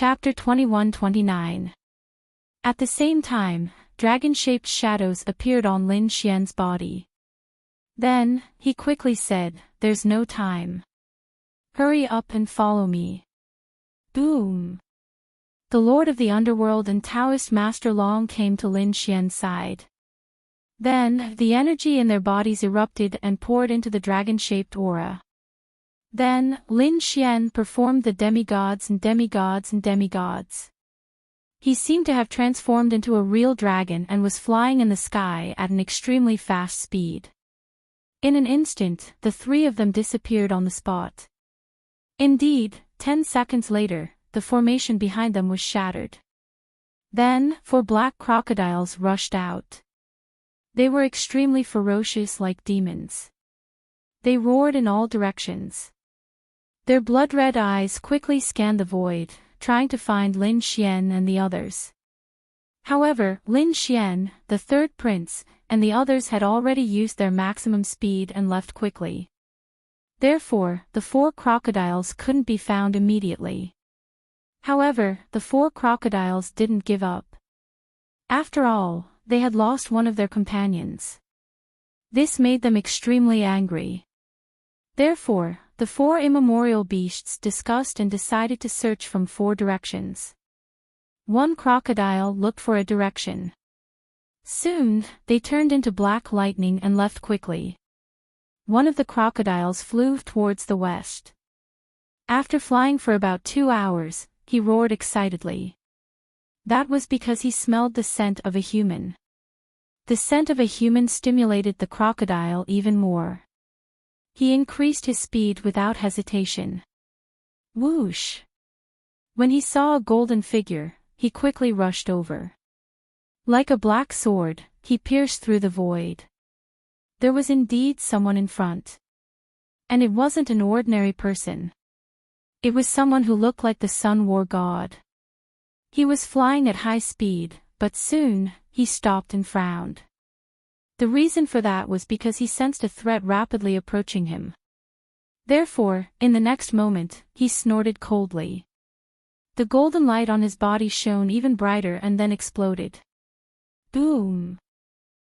Chapter 21-29. At the same time, dragon-shaped shadows appeared on Lin Xian's body. Then, he quickly said, "There's no time. Hurry up and follow me." Boom! The Lord of the Underworld and Taoist Master Long came to Lin Xian's side. Then, the energy in their bodies erupted and poured into the dragon-shaped aura. Then, Lin Xian performed the demigods and demigods and demigods. He seemed to have transformed into a real dragon and was flying in the sky at an extremely fast speed. In an instant, the three of them disappeared on the spot. Indeed, 10 seconds later, the formation behind them was shattered. Then, 4 black crocodiles rushed out. They were extremely ferocious like demons. They roared in all directions. Their blood-red eyes quickly scanned the void, trying to find Lin Xian and the others. However, Lin Xian, the third prince, and the others had already used their maximum speed and left quickly. Therefore, the 4 crocodiles couldn't be found immediately. However, the 4 crocodiles didn't give up. After all, they had lost one of their companions. This made them extremely angry. Therefore, the 4 immemorial beasts discussed and decided to search from 4 directions. One crocodile looked for a direction. Soon, they turned into black lightning and left quickly. One of the crocodiles flew towards the west. After flying for about 2 hours, he roared excitedly. That was because he smelled the scent of a human. The scent of a human stimulated the crocodile even more. He increased his speed without hesitation. Whoosh! When he saw a golden figure, he quickly rushed over. Like a black sword, he pierced through the void. There was indeed someone in front. And it wasn't an ordinary person. It was someone who looked like the Sun War god. He was flying at high speed, but soon, he stopped and frowned. The reason for that was because he sensed a threat rapidly approaching him. Therefore, in the next moment, he snorted coldly. The golden light on his body shone even brighter and then exploded. Boom!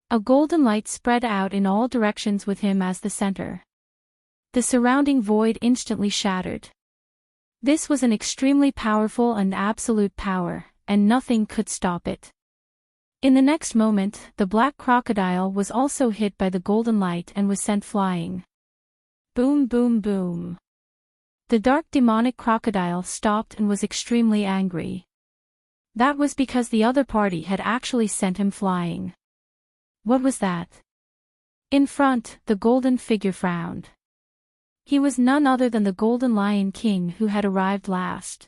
A golden light spread out in all directions with him as the center. The surrounding void instantly shattered. This was an extremely powerful and absolute power, and nothing could stop it. In the next moment, the black crocodile was also hit by the golden light and was sent flying. Boom boom boom. The dark demonic crocodile stopped and was extremely angry. That was because the other party had actually sent him flying. What was that? In front, the golden figure frowned. He was none other than the Golden Lion King who had arrived last.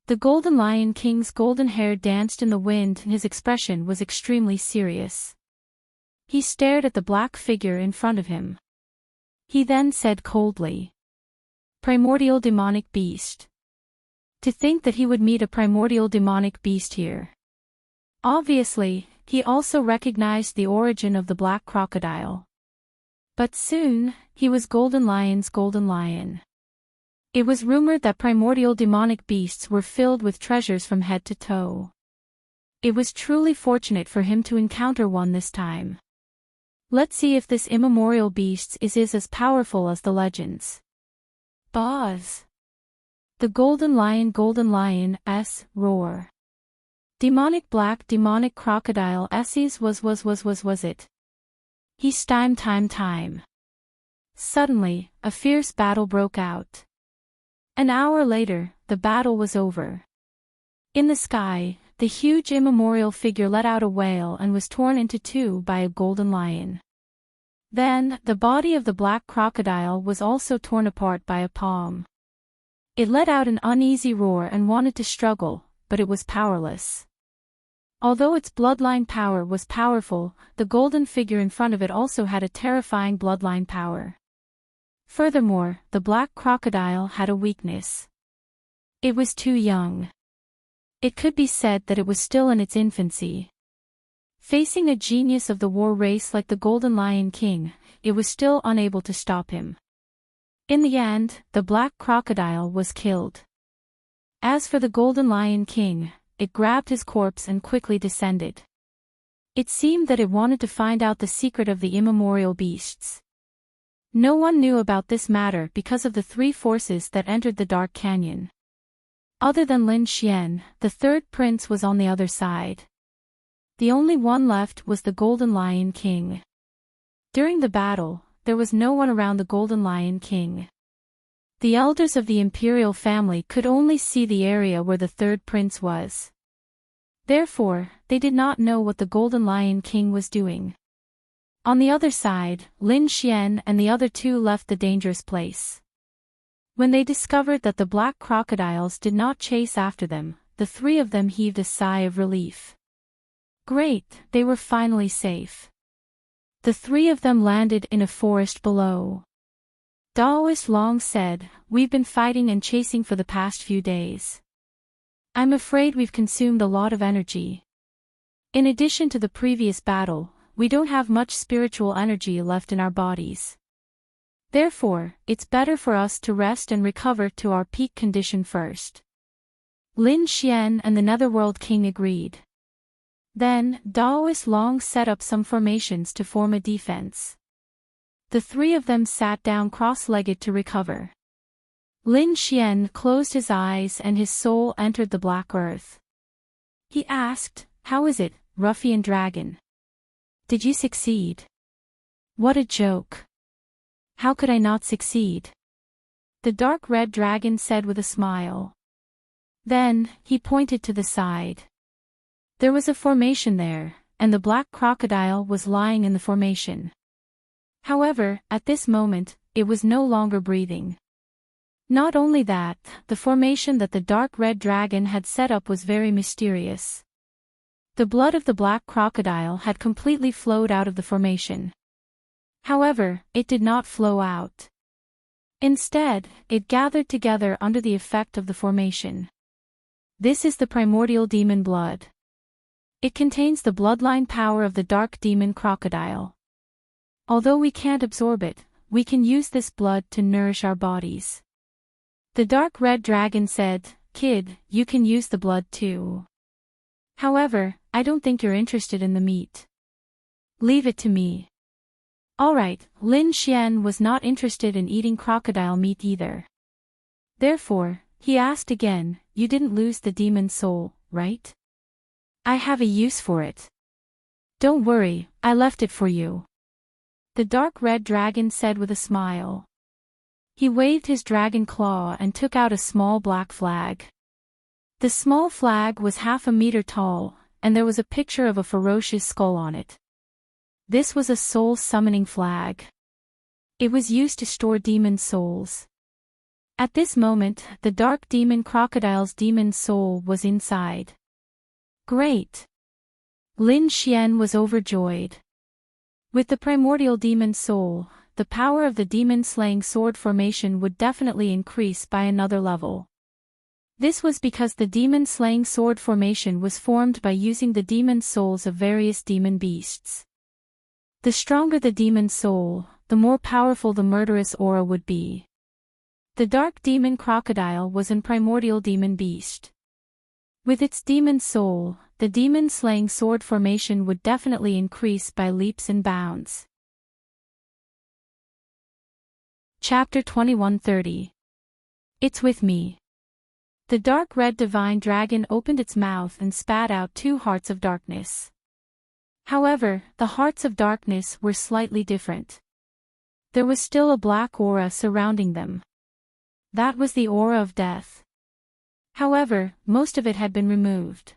The Golden Lion King's golden hair danced in the wind and his expression was extremely serious. He stared at the black figure in front of him. He then said coldly, "Primordial demonic beast." To think that he would meet a primordial demonic beast here. Obviously, he also recognized the origin of the black crocodile. But soon, he was Golden Lion's golden lion. It was rumored that primordial demonic beasts were filled with treasures from head to toe. It was truly fortunate for him to encounter one this time. Let's see if this immemorial beast is as powerful as the legends. Buzz! The Golden Lion S roar. Demonic black demonic crocodile S's was it. He's time. Suddenly, a fierce battle broke out. An hour later, the battle was over. In the sky, the huge immemorial figure let out a wail and was torn into 2 by a golden lion. Then, the body of the black crocodile was also torn apart by a palm. It let out an uneasy roar and wanted to struggle, but it was powerless. Although its bloodline power was powerful, the golden figure in front of it also had a terrifying bloodline power. Furthermore, the black crocodile had a weakness. It was too young. It could be said that it was still in its infancy. Facing a genius of the war race like the Golden Lion King, it was still unable to stop him. In the end, the black crocodile was killed. As for the Golden Lion King, it grabbed his corpse and quickly descended. It seemed that it wanted to find out the secret of the immemorial beasts. No one knew about this matter because of the three forces that entered the dark canyon. Other than Lin Xian, the third prince was on the other side. The only one left was the Golden Lion King. During the battle, there was no one around the Golden Lion King. The elders of the imperial family could only see the area where the third prince was. Therefore, they did not know what the Golden Lion King was doing. On the other side, Lin Xian and the other two left the dangerous place. When they discovered that the black crocodiles did not chase after them, the three of them heaved a sigh of relief. Great, they were finally safe. The three of them landed in a forest below. Daoist Long said, "We've been fighting and chasing for the past few days. I'm afraid we've consumed a lot of energy. In addition to the previous battle, we don't have much spiritual energy left in our bodies. Therefore, it's better for us to rest and recover to our peak condition first." Lin Xian and the Netherworld King agreed. Then, Daoist Long set up some formations to form a defense. The three of them sat down cross-legged to recover. Lin Xian closed his eyes and his soul entered the black earth. He asked, "How is it, Ruffian Dragon? Did you succeed?" "What a joke. How could I not succeed?" The dark red dragon said with a smile. Then, he pointed to the side. There was a formation there, and the black crocodile was lying in the formation. However, at this moment, it was no longer breathing. Not only that, the formation that the dark red dragon had set up was very mysterious. The blood of the black crocodile had completely flowed out of the formation. However, it did not flow out. Instead, it gathered together under the effect of the formation. This is the primordial demon blood. It contains the bloodline power of the dark demon crocodile. Although we can't absorb it, we can use this blood to nourish our bodies. The dark red dragon said, "Kid, you can use the blood too. However, I don't think you're interested in the meat. Leave it to me." Alright, Lin Xian was not interested in eating crocodile meat either. Therefore, he asked again, "You didn't lose the demon soul, right? I have a use for it. Don't worry, I left it for you." The dark red dragon said with a smile. He waved his dragon claw and took out a small black flag. The small flag was 1/2 meter tall, and there was a picture of a ferocious skull on it. This was a soul-summoning flag. It was used to store demon souls. At this moment, the dark demon crocodile's demon soul was inside. Great! Lin Xian was overjoyed. With the primordial demon soul, the power of the demon-slaying sword formation would definitely increase by another level. This was because the demon-slaying sword formation was formed by using the demon souls of various demon beasts. The stronger the demon soul, the more powerful the murderous aura would be. The dark demon crocodile was an primordial demon beast. With its demon soul, the demon-slaying sword formation would definitely increase by leaps and bounds. Chapter 2130. It's with me. The dark red divine dragon opened its mouth and spat out 2 hearts of darkness. However, the hearts of darkness were slightly different. There was still a black aura surrounding them. That was the aura of death. However, most of it had been removed.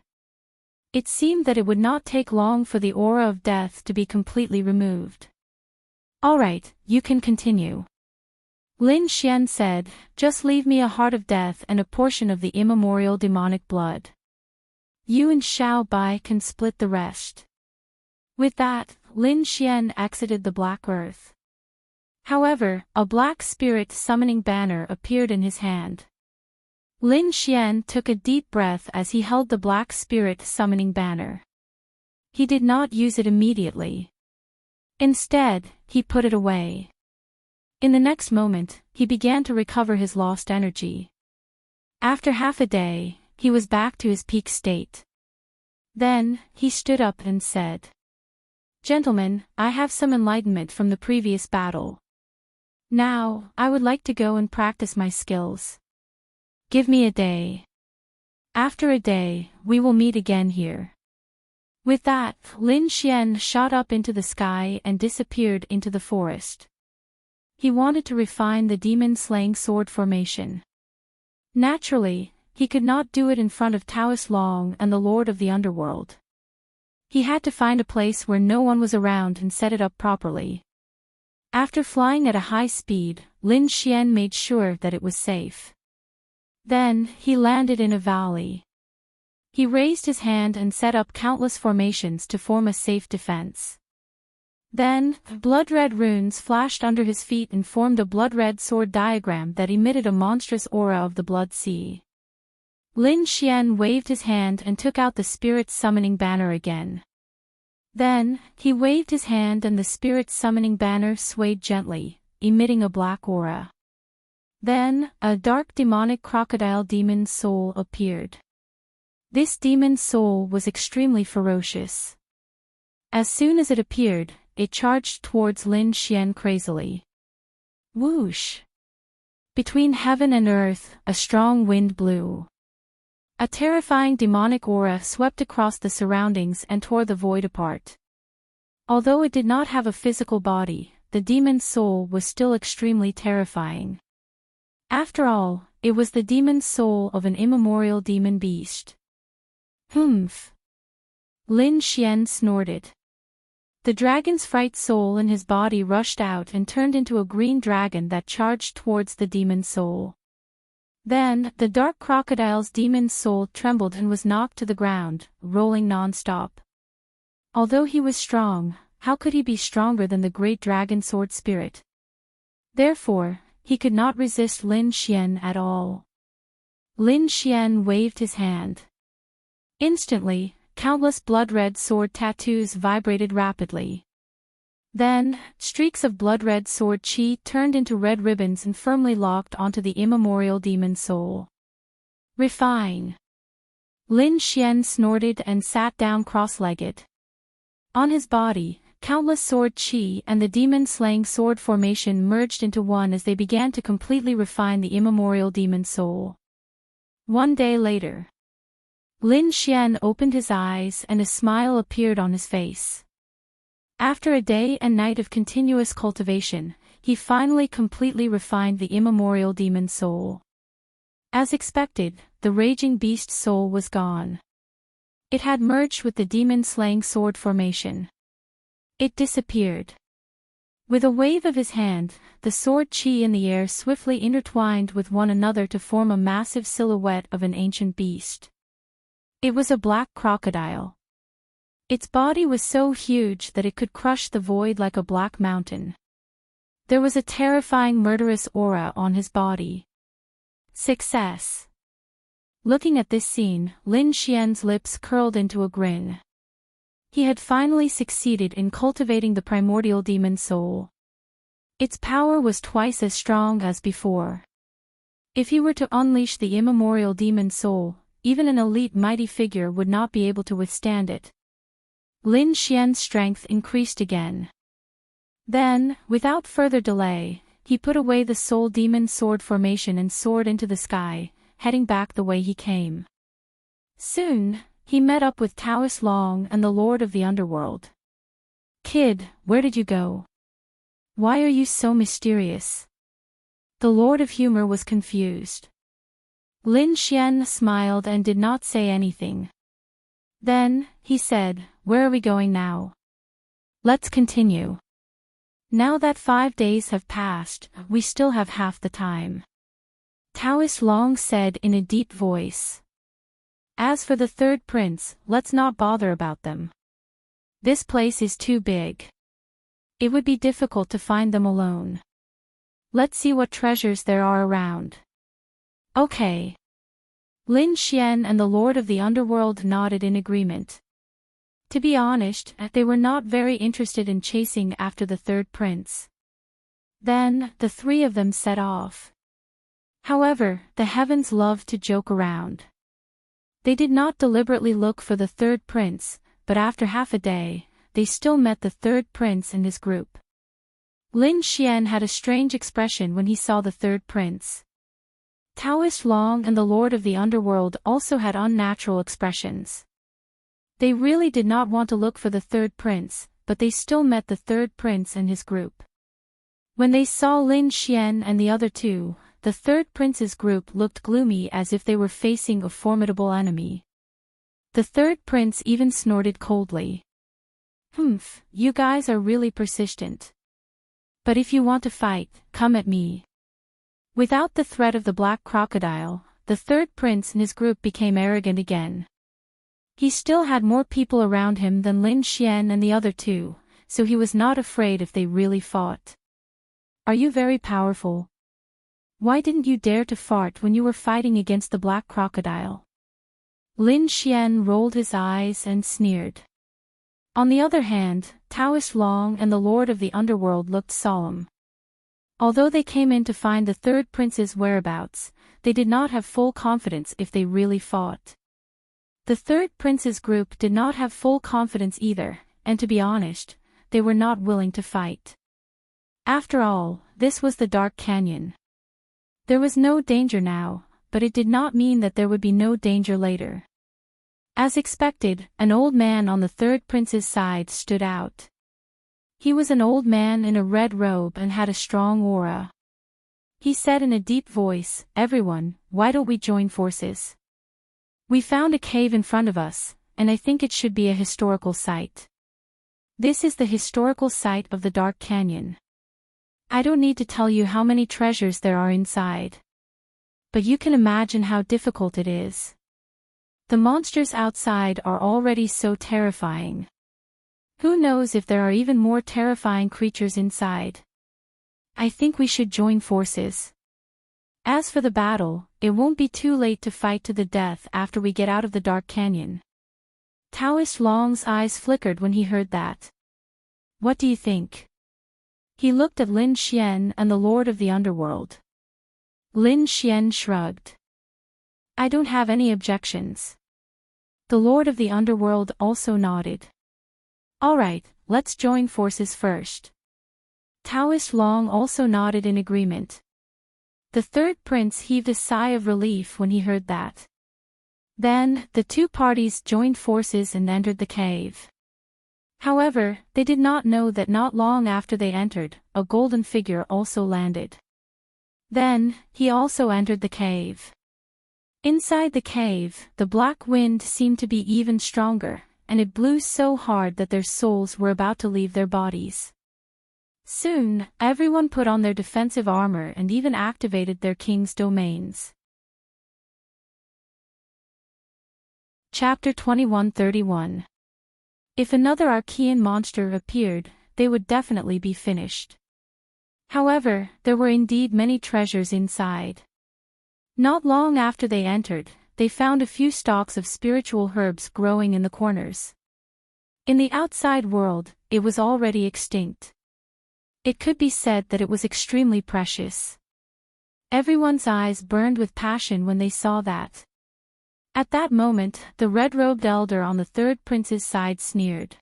It seemed that it would not take long for the aura of death to be completely removed. "Alright, you can continue." Lin Xian said, "Just leave me a heart of death and a portion of the immemorial demonic blood. You and Xiao Bai can split the rest." With that, Lin Xian exited the black earth. However, a black spirit summoning banner appeared in his hand. Lin Xian took a deep breath as he held the black spirit summoning banner. He did not use it immediately. Instead, he put it away. In the next moment, he began to recover his lost energy. After half a day, he was back to his peak state. Then, he stood up and said, "Gentlemen, I have some enlightenment from the previous battle. Now, I would like to go and practice my skills. Give me a day. After a day, we will meet again here." With that, Lin Xian shot up into the sky and disappeared into the forest. He wanted to refine the demon-slaying sword formation. Naturally, he could not do it in front of Taoist Long and the Lord of the Underworld. He had to find a place where no one was around and set it up properly. After flying at a high speed, Lin Xian made sure that it was safe. Then, he landed in a valley. He raised his hand and set up countless formations to form a safe defense. Then, blood-red runes flashed under his feet and formed a blood-red sword diagram that emitted a monstrous aura of the blood sea. Lin Xian waved his hand and took out the spirit summoning banner again. Then, he waved his hand and the spirit summoning banner swayed gently, emitting a black aura. Then, a dark demonic crocodile demon soul appeared. This demon soul was extremely ferocious. As soon as it appeared, it charged towards Lin Xian crazily. Whoosh! Between heaven and earth, a strong wind blew. A terrifying demonic aura swept across the surroundings and tore the void apart. Although it did not have a physical body, the demon's soul was still extremely terrifying. After all, it was the demon's soul of an immemorial demon beast. Humph! Lin Xian snorted. The dragon's fright soul in his body rushed out and turned into a green dragon that charged towards the demon's soul. Then, the dark crocodile's demon's soul trembled and was knocked to the ground, rolling non-stop. Although he was strong, how could he be stronger than the great dragon sword spirit? Therefore, he could not resist Lin Xian at all. Lin Xian waved his hand. Instantly, countless blood-red sword tattoos vibrated rapidly. Then, streaks of blood-red sword chi turned into red ribbons and firmly locked onto the immemorial demon soul. Refine! Lin Xian snorted and sat down cross-legged. On his body, countless sword chi and the demon-slaying sword formation merged into one as they began to completely refine the immemorial demon soul. One day later, Lin Xian opened his eyes and a smile appeared on his face. After a day and night of continuous cultivation, he finally completely refined the immemorial demon soul. As expected, the raging beast soul was gone. It had merged with the demon-slaying sword formation. It disappeared. With a wave of his hand, the sword chi in the air swiftly intertwined with one another to form a massive silhouette of an ancient beast. It was a black crocodile. Its body was so huge that it could crush the void like a black mountain. There was a terrifying murderous aura on his body. Success! Looking at this scene, Lin Xian's lips curled into a grin. He had finally succeeded in cultivating the primordial demon soul. Its power was twice as strong as before. If he were to unleash the immemorial demon soul, even an elite mighty figure would not be able to withstand it. Lin Xian's strength increased again. Then, without further delay, he put away the soul demon sword formation and soared into the sky, heading back the way he came. Soon, he met up with Taoist Long and the Lord of the Underworld. "Kid, where did you go? Why are you so mysterious?" The Lord of Humor was confused. Lin Xian smiled and did not say anything. Then, he said, "Where are we going now? Let's continue. Now that 5 days have passed, we still have half the time." Taoist Long said in a deep voice. "As for the third prince, let's not bother about them. This place is too big. It would be difficult to find them alone. Let's see what treasures there are around." "Okay." Lin Xian and the Lord of the Underworld nodded in agreement. To be honest, they were not very interested in chasing after the third prince. Then, the three of them set off. However, the heavens loved to joke around. They did not deliberately look for the third prince, but after half a day, they still met the third prince and his group. Lin Xian had a strange expression when he saw the third prince. Taoist Long and the Lord of the Underworld also had unnatural expressions. They really did not want to look for the third prince, but they still met the third prince and his group. When they saw Lin Xian and the other two, the third prince's group looked gloomy as if they were facing a formidable enemy. The third prince even snorted coldly. "Humph, you guys are really persistent. But if you want to fight, come at me." Without the threat of the black crocodile, the third prince and his group became arrogant again. He still had more people around him than Lin Xian and the other two, so he was not afraid if they really fought. "Are you very powerful? Why didn't you dare to fart when you were fighting against the black crocodile?" Lin Xian rolled his eyes and sneered. On the other hand, Taoist Long and the Lord of the Underworld looked solemn. Although they came in to find the third prince's whereabouts, they did not have full confidence if they really fought. The third prince's group did not have full confidence either, and to be honest, they were not willing to fight. After all, this was the Dark Canyon. There was no danger now, but it did not mean that there would be no danger later. As expected, an old man on the third prince's side stood out. He was an old man in a red robe and had a strong aura. He said in a deep voice, "Everyone, why don't we join forces? We found a cave in front of us, and I think it should be a historical site. This is the historical site of the Dark Canyon. I don't need to tell you how many treasures there are inside. But you can imagine how difficult it is. The monsters outside are already so terrifying. Who knows if there are even more terrifying creatures inside? I think we should join forces. As for the battle, it won't be too late to fight to the death after we get out of the Dark Canyon." Taoist Long's eyes flickered when he heard that. "What do you think?" He looked at Lin Xian and the Lord of the Underworld. Lin Xian shrugged. "I don't have any objections." The Lord of the Underworld also nodded. "All right, let's join forces first." Taoist Long also nodded in agreement. The third prince heaved a sigh of relief when he heard that. Then, the two parties joined forces and entered the cave. However, they did not know that not long after they entered, a golden figure also landed. Then, he also entered the cave. Inside the cave, the black wind seemed to be even stronger, and it blew so hard that their souls were about to leave their bodies. Soon, everyone put on their defensive armor and even activated their king's domains. Chapter 2131. If another Archean monster appeared, they would definitely be finished. However, there were indeed many treasures inside. Not long after they entered, they found a few stalks of spiritual herbs growing in the corners. In the outside world, it was already extinct. It could be said that it was extremely precious. Everyone's eyes burned with passion when they saw that. At that moment, the red-robed elder on the third prince's side sneered.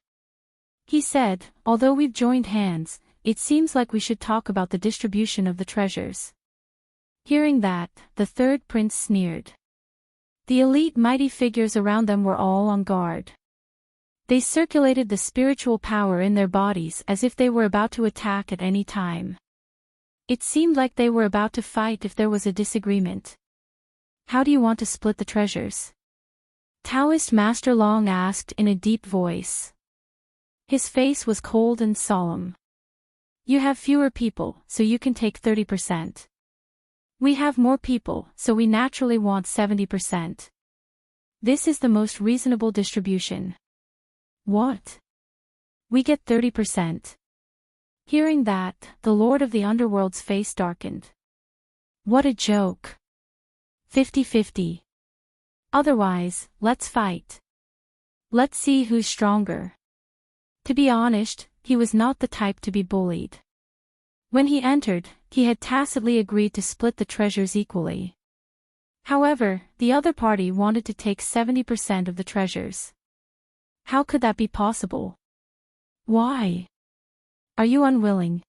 He said, "Although we've joined hands, it seems like we should talk about the distribution of the treasures." Hearing that, the third prince sneered. The elite mighty figures around them were all on guard. They circulated the spiritual power in their bodies as if they were about to attack at any time. It seemed like they were about to fight if there was a disagreement. "How do you want to split the treasures?" Taoist Master Long asked in a deep voice. His face was cold and solemn. "You have fewer people, so you can take 30%. We have more people, so we naturally want 70%. This is the most reasonable distribution." "What? We get 30%. Hearing that, the Lord of the Underworld's face darkened. "What a joke. 50-50. Otherwise, let's fight. Let's see who's stronger." To be honest, he was not the type to be bullied. When he entered, he had tacitly agreed to split the treasures equally. However, the other party wanted to take 70% of the treasures. How could that be possible? Why? Are you unwilling?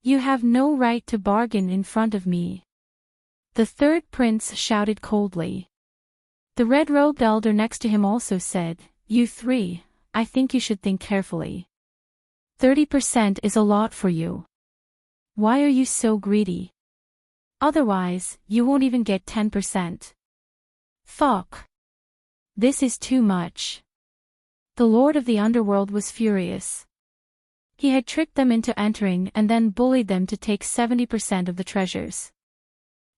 You have no right to bargain in front of me. The third prince shouted coldly. The red-robed elder next to him also said, You three, I think you should think carefully. 30% is a lot for you. Why are you so greedy? Otherwise, you won't even get 10%. Fuck. This is too much. The Lord of the Underworld was furious. He had tricked them into entering and then bullied them to take 70% of the treasures.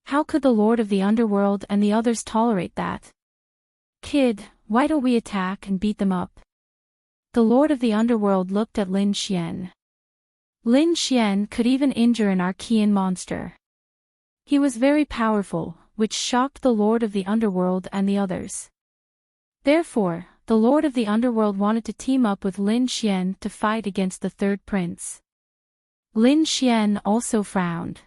How could the Lord of the Underworld and the others tolerate that? Kid, why don't we attack and beat them up? The Lord of the Underworld looked at Lin Xian. Lin Xian could even injure an Archean monster. He was very powerful, which shocked the Lord of the Underworld and the others. Therefore, the Lord of the Underworld wanted to team up with Lin Xian to fight against the third prince. Lin Xian also frowned.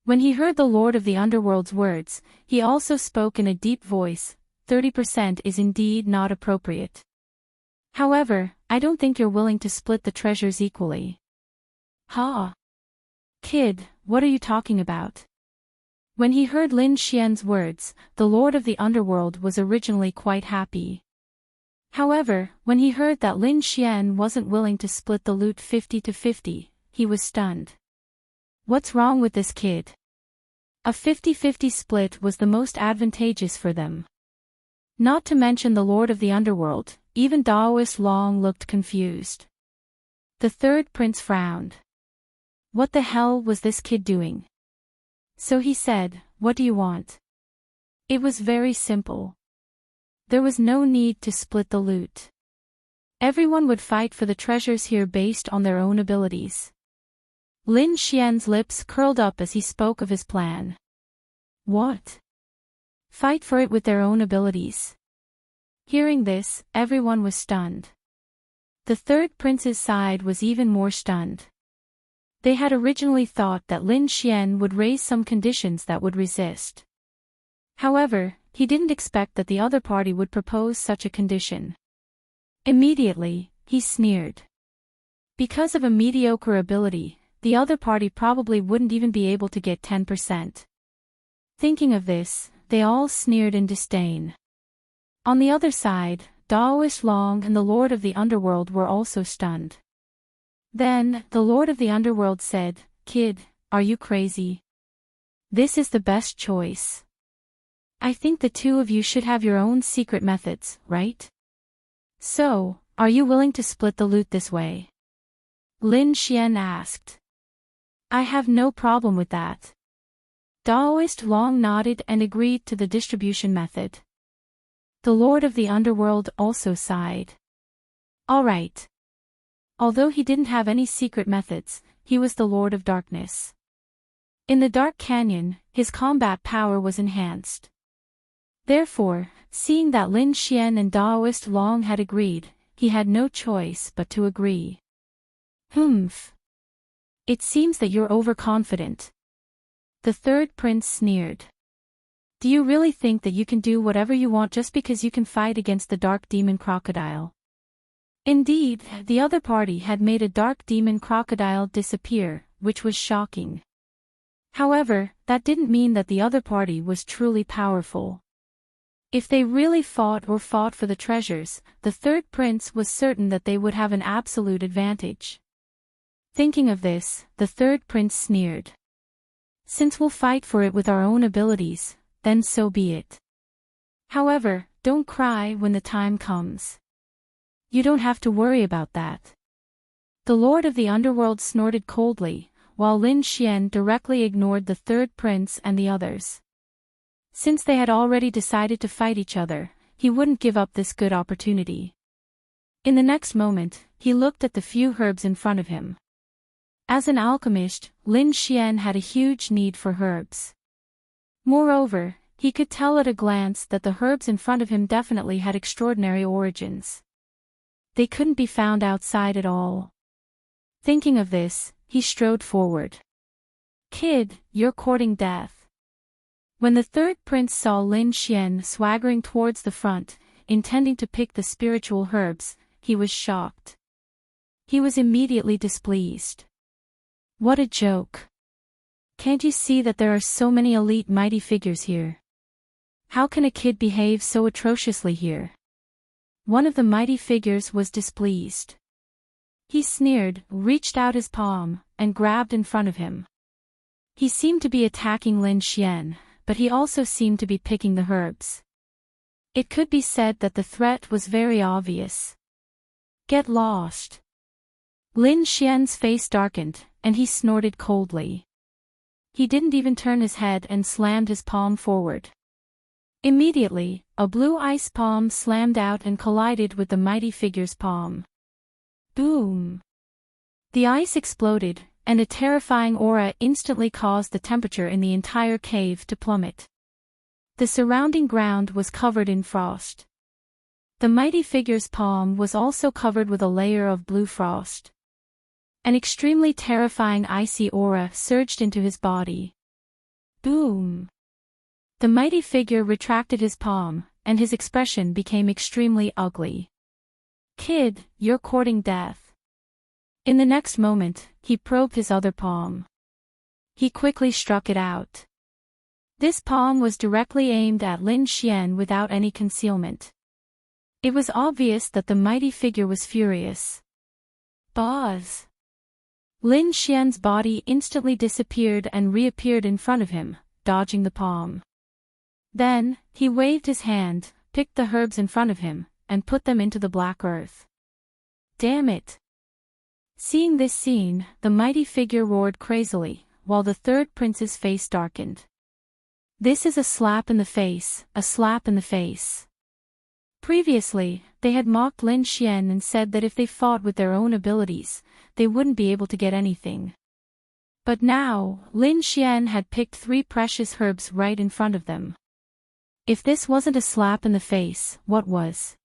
When he heard the Lord of the Underworld's words, he also spoke in a deep voice, 30% is indeed not appropriate. However, I don't think you're willing to split the treasures equally. Ha! Kid, what are you talking about? When he heard Lin Xian's words, the Lord of the Underworld was originally quite happy. However, when he heard that Lin Xian wasn't willing to split the loot 50-50, he was stunned. What's wrong with this kid? A 50-50 split was the most advantageous for them. Not to mention the Lord of the Underworld, even Daoist Long looked confused. The third prince frowned. What the hell was this kid doing? So he said, What do you want? It was very simple. There was no need to split the loot. Everyone would fight for the treasures here based on their own abilities. Lin Xian's lips curled up as he spoke of his plan. What? Fight for it with their own abilities. Hearing this, everyone was stunned. The third prince's side was even more stunned. They had originally thought that Lin Xian would raise some conditions that would resist. However, he didn't expect that the other party would propose such a condition. Immediately, he sneered. Because of a mediocre ability, the other party probably wouldn't even be able to get 10%. Thinking of this, they all sneered in disdain. On the other side, Daoist Long and the Lord of the Underworld were also stunned. Then, the Lord of the Underworld said, Kid, are you crazy? This is the best choice. I think the two of you should have your own secret methods, right? So, are you willing to split the loot this way? Lin Xian asked. I have no problem with that. Daoist Long nodded and agreed to the distribution method. The Lord of the Underworld also sighed. All right. Although he didn't have any secret methods, he was the Lord of Darkness. In the Dark Canyon, his combat power was enhanced. Therefore, seeing that Lin Xian and Daoist Long had agreed, he had no choice but to agree. Humph. It seems that you're overconfident. The third prince sneered. Do you really think that you can do whatever you want just because you can fight against the dark demon crocodile? Indeed, the other party had made a dark demon crocodile disappear, which was shocking. However, that didn't mean that the other party was truly powerful. If they really fought for the treasures, the third prince was certain that they would have an absolute advantage. Thinking of this, the third prince sneered. Since we'll fight for it with our own abilities, then so be it. However, don't cry when the time comes. You don't have to worry about that. The Lord of the Underworld snorted coldly, while Lin Xian directly ignored the third prince and the others. Since they had already decided to fight each other, he wouldn't give up this good opportunity. In the next moment, he looked at the few herbs in front of him. As an alchemist, Lin Xian had a huge need for herbs. Moreover, he could tell at a glance that the herbs in front of him definitely had extraordinary origins. They couldn't be found outside at all. Thinking of this, he strode forward. Kid, you're courting death. When the third prince saw Lin Xian swaggering towards the front, intending to pick the spiritual herbs, he was shocked. He was immediately displeased. What a joke. Can't you see that there are so many elite mighty figures here? How can a kid behave so atrociously here? One of the mighty figures was displeased. He sneered, reached out his palm, and grabbed in front of him. He seemed to be attacking Lin Xian, but he also seemed to be picking the herbs. It could be said that the threat was very obvious. Get lost. Lin Xian's face darkened, and he snorted coldly. He didn't even turn his head and slammed his palm forward. Immediately, a blue ice palm slammed out and collided with the mighty figure's palm. Boom! The ice exploded, and a terrifying aura instantly caused the temperature in the entire cave to plummet. The surrounding ground was covered in frost. The mighty figure's palm was also covered with a layer of blue frost. An extremely terrifying icy aura surged into his body. Boom! The mighty figure retracted his palm, and his expression became extremely ugly. Kid, you're courting death. In the next moment, he probed his other palm. He quickly struck it out. This palm was directly aimed at Lin Xian without any concealment. It was obvious that the mighty figure was furious. Buzz! Lin Xian's body instantly disappeared and reappeared in front of him, dodging the palm. Then, he waved his hand, picked the herbs in front of him, and put them into the black earth. Damn it! Seeing this scene, the mighty figure roared crazily, while the third prince's face darkened. This is a slap in the face, a slap in the face. Previously, they had mocked Lin Xian and said that if they fought with their own abilities, they wouldn't be able to get anything. But now, Lin Xian had picked 3 precious herbs right in front of them. If this wasn't a slap in the face, what was?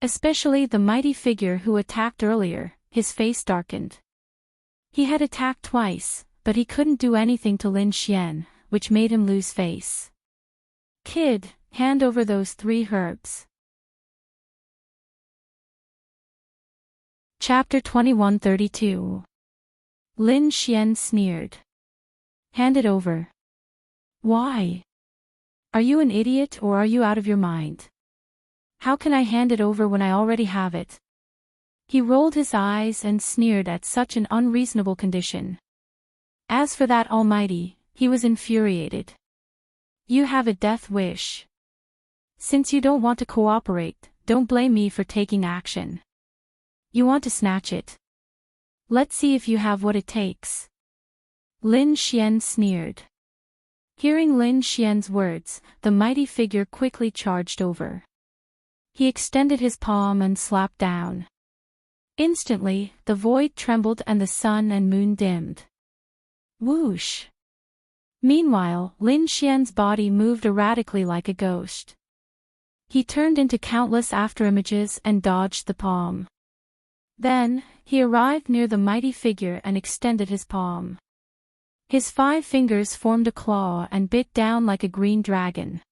Especially the mighty figure who attacked earlier, his face darkened. He had attacked twice, but he couldn't do anything to Lin Xian, which made him lose face. Kid, hand over those 3 herbs. Chapter 2132. Lin Xian sneered. Hand it over. Why? Are you an idiot or are you out of your mind? How can I hand it over when I already have it? He rolled his eyes and sneered at such an unreasonable condition. As for that Almighty, he was infuriated. You have a death wish. Since you don't want to cooperate, don't blame me for taking action. You want to snatch it. Let's see if you have what it takes. Lin Xian sneered. Hearing Lin Xian's words, the mighty figure quickly charged over. He extended his palm and slapped down. Instantly, the void trembled and the sun and moon dimmed. Whoosh! Meanwhile, Lin Xian's body moved erratically like a ghost. He turned into countless afterimages and dodged the palm. Then, he arrived near the mighty figure and extended his palm. His 5 fingers formed a claw and bit down like a green dragon.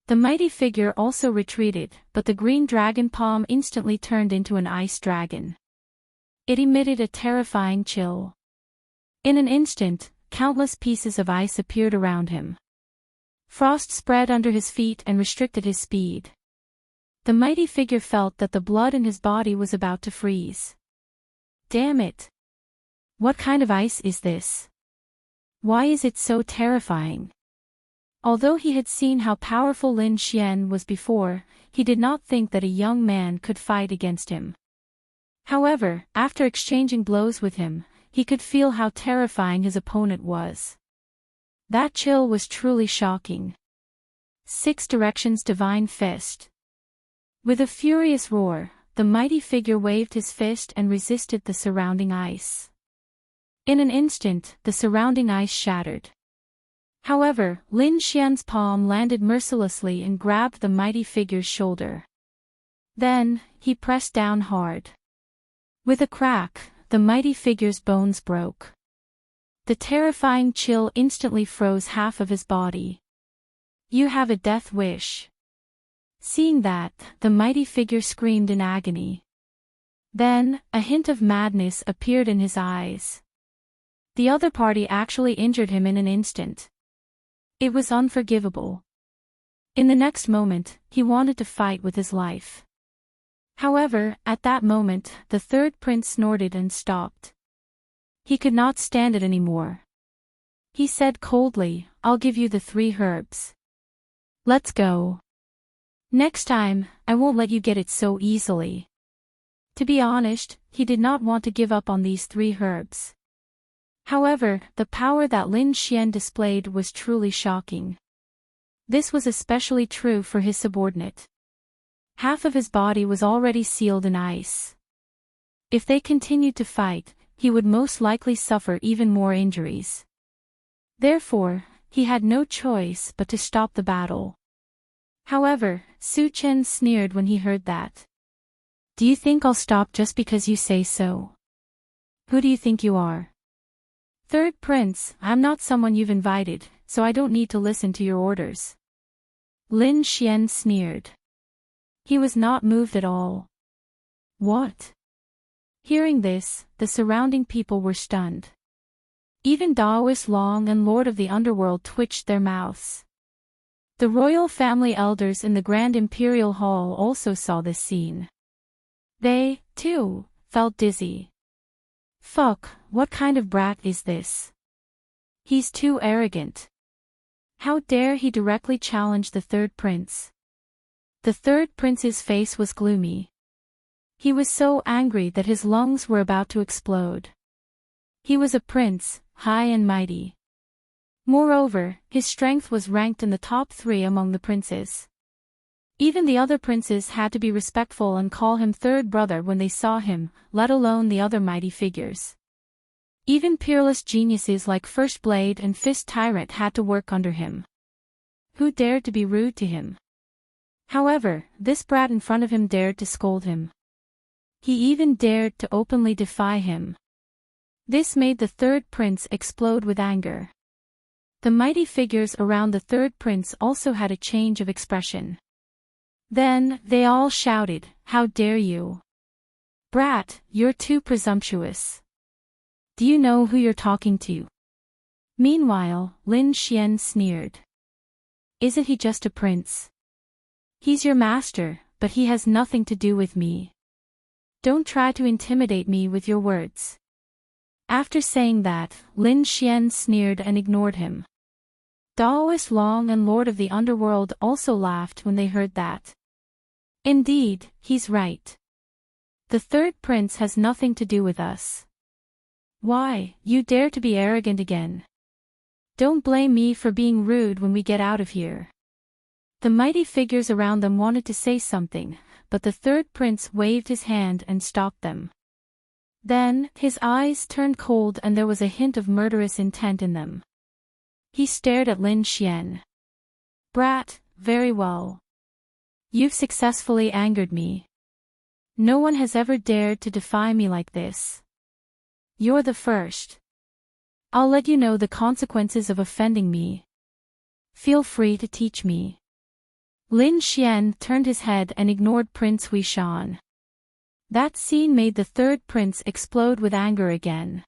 The mighty figure also retreated, but the green dragon palm instantly turned into an ice dragon. It emitted a terrifying chill. In an instant, countless pieces of ice appeared around him. Frost spread under his feet and restricted his speed. The mighty figure felt that the blood in his body was about to freeze. Damn it! What kind of ice is this? Why is it so terrifying? Although he had seen how powerful Lin Xian was before, he did not think that a young man could fight against him. However, after exchanging blows with him, he could feel how terrifying his opponent was. That chill was truly shocking. 6 Directions Divine Fist. With a furious roar, the mighty figure waved his fist and resisted the surrounding ice. In an instant, the surrounding ice shattered. However, Lin Xian's palm landed mercilessly and grabbed the mighty figure's shoulder. Then, he pressed down hard. With a crack, the mighty figure's bones broke. The terrifying chill instantly froze half of his body. You have a death wish. Seeing that, the mighty figure screamed in agony. Then, a hint of madness appeared in his eyes. The other party actually injured him in an instant. It was unforgivable. In the next moment, he wanted to fight with his life. However, at that moment, the third prince snorted and stopped. He could not stand it anymore. He said coldly, I'll give you the 3 herbs. Let's go. Next time, I won't let you get it so easily. To be honest, he did not want to give up on these 3 herbs. However, the power that Lin Xian displayed was truly shocking. This was especially true for his subordinate. Half of his body was already sealed in ice. If they continued to fight, he would most likely suffer even more injuries. Therefore, he had no choice but to stop the battle. However, Su Chen sneered when he heard that. Do you think I'll stop just because you say so? Who do you think you are? Third prince, I'm not someone you've invited, so I don't need to listen to your orders. Lin Xian sneered. He was not moved at all. What? Hearing this, the surrounding people were stunned. Even Daoist Long and Lord of the Underworld twitched their mouths. The royal family elders in the Grand Imperial Hall also saw this scene. They, too, felt dizzy. Fuck, what kind of brat is this? He's too arrogant. How dare he directly challenge the third prince? The third prince's face was gloomy. He was so angry that his lungs were about to explode. He was a prince, high and mighty. Moreover, his strength was ranked in the top 3 among the princes. Even the other princes had to be respectful and call him third brother when they saw him, let alone the other mighty figures. Even peerless geniuses like First Blade and Fist Tyrant had to work under him. Who dared to be rude to him? However, this brat in front of him dared to scold him. He even dared to openly defy him. This made the third prince explode with anger. The mighty figures around the third prince also had a change of expression. Then, they all shouted, How dare you? Brat, you're too presumptuous. Do you know who you're talking to? Meanwhile, Lin Xian sneered. Isn't he just a prince? He's your master, but he has nothing to do with me. Don't try to intimidate me with your words. After saying that, Lin Xian sneered and ignored him. Daoist Long and Lord of the Underworld also laughed when they heard that. Indeed, he's right. The third prince has nothing to do with us. Why, you dare to be arrogant again? Don't blame me for being rude when we get out of here. The mighty figures around them wanted to say something, but the third prince waved his hand and stopped them. Then, his eyes turned cold and there was a hint of murderous intent in them. He stared at Lin Xian. Brat, very well. You've successfully angered me. No one has ever dared to defy me like this. You're the first. I'll let you know the consequences of offending me. Feel free to teach me. Lin Xian turned his head and ignored Prince Huishan. That scene made the third prince explode with anger again.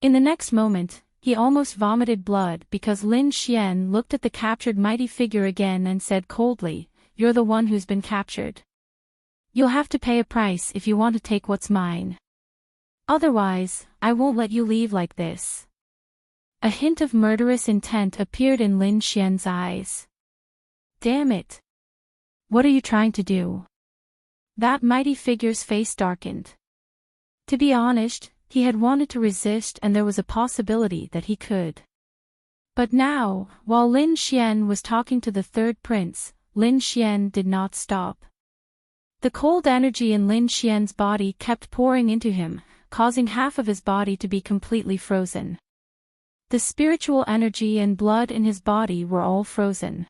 In the next moment, he almost vomited blood because Lin Xian looked at the captured mighty figure again and said coldly, You're the one who's been captured. You'll have to pay a price if you want to take what's mine. Otherwise, I won't let you leave like this. A hint of murderous intent appeared in Lin Xian's eyes. Damn it. What are you trying to do? That mighty figure's face darkened. To be honest, he had wanted to resist and there was a possibility that he could. But now, while Lin Xian was talking to the third prince, Lin Xian did not stop. The cold energy in Lin Xian's body kept pouring into him, causing half of his body to be completely frozen. The spiritual energy and blood in his body were all frozen.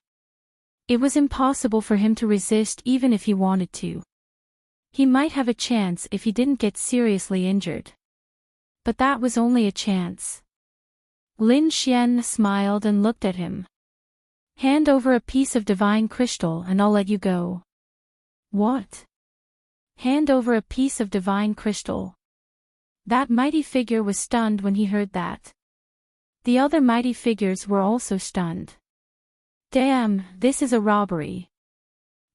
It was impossible for him to resist even if he wanted to. He might have a chance if he didn't get seriously injured. But that was only a chance. Lin Xian smiled and looked at him. Hand over a piece of divine crystal and I'll let you go. What? Hand over a piece of divine crystal. That mighty figure was stunned when he heard that. The other mighty figures were also stunned. Damn, this is a robbery.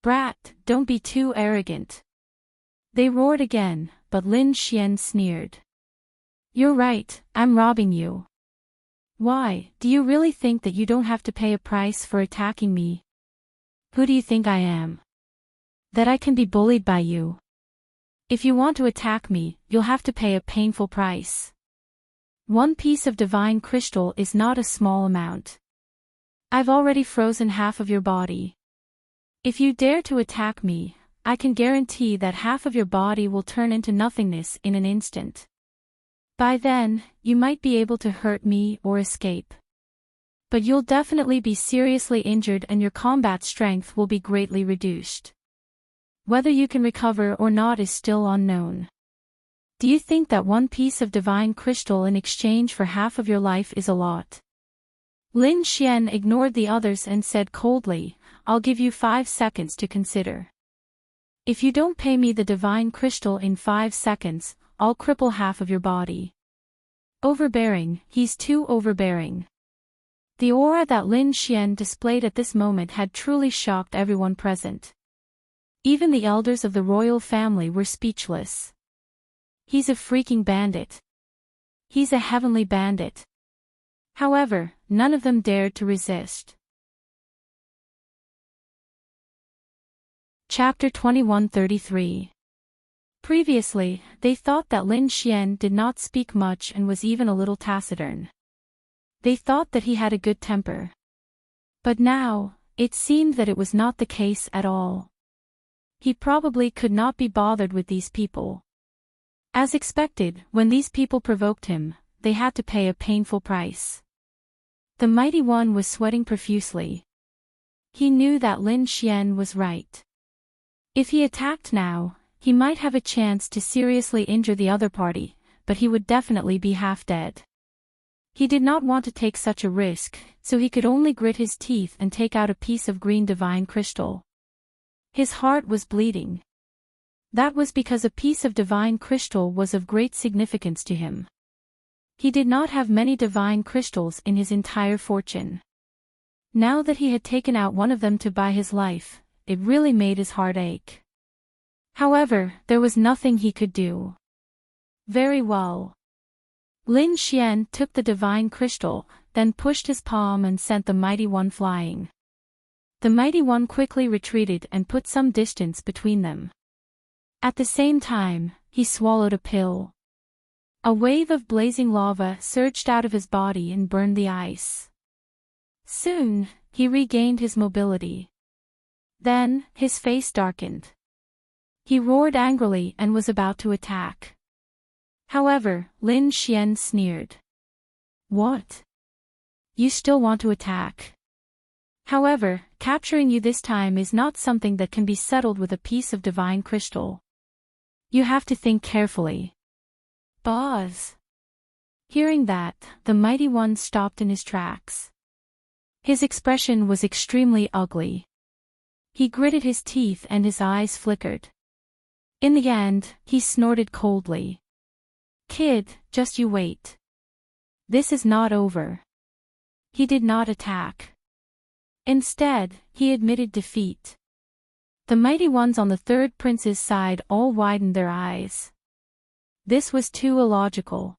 Brat, don't be too arrogant. They roared again, but Lin Xian sneered. You're right, I'm robbing you. Why, do you really think that you don't have to pay a price for attacking me? Who do you think I am? That I can be bullied by you? If you want to attack me, you'll have to pay a painful price. One piece of divine crystal is not a small amount. I've already frozen half of your body. If you dare to attack me, I can guarantee that half of your body will turn into nothingness in an instant. By then, you might be able to hurt me or escape. But you'll definitely be seriously injured and your combat strength will be greatly reduced. Whether you can recover or not is still unknown. Do you think that one piece of divine crystal in exchange for half of your life is a lot? Lin Xian ignored the others and said coldly, I'll give you 5 seconds to consider. If you don't pay me the divine crystal in 5 seconds, I'll cripple half of your body. Overbearing, he's too overbearing. The aura that Lin Xian displayed at this moment had truly shocked everyone present. Even the elders of the royal family were speechless. He's a freaking bandit. He's a heavenly bandit. However, none of them dared to resist. Chapter 2133. Previously, they thought that Lin Xian did not speak much and was even a little taciturn. They thought that he had a good temper. But now, it seemed that it was not the case at all. He probably could not be bothered with these people. As expected, when these people provoked him, they had to pay a painful price. The mighty one was sweating profusely. He knew that Lin Xian was right. If he attacked now, he might have a chance to seriously injure the other party, but he would definitely be half dead. He did not want to take such a risk, so he could only grit his teeth and take out a piece of green divine crystal. His heart was bleeding. That was because a piece of divine crystal was of great significance to him. He did not have many divine crystals in his entire fortune. Now that he had taken out one of them to buy his life, it really made his heart ache. However, there was nothing he could do. Very well. Lin Xian took the divine crystal, then pushed his palm and sent the mighty one flying. The mighty one quickly retreated and put some distance between them. At the same time, he swallowed a pill. A wave of blazing lava surged out of his body and burned the ice. Soon, he regained his mobility. Then, his face darkened. He roared angrily and was about to attack. However, Lin Xian sneered. What? You still want to attack? However, capturing you this time is not something that can be settled with a piece of divine crystal. You have to think carefully. Boss. Hearing that, the mighty one stopped in his tracks. His expression was extremely ugly. He gritted his teeth and his eyes flickered. In the end, he snorted coldly. Kid, just you wait. This is not over. He did not attack. Instead, he admitted defeat. The mighty ones on the third prince's side all widened their eyes. This was too illogical.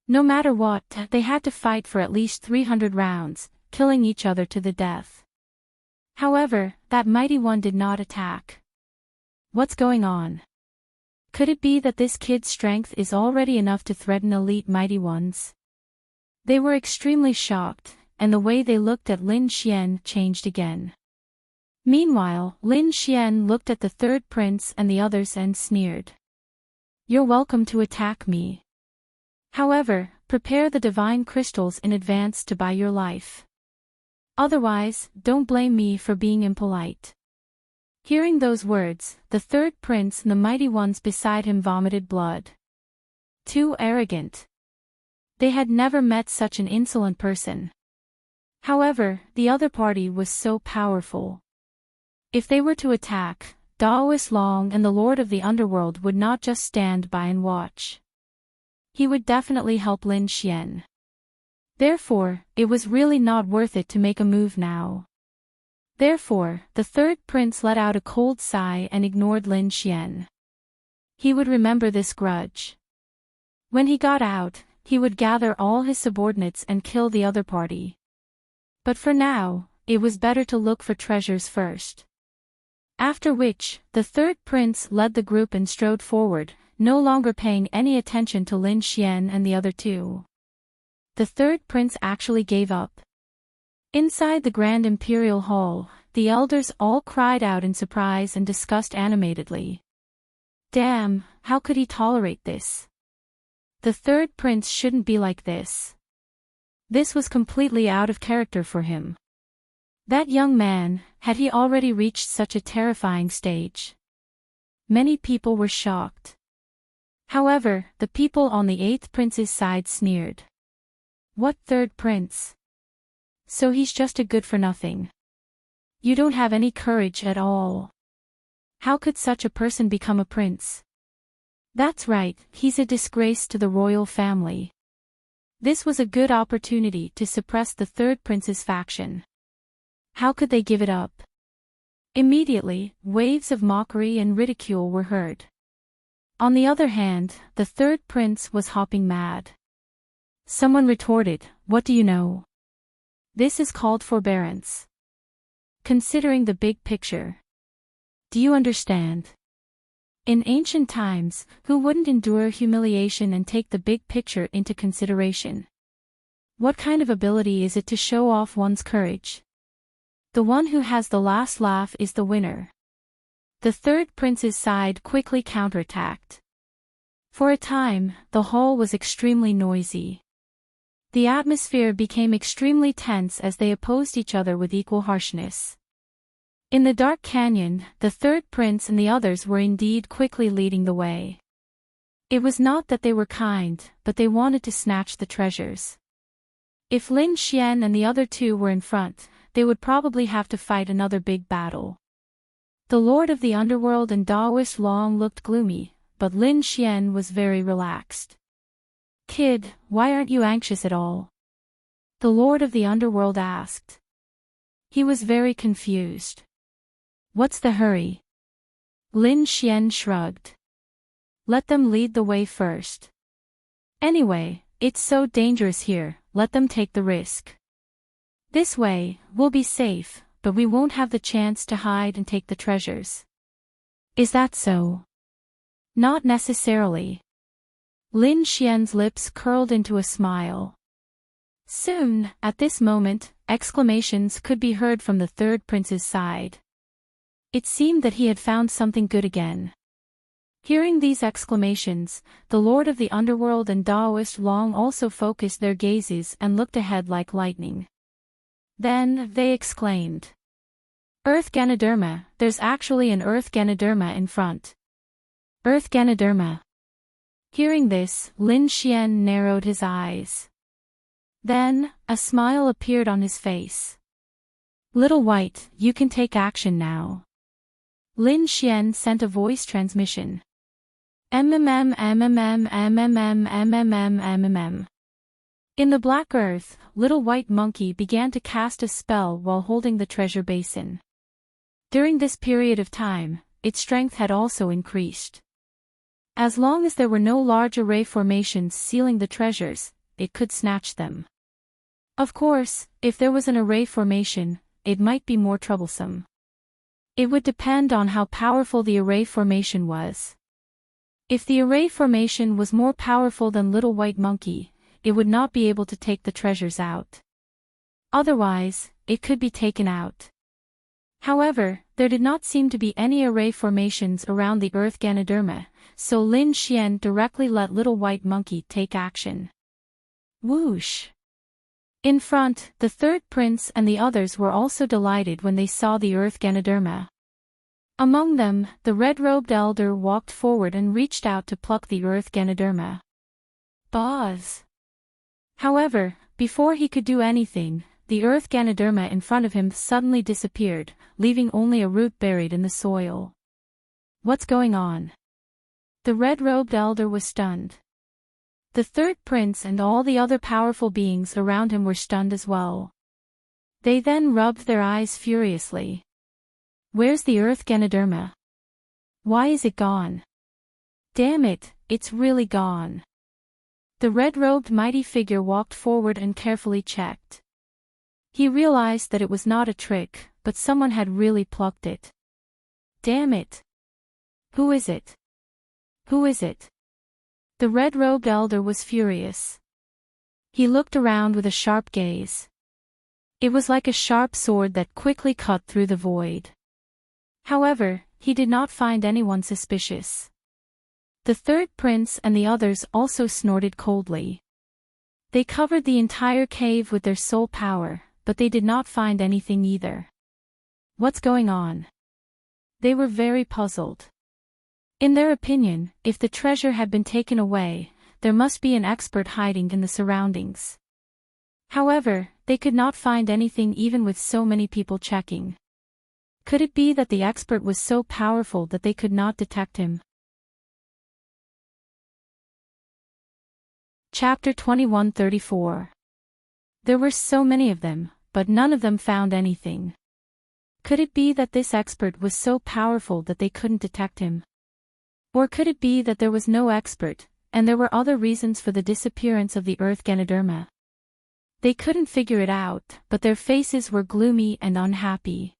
No matter what, they had to fight for at least 300 rounds, killing each other to the death. However, that mighty one did not attack. What's going on? Could it be that this kid's strength is already enough to threaten elite mighty ones? They were extremely shocked, and the way they looked at Lin Xian changed again. Meanwhile, Lin Xian looked at the third prince and the others and sneered. You're welcome to attack me. However, prepare the divine crystals in advance to buy your life. Otherwise, don't blame me for being impolite. Hearing those words, the third prince and the mighty ones beside him vomited blood. Too arrogant. They had never met such an insolent person. However, the other party was so powerful. If they were to attack, Daoist Long and the Lord of the Underworld would not just stand by and watch. He would definitely help Lin Xian. Therefore, it was really not worth it to make a move now. Therefore, the third prince let out a cold sigh and ignored Lin Xian. He would remember this grudge. When he got out, he would gather all his subordinates and kill the other party. But for now, it was better to look for treasures first. After which, the third prince led the group and strode forward, no longer paying any attention to Lin Xian and the other two. The third prince actually gave up. Inside the Grand Imperial Hall, the elders all cried out in surprise and disgust animatedly. Damn, how could he tolerate this? The third prince shouldn't be like this. This was completely out of character for him. That young man, had he already reached such a terrifying stage? Many people were shocked. However, the people on the eighth prince's side sneered. What third prince? So he's just a good-for-nothing. You don't have any courage at all. How could such a person become a prince? That's right, he's a disgrace to the royal family. This was a good opportunity to suppress the third prince's faction. How could they give it up? Immediately, waves of mockery and ridicule were heard. On the other hand, the third prince was hopping mad. Someone retorted, "What do you know? This is called forbearance. Considering the big picture. Do you understand? In ancient times, who wouldn't endure humiliation and take the big picture into consideration? What kind of ability is it to show off one's courage? The one who has the last laugh is the winner." The third prince's side quickly counterattacked. For a time, the hall was extremely noisy. The atmosphere became extremely tense as they opposed each other with equal harshness. In the dark canyon, the third prince and the others were indeed quickly leading the way. It was not that they were kind, but they wanted to snatch the treasures. If Lin Xian and the other two were in front, they would probably have to fight another big battle. The Lord of the Underworld and Daoist Long looked gloomy, but Lin Xian was very relaxed. "Kid, why aren't you anxious at all?" the Lord of the Underworld asked. He was very confused. "What's the hurry?" Lin Xian shrugged. "Let them lead the way first. Anyway, it's so dangerous here, let them take the risk. This way, we'll be safe, but we won't have the chance to hide and take the treasures." "Is that so?" "Not necessarily." Lin Xian's lips curled into a smile. Soon, at this moment, exclamations could be heard from the third prince's side. It seemed that he had found something good again. Hearing these exclamations, the Lord of the Underworld and Daoist Long also focused their gazes and looked ahead like lightning. Then, they exclaimed. "Earth Ganoderma, there's actually an Earth Ganoderma in front." Earth Ganoderma. Hearing this, Lin Xian narrowed his eyes. Then, a smile appeared on his face. "Little White, you can take action now." Lin Xian sent a voice transmission. MMM. In the black earth, Little White Monkey began to cast a spell while holding the treasure basin. During this period of time, its strength had also increased. As long as there were no large array formations sealing the treasures, it could snatch them. Of course, if there was an array formation, it might be more troublesome. It would depend on how powerful the array formation was. If the array formation was more powerful than Little White Monkey, it would not be able to take the treasures out. Otherwise, it could be taken out. However, there did not seem to be any array formations around the Earth Ganoderma, so Lin Xian directly let Little White Monkey take action. Whoosh! In front, the third prince and the others were also delighted when they saw the Earth Ganoderma. Among them, the red-robed elder walked forward and reached out to pluck the Earth Ganoderma. Buzz! However, before he could do anything, the earth Ganoderma in front of him suddenly disappeared, leaving only a root buried in the soil. What's going on? The red-robed elder was stunned. The third prince and all the other powerful beings around him were stunned as well. They then rubbed their eyes furiously. Where's the earth Ganoderma? Why is it gone? Damn it, it's really gone. The red-robed mighty figure walked forward and carefully checked. He realized that it was not a trick, but someone had really plucked it. Damn it. Who is it? Who is it? The red-robed elder was furious. He looked around with a sharp gaze. It was like a sharp sword that quickly cut through the void. However, he did not find anyone suspicious. The third prince and the others also snorted coldly. They covered the entire cave with their soul power, but they did not find anything either. What's going on? They were very puzzled. In their opinion, if the treasure had been taken away, there must be an expert hiding in the surroundings. However, they could not find anything even with so many people checking. Could it be that the expert was so powerful that they could not detect him? Chapter 21:34. There were so many of them, but none of them found anything. Could it be that this expert was so powerful that they couldn't detect him? Or could it be that there was no expert, and there were other reasons for the disappearance of the earth Ganoderma? They couldn't figure it out, but their faces were gloomy and unhappy.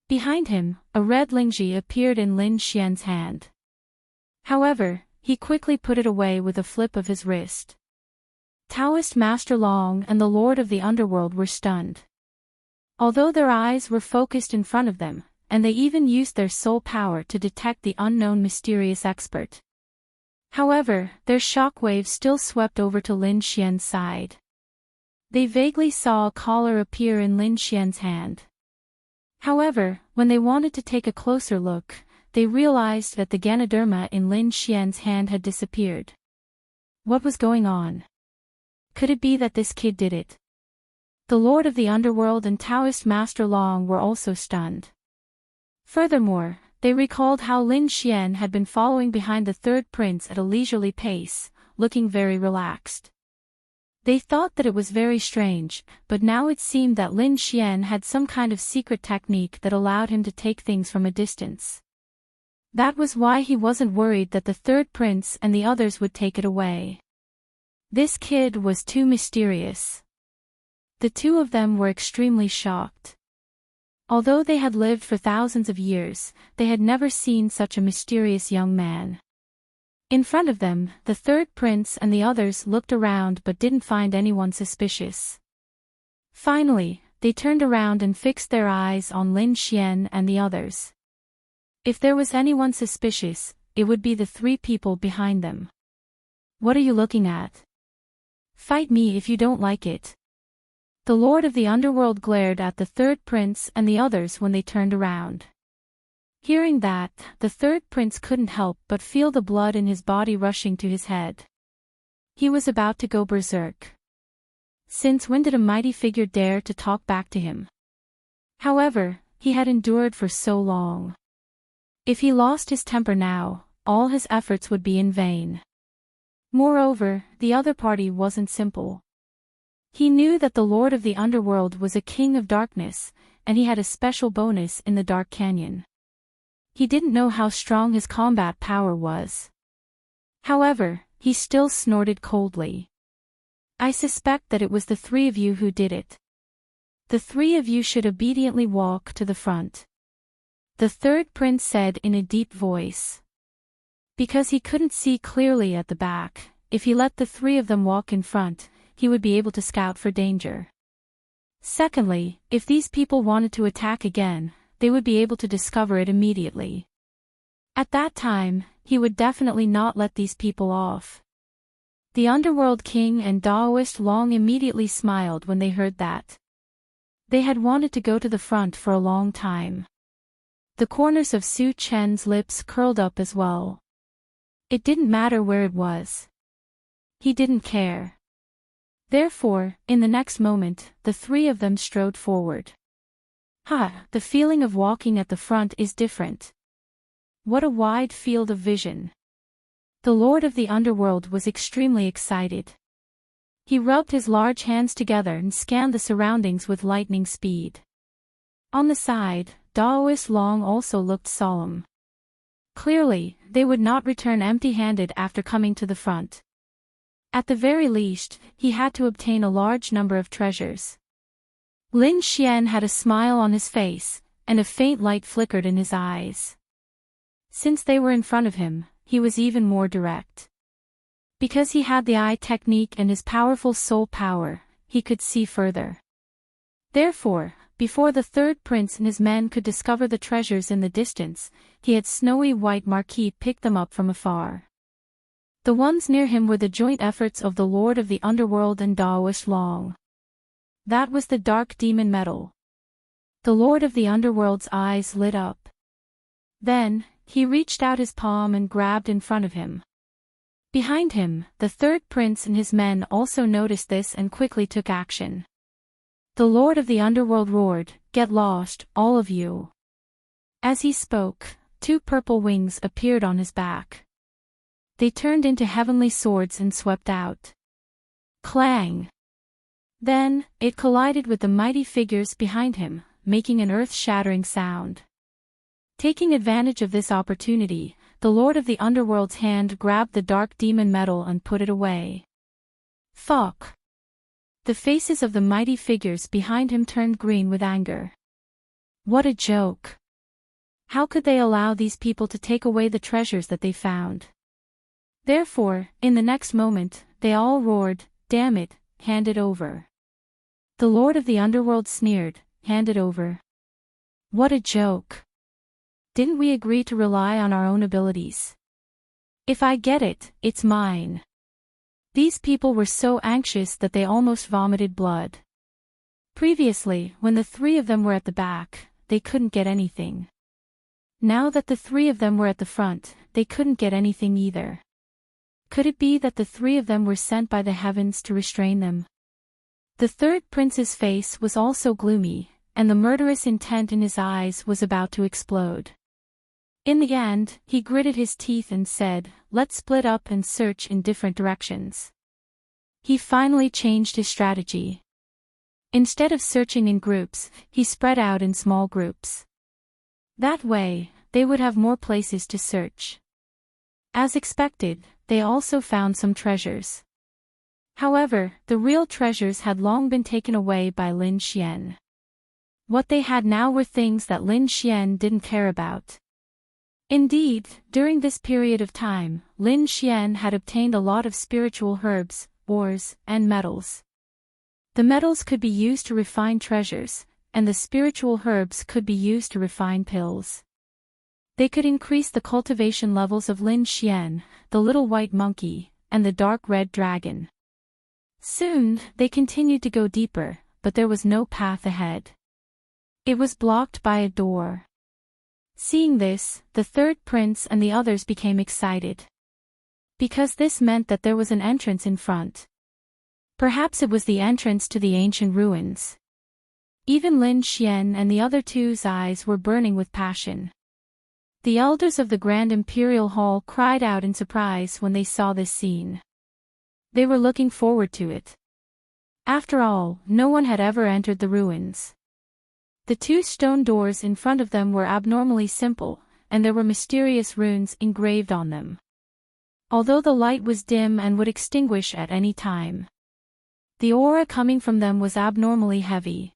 Behind him, a red lingji appeared in Lin Xian's hand. However, he quickly put it away with a flip of his wrist. Taoist Master Long and the Lord of the Underworld were stunned. Although their eyes were focused in front of them, and they even used their soul power to detect the unknown mysterious expert. However, their shockwaves still swept over to Lin Xian's side. They vaguely saw a collar appear in Lin Xian's hand. However, when they wanted to take a closer look, they realized that the Ganoderma in Lin Xian's hand had disappeared. What was going on? Could it be that this kid did it? The Lord of the Underworld and Taoist Master Long were also stunned. Furthermore, they recalled how Lin Xian had been following behind the third prince at a leisurely pace, looking very relaxed. They thought that it was very strange, but now it seemed that Lin Xian had some kind of secret technique that allowed him to take things from a distance. That was why he wasn't worried that the third prince and the others would take it away. This kid was too mysterious. The two of them were extremely shocked. Although they had lived for thousands of years, they had never seen such a mysterious young man. In front of them, the third prince and the others looked around but didn't find anyone suspicious. Finally, they turned around and fixed their eyes on Lin Xian and the others. If there was anyone suspicious, it would be the three people behind them. What are you looking at? Fight me if you don't like it. The Lord of the Underworld glared at the third prince and the others when they turned around. Hearing that, the third prince couldn't help but feel the blood in his body rushing to his head. He was about to go berserk. Since when did a mighty figure dare to talk back to him? However, he had endured for so long. If he lost his temper now, all his efforts would be in vain. Moreover, the other party wasn't simple. He knew that the Lord of the Underworld was a king of darkness, and he had a special bonus in the Dark Canyon. He didn't know how strong his combat power was. However, he still snorted coldly. I suspect that it was the three of you who did it. The three of you should obediently walk to the front. The third prince said in a deep voice. Because he couldn't see clearly at the back, if he let the three of them walk in front, he would be able to scout for danger. Secondly, if these people wanted to attack again, they would be able to discover it immediately. At that time, he would definitely not let these people off. The Underworld King and Taoist Long immediately smiled when they heard that. They had wanted to go to the front for a long time. The corners of Su Chen's lips curled up as well. It didn't matter where it was. He didn't care. Therefore, in the next moment, the three of them strode forward. The feeling of walking at the front is different. What a wide field of vision. The Lord of the Underworld was extremely excited. He rubbed his large hands together and scanned the surroundings with lightning speed. On the side, Daoist Long also looked solemn. Clearly, they would not return empty-handed after coming to the front. At the very least, he had to obtain a large number of treasures. Lin Xian had a smile on his face, and a faint light flickered in his eyes. Since they were in front of him, he was even more direct. Because he had the eye technique and his powerful soul power, he could see further. Therefore, before the third prince and his men could discover the treasures in the distance, he had snowy white marquee pick them up from afar. The ones near him were the joint efforts of the Lord of the Underworld and Daoist Long. That was the dark demon metal. The Lord of the Underworld's eyes lit up. Then, he reached out his palm and grabbed in front of him. Behind him, the third prince and his men also noticed this and quickly took action. The Lord of the Underworld roared, "Get lost, all of you." As he spoke, two purple wings appeared on his back. They turned into heavenly swords and swept out. Clang! Then, it collided with the mighty figures behind him, making an earth-shattering sound. Taking advantage of this opportunity, the Lord of the Underworld's hand grabbed the dark demon metal and put it away. Fuck! The faces of the mighty figures behind him turned green with anger. What a joke! How could they allow these people to take away the treasures that they found? Therefore, in the next moment, they all roared, "Damn it, hand it over." The Lord of the Underworld sneered, "Hand it over? What a joke! Didn't we agree to rely on our own abilities? If I get it, it's mine." These people were so anxious that they almost vomited blood. Previously, when the three of them were at the back, they couldn't get anything. Now that the three of them were at the front, they couldn't get anything either. Could it be that the three of them were sent by the heavens to restrain them? The third prince's face was also gloomy, and the murderous intent in his eyes was about to explode. In the end, he gritted his teeth and said, "Let's split up and search in different directions." He finally changed his strategy. Instead of searching in groups, he spread out in small groups. That way, they would have more places to search. As expected, they also found some treasures. However, the real treasures had long been taken away by Lin Xian. What they had now were things that Lin Xian didn't care about. Indeed, during this period of time, Lin Xian had obtained a lot of spiritual herbs, ores, and metals. The metals could be used to refine treasures, and the spiritual herbs could be used to refine pills. They could increase the cultivation levels of Lin Xian, the little white monkey, and the dark red dragon. Soon, they continued to go deeper, but there was no path ahead. It was blocked by a door. Seeing this, the third prince and the others became excited. Because this meant that there was an entrance in front. Perhaps it was the entrance to the ancient ruins. Even Lin Xian and the other two's eyes were burning with passion. The elders of the Grand Imperial Hall cried out in surprise when they saw this scene. They were looking forward to it. After all, no one had ever entered the ruins. The two stone doors in front of them were abnormally simple, and there were mysterious runes engraved on them. Although the light was dim and would extinguish at any time, the aura coming from them was abnormally heavy.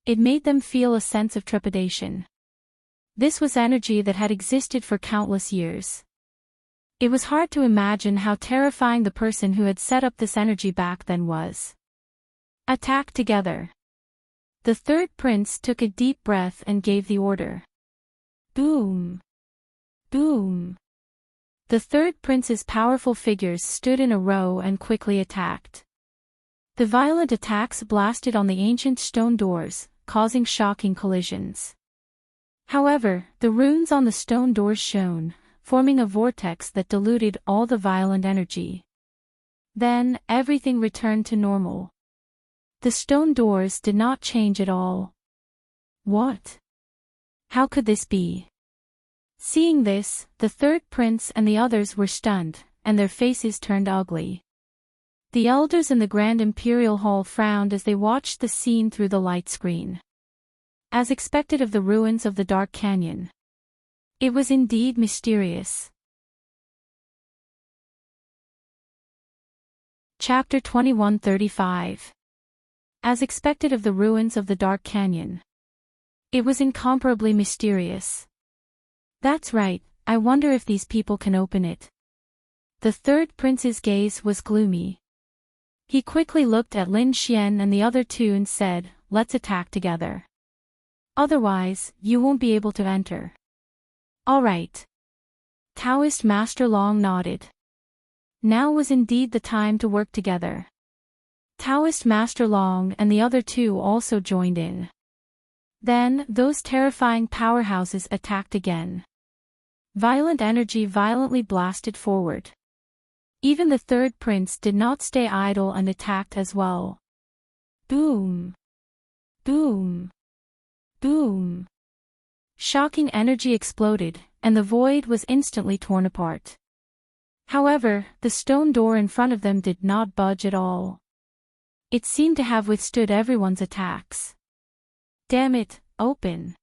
It made them feel a sense of trepidation. This was energy that had existed for countless years. It was hard to imagine how terrifying the person who had set up this energy back then was. Attack together. The third prince took a deep breath and gave the order. Boom! Boom! The third prince's powerful figures stood in a row and quickly attacked. The violent attacks blasted on the ancient stone doors, causing shocking collisions. However, the runes on the stone doors shone, forming a vortex that diluted all the violent energy. Then, everything returned to normal. The stone doors did not change at all. What? How could this be? Seeing this, the third prince and the others were stunned, and their faces turned ugly. The elders in the Grand Imperial Hall frowned as they watched the scene through the light screen. As expected of the ruins of the Dark Canyon. It was indeed mysterious. Chapter 2135. As expected of the ruins of the Dark Canyon. It was incomparably mysterious. That's right, I wonder if these people can open it. The third prince's gaze was gloomy. He quickly looked at Lin Xian and the other two and said, "Let's attack together. Otherwise, you won't be able to enter." "All right." Taoist Master Long nodded. Now was indeed the time to work together. Taoist Master Long and the other two also joined in. Then, those terrifying powerhouses attacked again. Violent energy violently blasted forward. Even the third prince did not stay idle and attacked as well. Boom! Boom! Boom! Shocking energy exploded, and the void was instantly torn apart. However, the stone door in front of them did not budge at all. It seemed to have withstood everyone's attacks. "Damn it, open!"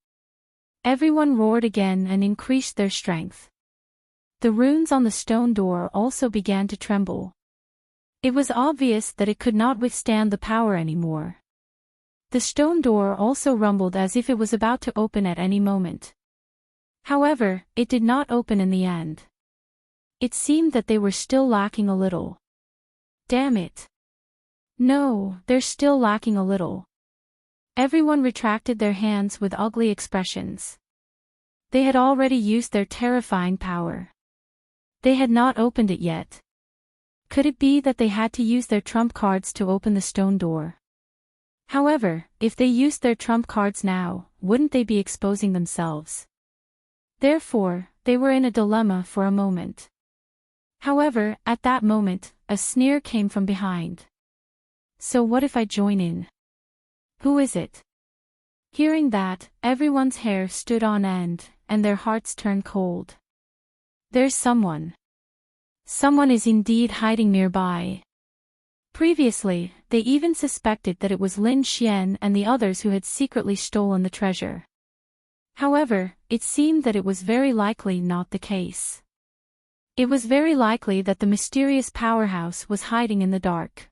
Everyone roared again and increased their strength. The runes on the stone door also began to tremble. It was obvious that it could not withstand the power anymore. The stone door also rumbled as if it was about to open at any moment. However, it did not open in the end. It seemed that they were still lacking a little. Damn it! No, they're still lacking a little. Everyone retracted their hands with ugly expressions. They had already used their terrifying power. They had not opened it yet. Could it be that they had to use their trump cards to open the stone door? However, if they used their trump cards now, wouldn't they be exposing themselves? Therefore, they were in a dilemma for a moment. However, at that moment, a sneer came from behind. "So what if I join in? Who is it?" Hearing that, everyone's hair stood on end, and their hearts turned cold. There's someone. Someone is indeed hiding nearby. Previously, they even suspected that it was Lin Xian and the others who had secretly stolen the treasure. However, it seemed that it was very likely not the case. It was very likely that the mysterious powerhouse was hiding in the dark.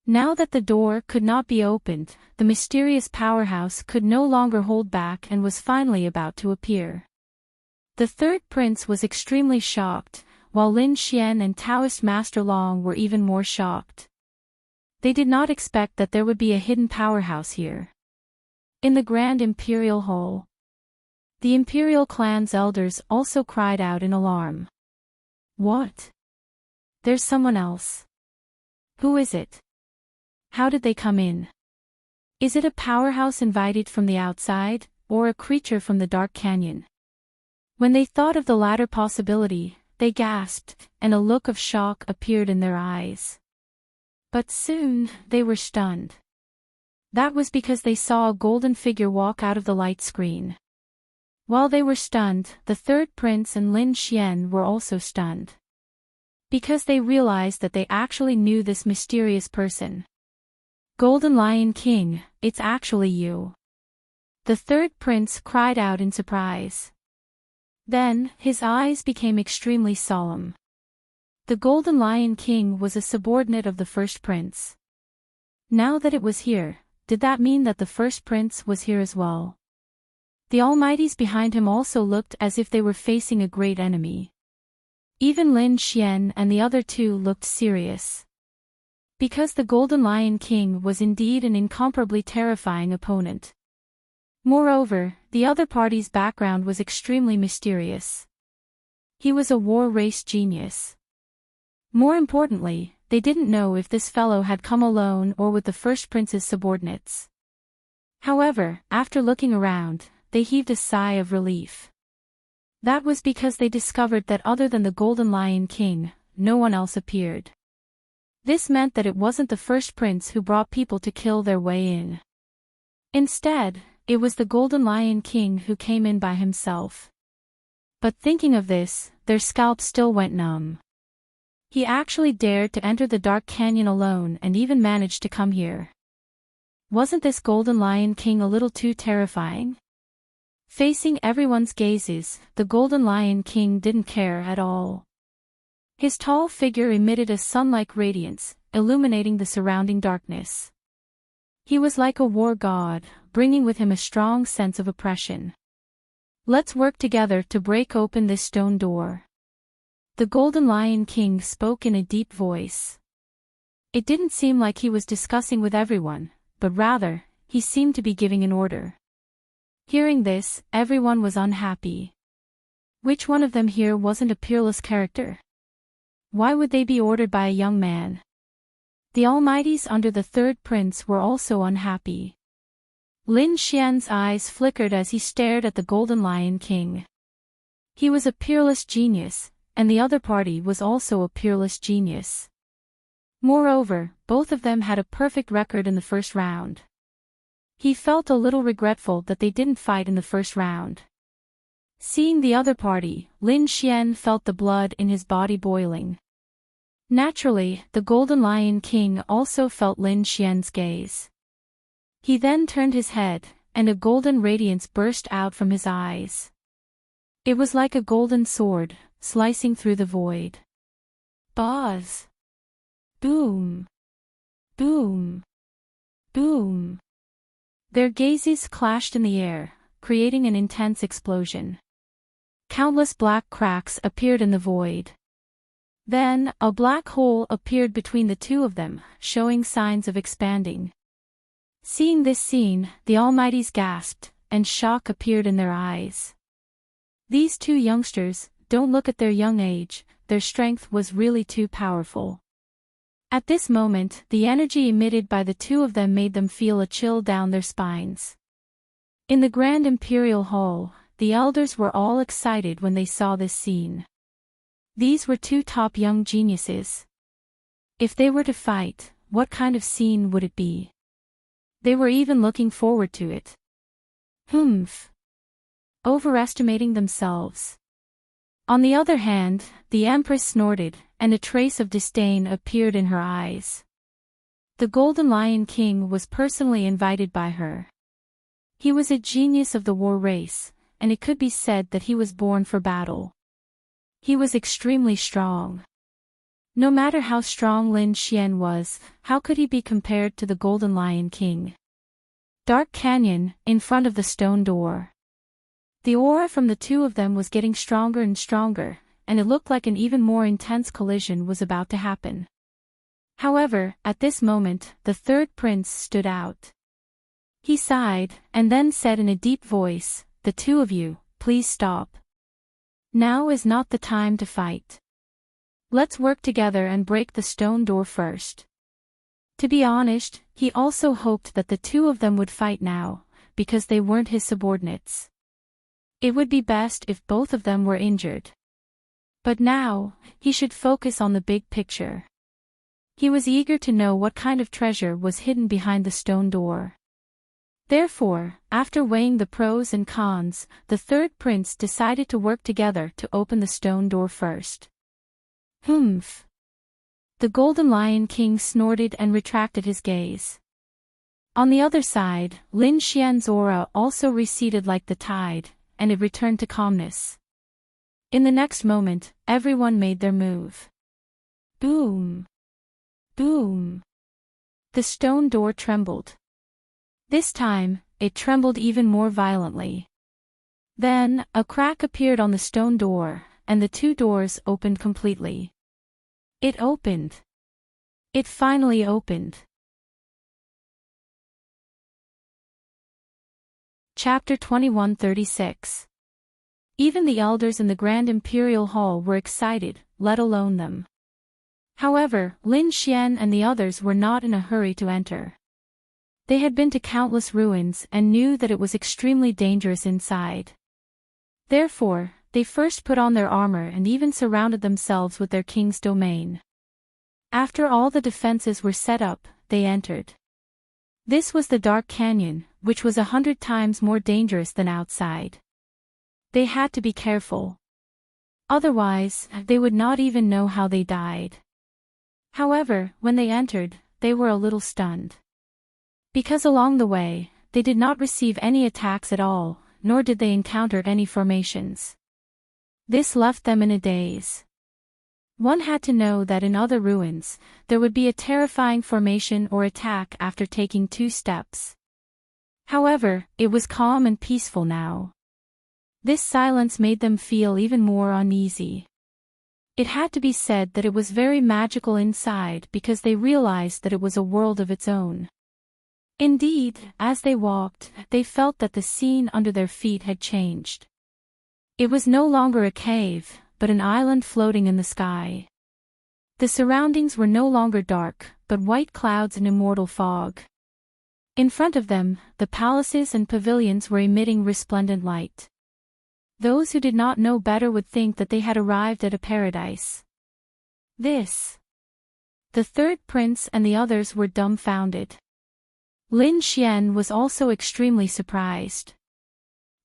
Now that the door could not be opened, the mysterious powerhouse could no longer hold back and was finally about to appear. The third prince was extremely shocked, while Lin Xian and Taoist Master Long were even more shocked. They did not expect that there would be a hidden powerhouse here. In the Grand Imperial Hall, the Imperial clan's elders also cried out in alarm. "What? There's someone else. Who is it? How did they come in? Is it a powerhouse invited from the outside, or a creature from the Dark Canyon?" When they thought of the latter possibility, they gasped, and a look of shock appeared in their eyes. But soon, they were stunned. That was because they saw a golden figure walk out of the light screen. While they were stunned, the third prince and Lin Xian were also stunned. Because they realized that they actually knew this mysterious person. "Golden Lion King, it's actually you." The third prince cried out in surprise. Then, his eyes became extremely solemn. The Golden Lion King was a subordinate of the first prince. Now that it was here, did that mean that the first prince was here as well? The Almighties behind him also looked as if they were facing a great enemy. Even Lin Xian and the other two looked serious. Because the Golden Lion King was indeed an incomparably terrifying opponent. Moreover, the other party's background was extremely mysterious. He was a war race genius. More importantly, they didn't know if this fellow had come alone or with the first prince's subordinates. However, after looking around, they heaved a sigh of relief. That was because they discovered that other than the Golden Lion King, no one else appeared. This meant that it wasn't the first prince who brought people to kill their way in. Instead, it was the Golden Lion King who came in by himself. But thinking of this, their scalps still went numb. He actually dared to enter the dark canyon alone and even managed to come here. Wasn't this Golden Lion King a little too terrifying? Facing everyone's gazes, the Golden Lion King didn't care at all. His tall figure emitted a sun-like radiance, illuminating the surrounding darkness. He was like a war god, bringing with him a strong sense of oppression. Let's work together to break open this stone door. The Golden Lion King spoke in a deep voice. It didn't seem like he was discussing with everyone, but rather, he seemed to be giving an order. Hearing this, everyone was unhappy. Which one of them here wasn't a peerless character? Why would they be ordered by a young man? The Almighties under the third prince were also unhappy. Lin Xian's eyes flickered as he stared at the Golden Lion King. He was a peerless genius, and the other party was also a peerless genius. Moreover, both of them had a perfect record in the first round. He felt a little regretful that they didn't fight in the first round. Seeing the other party, Lin Xian felt the blood in his body boiling. Naturally, the Golden Lion King also felt Lin Xian's gaze. He then turned his head, and a golden radiance burst out from his eyes. It was like a golden sword, slicing through the void. Buzz! Boom! Boom! Boom! Their gazes clashed in the air, creating an intense explosion. Countless black cracks appeared in the void. Then, a black hole appeared between the two of them, showing signs of expanding. Seeing this scene, the Almighties gasped, and shock appeared in their eyes. These two youngsters, don't look at their young age, their strength was really too powerful. At this moment, the energy emitted by the two of them made them feel a chill down their spines. In the Grand Imperial Hall, the elders were all excited when they saw this scene. These were two top young geniuses. If they were to fight, what kind of scene would it be? They were even looking forward to it. Humph. Overestimating themselves. On the other hand, the Empress snorted, and a trace of disdain appeared in her eyes. The Golden Lion King was personally invited by her. He was a genius of the war race, and it could be said that he was born for battle. He was extremely strong. No matter how strong Lin Xian was, how could he be compared to the Golden Lion King? Dark Canyon, in front of the stone door. The aura from the two of them was getting stronger and stronger, and it looked like an even more intense collision was about to happen. However, at this moment, the third prince stood out. He sighed, and then said in a deep voice, "The two of you, please stop. Now is not the time to fight. Let's work together and break the stone door first." To be honest, he also hoped that the two of them would fight now, because they weren't his subordinates. It would be best if both of them were injured. But now, he should focus on the big picture. He was eager to know what kind of treasure was hidden behind the stone door. Therefore, after weighing the pros and cons, the third prince decided to work together to open the stone door first. Humph. The Golden Lion King snorted and retracted his gaze. On the other side, Lin Xian's aura also receded like the tide, and it returned to calmness. In the next moment, everyone made their move. Boom! Boom! The stone door trembled. This time, it trembled even more violently. Then, a crack appeared on the stone door, and the two doors opened completely. It opened. It finally opened. Chapter 2136. Even the elders in the Grand Imperial Hall were excited, let alone them. However, Lin Xian and the others were not in a hurry to enter. They had been to countless ruins and knew that it was extremely dangerous inside. Therefore, they first put on their armor and even surrounded themselves with their king's domain. After all the defenses were set up, they entered. This was the dark canyon, which was 100 times more dangerous than outside. They had to be careful. Otherwise, they would not even know how they died. However, when they entered, they were a little stunned. Because along the way, they did not receive any attacks at all, nor did they encounter any formations. This left them in a daze. One had to know that in other ruins, there would be a terrifying formation or attack after taking 2 steps. However, it was calm and peaceful now. This silence made them feel even more uneasy. It had to be said that it was very magical inside because they realized that it was a world of its own. Indeed, as they walked, they felt that the scene under their feet had changed. It was no longer a cave, but an island floating in the sky. The surroundings were no longer dark, but white clouds and immortal fog. In front of them, the palaces and pavilions were emitting resplendent light. Those who did not know better would think that they had arrived at a paradise. The third prince and the others were dumbfounded. Lin Xian was also extremely surprised.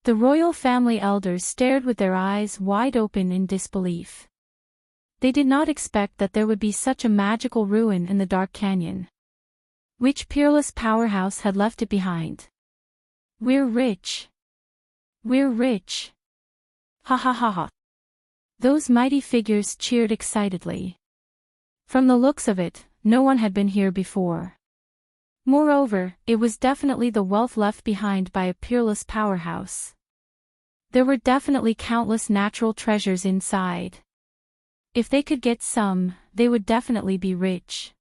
The royal family elders stared with their eyes wide open in disbelief. They did not expect that there would be such a magical ruin in the dark canyon. Which peerless powerhouse had left it behind? We're rich. We're rich. Ha ha ha ha. Those mighty figures cheered excitedly. From the looks of it, no one had been here before. Moreover, it was definitely the wealth left behind by a peerless powerhouse. There were definitely countless natural treasures inside. If they could get some, they would definitely be rich.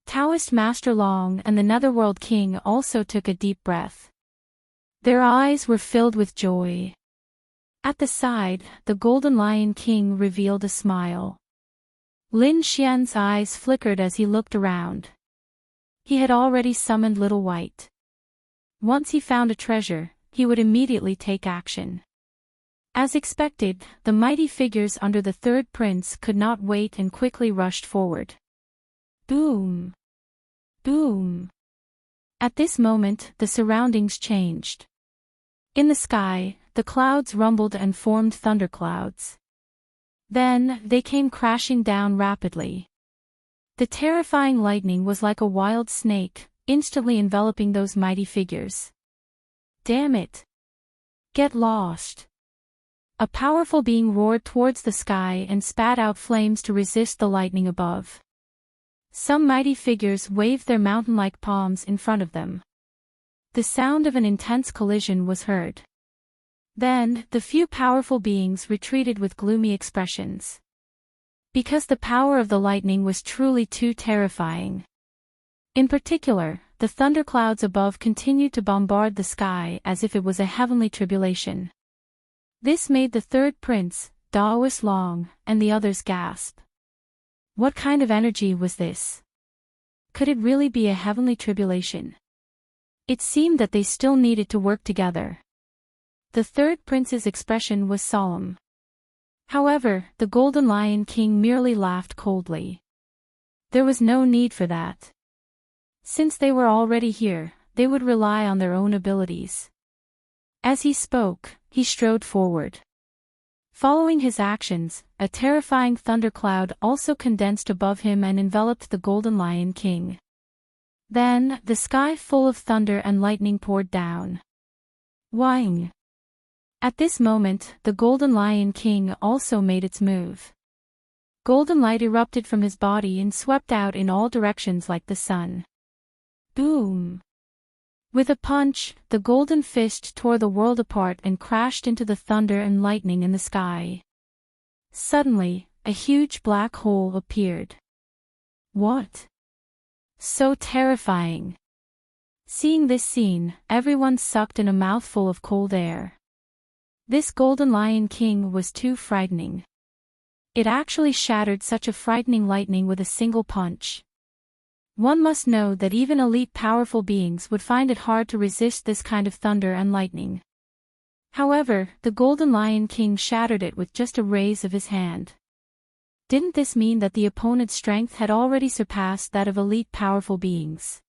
Taoist Master Long and the Netherworld King also took a deep breath. Their eyes were filled with joy. At the side, the Golden Lion King revealed a smile. Lin Xian's eyes flickered as he looked around. He had already summoned Little White. Once he found a treasure, he would immediately take action. As expected, the mighty figures under the third prince could not wait and quickly rushed forward. Boom! Boom! At this moment, the surroundings changed. In the sky, the clouds rumbled and formed thunderclouds. Then, they came crashing down rapidly. The terrifying lightning was like a wild snake, instantly enveloping those mighty figures. Damn it! Get lost! A powerful being roared towards the sky and spat out flames to resist the lightning above. Some mighty figures waved their mountain-like palms in front of them. The sound of an intense collision was heard. Then, the few powerful beings retreated with gloomy expressions. Because the power of the lightning was truly too terrifying. In particular, the thunderclouds above continued to bombard the sky as if it was a heavenly tribulation. This made the third prince, Taoist Long, and the others gasp. What kind of energy was this? Could it really be a heavenly tribulation? It seemed that they still needed to work together. The third prince's expression was solemn. However, the Golden Lion King merely laughed coldly. There was no need for that. Since they were already here, they would rely on their own abilities. As he spoke, he strode forward. Following his actions, a terrifying thundercloud also condensed above him and enveloped the Golden Lion King. Then, the sky full of thunder and lightning poured down. Whang! At this moment, the Golden Lion King also made its move. Golden light erupted from his body and swept out in all directions like the sun. Boom! With a punch, the golden fist tore the world apart and crashed into the thunder and lightning in the sky. Suddenly, a huge black hole appeared. What? So terrifying! Seeing this scene, everyone sucked in a mouthful of cold air. This Golden Lion King was too frightening. It actually shattered such a frightening lightning with a single punch. One must know that even elite powerful beings would find it hard to resist this kind of thunder and lightning. However, the Golden Lion King shattered it with just a raise of his hand. Didn't this mean that the opponent's strength had already surpassed that of elite powerful beings?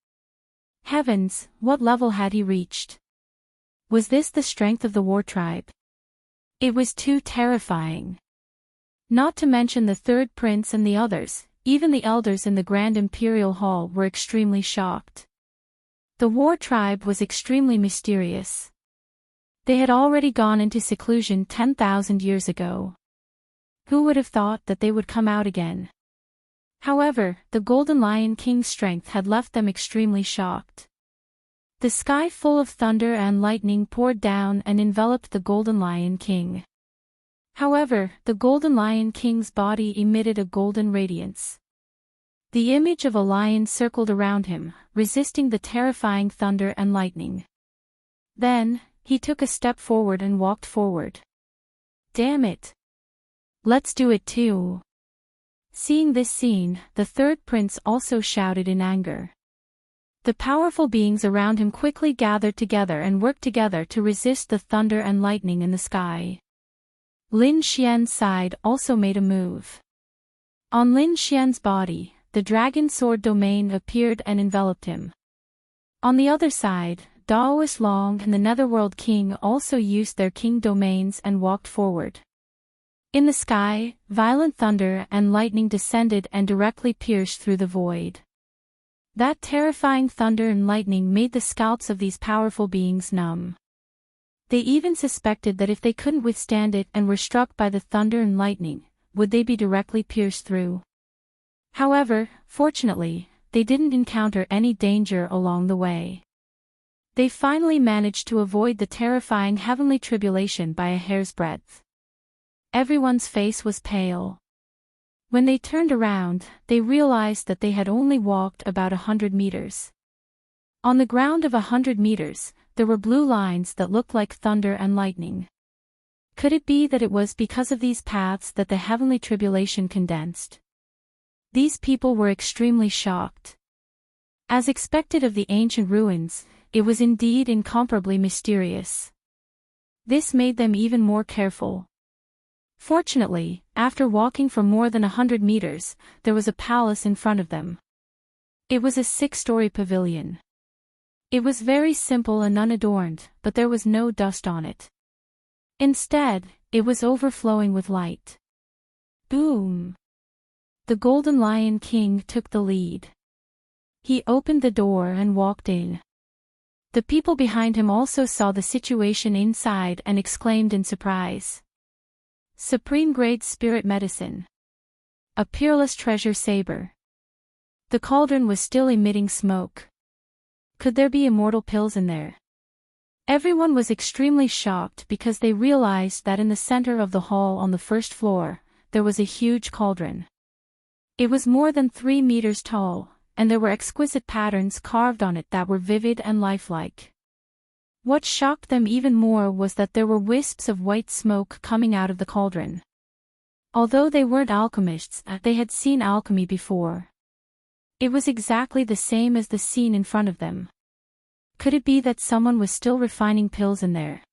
Heavens, what level had he reached? Was this the strength of the war tribe? It was too terrifying. Not to mention the third prince and the others, even the elders in the Grand Imperial Hall were extremely shocked. The war tribe was extremely mysterious. They had already gone into seclusion 10,000 years ago. Who would have thought that they would come out again? However, the Golden Lion King's strength had left them extremely shocked. The sky full of thunder and lightning poured down and enveloped the Golden Lion King. However, the Golden Lion King's body emitted a golden radiance. The image of a lion circled around him, resisting the terrifying thunder and lightning. Then, he took a step forward and walked forward. Damn it! Let's do it too! Seeing this scene, the third prince also shouted in anger. The powerful beings around him quickly gathered together and worked together to resist the thunder and lightning in the sky. Lin Xian's side also made a move. On Lin Xian's body, the dragon sword domain appeared and enveloped him. On the other side, Daoist Long and the Netherworld King also used their king domains and walked forward. In the sky, violent thunder and lightning descended and directly pierced through the void. That terrifying thunder and lightning made the scalps of these powerful beings numb. They even suspected that if they couldn't withstand it and were struck by the thunder and lightning, would they be directly pierced through? However, fortunately, they didn't encounter any danger along the way. They finally managed to avoid the terrifying heavenly tribulation by a hair's breadth. Everyone's face was pale. When they turned around, they realized that they had only walked about 100 meters. On the ground of 100 meters, there were blue lines that looked like thunder and lightning. Could it be that it was because of these paths that the heavenly tribulation condensed? These people were extremely shocked. As expected of the ancient ruins, it was indeed incomparably mysterious. This made them even more careful. Fortunately, after walking for more than 100 meters, there was a palace in front of them. It was a 6-story pavilion. It was very simple and unadorned, but there was no dust on it. Instead, it was overflowing with light. Boom! The Golden Lion King took the lead. He opened the door and walked in. The people behind him also saw the situation inside and exclaimed in surprise. Supreme-grade spirit medicine. A peerless treasure saber. The cauldron was still emitting smoke. Could there be immortal pills in there? Everyone was extremely shocked because they realized that in the center of the hall on the first floor, there was a huge cauldron. It was more than 3 meters tall, and there were exquisite patterns carved on it that were vivid and lifelike. What shocked them even more was that there were wisps of white smoke coming out of the cauldron. Although they weren't alchemists, they had seen alchemy before. It was exactly the same as the scene in front of them. Could it be that someone was still refining pills in there?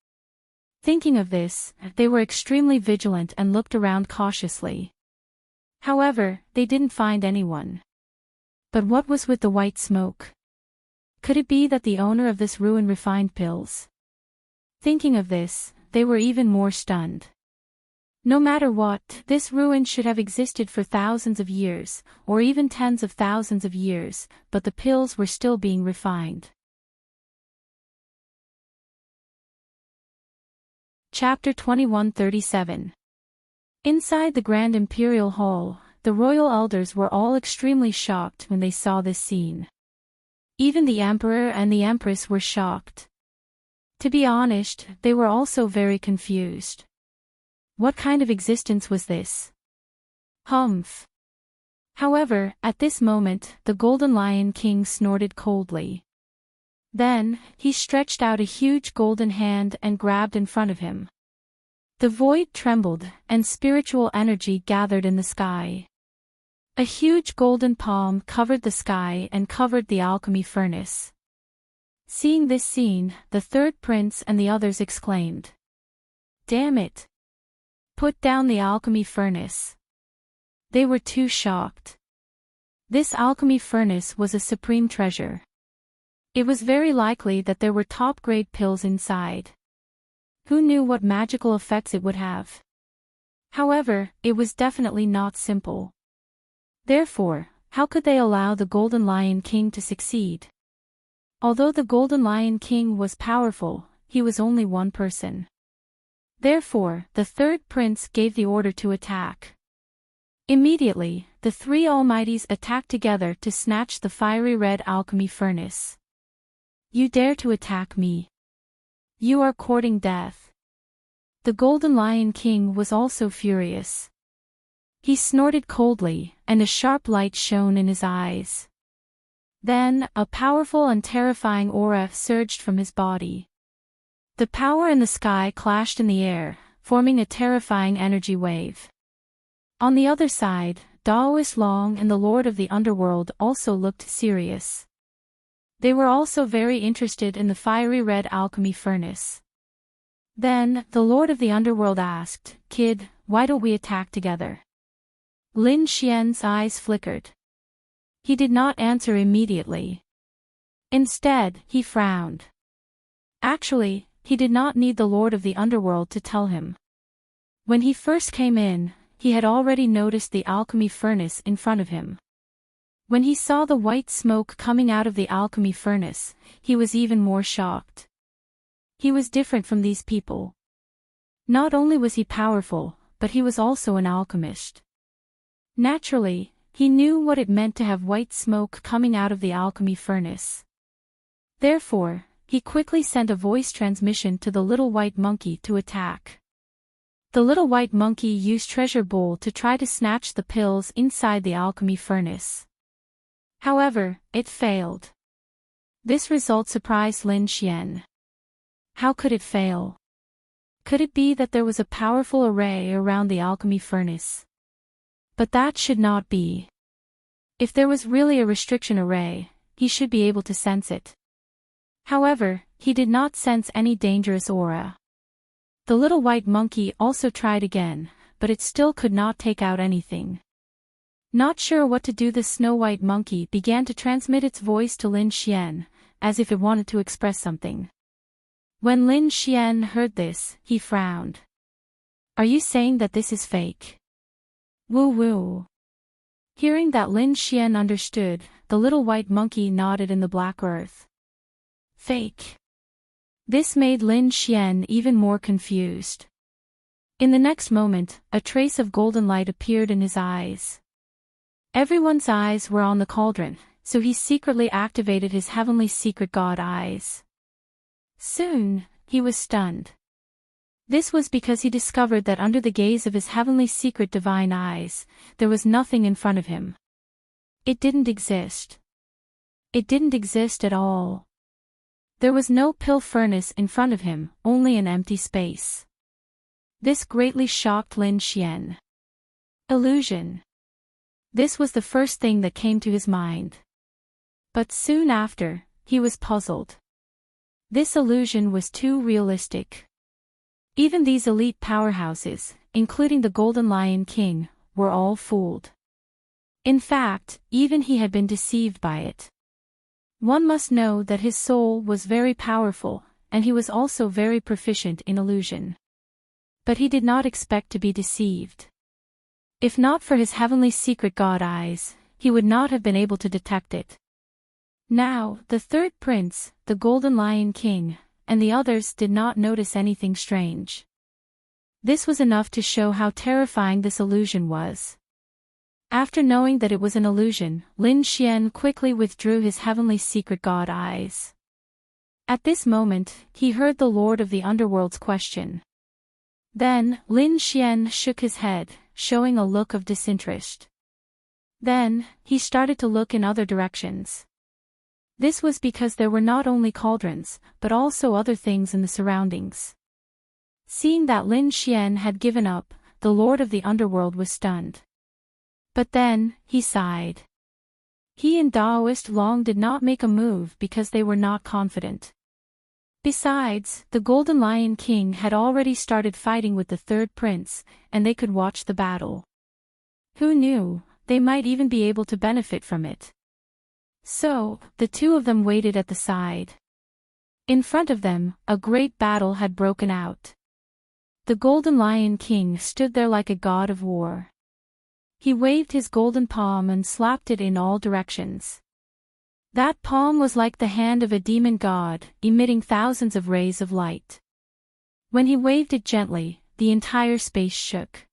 Thinking of this, they were extremely vigilant and looked around cautiously. However, they didn't find anyone. But what was with the white smoke? Could it be that the owner of this ruin refined pills? Thinking of this, they were even more stunned. No matter what, this ruin should have existed for thousands of years, or even tens of thousands of years, but the pills were still being refined. Chapter 2137. Inside the Grand Imperial Hall, the royal elders were all extremely shocked when they saw this scene. Even the Emperor and the Empress were shocked. To be honest, they were also very confused. What kind of existence was this? Humph. However, at this moment, the Golden Lion King snorted coldly. Then, he stretched out a huge golden hand and grabbed in front of him. The void trembled, and spiritual energy gathered in the sky. A huge golden palm covered the sky and covered the alchemy furnace. Seeing this scene, the third prince and the others exclaimed, "Damn it! Put down the alchemy furnace." They were too shocked. This alchemy furnace was a supreme treasure. It was very likely that there were top-grade pills inside. Who knew what magical effects it would have? However, it was definitely not simple. Therefore, how could they allow the Golden Lion King to succeed? Although the Golden Lion King was powerful, he was only one person. Therefore, the third prince gave the order to attack. Immediately, the three Almighties attacked together to snatch the fiery red alchemy furnace. You dare to attack me? You are courting death. The Golden Lion King was also furious. He snorted coldly, and a sharp light shone in his eyes. Then, a powerful and terrifying aura surged from his body. The power and the sky clashed in the air, forming a terrifying energy wave. On the other side, Daoist Long and the Lord of the Underworld also looked serious. They were also very interested in the fiery red alchemy furnace. Then, the Lord of the Underworld asked, "Kid, why don't we attack together?" Lin Xian's eyes flickered. He did not answer immediately. Instead, he frowned. Actually, he did not need the Lord of the Underworld to tell him. When he first came in, he had already noticed the alchemy furnace in front of him. When he saw the white smoke coming out of the alchemy furnace, he was even more shocked. He was different from these people. Not only was he powerful, but he was also an alchemist. Naturally, he knew what it meant to have white smoke coming out of the alchemy furnace. Therefore, he quickly sent a voice transmission to the little white monkey to attack. The little white monkey used Treasure Bowl to try to snatch the pills inside the alchemy furnace. However, it failed. This result surprised Lin Xian. How could it fail? Could it be that there was a powerful array around the alchemy furnace? But that should not be. If there was really a restriction array, he should be able to sense it. However, he did not sense any dangerous aura. The little white monkey also tried again, but it still could not take out anything. Not sure what to do, the snow-white monkey began to transmit its voice to Lin Xian, as if it wanted to express something. When Lin Xian heard this, he frowned. Are you saying that this is fake? Woo-woo. Hearing that Lin Xian understood, the little white monkey nodded in the black earth. Fake. This made Lin Xian even more confused. In the next moment, a trace of golden light appeared in his eyes. Everyone's eyes were on the cauldron, so he secretly activated his heavenly secret god eyes. Soon, he was stunned. This was because he discovered that under the gaze of his heavenly secret divine eyes, there was nothing in front of him. It didn't exist. It didn't exist at all. There was no pill furnace in front of him, only an empty space. This greatly shocked Lin Xian. Illusion. This was the first thing that came to his mind. But soon after, he was puzzled. This illusion was too realistic. Even these elite powerhouses, including the Golden Lion King, were all fooled. In fact, even he had been deceived by it. One must know that his soul was very powerful, and he was also very proficient in illusion. But he did not expect to be deceived. If not for his heavenly secret god eyes, he would not have been able to detect it. Now, the third prince, the Golden Lion King, and the others did not notice anything strange. This was enough to show how terrifying this illusion was. After knowing that it was an illusion, Lin Xian quickly withdrew his heavenly secret god eyes. At this moment, he heard the Lord of the Underworld's question. Then, Lin Xian shook his head, showing a look of disinterest. Then, he started to look in other directions. This was because there were not only cauldrons, but also other things in the surroundings. Seeing that Lin Xian had given up, the Lord of the Underworld was stunned. But then, he sighed. He and Daoist Long did not make a move because they were not confident. Besides, the Golden Lion King had already started fighting with the third prince, and they could watch the battle. Who knew, they might even be able to benefit from it. So, the two of them waited at the side. In front of them, a great battle had broken out. The Golden Lion King stood there like a god of war. He waved his golden palm and slapped it in all directions. That palm was like the hand of a demon god, emitting thousands of rays of light. When he waved it gently, the entire space shook.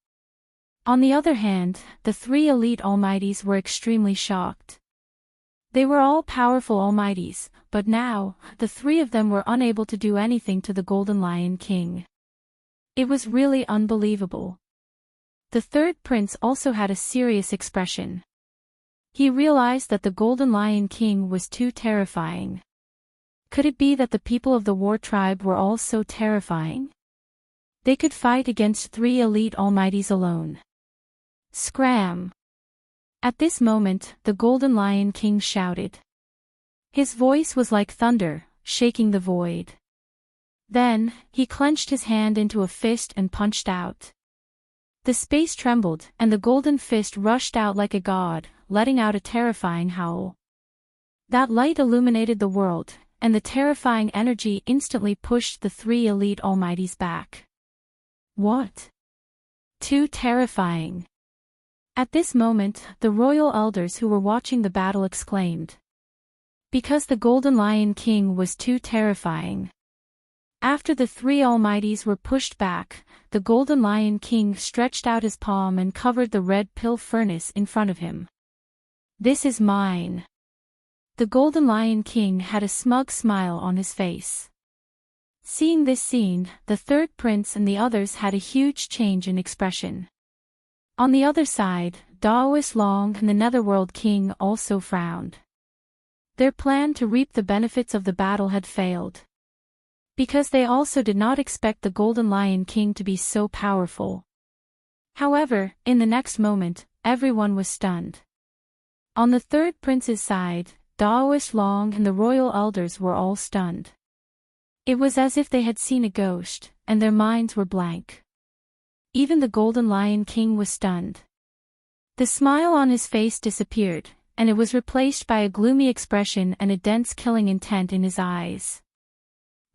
On the other hand, the three elite almighties were extremely shocked. They were all powerful almighties, but now, the three of them were unable to do anything to the Golden Lion King. It was really unbelievable. The third prince also had a serious expression. He realized that the Golden Lion King was too terrifying. Could it be that the people of the war tribe were all so terrifying? They could fight against three elite almighties alone. Scram! At this moment, the Golden Lion King shouted. His voice was like thunder, shaking the void. Then, he clenched his hand into a fist and punched out. The space trembled, and the golden fist rushed out like a god, letting out a terrifying howl. That light illuminated the world, and the terrifying energy instantly pushed the three elite almighties back. What? Too terrifying. At this moment, the royal elders who were watching the battle exclaimed. Because the Golden Lion King was too terrifying. After the three almighties were pushed back, the Golden Lion King stretched out his palm and covered the red pill furnace in front of him. This is mine. The Golden Lion King had a smug smile on his face. Seeing this scene, the third prince and the others had a huge change in expression. On the other side, Daoist Long and the Netherworld King also frowned. Their plan to reap the benefits of the battle had failed. Because they also did not expect the Golden Lion King to be so powerful. However, in the next moment, everyone was stunned. On the third prince's side, Daoist Long and the royal elders were all stunned. It was as if they had seen a ghost, and their minds were blank. Even the Golden Lion King was stunned. The smile on his face disappeared, and it was replaced by a gloomy expression and a dense killing intent in his eyes.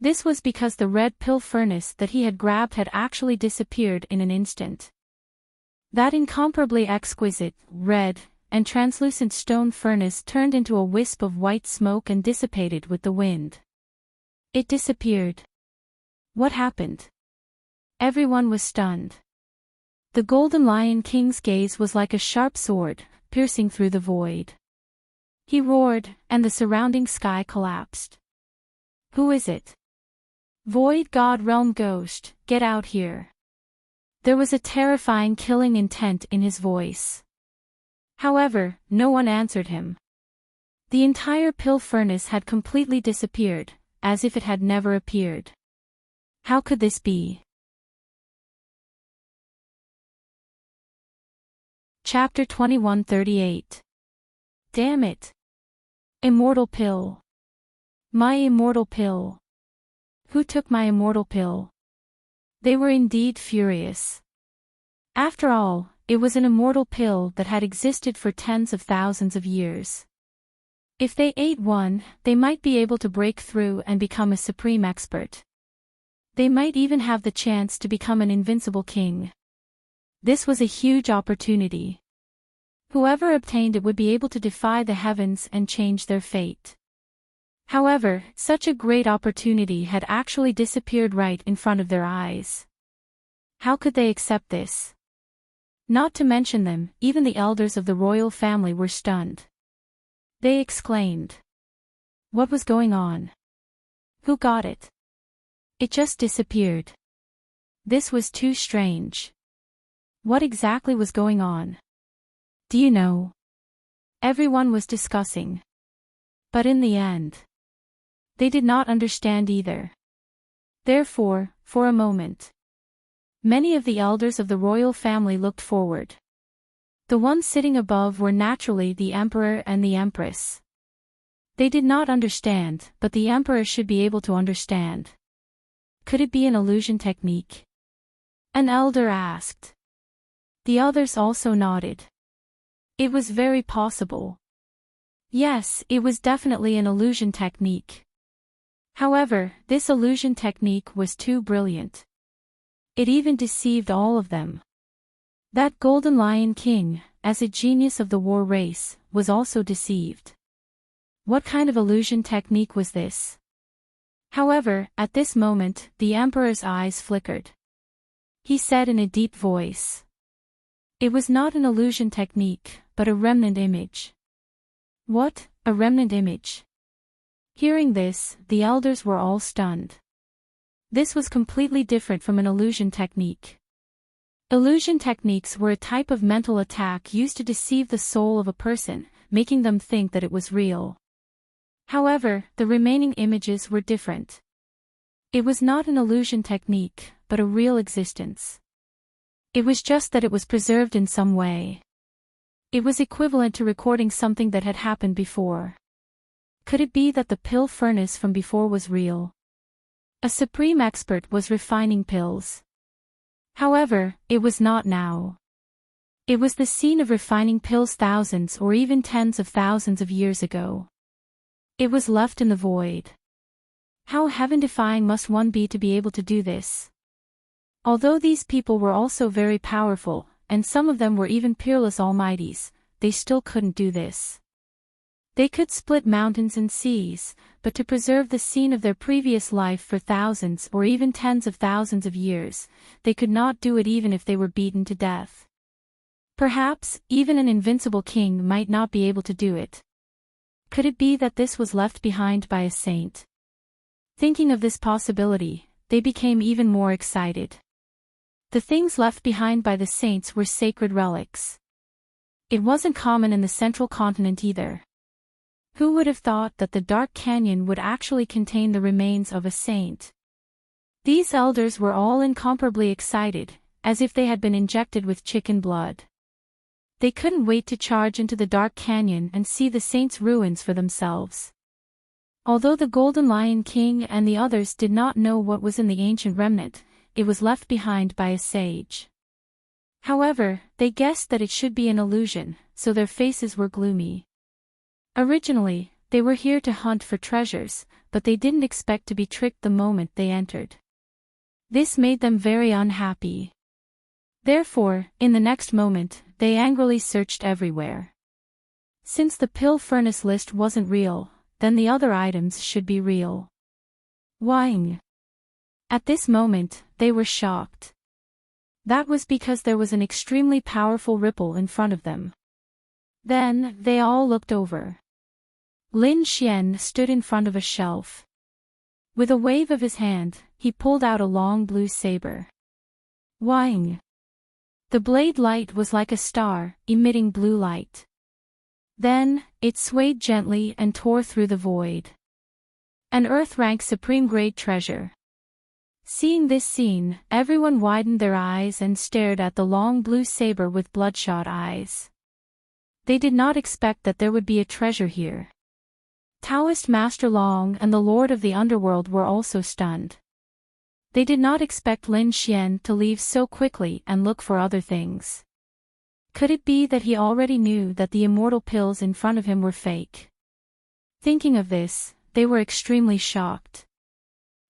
This was because the red pill furnace that he had grabbed had actually disappeared in an instant. That incomparably exquisite, red, and translucent stone furnace turned into a wisp of white smoke and dissipated with the wind. It disappeared. What happened? Everyone was stunned. The Golden Lion King's gaze was like a sharp sword, piercing through the void. He roared, and the surrounding sky collapsed. Who is it? Void God Realm Ghost, get out here. There was a terrifying killing intent in his voice. However, no one answered him. The entire pill furnace had completely disappeared, as if it had never appeared. How could this be? Chapter 2138. Damn it. Immortal pill. My immortal pill. Who took my immortal pill? They were indeed furious. After all, it was an immortal pill that had existed for tens of thousands of years. If they ate one, they might be able to break through and become a supreme expert. They might even have the chance to become an invincible king. This was a huge opportunity. Whoever obtained it would be able to defy the heavens and change their fate. However, such a great opportunity had actually disappeared right in front of their eyes. How could they accept this? Not to mention them, even the elders of the royal family were stunned. They exclaimed. What was going on? Who got it? It just disappeared. This was too strange. What exactly was going on? Do you know? Everyone was discussing. But in the end, they did not understand either. Therefore, for a moment, many of the elders of the royal family looked forward. The ones sitting above were naturally the emperor and the empress. They did not understand, but the emperor should be able to understand. Could it be an illusion technique? An elder asked. The others also nodded. It was very possible. Yes, it was definitely an illusion technique. However, this illusion technique was too brilliant. It even deceived all of them. That Golden Lion King, as a genius of the war race, was also deceived. What kind of illusion technique was this? However, at this moment, the Emperor's eyes flickered. He said in a deep voice. It was not an illusion technique, but a remnant image. What, a remnant image? Hearing this, the elders were all stunned. This was completely different from an illusion technique. Illusion techniques were a type of mental attack used to deceive the soul of a person, making them think that it was real. However, the remaining images were different. It was not an illusion technique, but a real existence. It was just that it was preserved in some way. It was equivalent to recording something that had happened before. Could it be that the pill furnace from before was real? A supreme expert was refining pills. However, it was not now. It was the scene of refining pills thousands or even tens of thousands of years ago. It was left in the void. How heaven-defying must one be to be able to do this? Although these people were also very powerful, and some of them were even peerless almighties, they still couldn't do this. They could split mountains and seas, but to preserve the scene of their previous life for thousands or even tens of thousands of years, they could not do it even if they were beaten to death. Perhaps, even an invincible king might not be able to do it. Could it be that this was left behind by a saint? Thinking of this possibility, they became even more excited. The things left behind by the saints were sacred relics. It wasn't common in the central continent either. Who would have thought that the dark canyon would actually contain the remains of a saint? These elders were all incomparably excited, as if they had been injected with chicken blood. They couldn't wait to charge into the dark canyon and see the saint's ruins for themselves. Although the Golden Lion King and the others did not know what was in the ancient remnant, it was left behind by a sage. However, they guessed that it should be an illusion, so their faces were gloomy. Originally, they were here to hunt for treasures, but they didn't expect to be tricked the moment they entered. This made them very unhappy. Therefore, in the next moment, they angrily searched everywhere. Since the pill furnace list wasn't real, then the other items should be real. Whying? At this moment, they were shocked. That was because there was an extremely powerful ripple in front of them. Then, they all looked over. Lin Xian stood in front of a shelf. With a wave of his hand, he pulled out a long blue saber. Whying? The blade light was like a star, emitting blue light. Then, it swayed gently and tore through the void. An Earth-rank supreme-grade treasure. Seeing this scene, everyone widened their eyes and stared at the long blue saber with bloodshot eyes. They did not expect that there would be a treasure here. Taoist Master Long and the Lord of the Underworld were also stunned. They did not expect Lin Xian to leave so quickly and look for other things. Could it be that he already knew that the immortal pills in front of him were fake? Thinking of this, they were extremely shocked.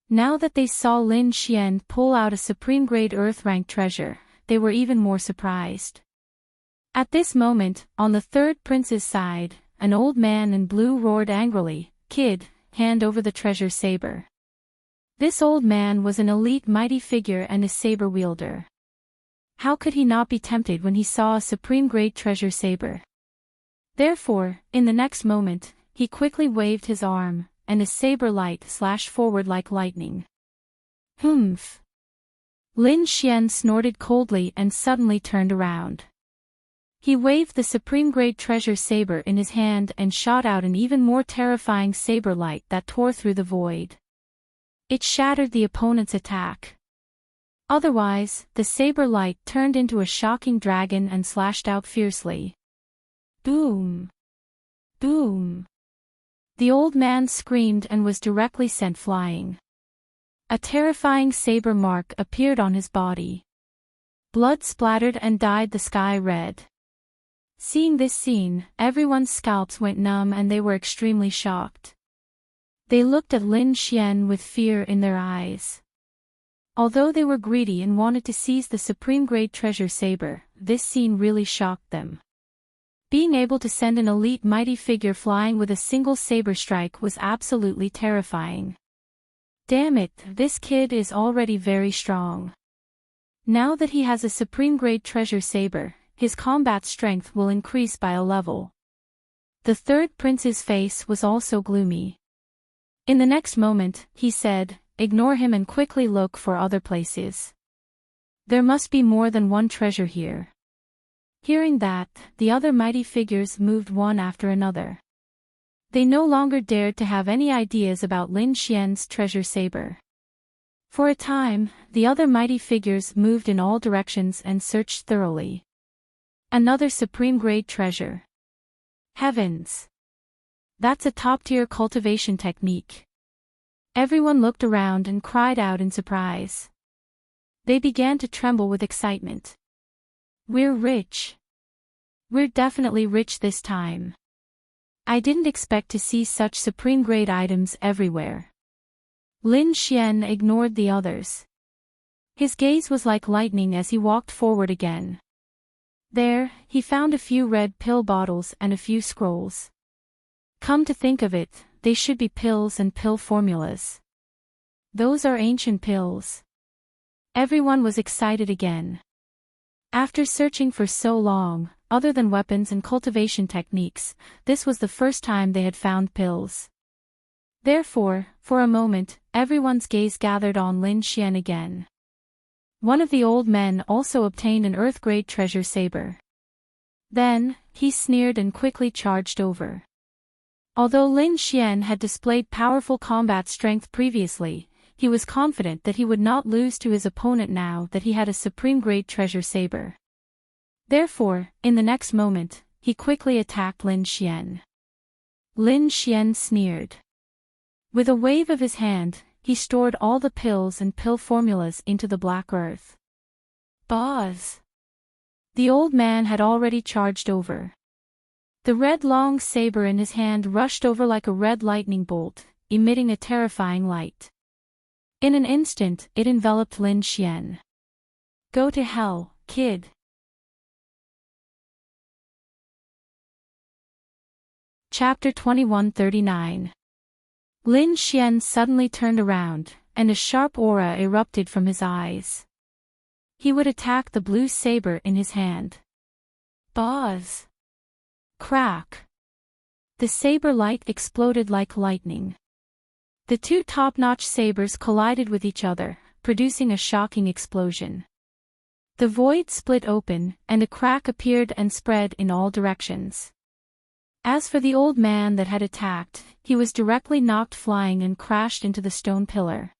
Now that they saw Lin Xian pull out a supreme-grade Earth-rank treasure, they were even more surprised. At this moment, on the third prince's side, an old man in blue roared angrily, "Kid, hand over the treasure saber." This old man was an elite mighty figure and a saber wielder. How could he not be tempted when he saw a supreme-grade treasure saber? Therefore, in the next moment, he quickly waved his arm, and a saber light slashed forward like lightning. Humph! Lin Xian snorted coldly and suddenly turned around. He waved the supreme-grade treasure saber in his hand and shot out an even more terrifying saber light that tore through the void. It shattered the opponent's attack. Otherwise, the saber light turned into a shocking dragon and slashed out fiercely. Boom! Boom! The old man screamed and was directly sent flying. A terrifying saber mark appeared on his body. Blood splattered and dyed the sky red. Seeing this scene, everyone's scalps went numb and they were extremely shocked. They looked at Lin Xian with fear in their eyes. Although they were greedy and wanted to seize the supreme-grade treasure saber, this scene really shocked them. Being able to send an elite mighty figure flying with a single saber strike was absolutely terrifying. Damn it, this kid is already very strong. Now that he has a supreme-grade treasure saber, his combat strength will increase by a level. The third prince's face was also gloomy. In the next moment, he said, "Ignore him and quickly look for other places. There must be more than one treasure here." Hearing that, the other mighty figures moved one after another. They no longer dared to have any ideas about Lin Xian's treasure saber. For a time, the other mighty figures moved in all directions and searched thoroughly. Another supreme-grade treasure. Heavens! That's a top-tier cultivation technique. Everyone looked around and cried out in surprise. They began to tremble with excitement. We're rich. We're definitely rich this time. I didn't expect to see such supreme-grade items everywhere. Lin Xian ignored the others. His gaze was like lightning as he walked forward again. There, he found a few red pill bottles and a few scrolls. Come to think of it, they should be pills and pill formulas. Those are ancient pills. Everyone was excited again. After searching for so long, other than weapons and cultivation techniques, this was the first time they had found pills. Therefore, for a moment, everyone's gaze gathered on Lin Xian again. One of the old men also obtained an earth-grade treasure saber. Then, he sneered and quickly charged over. Although Lin Xian had displayed powerful combat strength previously, he was confident that he would not lose to his opponent now that he had a supreme-grade treasure saber. Therefore, in the next moment, he quickly attacked Lin Xian. Lin Xian sneered. With a wave of his hand, he stored all the pills and pill formulas into the black earth. Buzz! The old man had already charged over. The red long saber in his hand rushed over like a red lightning bolt, emitting a terrifying light. In an instant, it enveloped Lin Xian. Go to hell, kid. Chapter 2139. Lin Xian suddenly turned around, and a sharp aura erupted from his eyes. He would attack the blue saber in his hand. Buzz! Crack! The saber light exploded like lightning. The two top-notch sabers collided with each other, producing a shocking explosion. The void split open, and a crack appeared and spread in all directions. As for the old man that had attacked, he was directly knocked flying and crashed into the stone pillar.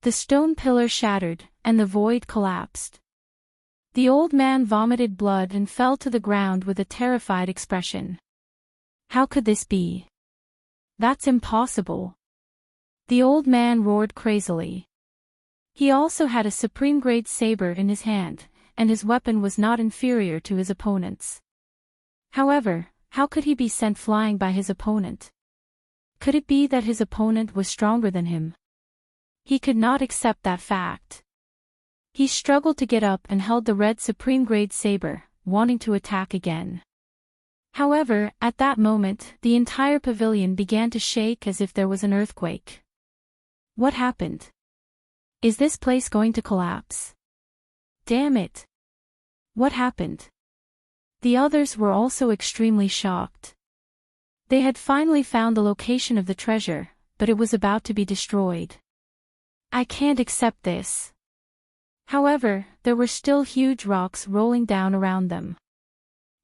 The stone pillar shattered, and the void collapsed. The old man vomited blood and fell to the ground with a terrified expression. How could this be? That's impossible. The old man roared crazily. He also had a supreme-grade saber in his hand, and his weapon was not inferior to his opponent's. However, how could he be sent flying by his opponent? Could it be that his opponent was stronger than him? He could not accept that fact. He struggled to get up and held the red supreme-grade saber, wanting to attack again. However, at that moment, the entire pavilion began to shake as if there was an earthquake. What happened? Is this place going to collapse? Damn it! What happened? The others were also extremely shocked. They had finally found the location of the treasure, but it was about to be destroyed. I can't accept this. However, there were still huge rocks rolling down around them.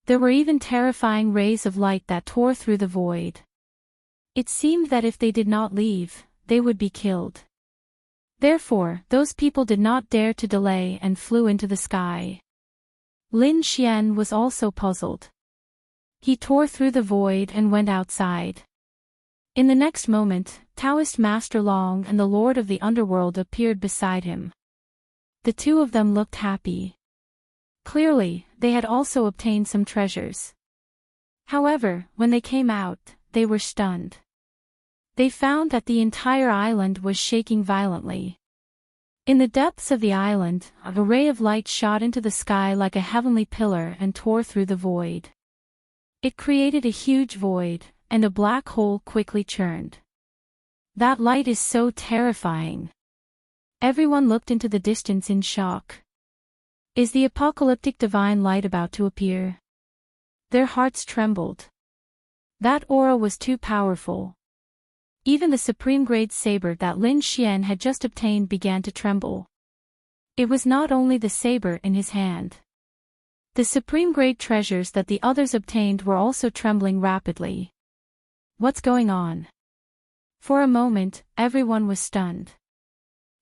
There were even terrifying rays of light that tore through the void. It seemed that if they did not leave, they would be killed. Therefore, those people did not dare to delay and flew into the sky. Lin Xian was also puzzled. He tore through the void and went outside. In the next moment, Taoist Master Long and the Lord of the Underworld appeared beside him. The two of them looked happy. Clearly, they had also obtained some treasures. However, when they came out, they were stunned. They found that the entire island was shaking violently. In the depths of the island, a ray of light shot into the sky like a heavenly pillar and tore through the void. It created a huge void, and a black hole quickly churned. That light is so terrifying. Everyone looked into the distance in shock. Is the apocalyptic divine light about to appear? Their hearts trembled. That aura was too powerful. Even the supreme-grade saber that Lin Xian had just obtained began to tremble. It was not only the saber in his hand. The supreme-grade treasures that the others obtained were also trembling rapidly. What's going on? For a moment, everyone was stunned.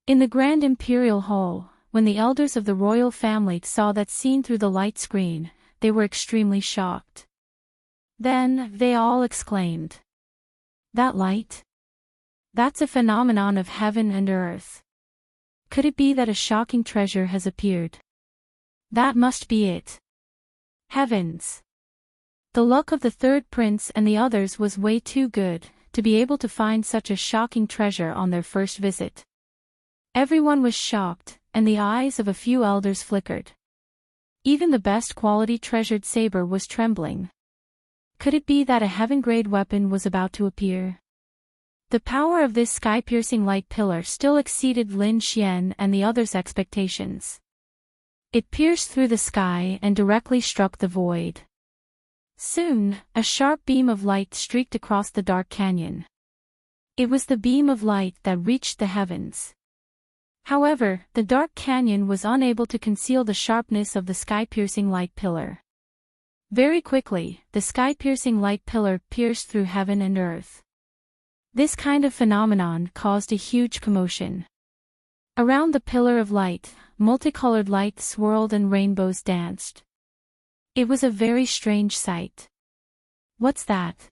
In the Grand Imperial Hall, when the elders of the royal family saw that scene through the light screen, they were extremely shocked. Then, they all exclaimed. That light? That's a phenomenon of heaven and earth. Could it be that a shocking treasure has appeared? That must be it. Heavens! The luck of the third prince and the others was way too good to be able to find such a shocking treasure on their first visit. Everyone was shocked, and the eyes of a few elders flickered. Even the best quality treasured saber was trembling. Could it be that a heaven-grade weapon was about to appear? The power of this sky-piercing light pillar still exceeded Lin Xian and the others' expectations. It pierced through the sky and directly struck the void. Soon, a sharp beam of light streaked across the dark canyon. It was the beam of light that reached the heavens. However, the dark canyon was unable to conceal the sharpness of the sky-piercing light pillar. Very quickly, the sky-piercing light pillar pierced through heaven and earth. This kind of phenomenon caused a huge commotion. Around the pillar of light, multicolored light swirled and rainbows danced. It was a very strange sight. What's that?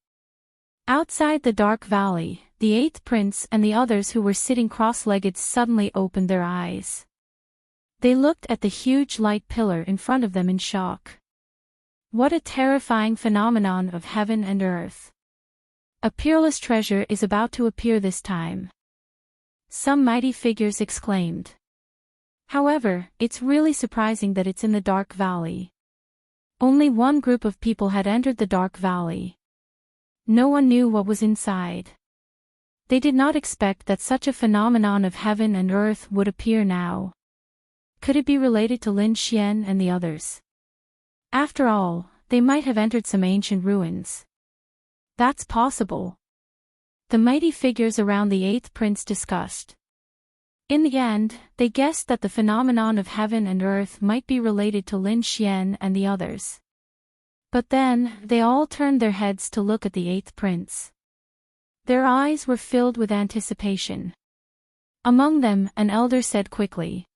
Outside the dark valley, the eighth prince and the others who were sitting cross-legged suddenly opened their eyes. They looked at the huge light pillar in front of them in shock. What a terrifying phenomenon of heaven and earth. A peerless treasure is about to appear this time. Some mighty figures exclaimed. However, it's really surprising that it's in the dark valley. Only one group of people had entered the dark valley. No one knew what was inside. They did not expect that such a phenomenon of heaven and earth would appear now. Could it be related to Lin Xian and the others? After all, they might have entered some ancient ruins. That's possible. The mighty figures around the eighth prince discussed. In the end, they guessed that the phenomenon of heaven and earth might be related to Lin Xian and the others. But then, they all turned their heads to look at the eighth prince. Their eyes were filled with anticipation. Among them, an elder said quickly.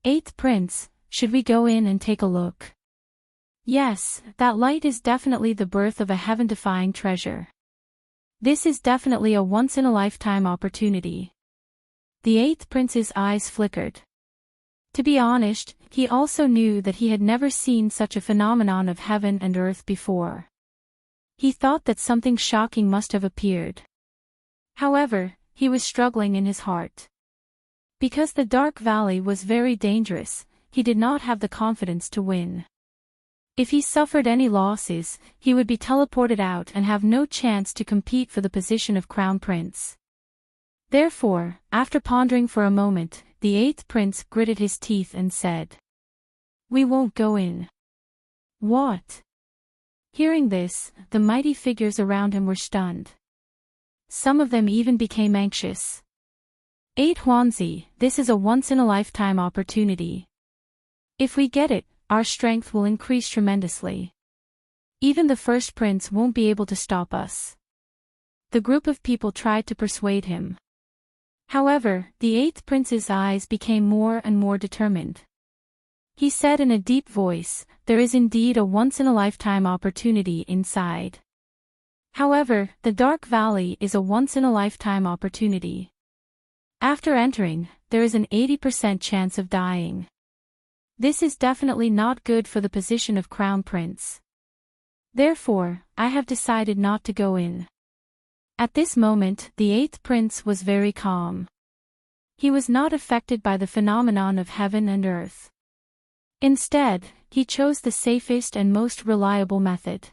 Eighth prince, should we go in and take a look? Yes, that light is definitely the birth of a heaven-defying treasure. This is definitely a once-in-a-lifetime opportunity. The eighth prince's eyes flickered. To be honest, he also knew that he had never seen such a phenomenon of heaven and earth before. He thought that something shocking must have appeared. However, he was struggling in his heart. Because the dark valley was very dangerous, he did not have the confidence to win. If he suffered any losses, he would be teleported out and have no chance to compete for the position of crown prince. Therefore, after pondering for a moment, the eighth prince gritted his teeth and said, "We won't go in." What? Hearing this, the mighty figures around him were stunned. Some of them even became anxious. 8 Huanzi, this is a once-in-a-lifetime opportunity. If we get it, our strength will increase tremendously. Even the first prince won't be able to stop us. The group of people tried to persuade him. However, the eighth prince's eyes became more and more determined. He said in a deep voice, "There is indeed a once-in-a-lifetime opportunity inside. However, the Dark Valley is a once-in-a-lifetime opportunity. After entering, there is an 80% chance of dying. This is definitely not good for the position of Crown Prince. Therefore, I have decided not to go in. At this moment, the 8th prince was very calm. He was not affected by the phenomenon of heaven and earth. Instead, he chose the safest and most reliable method.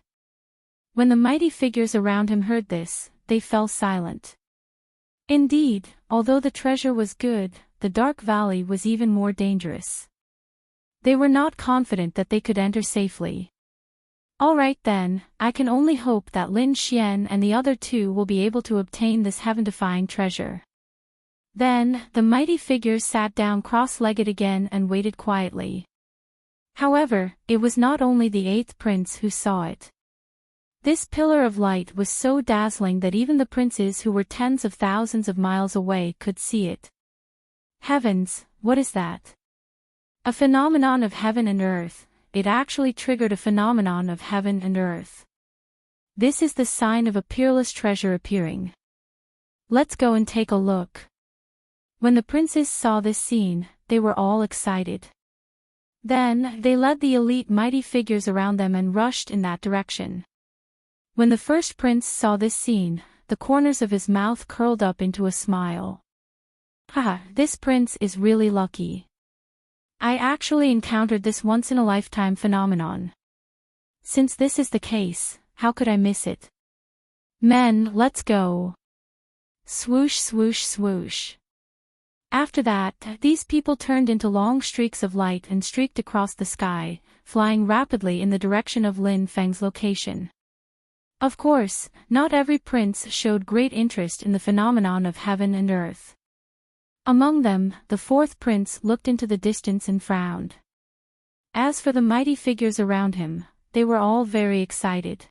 When the mighty figures around him heard this, they fell silent. Indeed, although the treasure was good, the dark valley was even more dangerous. They were not confident that they could enter safely. All right then, I can only hope that Lin Xian and the other two will be able to obtain this heaven-defying treasure. Then, the mighty figures sat down cross-legged again and waited quietly. However, it was not only the 8th prince who saw it. This pillar of light was so dazzling that even the princes who were tens of thousands of miles away could see it. Heavens, what is that? A phenomenon of heaven and earth. It actually triggered a phenomenon of heaven and earth. This is the sign of a peerless treasure appearing. Let's go and take a look. When the princes saw this scene, they were all excited. Then, they led the elite mighty figures around them and rushed in that direction. When the first prince saw this scene, the corners of his mouth curled up into a smile. Haha, this prince is really lucky. I actually encountered this once-in-a-lifetime phenomenon. Since this is the case, how could I miss it? Men, let's go. Swoosh swoosh swoosh. After that, these people turned into long streaks of light and streaked across the sky, flying rapidly in the direction of Lin Feng's location. Of course, not every prince showed great interest in the phenomenon of heaven and earth. Among them, the 4th prince looked into the distance and frowned. As for the mighty figures around him, they were all very excited.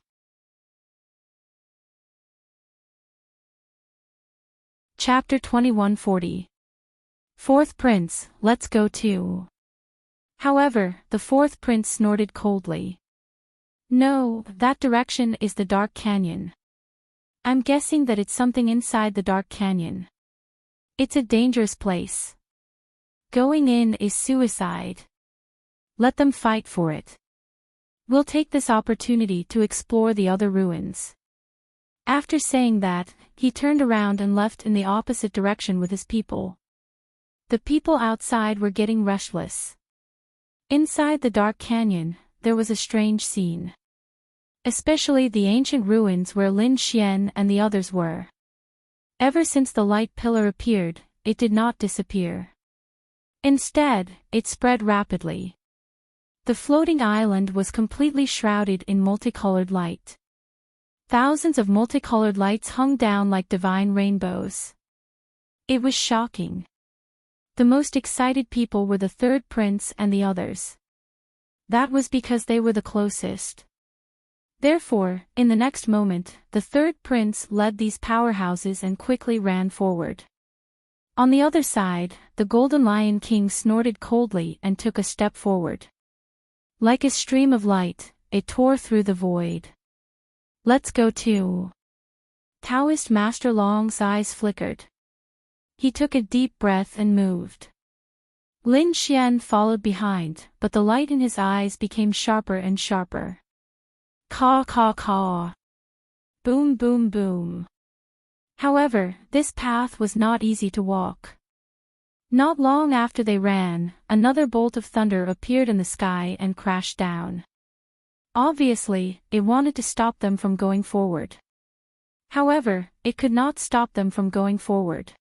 Chapter 2140. 4th Prince, let's go too. However, the 4th prince snorted coldly. No, that direction is the dark canyon. I'm guessing that it's something inside the dark canyon. It's a dangerous place. Going in is suicide. Let them fight for it. We'll take this opportunity to explore the other ruins. After saying that, he turned around and left in the opposite direction with his people. The people outside were getting restless. Inside the dark canyon, there was a strange scene. Especially the ancient ruins where Lin Xian and the others were. Ever since the light pillar appeared, it did not disappear. Instead, it spread rapidly. The floating island was completely shrouded in multicolored light. Thousands of multicolored lights hung down like divine rainbows. It was shocking. The most excited people were the 3rd prince and the others. That was because they were the closest. Therefore, in the next moment, the 3rd prince led these powerhouses and quickly ran forward. On the other side, the Golden Lion King snorted coldly and took a step forward. Like a stream of light, it tore through the void. Let's go too. Taoist Master Long's eyes flickered. He took a deep breath and moved. Lin Xian followed behind, but the light in his eyes became sharper and sharper. Caw caw caw. Boom boom boom. However, this path was not easy to walk. Not long after they ran, another bolt of thunder appeared in the sky and crashed down. Obviously, it wanted to stop them from going forward. However, it could not stop them from going forward.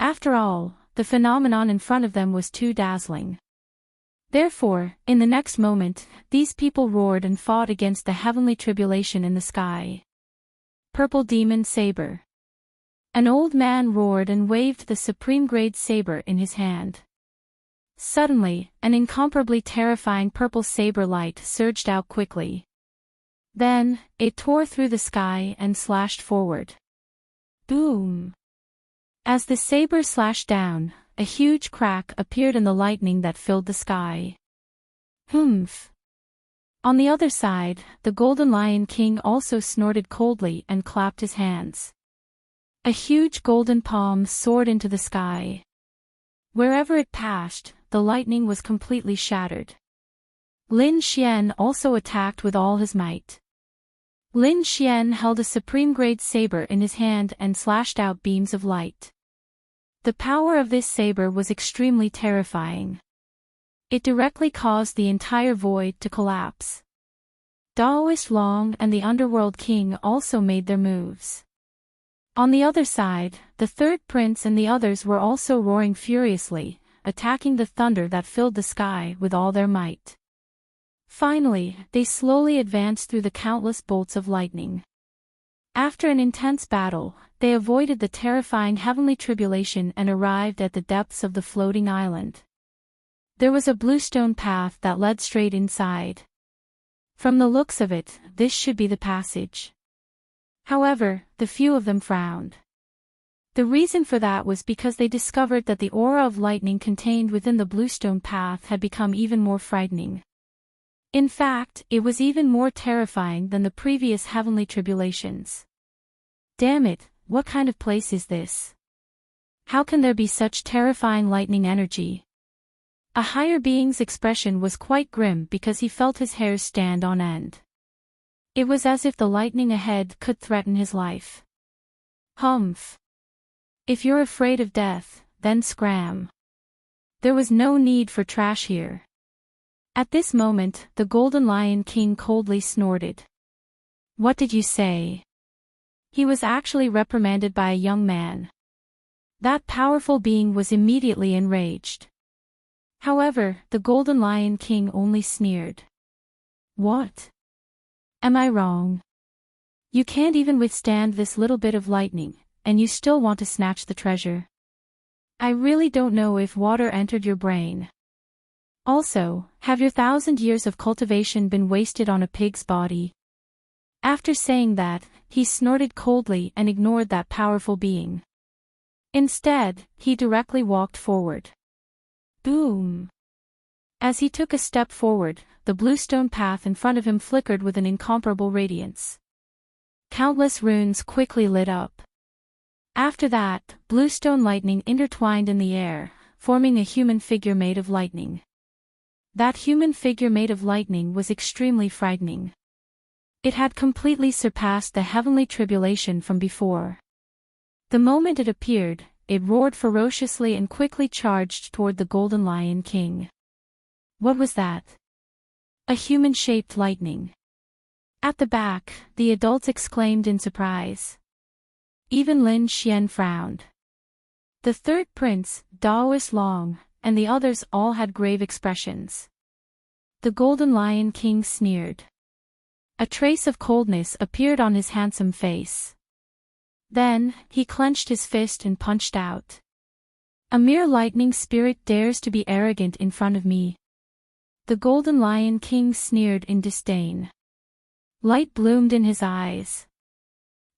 After all, the phenomenon in front of them was too dazzling. Therefore, in the next moment, these people roared and fought against the heavenly tribulation in the sky. Purple Demon Saber. An old man roared and waved the supreme grade saber in his hand. Suddenly, an incomparably terrifying purple saber light surged out quickly. Then, it tore through the sky and slashed forward. Boom! As the saber slashed down, a huge crack appeared in the lightning that filled the sky. Humph! On the other side, the Golden Lion King also snorted coldly and clapped his hands. A huge golden palm soared into the sky. Wherever it passed, the lightning was completely shattered. Lin Xian also attacked with all his might. Lin Xian held a supreme-grade saber in his hand and slashed out beams of light. The power of this saber was extremely terrifying. It directly caused the entire void to collapse. Daoist Long and the Underworld King also made their moves. On the other side, the third prince and the others were also roaring furiously, attacking the thunder that filled the sky with all their might. Finally, they slowly advanced through the countless bolts of lightning. After an intense battle, they avoided the terrifying heavenly tribulation and arrived at the depths of the floating island. There was a bluestone path that led straight inside. From the looks of it, this should be the passage. However, the few of them frowned. The reason for that was because they discovered that the aura of lightning contained within the bluestone path had become even more frightening. In fact, it was even more terrifying than the previous heavenly tribulations. Damn it, what kind of place is this? How can there be such terrifying lightning energy? A higher being's expression was quite grim because he felt his hairs stand on end. It was as if the lightning ahead could threaten his life. Humph. If you're afraid of death, then scram. There was no need for trash here. At this moment, the Golden Lion King coldly snorted. What did you say? He was actually reprimanded by a young man. That powerful being was immediately enraged. However, the Golden Lion King only sneered. What? Am I wrong? You can't even withstand this little bit of lightning, and you still want to snatch the treasure. I really don't know if water entered your brain. Also, have your 1,000 years of cultivation been wasted on a pig's body? After saying that, he snorted coldly and ignored that powerful being. Instead, he directly walked forward. Boom! As he took a step forward, the bluestone path in front of him flickered with an incomparable radiance. Countless runes quickly lit up. After that, bluestone lightning intertwined in the air, forming a human figure made of lightning. That human figure made of lightning was extremely frightening. It had completely surpassed the heavenly tribulation from before. The moment it appeared, it roared ferociously and quickly charged toward the Golden Lion King. What was that? A human-shaped lightning. At the back, the adults exclaimed in surprise. Even Lin Xian frowned. The third prince, Daoist Long, and the others all had grave expressions. The Golden Lion King sneered. A trace of coldness appeared on his handsome face. Then, he clenched his fist and punched out. A mere lightning spirit dares to be arrogant in front of me. The Golden Lion King sneered in disdain. Light bloomed in his eyes.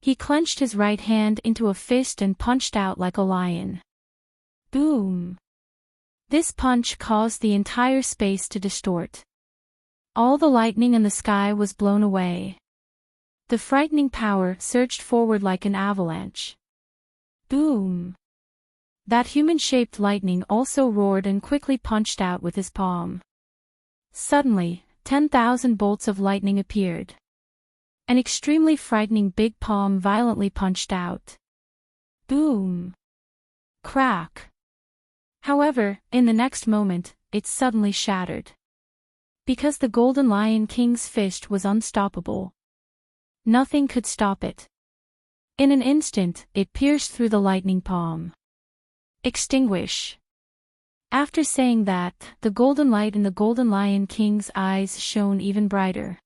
He clenched his right hand into a fist and punched out like a lion. Boom! This punch caused the entire space to distort. All the lightning in the sky was blown away. The frightening power surged forward like an avalanche. Boom! That human-shaped lightning also roared and quickly punched out with his palm. Suddenly, 10,000 bolts of lightning appeared. An extremely frightening big palm violently punched out. Boom! Crack! However, in the next moment, it suddenly shattered. Because the Golden Lion King's fist was unstoppable. Nothing could stop it. In an instant, it pierced through the lightning palm. Extinguish! After saying that, the golden light in the Golden Lion King's eyes shone even brighter.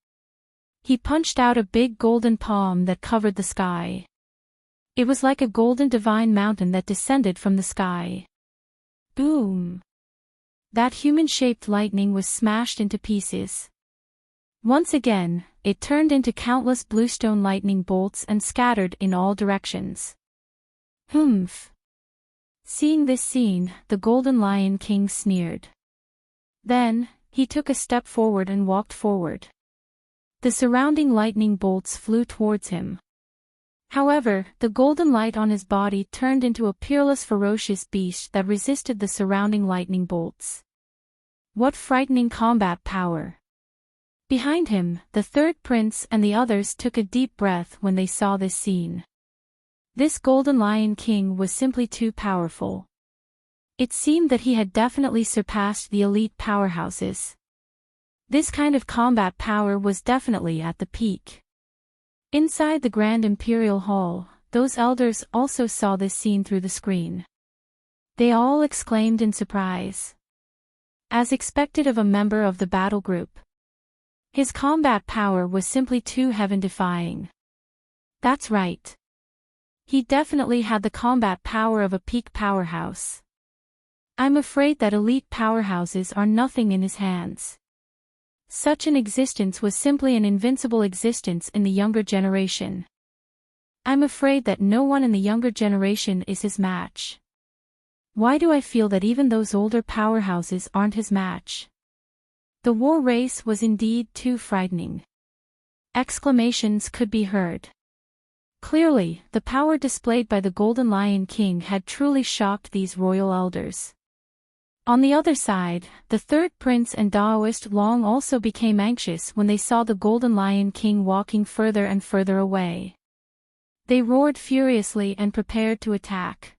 He punched out a big golden palm that covered the sky. It was like a golden divine mountain that descended from the sky. Boom! That human-shaped lightning was smashed into pieces. Once again, it turned into countless bluestone lightning bolts and scattered in all directions. Humph! Seeing this scene, the Golden Lion King sneered. Then, he took a step forward and walked forward. The surrounding lightning bolts flew towards him. However, the golden light on his body turned into a peerless ferocious beast that resisted the surrounding lightning bolts. What frightening combat power! Behind him, the third prince and the others took a deep breath when they saw this scene. This Golden Lion King was simply too powerful. It seemed that he had definitely surpassed the elite powerhouses. This kind of combat power was definitely at the peak. Inside the Grand Imperial Hall, those elders also saw this scene through the screen. They all exclaimed in surprise. As expected of a member of the battle group. His combat power was simply too heaven-defying. That's right. He definitely had the combat power of a peak powerhouse. I'm afraid that elite powerhouses are nothing in his hands. Such an existence was simply an invincible existence in the younger generation. I'm afraid that no one in the younger generation is his match. Why do I feel that even those older powerhouses aren't his match? The war race was indeed too frightening. Exclamations could be heard. Clearly, the power displayed by the Golden Lion King had truly shocked these royal elders. On the other side, the third prince and Daoist Long also became anxious when they saw the Golden Lion King walking further and further away. They roared furiously and prepared to attack.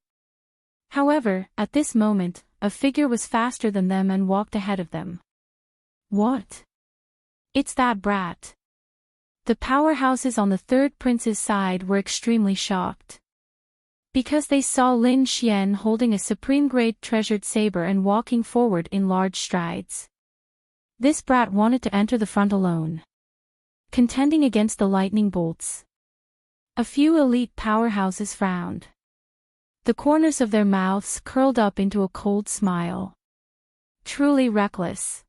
However, at this moment, a figure was faster than them and walked ahead of them. What? It's that brat. The powerhouses on the third prince's side were extremely shocked. Because they saw Lin Xian holding a supreme-grade treasured saber and walking forward in large strides. This brat wanted to enter the front alone, contending against the lightning bolts. A few elite powerhouses frowned. The corners of their mouths curled up into a cold smile. Truly reckless.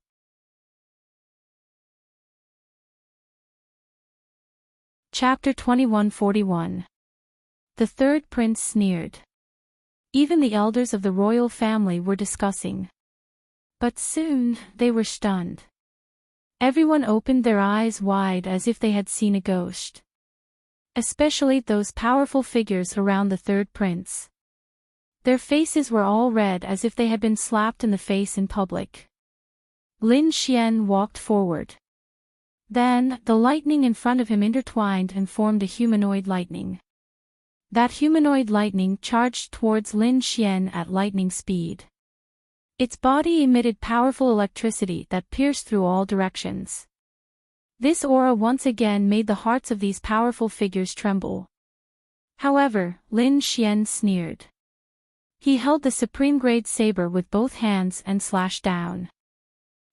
Chapter 2141. The third prince sneered. Even the elders of the royal family were discussing. But soon, they were stunned. Everyone opened their eyes wide as if they had seen a ghost. Especially those powerful figures around the third prince. Their faces were all red as if they had been slapped in the face in public. Lin Xian walked forward. Then, the lightning in front of him intertwined and formed a humanoid lightning. That humanoid lightning charged towards Lin Xian at lightning speed. Its body emitted powerful electricity that pierced through all directions. This aura once again made the hearts of these powerful figures tremble. However, Lin Xian sneered. He held the supreme-grade saber with both hands and slashed down.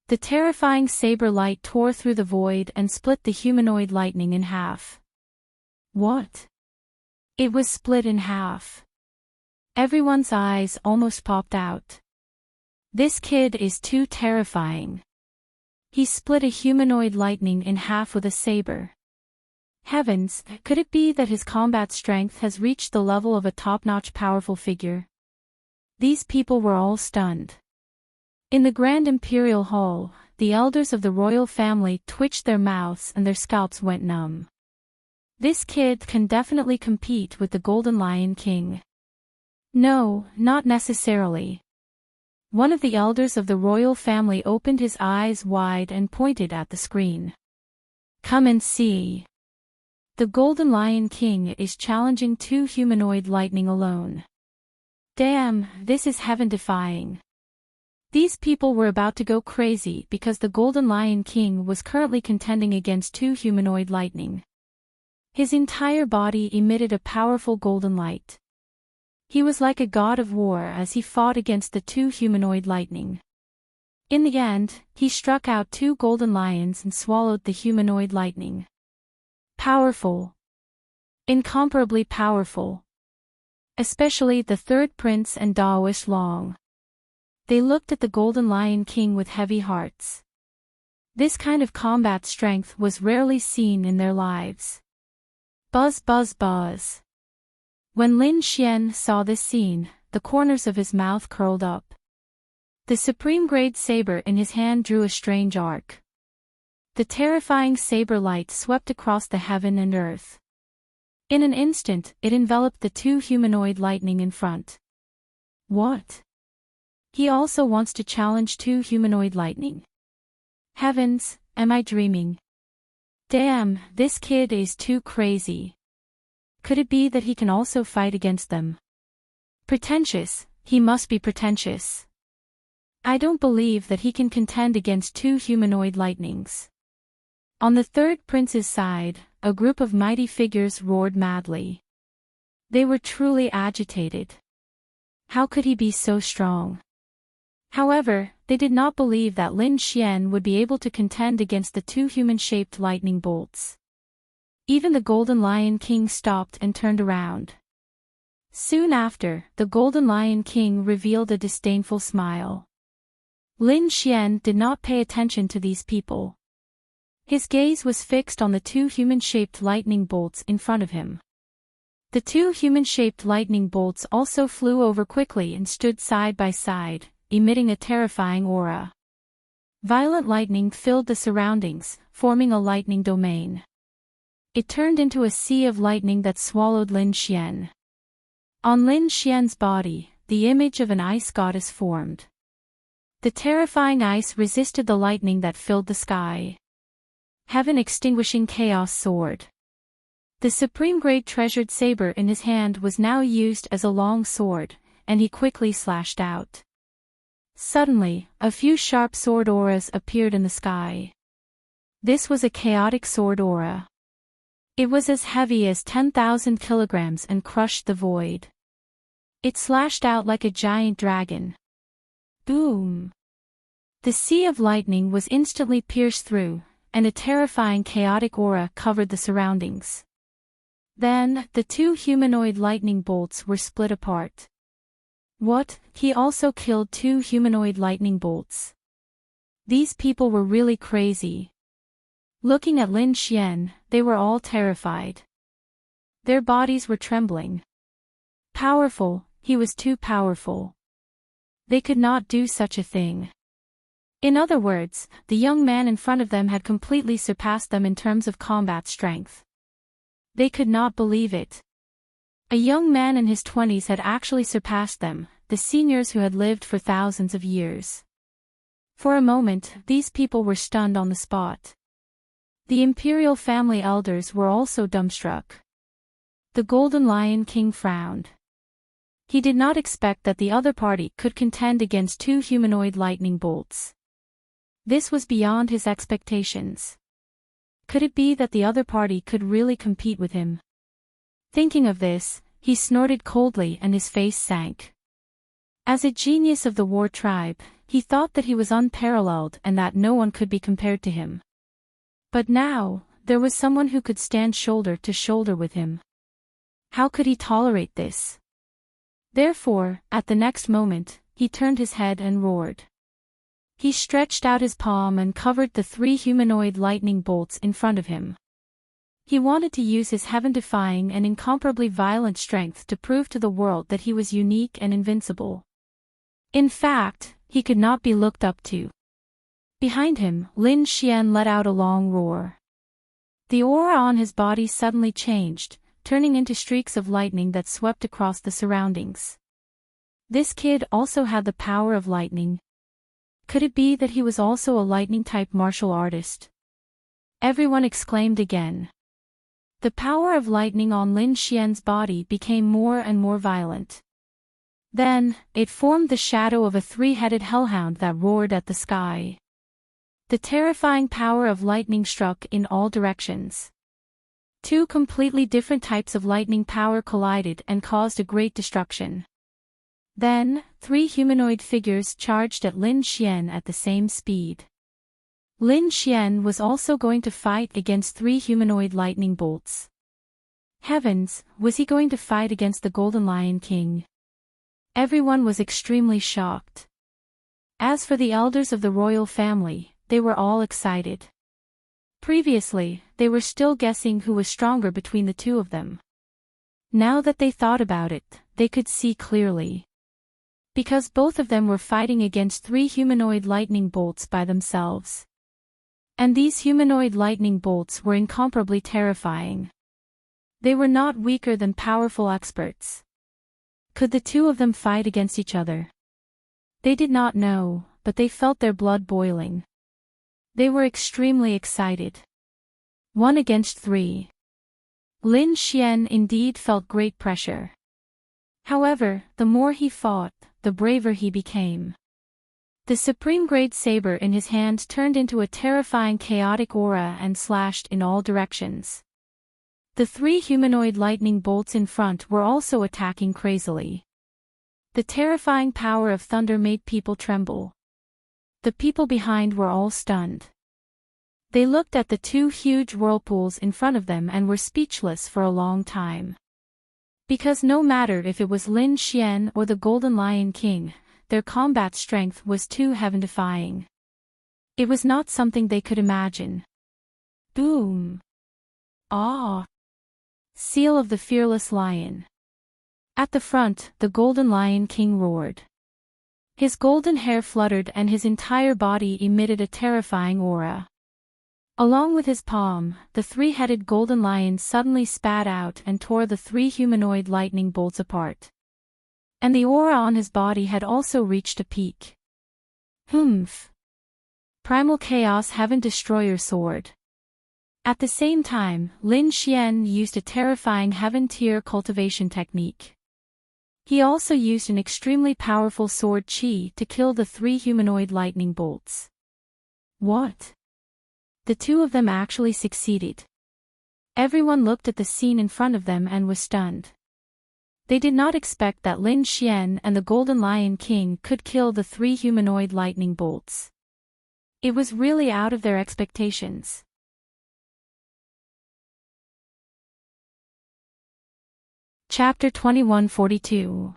The terrifying saber light tore through the void and split the humanoid lightning in half. What? It was split in half. Everyone's eyes almost popped out. This kid is too terrifying. He split a humanoid lightning in half with a saber. Heavens, could it be that his combat strength has reached the level of a top-notch powerful figure? These people were all stunned. In the Grand Imperial Hall, the elders of the royal family twitched their mouths and their scalps went numb. This kid can definitely compete with the Golden Lion King. No, not necessarily. One of the elders of the royal family opened his eyes wide and pointed at the screen. Come and see. The Golden Lion King is challenging two humanoid lightning alone. Damn, this is heaven-defying. These people were about to go crazy because the Golden Lion King was currently contending against two humanoid lightning. His entire body emitted a powerful golden light. He was like a god of war as he fought against the two humanoid lightning. In the end, he struck out two golden lions and swallowed the humanoid lightning. Powerful. Incomparably powerful. Especially the third prince and Daoist Long. They looked at the Golden Lion King with heavy hearts. This kind of combat strength was rarely seen in their lives. Buzz buzz buzz. When Lin Xian saw this scene, the corners of his mouth curled up. The supreme-grade saber in his hand drew a strange arc. The terrifying saber light swept across the heaven and earth. In an instant, it enveloped the two humanoid lightning in front. What? He also wants to challenge 2 humanoid lightning. Heavens, am I dreaming? Damn, this kid is too crazy. Could it be that he can also fight against them? Pretentious, he must be pretentious. I don't believe that he can contend against 2 humanoid lightnings. On the third prince's side, a group of mighty figures roared madly. They were truly agitated. How could he be so strong? However, they did not believe that Lin Xian would be able to contend against the 2 human-shaped lightning bolts. Even the Golden Lion King stopped and turned around. Soon after, the Golden Lion King revealed a disdainful smile. Lin Xian did not pay attention to these people. His gaze was fixed on the 2 human-shaped lightning bolts in front of him. The 2 human-shaped lightning bolts also flew over quickly and stood side by side, emitting a terrifying aura. Violent lightning filled the surroundings, forming a lightning domain. It turned into a sea of lightning that swallowed Lin Xian. On Lin Xian's body, the image of an ice goddess formed. The terrifying ice resisted the lightning that filled the sky. Heaven-extinguishing chaos sword. The supreme great treasured saber in his hand was now used as a long sword, and he quickly slashed out. Suddenly, a few sharp sword auras appeared in the sky. This was a chaotic sword aura. It was as heavy as 10,000 kilograms and crushed the void. It slashed out like a giant dragon. Boom! The sea of lightning was instantly pierced through, and a terrifying chaotic aura covered the surroundings. Then, the 2 humanoid lightning bolts were split apart. What? He also killed 2 humanoid lightning bolts. These people were really crazy. Looking at Lin Xian, they were all terrified. Their bodies were trembling. Powerful, he was too powerful. They could not do such a thing. In other words, the young man in front of them had completely surpassed them in terms of combat strength. They could not believe it. A young man in his 20s had actually surpassed them, the seniors who had lived for thousands of years. For a moment, these people were stunned on the spot. The imperial family elders were also dumbstruck. The Golden Lion King frowned. He did not expect that the other party could contend against 2 humanoid lightning bolts. This was beyond his expectations. Could it be that the other party could really compete with him? Thinking of this, he snorted coldly and his face sank. As a genius of the war tribe, he thought that he was unparalleled and that no one could be compared to him. But now, there was someone who could stand shoulder to shoulder with him. How could he tolerate this? Therefore, at the next moment, he turned his head and roared. He stretched out his palm and covered the 3 humanoid lightning bolts in front of him. He wanted to use his heaven-defying and incomparably violent strength to prove to the world that he was unique and invincible. In fact, he could not be looked up to. Behind him, Lin Xian let out a long roar. The aura on his body suddenly changed, turning into streaks of lightning that swept across the surroundings. This kid also had the power of lightning. Could it be that he was also a lightning-type martial artist? Everyone exclaimed again. The power of lightning on Lin Xian's body became more and more violent. Then, it formed the shadow of a 3-headed hellhound that roared at the sky. The terrifying power of lightning struck in all directions. 2 completely different types of lightning power collided and caused a great destruction. Then, 3 humanoid figures charged at Lin Xian at the same speed. Lin Xian was also going to fight against 3 humanoid lightning bolts. Heavens, was he going to fight against the Golden Lion King? Everyone was extremely shocked. As for the elders of the royal family, they were all excited. Previously, they were still guessing who was stronger between the 2 of them. Now that they thought about it, they could see clearly. Because both of them were fighting against 3 humanoid lightning bolts by themselves. And these humanoid lightning bolts were incomparably terrifying. They were not weaker than powerful experts. Could the 2 of them fight against each other? They did not know, but they felt their blood boiling. They were extremely excited. 1 against 3. Lin Xian indeed felt great pressure. However, the more he fought, the braver he became. The supreme grade saber in his hand turned into a terrifying chaotic aura and slashed in all directions. The 3 humanoid lightning bolts in front were also attacking crazily. The terrifying power of thunder made people tremble. The people behind were all stunned. They looked at the 2 huge whirlpools in front of them and were speechless for a long time. Because no matter if it was Lin Xian or the Golden Lion King, their combat strength was too heaven-defying. It was not something they could imagine. Boom! Ah! Seal of the Fearless Lion. At the front, the Golden Lion King roared. His golden hair fluttered and his entire body emitted a terrifying aura. Along with his palm, the 3-headed golden lion suddenly spat out and tore the 3 humanoid lightning bolts apart. And the aura on his body had also reached a peak. Humph! Primal Chaos Heaven Destroyer Sword. At the same time, Lin Xian used a terrifying Heaven Tier cultivation technique. He also used an extremely powerful sword chi to kill the 3 humanoid lightning bolts. What? The 2 of them actually succeeded. Everyone looked at the scene in front of them and was stunned. They did not expect that Lin Xian and the Golden Lion King could kill the 3 humanoid lightning bolts. It was really out of their expectations. Chapter 2142.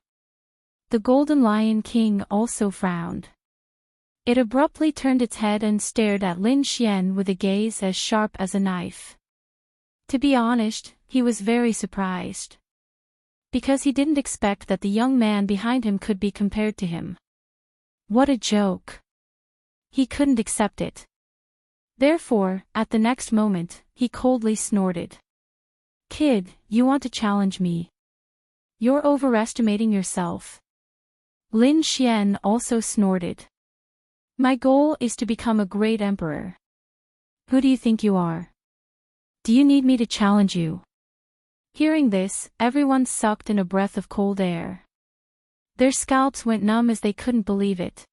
The Golden Lion King also frowned. It abruptly turned its head and stared at Lin Xian with a gaze as sharp as a knife. To be honest, he was very surprised. Because he didn't expect that the young man behind him could be compared to him. What a joke! He couldn't accept it. Therefore, at the next moment, he coldly snorted. Kid, you want to challenge me? You're overestimating yourself. Lin Xian also snorted. My goal is to become a great emperor. Who do you think you are? Do you need me to challenge you? Hearing this, everyone sucked in a breath of cold air. Their scalps went numb as they couldn't believe it.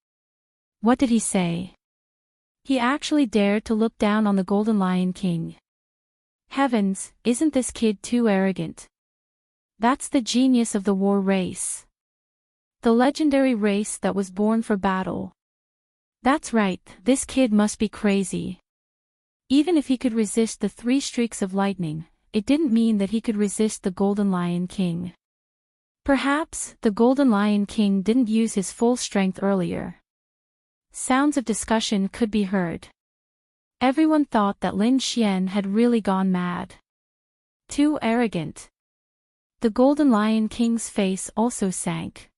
What did he say? He actually dared to look down on the Golden Lion King. Heavens, isn't this kid too arrogant? That's the genius of the war race. The legendary race that was born for battle. That's right, this kid must be crazy. Even if he could resist the 3 streaks of lightning, it didn't mean that he could resist the Golden Lion King. Perhaps, the Golden Lion King didn't use his full strength earlier. Sounds of discussion could be heard. Everyone thought that Lin Xian had really gone mad. Too arrogant. The Golden Lion King's face also sank.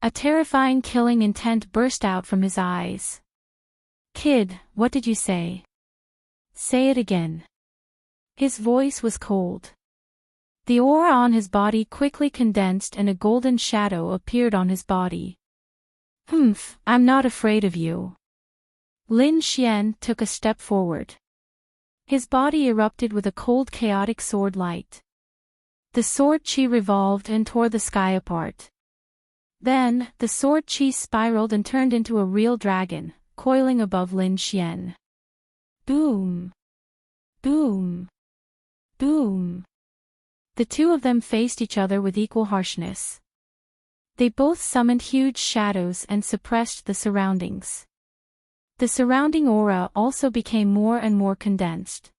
A terrifying killing intent burst out from his eyes. Kid, what did you say? Say it again. His voice was cold. The aura on his body quickly condensed and a golden shadow appeared on his body. Humph, I'm not afraid of you. Lin Xian took a step forward. His body erupted with a cold chaotic sword light. The sword chi revolved and tore the sky apart. Then, the sword chi spiraled and turned into a real dragon, coiling above Lin Xian. Boom! Boom! Boom! The 2 of them faced each other with equal harshness. They both summoned huge shadows and suppressed the surroundings. The surrounding aura also became more and more condensed.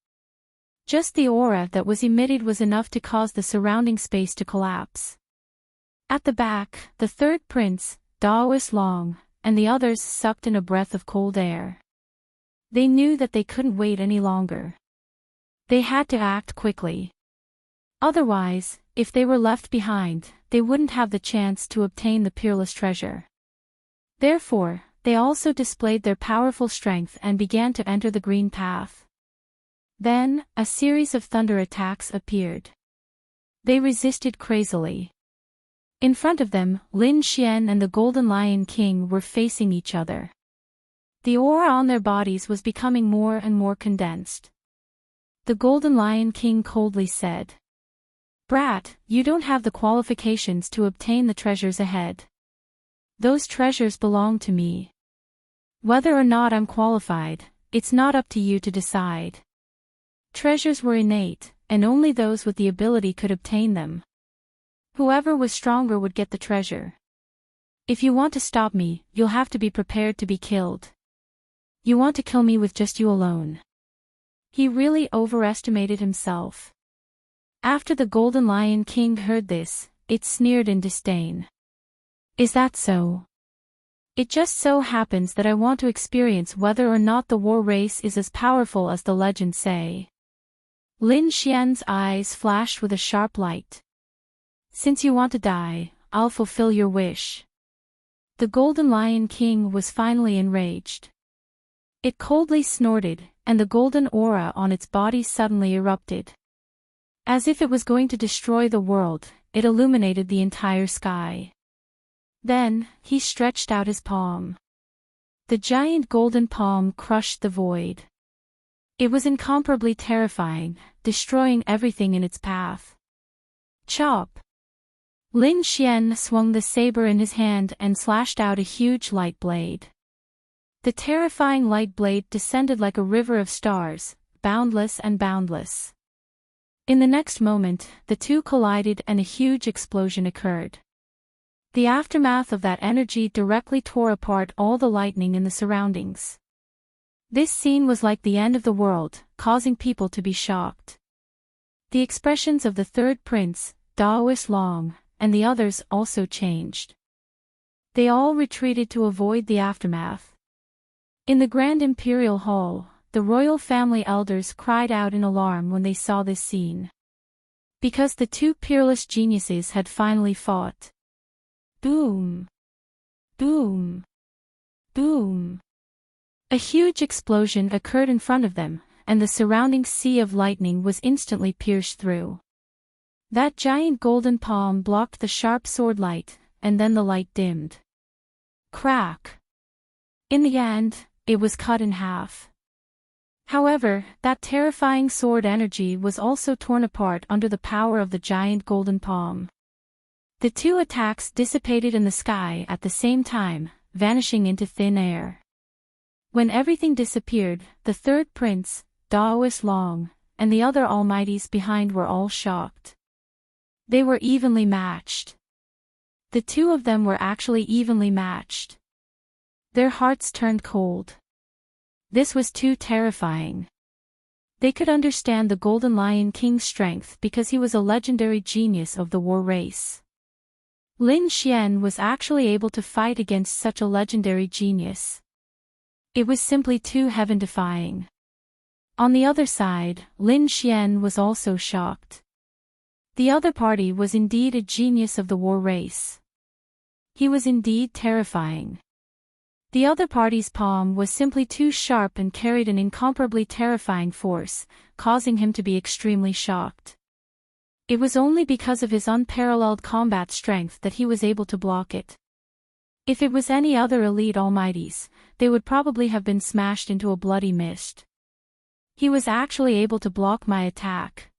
Just the aura that was emitted was enough to cause the surrounding space to collapse. At the back, the 3rd prince, Daoist Long, and the others sucked in a breath of cold air. They knew that they couldn't wait any longer. They had to act quickly. Otherwise, if they were left behind, they wouldn't have the chance to obtain the peerless treasure. Therefore, they also displayed their powerful strength and began to enter the green path. Then, a series of thunder attacks appeared. They resisted crazily. In front of them, Lin Xian and the Golden Lion King were facing each other. The aura on their bodies was becoming more and more condensed. The Golden Lion King coldly said, "Brat, you don't have the qualifications to obtain the treasures ahead. Those treasures belong to me. Whether or not I'm qualified, it's not up to you to decide." Treasures were innate, and only those with the ability could obtain them. Whoever was stronger would get the treasure. If you want to stop me, you'll have to be prepared to be killed. You want to kill me with just you alone. He really overestimated himself. After the Golden Lion King heard this, it sneered in disdain. "Is that so? It just so happens that I want to experience whether or not the war race is as powerful as the legends say." Lin Xian's eyes flashed with a sharp light. "Since you want to die, I'll fulfill your wish." The Golden Lion King was finally enraged. It coldly snorted, and the golden aura on its body suddenly erupted. As if it was going to destroy the world, it illuminated the entire sky. Then, he stretched out his palm. The giant golden palm crushed the void. It was incomparably terrifying, destroying everything in its path. Chop! Lin Xian swung the saber in his hand and slashed out a huge light blade. The terrifying light blade descended like a river of stars, boundless and boundless. In the next moment, the two collided and a huge explosion occurred. The aftermath of that energy directly tore apart all the lightning in the surroundings. This scene was like the end of the world, causing people to be shocked. The expressions of the third prince, Daoist Long, and the others also changed. They all retreated to avoid the aftermath. In the Grand Imperial Hall, the royal family elders cried out in alarm when they saw this scene. Because the two peerless geniuses had finally fought. Boom! Boom! Boom! A huge explosion occurred in front of them, and the surrounding sea of lightning was instantly pierced through. That giant golden palm blocked the sharp sword light, and then the light dimmed. Crack! In the end, it was cut in half. However, that terrifying sword energy was also torn apart under the power of the giant golden palm. The two attacks dissipated in the sky at the same time, vanishing into thin air. When everything disappeared, the third prince, Daoist Long, and the other almighties behind were all shocked. They were evenly matched. The two of them were actually evenly matched. Their hearts turned cold. This was too terrifying. They could understand the Golden Lion King's strength because he was a legendary genius of the war race. Lin Xian was actually able to fight against such a legendary genius. It was simply too heaven-defying. On the other side, Lin Xian was also shocked. The other party was indeed a genius of the war race. He was indeed terrifying. The other party's palm was simply too sharp and carried an incomparably terrifying force, causing him to be extremely shocked. It was only because of his unparalleled combat strength that he was able to block it. If it was any other elite almighties, they would probably have been smashed into a bloody mist. He was actually able to block my attack.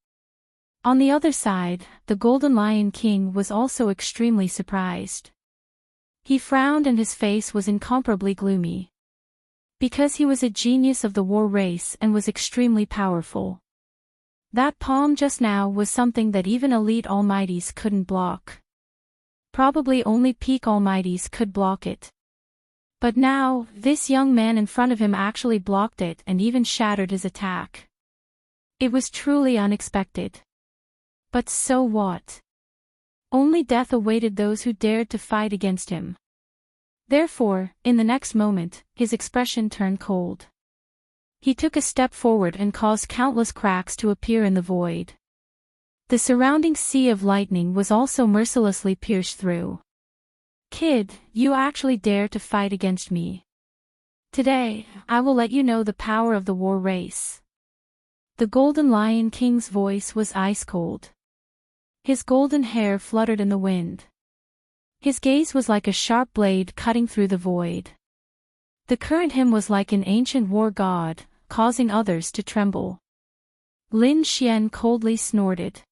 On the other side, the Golden Lion King was also extremely surprised. He frowned and his face was incomparably gloomy. Because he was a genius of the war race and was extremely powerful. That palm just now was something that even elite almighties couldn't block. Probably only peak almighties could block it. But now, this young man in front of him actually blocked it and even shattered his attack. It was truly unexpected. But so what? Only death awaited those who dared to fight against him. Therefore, in the next moment, his expression turned cold. He took a step forward and caused countless cracks to appear in the void. The surrounding sea of lightning was also mercilessly pierced through. Kid, you actually dare to fight against me. Today, I will let you know the power of the war race. The Golden Lion King's voice was ice cold. His golden hair fluttered in the wind. His gaze was like a sharp blade cutting through the void. The current him was like an ancient war god, causing others to tremble. Lin Xian coldly snorted.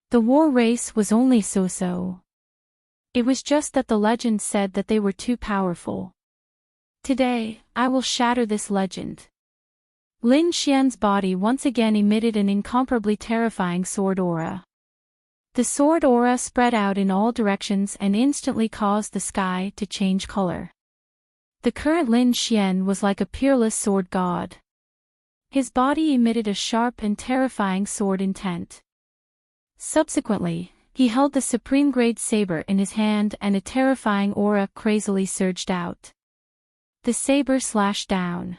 The war race was only so-so. It was just that the legend said that they were too powerful. Today, I will shatter this legend. Lin Xian's body once again emitted an incomparably terrifying sword aura. The sword aura spread out in all directions and instantly caused the sky to change color. The current Lin Xian was like a peerless sword god. His body emitted a sharp and terrifying sword intent. Subsequently, he held the supreme grade saber in his hand and a terrifying aura crazily surged out. The saber slashed down.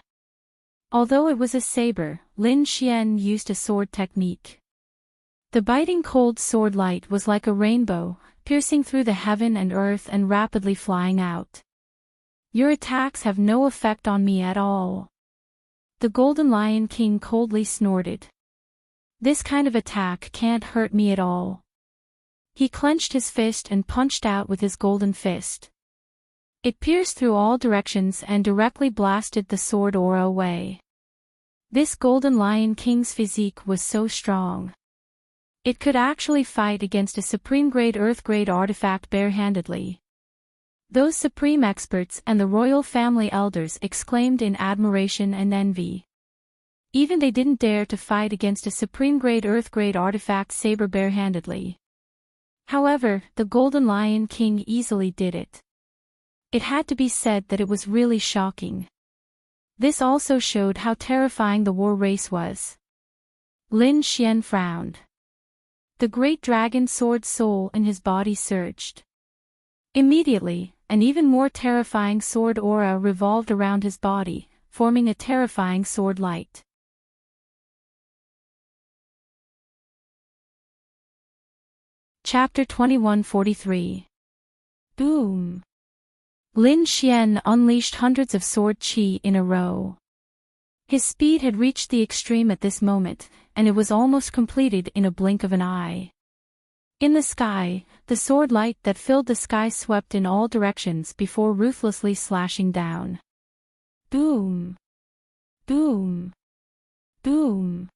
Although it was a saber, Lin Xian used a sword technique. The biting cold sword light was like a rainbow, piercing through the heaven and earth and rapidly flying out. Your attacks have no effect on me at all. The Golden Lion King coldly snorted. This kind of attack can't hurt me at all. He clenched his fist and punched out with his golden fist. It pierced through all directions and directly blasted the sword aura away. This Golden Lion King's physique was so strong. It could actually fight against a supreme-grade Earth-grade artifact barehandedly. Those supreme experts and the royal family elders exclaimed in admiration and envy. Even they didn't dare to fight against a supreme-grade Earth-grade artifact saber barehandedly. However, the Golden Lion King easily did it. It had to be said that it was really shocking. This also showed how terrifying the war race was. Lin Xian frowned. The great dragon sword soul in his body surged. Immediately, an even more terrifying sword aura revolved around his body, forming a terrifying sword light. Chapter 2143. Boom! Lin Xian unleashed hundreds of sword qi in a row. His speed had reached the extreme at this moment, and it was almost completed in a blink of an eye. In the sky, the sword light that filled the sky swept in all directions before ruthlessly slashing down. Boom! Boom! Boom!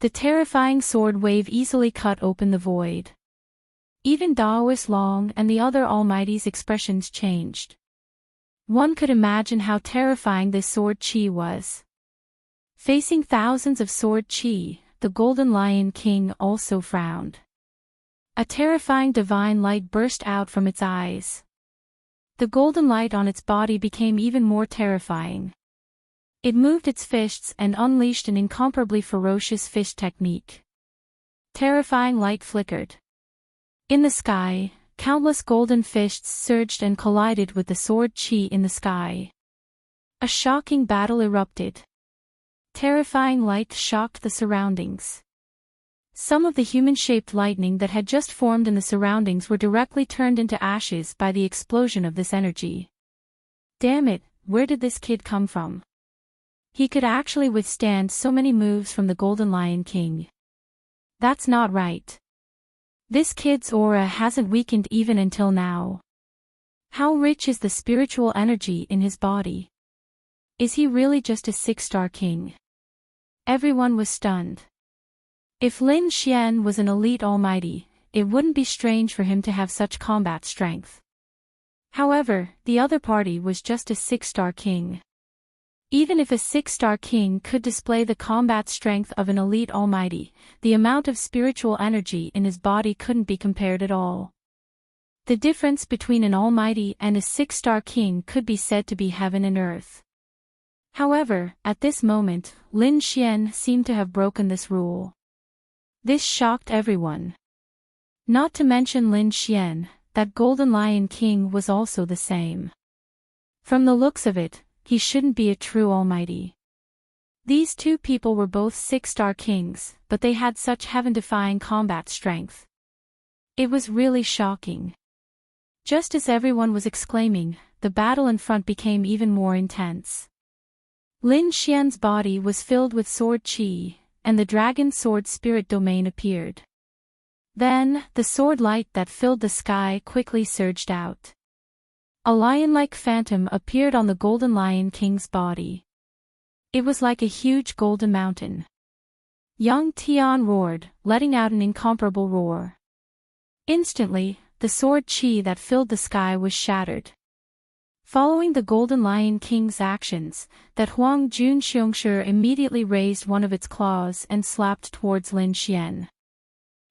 The terrifying sword wave easily cut open the void. Even Daoist Long and the other Almighty's expressions changed. One could imagine how terrifying this sword qi was. Facing thousands of sword qi, the Golden Lion King also frowned. A terrifying divine light burst out from its eyes. The golden light on its body became even more terrifying. It moved its fists and unleashed an incomparably ferocious fist technique. Terrifying light flickered. In the sky, countless golden fists surged and collided with the sword qi in the sky. A shocking battle erupted. Terrifying light shocked the surroundings. Some of the human-shaped lightning that had just formed in the surroundings were directly turned into ashes by the explosion of this energy. Damn it, where did this kid come from? He could actually withstand so many moves from the Golden Lion King. That's not right. This kid's aura hasn't weakened even until now. How rich is the spiritual energy in his body? Is he really just a 6-star king? Everyone was stunned. If Lin Xian was an elite almighty, it wouldn't be strange for him to have such combat strength. However, the other party was just a 6-star king. Even if a 6-star king could display the combat strength of an elite almighty, the amount of spiritual energy in his body couldn't be compared at all. The difference between an almighty and a 6-star king could be said to be heaven and earth. However, at this moment, Lin Xian seemed to have broken this rule. This shocked everyone. Not to mention Lin Xian, that Golden Lion King was also the same. From the looks of it, he shouldn't be a true almighty. These two people were both 6-star kings, but they had such heaven-defying combat strength. It was really shocking. Just as everyone was exclaiming, the battle in front became even more intense. Lin Xian's body was filled with sword qi, and the dragon sword spirit domain appeared. Then, the sword light that filled the sky quickly surged out. A lion-like phantom appeared on the Golden Lion King's body. It was like a huge golden mountain. Young Tian roared, letting out an incomparable roar. Instantly, the sword chi that filled the sky was shattered. Following the Golden Lion King's actions, that Huang Jun Xiongshi immediately raised one of its claws and slapped towards Lin Xian.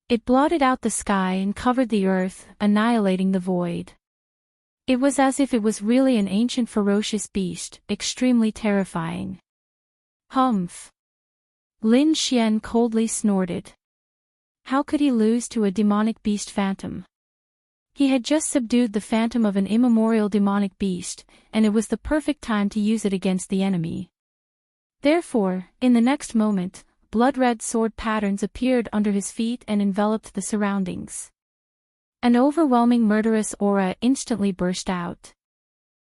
It blotted out the sky and covered the earth, annihilating the void. It was as if it was really an ancient ferocious beast, extremely terrifying. Humph! Lin Xian coldly snorted. How could he lose to a demonic beast phantom? He had just subdued the phantom of an immemorial demonic beast, and it was the perfect time to use it against the enemy. Therefore, in the next moment, blood-red sword patterns appeared under his feet and enveloped the surroundings. An overwhelming murderous aura instantly burst out.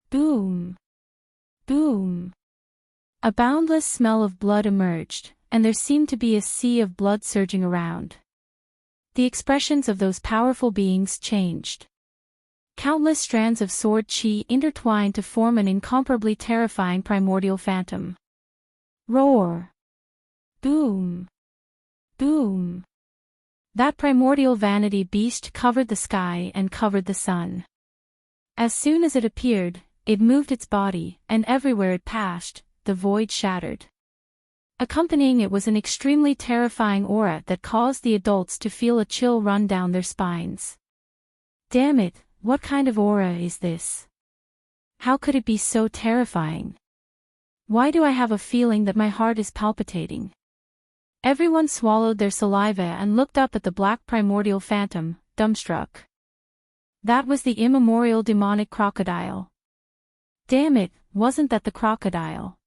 Boom! Boom! A boundless smell of blood emerged, and there seemed to be a sea of blood surging around. The expressions of those powerful beings changed. Countless strands of sword chi intertwined to form an incomparably terrifying primordial phantom. Roar! Boom! Boom! That primordial vanity beast covered the sky and covered the sun. As soon as it appeared, it moved its body, and everywhere it passed, the void shattered. Accompanying it was an extremely terrifying aura that caused the adults to feel a chill run down their spines. Damn it, what kind of aura is this? How could it be so terrifying? Why do I have a feeling that my heart is palpitating? Everyone swallowed their saliva and looked up at the black primordial phantom, dumbstruck. That was the immemorial demonic crocodile. Damn it, wasn't that the crocodile?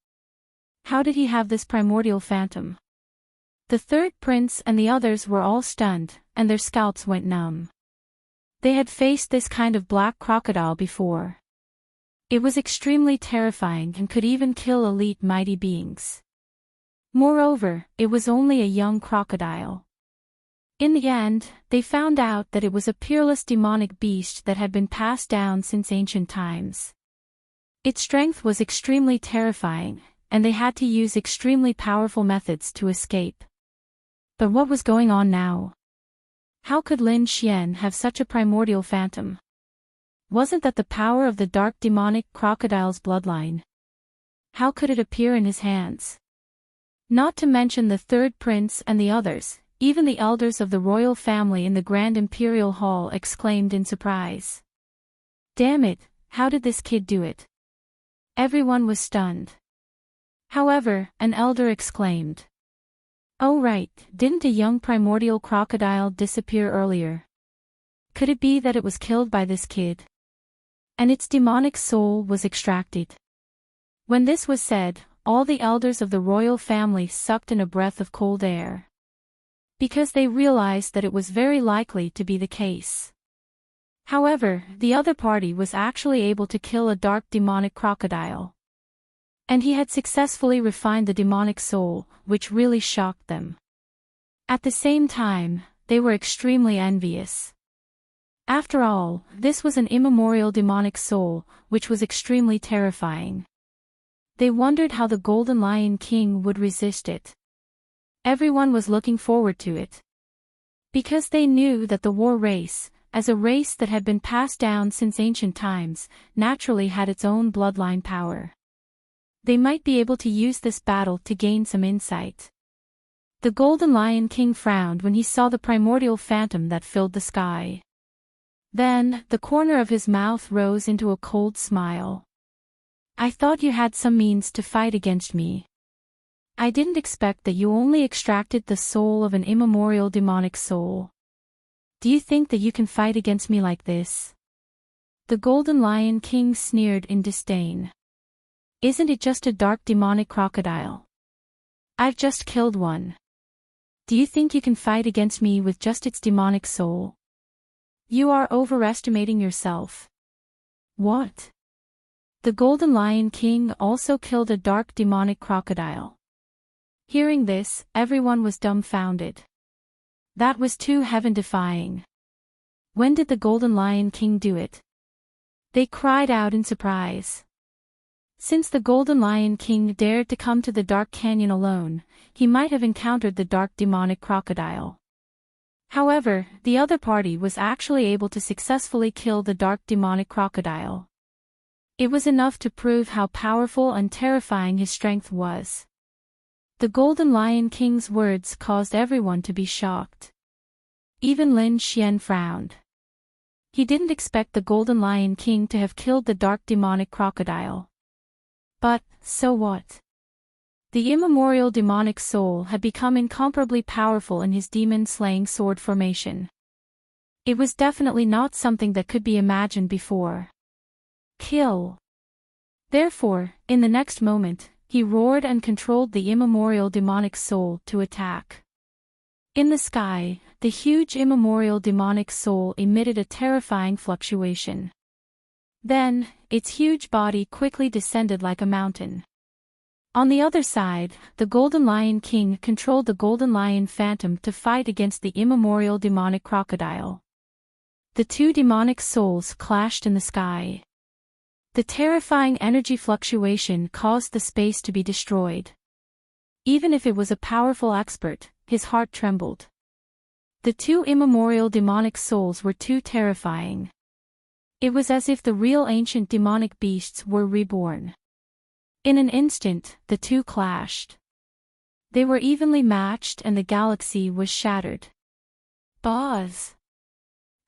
How did he have this primordial phantom? The third prince and the others were all stunned, and their scalps went numb. They had faced this kind of black crocodile before. It was extremely terrifying and could even kill elite mighty beings. Moreover, it was only a young crocodile. In the end, they found out that it was a peerless demonic beast that had been passed down since ancient times. Its strength was extremely terrifying, and they had to use extremely powerful methods to escape. But what was going on now? How could Lin Xian have such a primordial phantom? Wasn't that the power of the dark demonic crocodile's bloodline? How could it appear in his hands? Not to mention the third prince and the others, even the elders of the royal family in the Grand Imperial Hall exclaimed in surprise. Damn it, how did this kid do it? Everyone was stunned. However, an elder exclaimed. Oh right, didn't a young primordial crocodile disappear earlier? Could it be that it was killed by this kid? And its demonic soul was extracted? When this was said, all the elders of the royal family sucked in a breath of cold air. Because they realized that it was very likely to be the case. However, the other party was actually able to kill a dark demonic crocodile. And he had successfully refined the demonic soul, which really shocked them. At the same time, they were extremely envious. After all, this was an immemorial demonic soul, which was extremely terrifying. They wondered how the Golden Lion King would resist it. Everyone was looking forward to it. Because they knew that the war race, as a race that had been passed down since ancient times, naturally had its own bloodline power. They might be able to use this battle to gain some insight. The Golden Lion King frowned when he saw the primordial phantom that filled the sky. Then, the corner of his mouth rose into a cold smile. I thought you had some means to fight against me. I didn't expect that you only extracted the soul of an immemorial demonic soul. Do you think that you can fight against me like this? The Golden Lion King sneered in disdain. Isn't it just a dark demonic crocodile? I've just killed one. Do you think you can fight against me with just its demonic soul? You are overestimating yourself. What? The Golden Lion King also killed a dark demonic crocodile. Hearing this, everyone was dumbfounded. That was too heaven-defying. When did the Golden Lion King do it? They cried out in surprise. Since the Golden Lion King dared to come to the dark canyon alone, he might have encountered the dark demonic crocodile. However, the other party was actually able to successfully kill the dark demonic crocodile. It was enough to prove how powerful and terrifying his strength was. The Golden Lion King's words caused everyone to be shocked. Even Lin Xian frowned. He didn't expect the Golden Lion King to have killed the dark demonic crocodile. But, so what? The immemorial demonic soul had become incomparably powerful in his demon-slaying sword formation. It was definitely not something that could be imagined before. Kill! Therefore, in the next moment, he roared and controlled the immemorial demonic soul to attack. In the sky, the huge immemorial demonic soul emitted a terrifying fluctuation. Then, its huge body quickly descended like a mountain. On the other side, the Golden Lion King controlled the Golden Lion Phantom to fight against the immemorial demonic crocodile. The two demonic souls clashed in the sky. The terrifying energy fluctuation caused the space to be destroyed. Even if it was a powerful expert, his heart trembled. The two immemorial demonic souls were too terrifying. It was as if the real ancient demonic beasts were reborn. In an instant, the two clashed. They were evenly matched and the galaxy was shattered. Buzz!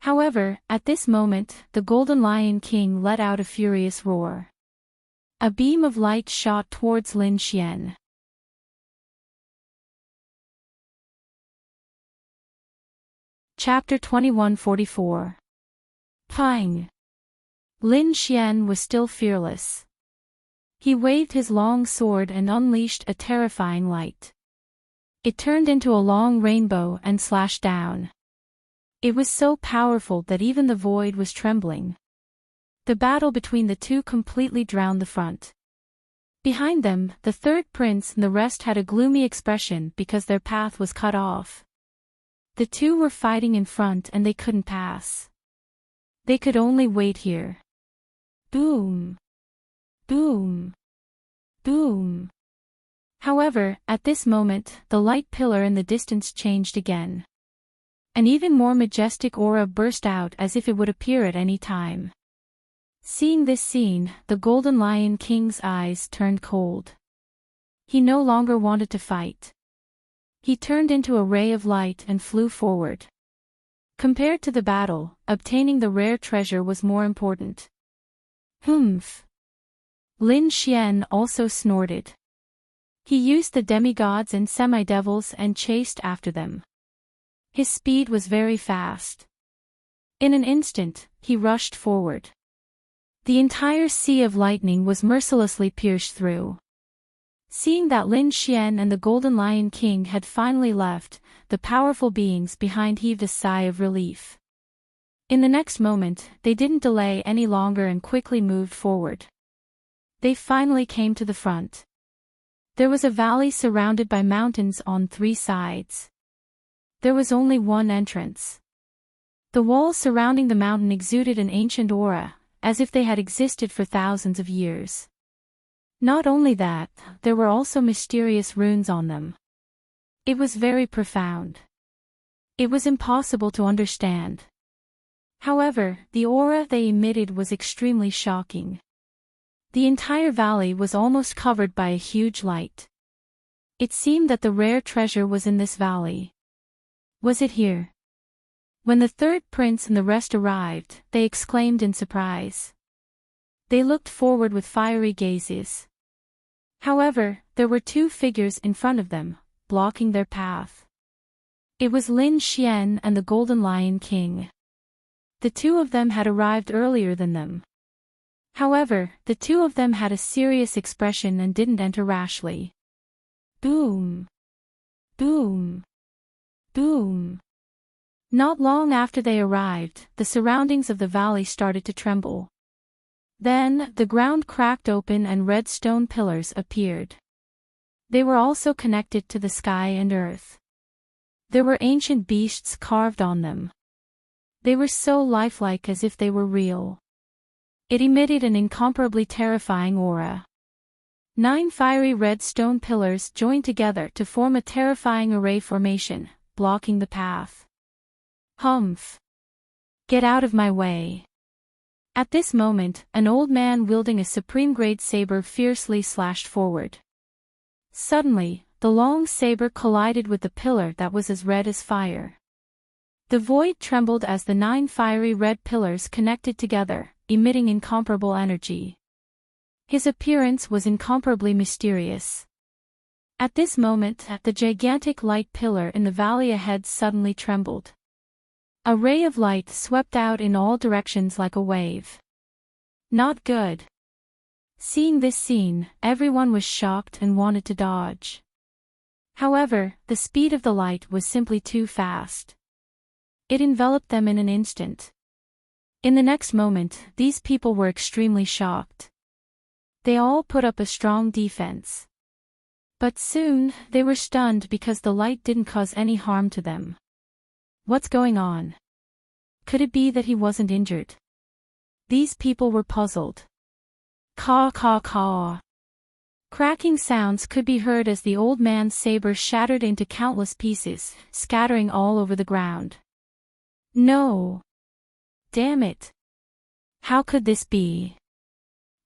However, at this moment, the Golden Lion King let out a furious roar. A beam of light shot towards Lin Xian. Chapter 2144. Pang! Lin Xian was still fearless. He waved his long sword and unleashed a terrifying light. It turned into a long rainbow and slashed down. It was so powerful that even the void was trembling. The battle between the two completely drowned the front. Behind them, the third prince and the rest had a gloomy expression because their path was cut off. The two were fighting in front and they couldn't pass. They could only wait here. Boom! Boom! Boom! However, at this moment, the light pillar in the distance changed again. An even more majestic aura burst out as if it would appear at any time. Seeing this scene, the Golden Lion King's eyes turned cold. He no longer wanted to fight. He turned into a ray of light and flew forward. Compared to the battle, obtaining the rare treasure was more important. Humph! Lin Xian also snorted. He used the demigods and semi-devils and chased after them. His speed was very fast. In an instant, he rushed forward. The entire sea of lightning was mercilessly pierced through. Seeing that Lin Xian and the Golden Lion King had finally left, the powerful beings behind heaved a sigh of relief. In the next moment, they didn't delay any longer and quickly moved forward. They finally came to the front. There was a valley surrounded by mountains on three sides. There was only one entrance. The walls surrounding the mountain exuded an ancient aura, as if they had existed for thousands of years. Not only that, there were also mysterious runes on them. It was very profound. It was impossible to understand. However, the aura they emitted was extremely shocking. The entire valley was almost covered by a huge light. It seemed that the rare treasure was in this valley. Was it here? When the third prince and the rest arrived, they exclaimed in surprise. They looked forward with fiery gazes. However, there were two figures in front of them, blocking their path. It was Lin Xian and the Golden Lion King. The two of them had arrived earlier than them. However, the two of them had a serious expression and didn't enter rashly. Boom! Boom! Boom! Not long after they arrived, the surroundings of the valley started to tremble. Then, the ground cracked open and red stone pillars appeared. They were also connected to the sky and earth. There were ancient beasts carved on them. They were so lifelike as if they were real. It emitted an incomparably terrifying aura. 9 fiery red stone pillars joined together to form a terrifying array formation, blocking the path. Humph! Get out of my way! At this moment, an old man wielding a supreme-grade saber fiercely slashed forward. Suddenly, the long saber collided with the pillar that was as red as fire. The void trembled as the 9 fiery red pillars connected together, emitting incomparable energy. His appearance was incomparably mysterious. At this moment, the gigantic light pillar in the valley ahead suddenly trembled. A ray of light swept out in all directions like a wave. Not good. Seeing this scene, everyone was shocked and wanted to dodge. However, the speed of the light was simply too fast. It enveloped them in an instant. In the next moment, these people were extremely shocked. They all put up a strong defense. But soon, they were stunned because the light didn't cause any harm to them. What's going on? Could it be that he wasn't injured? These people were puzzled. Caw caw caw. Cracking sounds could be heard as the old man's saber shattered into countless pieces, scattering all over the ground. No! Damn it! How could this be?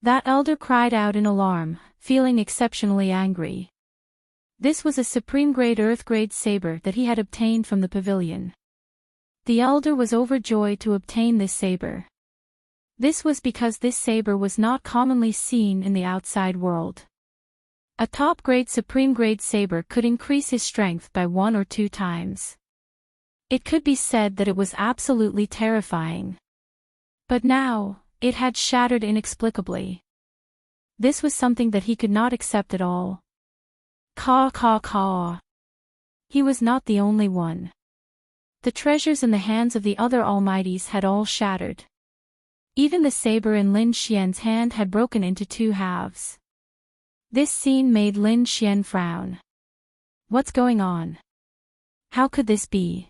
That elder cried out in alarm, feeling exceptionally angry. This was a supreme-grade earth-grade saber that he had obtained from the pavilion. The elder was overjoyed to obtain this saber. This was because this saber was not commonly seen in the outside world. A top-grade supreme-grade saber could increase his strength by 1 or 2 times. It could be said that it was absolutely terrifying. But now, it had shattered inexplicably. This was something that he could not accept at all. Caw caw caw. He was not the only one. The treasures in the hands of the other almighties had all shattered. Even the saber in Lin Xian's hand had broken into 2 halves. This scene made Lin Xian frown. What's going on? How could this be?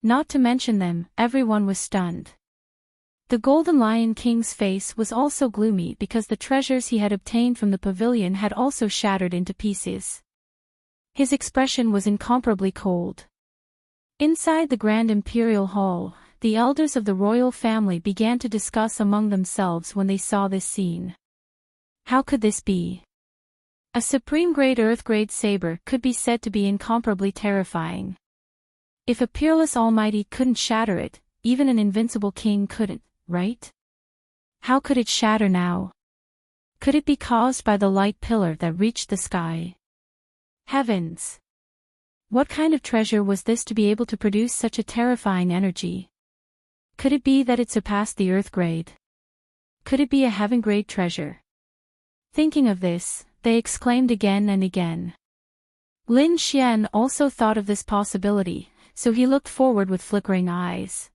Not to mention them, everyone was stunned. The Golden Lion King's face was also gloomy because the treasures he had obtained from the pavilion had also shattered into pieces. His expression was incomparably cold. Inside the Grand Imperial Hall, the elders of the royal family began to discuss among themselves when they saw this scene. How could this be? A supreme-grade earth-grade saber could be said to be incomparably terrifying. If a peerless almighty couldn't shatter it, even an invincible king couldn't, right? How could it shatter now? Could it be caused by the light pillar that reached the sky? Heavens! What kind of treasure was this to be able to produce such a terrifying energy? Could it be that it surpassed the earth grade? Could it be a heaven grade treasure? Thinking of this, they exclaimed again and again. Lin Xian also thought of this possibility, so he looked forward with flickering eyes.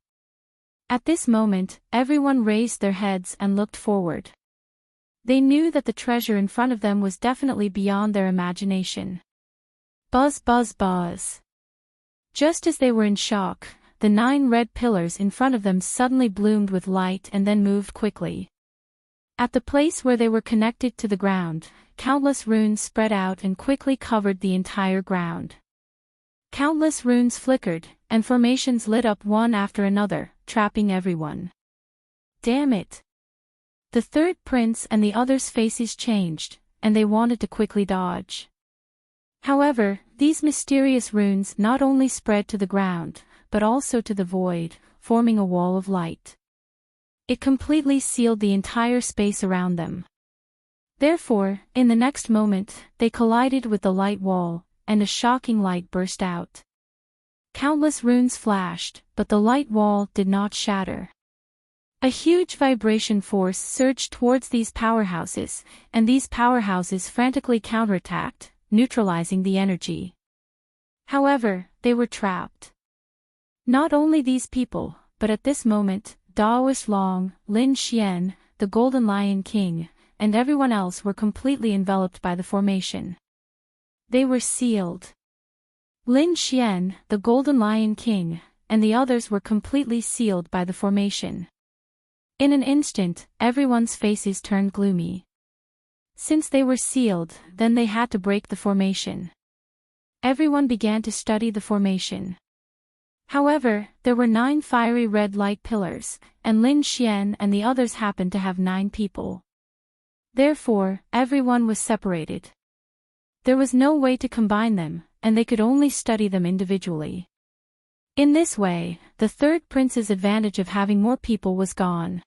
At this moment, everyone raised their heads and looked forward. They knew that the treasure in front of them was definitely beyond their imagination. Buzz buzz buzz. Just as they were in shock, the 9 red pillars in front of them suddenly bloomed with light and then moved quickly. At the place where they were connected to the ground, countless runes spread out and quickly covered the entire ground. Countless runes flickered, and formations lit up one after another, trapping everyone. Damn it! The third prince and the others' faces changed, and they wanted to quickly dodge. However, these mysterious runes not only spread to the ground, but also to the void, forming a wall of light. It completely sealed the entire space around them. Therefore, in the next moment, they collided with the light wall, and a shocking light burst out. Countless runes flashed, but the light wall did not shatter. A huge vibration force surged towards these powerhouses, and these powerhouses frantically counterattacked, neutralizing the energy. However, they were trapped. Not only these people, but at this moment, Daoist Long, Lin Xian, the Golden Lion King, and everyone else were completely enveloped by the formation. They were sealed. Lin Xian, the Golden Lion King, and the others were completely sealed by the formation. In an instant, everyone's faces turned gloomy. Since they were sealed, then they had to break the formation. Everyone began to study the formation. However, there were 9 fiery red light pillars, and Lin Xian and the others happened to have 9 people. Therefore, everyone was separated. There was no way to combine them, and they could only study them individually. In this way, the third prince's advantage of having more people was gone.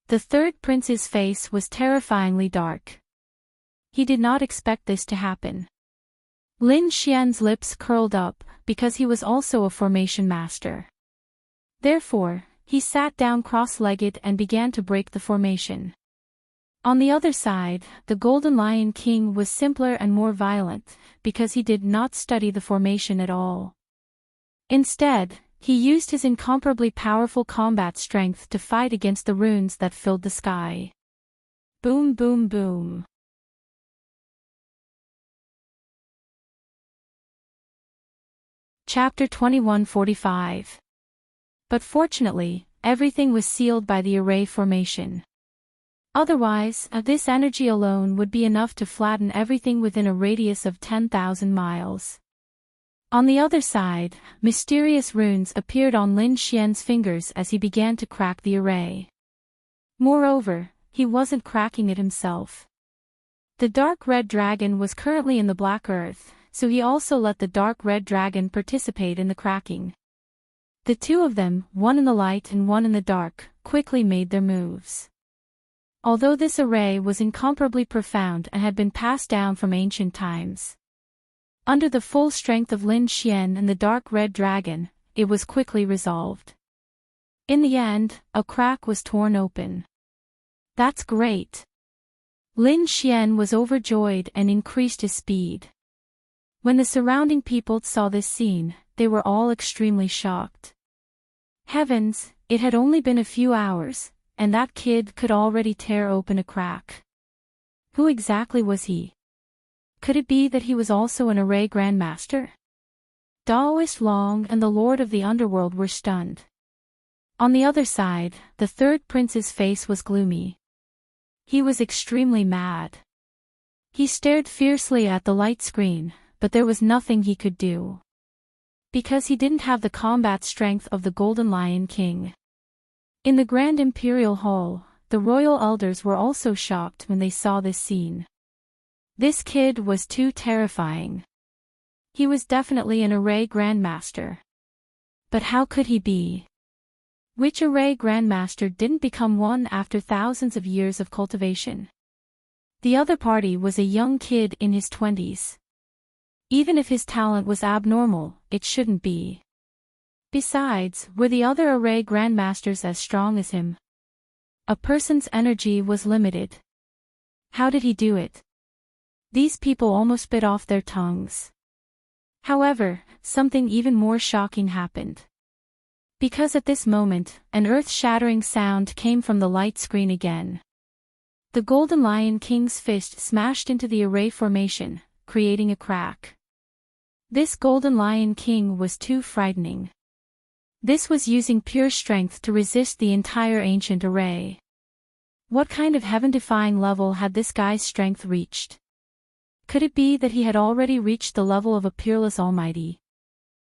The third prince's face was terrifyingly dark. He did not expect this to happen. Lin Xian's lips curled up, because he was also a formation master. Therefore, he sat down cross-legged and began to break the formation. On the other side, the Golden Lion King was simpler and more violent, because he did not study the formation at all. Instead, he used his incomparably powerful combat strength to fight against the runes that filled the sky. Boom boom boom. Chapter 2145. But fortunately, everything was sealed by the array formation. Otherwise, this energy alone would be enough to flatten everything within a radius of 10,000 miles. On the other side, mysterious runes appeared on Lin Xian's fingers as he began to crack the array. Moreover, he wasn't cracking it himself. The dark red dragon was currently in the black earth, so he also let the dark red dragon participate in the cracking. The two of them, one in the light and one in the dark, quickly made their moves. Although this array was incomparably profound and had been passed down from ancient times, under the full strength of Lin Xian and the dark red dragon, it was quickly resolved. In the end, a crack was torn open. That's great. Lin Xian was overjoyed and increased his speed. When the surrounding people saw this scene, they were all extremely shocked. Heavens, it had only been a few hours, and that kid could already tear open a crack. Who exactly was he? Could it be that he was also an array grandmaster? Daoist Long and the Lord of the Underworld were stunned. On the other side, the third prince's face was gloomy. He was extremely mad. He stared fiercely at the light screen, but there was nothing he could do. Because he didn't have the combat strength of the Golden Lion King. In the Grand Imperial Hall, the royal elders were also shocked when they saw this scene. This kid was too terrifying. He was definitely an array grandmaster. But how could he be? Which array grandmaster didn't become one after thousands of years of cultivation? The other party was a young kid in his 20s. Even if his talent was abnormal, it shouldn't be. Besides, were the other array grandmasters as strong as him? A person's energy was limited. How did he do it? These people almost bit off their tongues. However, something even more shocking happened. Because at this moment, an earth-shattering sound came from the light screen again. The Golden Lion King's fist smashed into the array formation, creating a crack. This Golden Lion King was too frightening. This was using pure strength to resist the entire ancient array. What kind of heaven-defying level had this guy's strength reached? Could it be that he had already reached the level of a peerless almighty?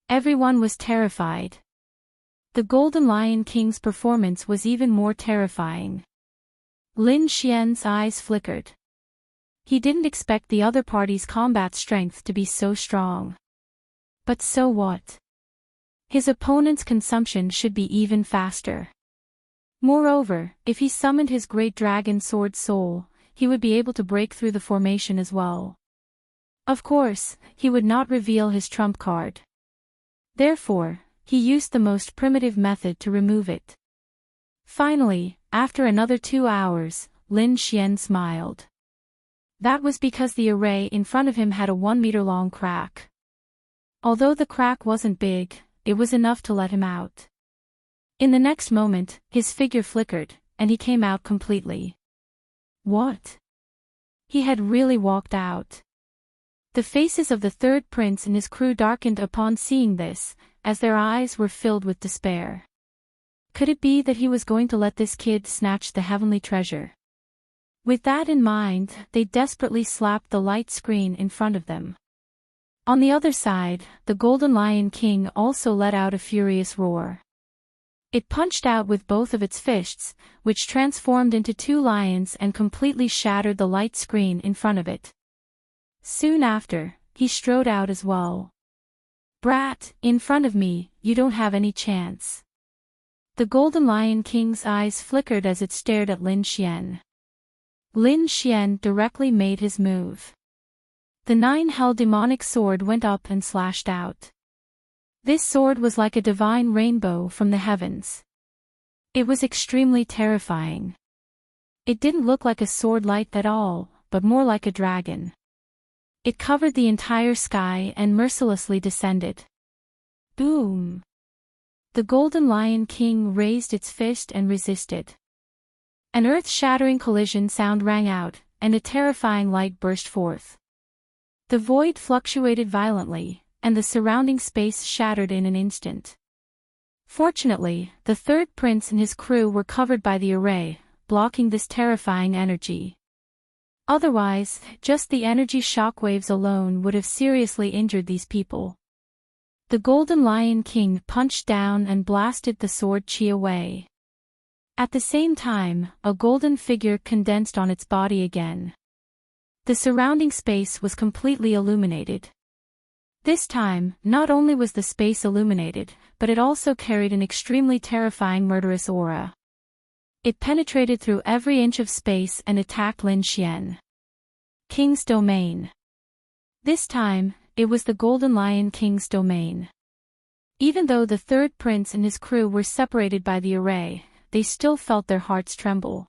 Everyone was terrified. The Golden Lion King's performance was even more terrifying. Lin Xian's eyes flickered. He didn't expect the other party's combat strength to be so strong. But so what? His opponent's consumption should be even faster. Moreover, if he summoned his great dragon sword soul, he would be able to break through the formation as well. Of course, he would not reveal his trump card. Therefore, he used the most primitive method to remove it. Finally, after another 2 hours, Lin Xian smiled. That was because the array in front of him had a 1-meter-long crack. Although the crack wasn't big, it was enough to let him out. In the next moment, his figure flickered, and he came out completely. What? He had really walked out. The faces of the third prince and his crew darkened upon seeing this, as their eyes were filled with despair. Could it be that he was going to let this kid snatch the heavenly treasure? With that in mind, they desperately slapped the light screen in front of them. On the other side, the Golden Lion King also let out a furious roar. It punched out with both of its fists, which transformed into two lions and completely shattered the light screen in front of it. Soon after, he strode out as well. "Brat, in front of me, you don't have any chance." The Golden Lion King's eyes flickered as it stared at Lin Xian. Lin Xian directly made his move. The nine-held demonic sword went up and slashed out. This sword was like a divine rainbow from the heavens. It was extremely terrifying. It didn't look like a sword light at all, but more like a dragon. It covered the entire sky and mercilessly descended. Boom! The Golden Lion King raised its fist and resisted. An earth-shattering collision sound rang out, and a terrifying light burst forth. The void fluctuated violently, and the surrounding space shattered in an instant. Fortunately, the third prince and his crew were covered by the array, blocking this terrifying energy. Otherwise, just the energy shockwaves alone would have seriously injured these people. The Golden Lion King punched down and blasted the sword chi away. At the same time, a golden figure condensed on its body again. The surrounding space was completely illuminated. This time, not only was the space illuminated, but it also carried an extremely terrifying murderous aura. It penetrated through every inch of space and attacked Lin Xian. King's domain. This time, it was the Golden Lion King's domain. Even though the third prince and his crew were separated by the array, they still felt their hearts tremble.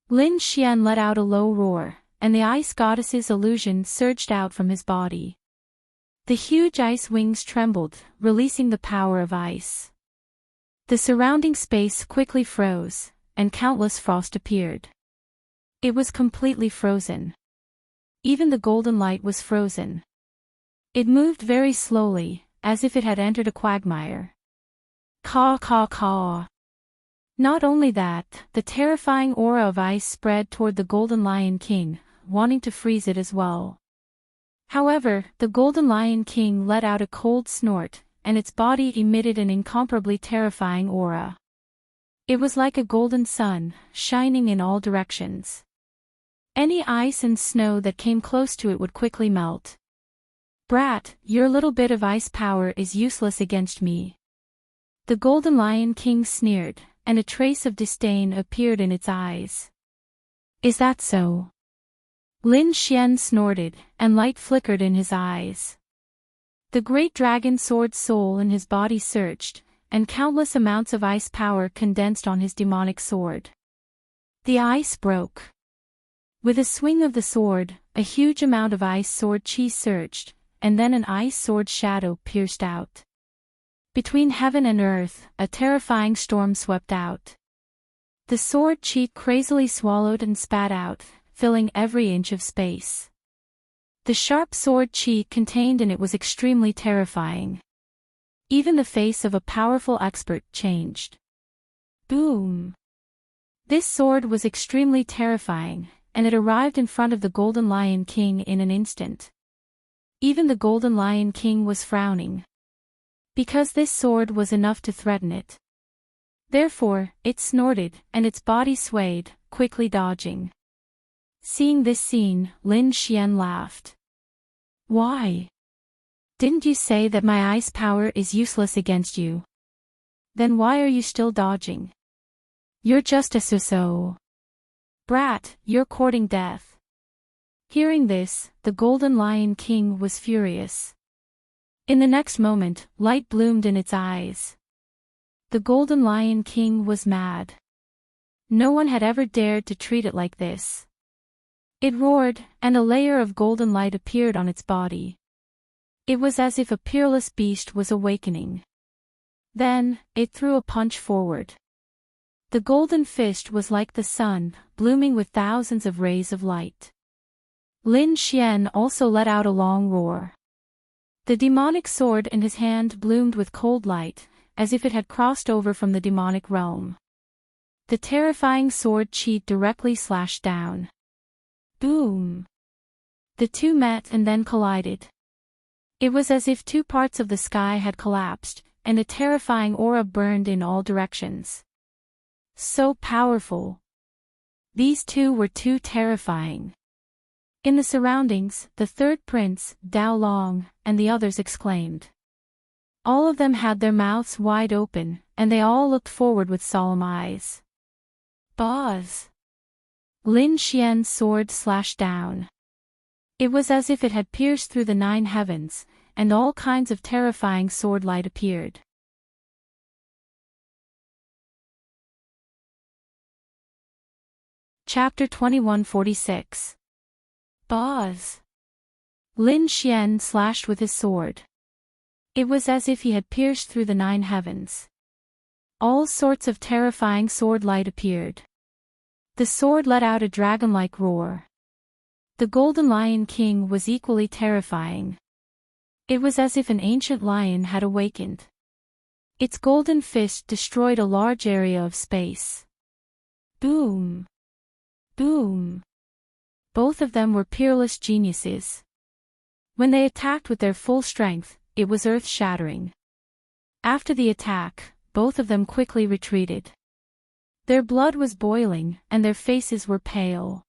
Lin Xian let out a low roar, and the ice goddess's illusion surged out from his body. The huge ice wings trembled, releasing the power of ice. The surrounding space quickly froze, and countless frost appeared. It was completely frozen. Even the golden light was frozen. It moved very slowly, as if it had entered a quagmire. Caw caw caw. Not only that, the terrifying aura of ice spread toward the Golden Lion King, wanting to freeze it as well. However, the Golden Lion King let out a cold snort, and its body emitted an incomparably terrifying aura. It was like a golden sun, shining in all directions. Any ice and snow that came close to it would quickly melt. "Brat, your little bit of ice power is useless against me." The Golden Lion King sneered, and a trace of disdain appeared in its eyes. "Is that so?" Lin Xian snorted, and light flickered in his eyes. The great dragon sword's soul in his body surged, and countless amounts of ice power condensed on his demonic sword. The ice broke. With a swing of the sword, a huge amount of ice sword chi surged, and then an ice sword shadow pierced out. Between heaven and earth, a terrifying storm swept out. The sword chi crazily swallowed and spat out, filling every inch of space. The sharp sword chi contained in it was extremely terrifying. Even the face of a powerful expert changed. Boom! This sword was extremely terrifying, and it arrived in front of the Golden Lion King in an instant. Even the Golden Lion King was frowning. Because this sword was enough to threaten it. Therefore, it snorted, and its body swayed, quickly dodging. Seeing this scene, Lin Xian laughed. "Why? Didn't you say that my ice power is useless against you? Then why are you still dodging? You're just a so-so. Brat, you're courting death." Hearing this, the Golden Lion King was furious. In the next moment, light bloomed in its eyes. The Golden Lion King was mad. No one had ever dared to treat it like this. It roared, and a layer of golden light appeared on its body. It was as if a peerless beast was awakening. Then, it threw a punch forward. The golden fist was like the sun, blooming with thousands of rays of light. Lin Xian also let out a long roar. The demonic sword in his hand bloomed with cold light, as if it had crossed over from the demonic realm. The terrifying sword chi directly slashed down. Boom! The two met and then collided. It was as if two parts of the sky had collapsed, and a terrifying aura burned in all directions. So powerful. These two were too terrifying. In the surroundings, the third prince, Dao Long, and the others exclaimed. All of them had their mouths wide open, and they all looked forward with solemn eyes. Boz! Lin Xian's sword slashed down. It was as if it had pierced through the 9 heavens, and all kinds of terrifying sword light appeared. Chapter 2146. Boz! Lin Xian slashed with his sword. It was as if he had pierced through the 9 heavens. All sorts of terrifying sword light appeared. The sword let out a dragon-like roar. The Golden Lion King was equally terrifying. It was as if an ancient lion had awakened. Its golden fist destroyed a large area of space. Boom! Boom! Both of them were peerless geniuses. When they attacked with their full strength, it was earth-shattering. After the attack, both of them quickly retreated. Their blood was boiling, and their faces were pale.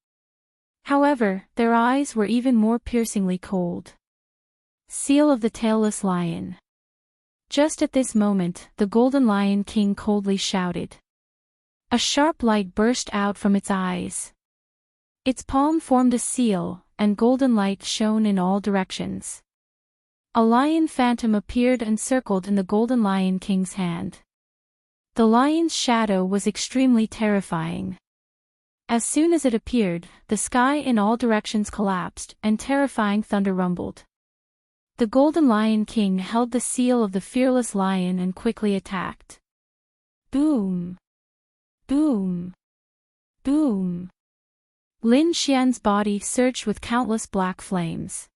However, their eyes were even more piercingly cold. Seal of the Tailless Lion. Just at this moment, the Golden Lion King coldly shouted. A sharp light burst out from its eyes. Its palm formed a seal, and golden light shone in all directions. A lion phantom appeared and circled in the Golden Lion King's hand. The lion's shadow was extremely terrifying. As soon as it appeared, the sky in all directions collapsed, and terrifying thunder rumbled. The Golden Lion King held the seal of the fearless lion and quickly attacked. Boom! Boom! Boom! Lin Xian's body surged with countless black flames.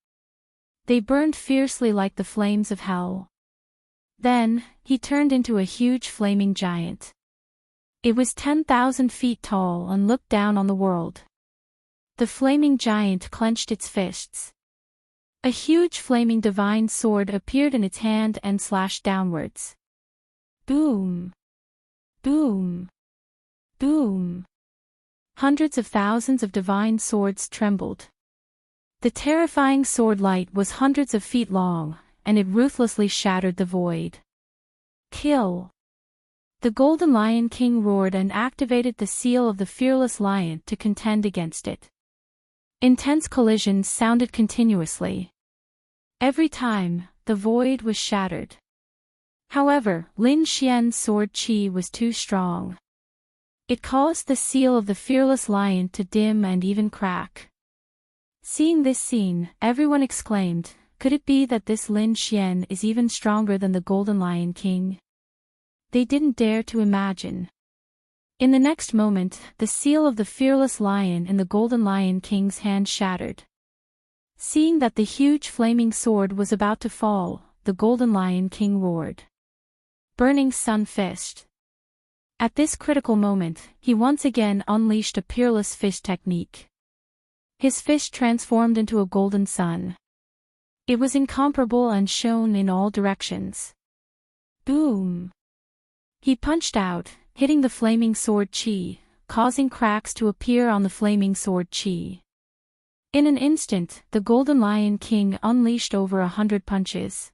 They burned fiercely like the flames of hell. Then, he turned into a huge flaming giant. It was 10,000 feet tall and looked down on the world. The flaming giant clenched its fists. A huge flaming divine sword appeared in its hand and slashed downwards. Boom! Boom! Boom! Hundreds of thousands of divine swords trembled. The terrifying sword light was hundreds of feet long, and it ruthlessly shattered the void. Kill! The Golden Lion King roared and activated the seal of the fearless lion to contend against it. Intense collisions sounded continuously. Every time, the void was shattered. However, Lin Xian's sword chi was too strong. It caused the seal of the fearless lion to dim and even crack. Seeing this scene, everyone exclaimed, could it be that this Lin Xian is even stronger than the Golden Lion King? They didn't dare to imagine. In the next moment, the seal of the fearless lion in the Golden Lion King's hand shattered. Seeing that the huge flaming sword was about to fall, the Golden Lion King roared. Burning Sun Fist. At this critical moment, he once again unleashed a peerless fist technique. His fist transformed into a golden sun. It was incomparable and shone in all directions. Boom! He punched out, hitting the flaming sword chi, causing cracks to appear on the flaming sword chi. In an instant, the Golden Lion King unleashed over 100 punches.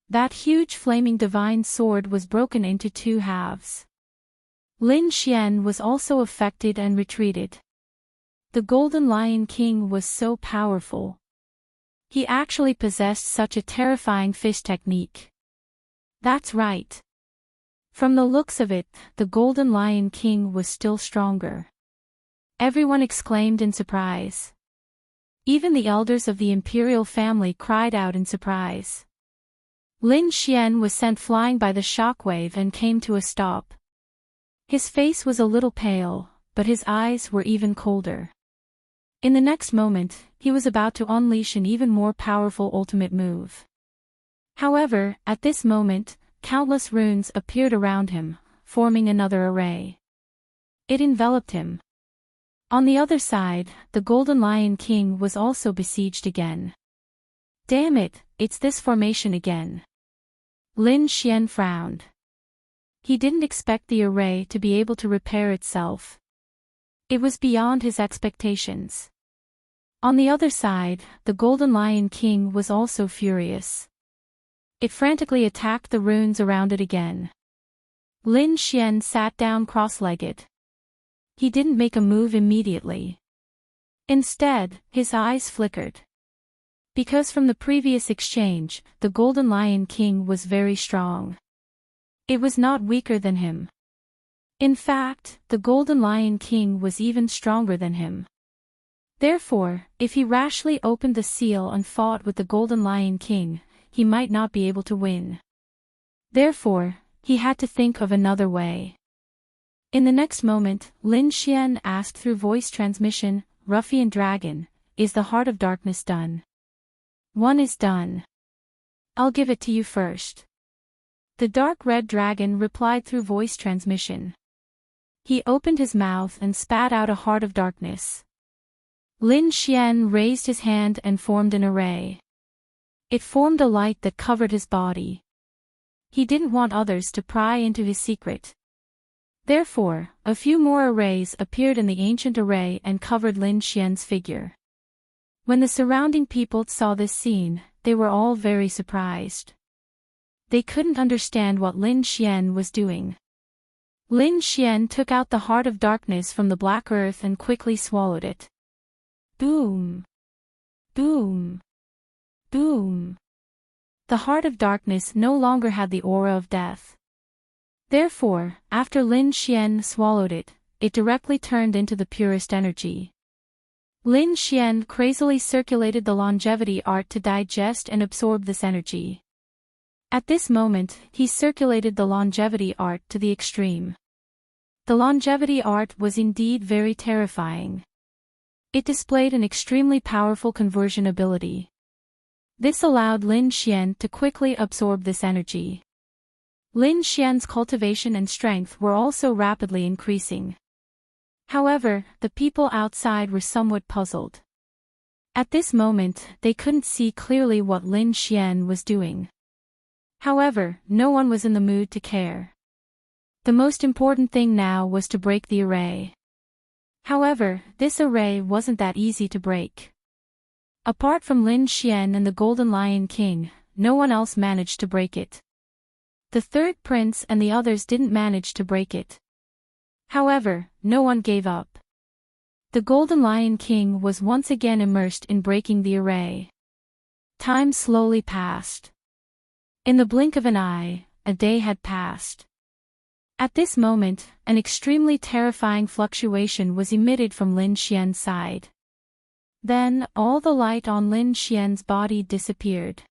That huge flaming divine sword was broken into 2 halves. Lin Xian was also affected and retreated. The Golden Lion King was so powerful. He actually possessed such a terrifying fist technique. That's right. From the looks of it, the Golden Lion King was still stronger. Everyone exclaimed in surprise. Even the elders of the imperial family cried out in surprise. Lin Xian was sent flying by the shockwave and came to a stop. His face was a little pale, but his eyes were even colder. In the next moment, he was about to unleash an even more powerful ultimate move. However, at this moment, countless runes appeared around him, forming another array. It enveloped him. On the other side, the Golden Lion King was also besieged again. Damn it, it's this formation again. Lin Xian frowned. He didn't expect the array to be able to repair itself. It was beyond his expectations. On the other side, the Golden Lion King was also furious. It frantically attacked the runes around it again. Lin Xian sat down cross-legged. He didn't make a move immediately. Instead, his eyes flickered. Because from the previous exchange, the Golden Lion King was very strong. It was not weaker than him. In fact, the Golden Lion King was even stronger than him. Therefore, if he rashly opened the seal and fought with the Golden Lion King, he might not be able to win. Therefore, he had to think of another way. In the next moment, Lin Xian asked through voice transmission, "Ruffian Dragon, is the Heart of Darkness done?" "One is done. I'll give it to you first." The dark red dragon replied through voice transmission. He opened his mouth and spat out a heart of darkness. Lin Xian raised his hand and formed an array. It formed a light that covered his body. He didn't want others to pry into his secret. Therefore, a few more arrays appeared in the ancient array and covered Lin Xian's figure. When the surrounding people saw this scene, they were all very surprised. They couldn't understand what Lin Xian was doing. Lin Xian took out the Heart of Darkness from the black earth and quickly swallowed it. Boom! Boom! Boom! The Heart of Darkness no longer had the aura of death. Therefore, after Lin Xian swallowed it, it directly turned into the purest energy. Lin Xian crazily circulated the longevity art to digest and absorb this energy. At this moment, he circulated the longevity art to the extreme. The longevity art was indeed very terrifying. It displayed an extremely powerful conversion ability. This allowed Lin Xian to quickly absorb this energy. Lin Xian's cultivation and strength were also rapidly increasing. However, the people outside were somewhat puzzled. At this moment, they couldn't see clearly what Lin Xian was doing. However, no one was in the mood to care. The most important thing now was to break the array. However, this array wasn't that easy to break. Apart from Lin Xian and the Golden Lion King, no one else managed to break it. The third prince and the others didn't manage to break it. However, no one gave up. The Golden Lion King was once again immersed in breaking the array. Time slowly passed. In the blink of an eye, a day had passed. At this moment, an extremely terrifying fluctuation was emitted from Lin Xian's side. Then, all the light on Lin Xian's body disappeared.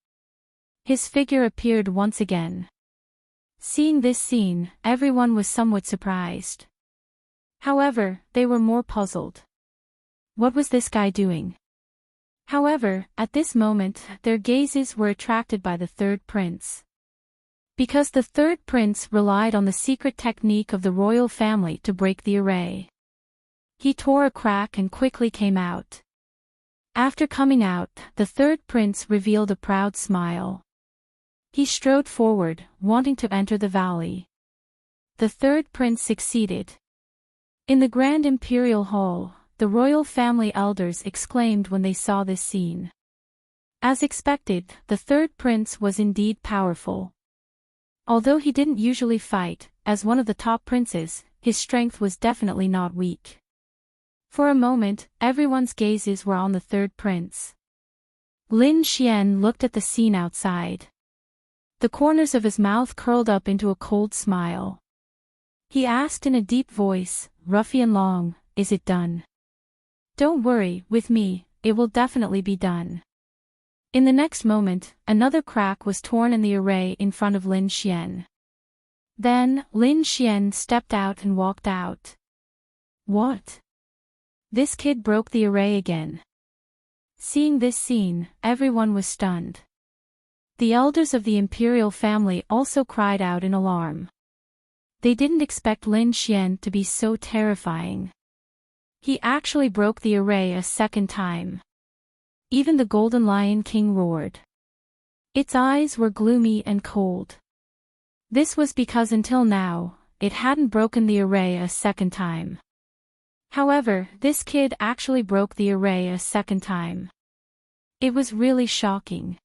His figure appeared once again. Seeing this scene, everyone was somewhat surprised. However, they were more puzzled. What was this guy doing? However, at this moment, their gazes were attracted by the third prince. Because the third prince relied on the secret technique of the royal family to break the array. He tore a crack and quickly came out. After coming out, the third prince revealed a proud smile. He strode forward, wanting to enter the valley. The third prince succeeded. In the Grand Imperial Hall, the royal family elders exclaimed when they saw this scene. As expected, the third prince was indeed powerful. Although he didn't usually fight, as one of the top princes, his strength was definitely not weak. For a moment, everyone's gazes were on the third prince. Lin Xian looked at the scene outside. The corners of his mouth curled up into a cold smile. He asked in a deep voice, "Ruffian Long, is it done?" "Don't worry, with me, it will definitely be done." In the next moment, another crack was torn in the array in front of Lin Xian. Then, Lin Xian stepped out and walked out. What? This kid broke the array again. Seeing this scene, everyone was stunned. The elders of the imperial family also cried out in alarm. They didn't expect Lin Xian to be so terrifying. He actually broke the array a second time. Even the Golden Lion King roared. Its eyes were gloomy and cold. This was because until now, it hadn't broken the array a second time. However, this kid actually broke the array a second time. It was really shocking.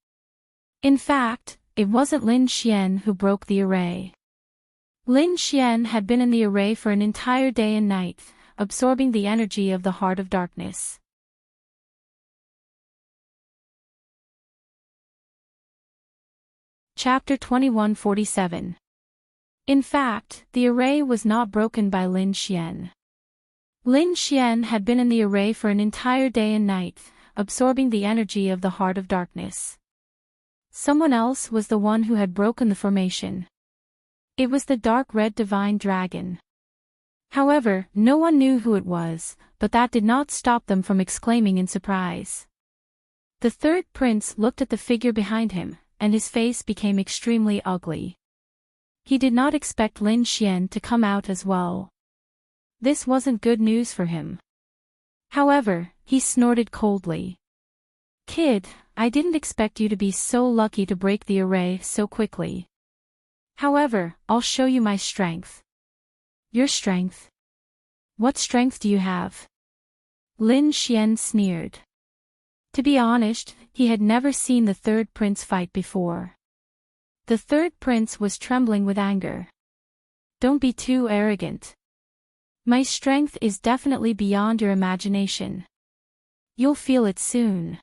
In fact, it wasn't Lin Xian who broke the array. Lin Xian had been in the array for an entire day and night, absorbing the energy of the Heart of Darkness. Chapter 2147. In fact, the array was not broken by Lin Xian. Lin Xian had been in the array for an entire day and night, absorbing the energy of the Heart of Darkness. Someone else was the one who had broken the formation. It was the dark red divine dragon. However, no one knew who it was, but that did not stop them from exclaiming in surprise. The third prince looked at the figure behind him, and his face became extremely ugly. He did not expect Lin Xian to come out as well. This wasn't good news for him. However, he snorted coldly. "Kid, I didn't expect you to be so lucky to break the array so quickly. However, I'll show you my strength." "Your strength? What strength do you have?" Lin Xian sneered. To be honest, he had never seen the third prince fight before. The third prince was trembling with anger. "Don't be too arrogant. My strength is definitely beyond your imagination. You'll feel it soon."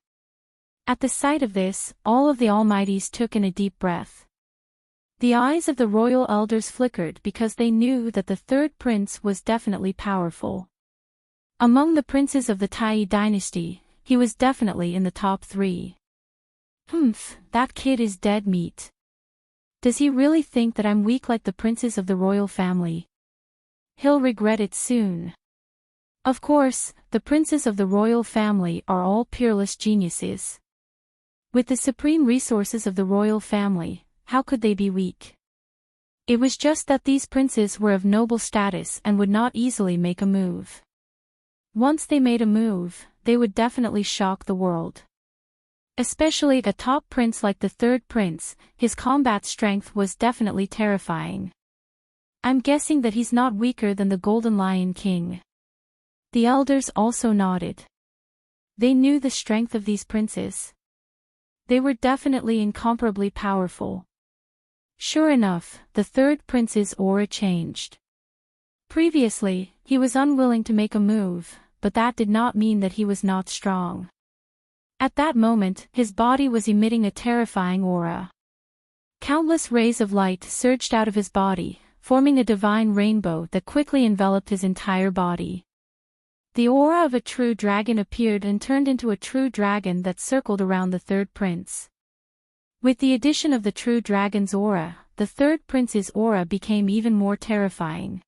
At the sight of this, all of the Almighties took in a deep breath. The eyes of the royal elders flickered because they knew that the third prince was definitely powerful. Among the princes of the Tai dynasty, he was definitely in the top 3. That kid is dead meat. Does he really think that I'm weak like the princes of the royal family? He'll regret it soon. Of course, the princes of the royal family are all peerless geniuses. With the supreme resources of the royal family, how could they be weak? It was just that these princes were of noble status and would not easily make a move. Once they made a move, they would definitely shock the world. Especially a top prince like the third prince, his combat strength was definitely terrifying. I'm guessing that he's not weaker than the Golden Lion King. The elders also nodded. They knew the strength of these princes. They were definitely incomparably powerful. Sure enough, the third prince's aura changed. Previously, he was unwilling to make a move, but that did not mean that he was not strong. At that moment, his body was emitting a terrifying aura. Countless rays of light surged out of his body, forming a divine rainbow that quickly enveloped his entire body. The aura of a true dragon appeared and turned into a true dragon that circled around the third prince. With the addition of the true dragon's aura, the third prince's aura became even more terrifying.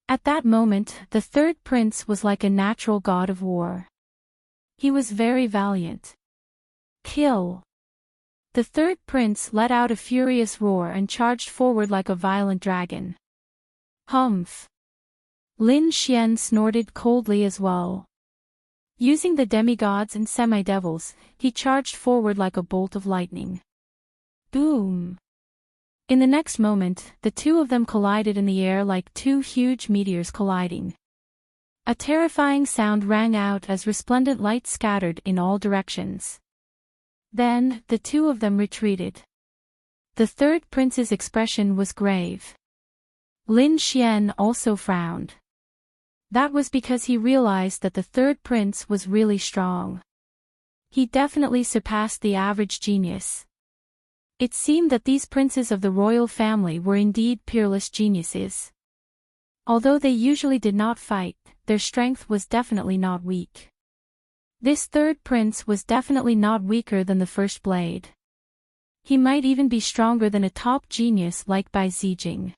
At that moment, the third prince was like a natural god of war. He was very valiant. Kill! The third prince let out a furious roar and charged forward like a violent dragon. Humph! Lin Xian snorted coldly as well. Using the demigods and semi-devils, he charged forward like a bolt of lightning. Boom! In the next moment, the two of them collided in the air like two huge meteors colliding. A terrifying sound rang out as resplendent light scattered in all directions. Then, the two of them retreated. The third prince's expression was grave. Lin Xian also frowned. That was because he realized that the third prince was really strong. He definitely surpassed the average genius. It seemed that these princes of the royal family were indeed peerless geniuses. Although they usually did not fight, their strength was definitely not weak. This third prince was definitely not weaker than the first blade. He might even be stronger than a top genius like Bai Zijing.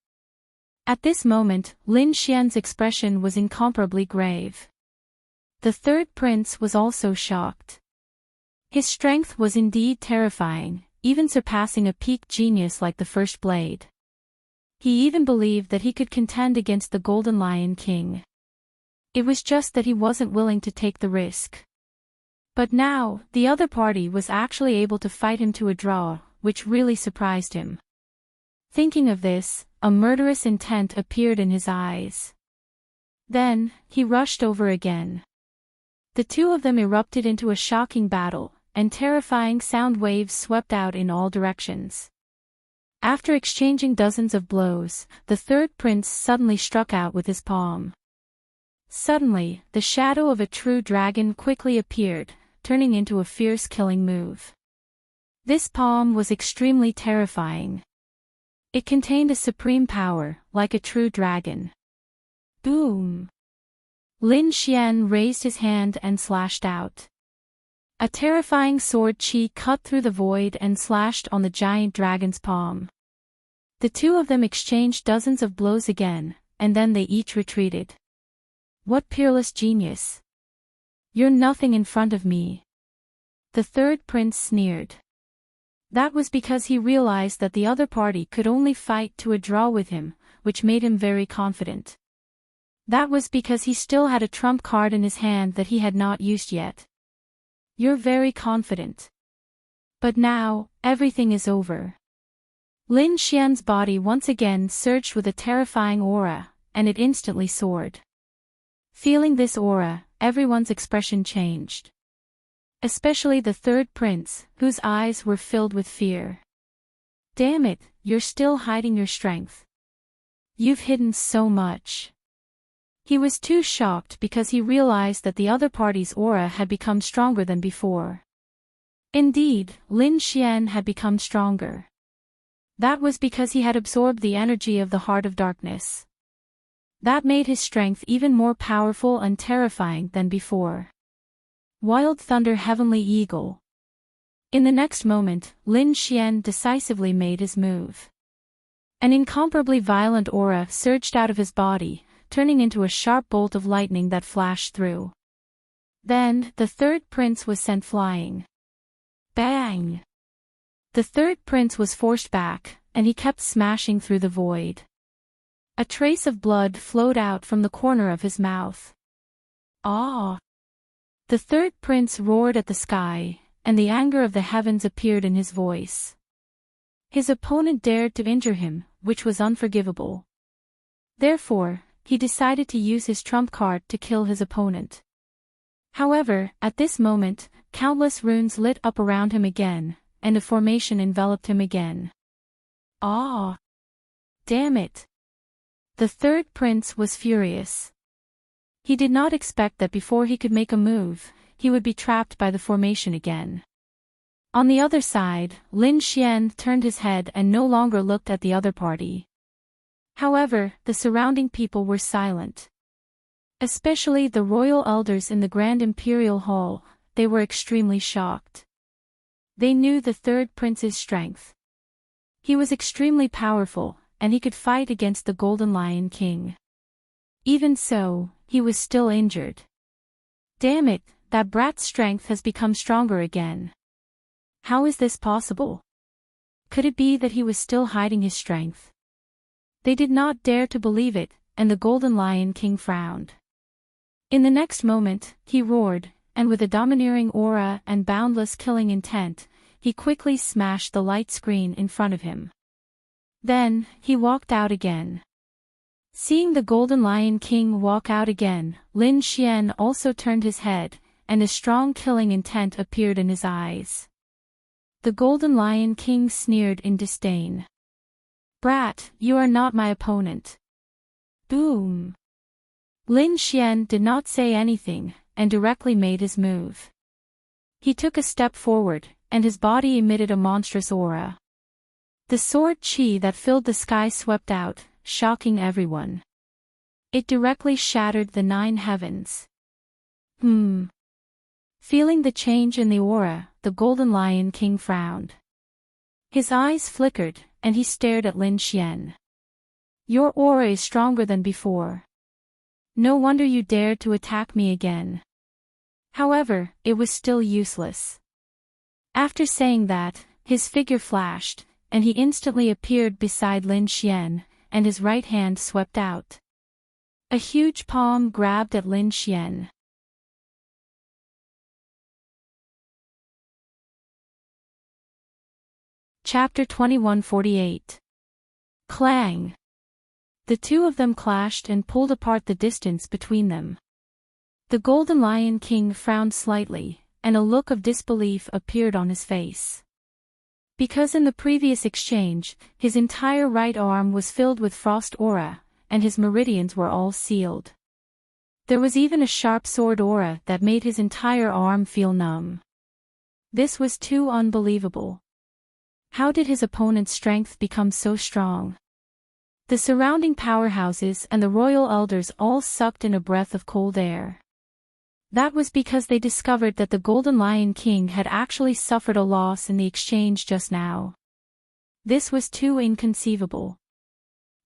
At this moment, Lin Xian's expression was incomparably grave. The third prince was also shocked. His strength was indeed terrifying, even surpassing a peak genius like the first blade. He even believed that he could contend against the Golden Lion King. It was just that he wasn't willing to take the risk. But now, the other party was actually able to fight him to a draw, which really surprised him. Thinking of this, a murderous intent appeared in his eyes. Then, he rushed over again. The two of them erupted into a shocking battle, and terrifying sound waves swept out in all directions. After exchanging dozens of blows, the third prince suddenly struck out with his palm. Suddenly, the shadow of a true dragon quickly appeared, turning into a fierce killing move. This palm was extremely terrifying. It contained a supreme power, like a true dragon. Boom! Lin Xian raised his hand and slashed out. A terrifying sword chi cut through the void and slashed on the giant dragon's palm. The two of them exchanged dozens of blows again, and then they each retreated. What peerless genius! You're nothing in front of me. The third prince sneered. That was because he realized that the other party could only fight to a draw with him, which made him very confident. That was because he still had a trump card in his hand that he had not used yet. You're very confident. But now, everything is over. Lin Xian's body once again surged with a terrifying aura, and it instantly soared. Feeling this aura, everyone's expression changed. Especially the third prince, whose eyes were filled with fear. Damn it, you're still hiding your strength. You've hidden so much. He was too shocked because he realized that the other party's aura had become stronger than before. Indeed, Lin Xian had become stronger. That was because he had absorbed the energy of the Heart of Darkness. That made his strength even more powerful and terrifying than before. Wild Thunder Heavenly Eagle. In the next moment, Lin Xian decisively made his move. An incomparably violent aura surged out of his body, turning into a sharp bolt of lightning that flashed through. Then, the third prince was sent flying. Bang! The third prince was forced back, and he kept smashing through the void. A trace of blood flowed out from the corner of his mouth. Ah! The third prince roared at the sky, and the anger of the heavens appeared in his voice. His opponent dared to injure him, which was unforgivable. Therefore, he decided to use his trump card to kill his opponent. However, at this moment, countless runes lit up around him again, and a formation enveloped him again. Ah! Damn it! The third prince was furious. He did not expect that before he could make a move, he would be trapped by the formation again. On the other side, Lin Xian turned his head and no longer looked at the other party. However, the surrounding people were silent. Especially the royal elders in the Grand Imperial Hall, they were extremely shocked. They knew the third prince's strength. He was extremely powerful, and he could fight against the Golden Lion King. Even so, he was still injured. Damn it, that brat's strength has become stronger again. How is this possible? Could it be that he was still hiding his strength? They did not dare to believe it, and the Golden Lion King frowned. In the next moment, he roared, and with a domineering aura and boundless killing intent, he quickly smashed the light screen in front of him. Then, he walked out again. Seeing the Golden Lion King walk out again, Lin Xian also turned his head, and a strong killing intent appeared in his eyes. The Golden Lion King sneered in disdain. Brat, you are not my opponent. Boom! Lin Xian did not say anything, and directly made his move. He took a step forward, and his body emitted a monstrous aura. The sword chi that filled the sky swept out, shocking everyone. It directly shattered the 9 heavens. Feeling the change in the aura, the Golden Lion King frowned. His eyes flickered, and he stared at Lin Xian. Your aura is stronger than before. No wonder you dared to attack me again. However, it was still useless. After saying that, his figure flashed, and he instantly appeared beside Lin Xian, and his right hand swept out. A huge palm grabbed at Lin Xian. Chapter 2148. Clang! The two of them clashed and pulled apart the distance between them. The Golden Lion King frowned slightly, and a look of disbelief appeared on his face. Because in the previous exchange, his entire right arm was filled with frost aura, and his meridians were all sealed. There was even a sharp sword aura that made his entire arm feel numb. This was too unbelievable. How did his opponent's strength become so strong? The surrounding powerhouses and the royal elders all sucked in a breath of cold air. That was because they discovered that the Golden Lion King had actually suffered a loss in the exchange just now. This was too inconceivable.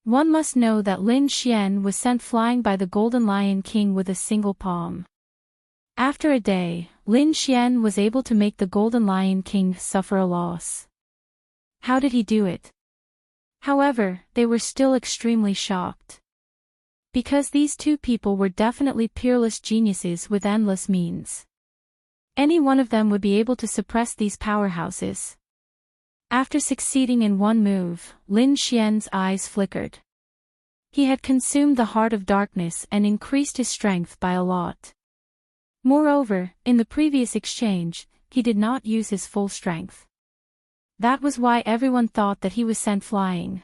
One must know that Lin Xian was sent flying by the Golden Lion King with a single palm. After a day, Lin Xian was able to make the Golden Lion King suffer a loss. How did he do it? However, they were still extremely shocked. Because these two people were definitely peerless geniuses with endless means. Any one of them would be able to suppress these powerhouses. After succeeding in one move, Lin Xian's eyes flickered. He had consumed the Heart of Darkness and increased his strength by a lot. Moreover, in the previous exchange, he did not use his full strength. That was why everyone thought that he was sent flying.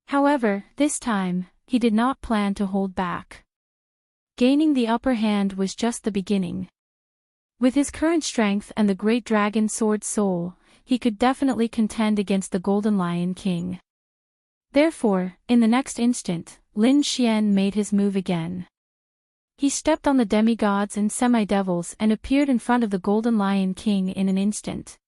However, this time, he did not plan to hold back. Gaining the upper hand was just the beginning. With his current strength and the Great Dragon Sword Soul, he could definitely contend against the Golden Lion King. Therefore, in the next instant, Lin Xian made his move again. He stepped on the demigods and semi-devils and appeared in front of the Golden Lion King in an instant.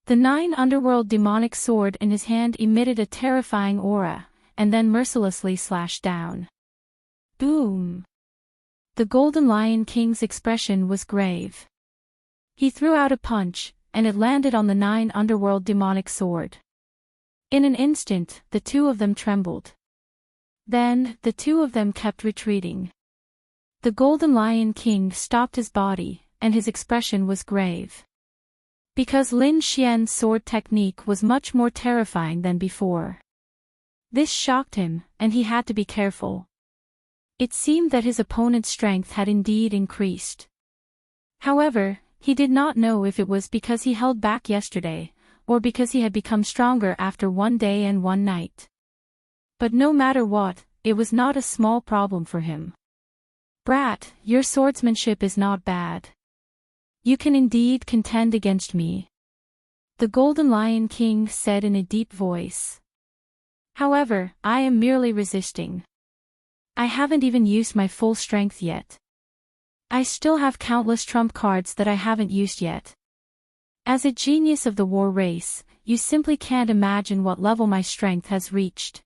The 9 underworld demonic sword in his hand emitted a terrifying aura, and then mercilessly slashed down. Boom! The Golden Lion King's expression was grave. He threw out a punch, and it landed on the 9 underworld demonic sword. In an instant, the two of them trembled. Then, the two of them kept retreating. The Golden Lion King stopped his body, and his expression was grave. Because Lin Xian's sword technique was much more terrifying than before. This shocked him, and he had to be careful. It seemed that his opponent's strength had indeed increased. However, he did not know if it was because he held back yesterday, or because he had become stronger after one day and one night. But no matter what, it was not a small problem for him. Brat, your swordsmanship is not bad. You can indeed contend against me. The Golden Lion King said in a deep voice. However, I am merely resisting. I haven't even used my full strength yet. I still have countless trump cards that I haven't used yet. As a genius of the war race, you simply can't imagine what level my strength has reached.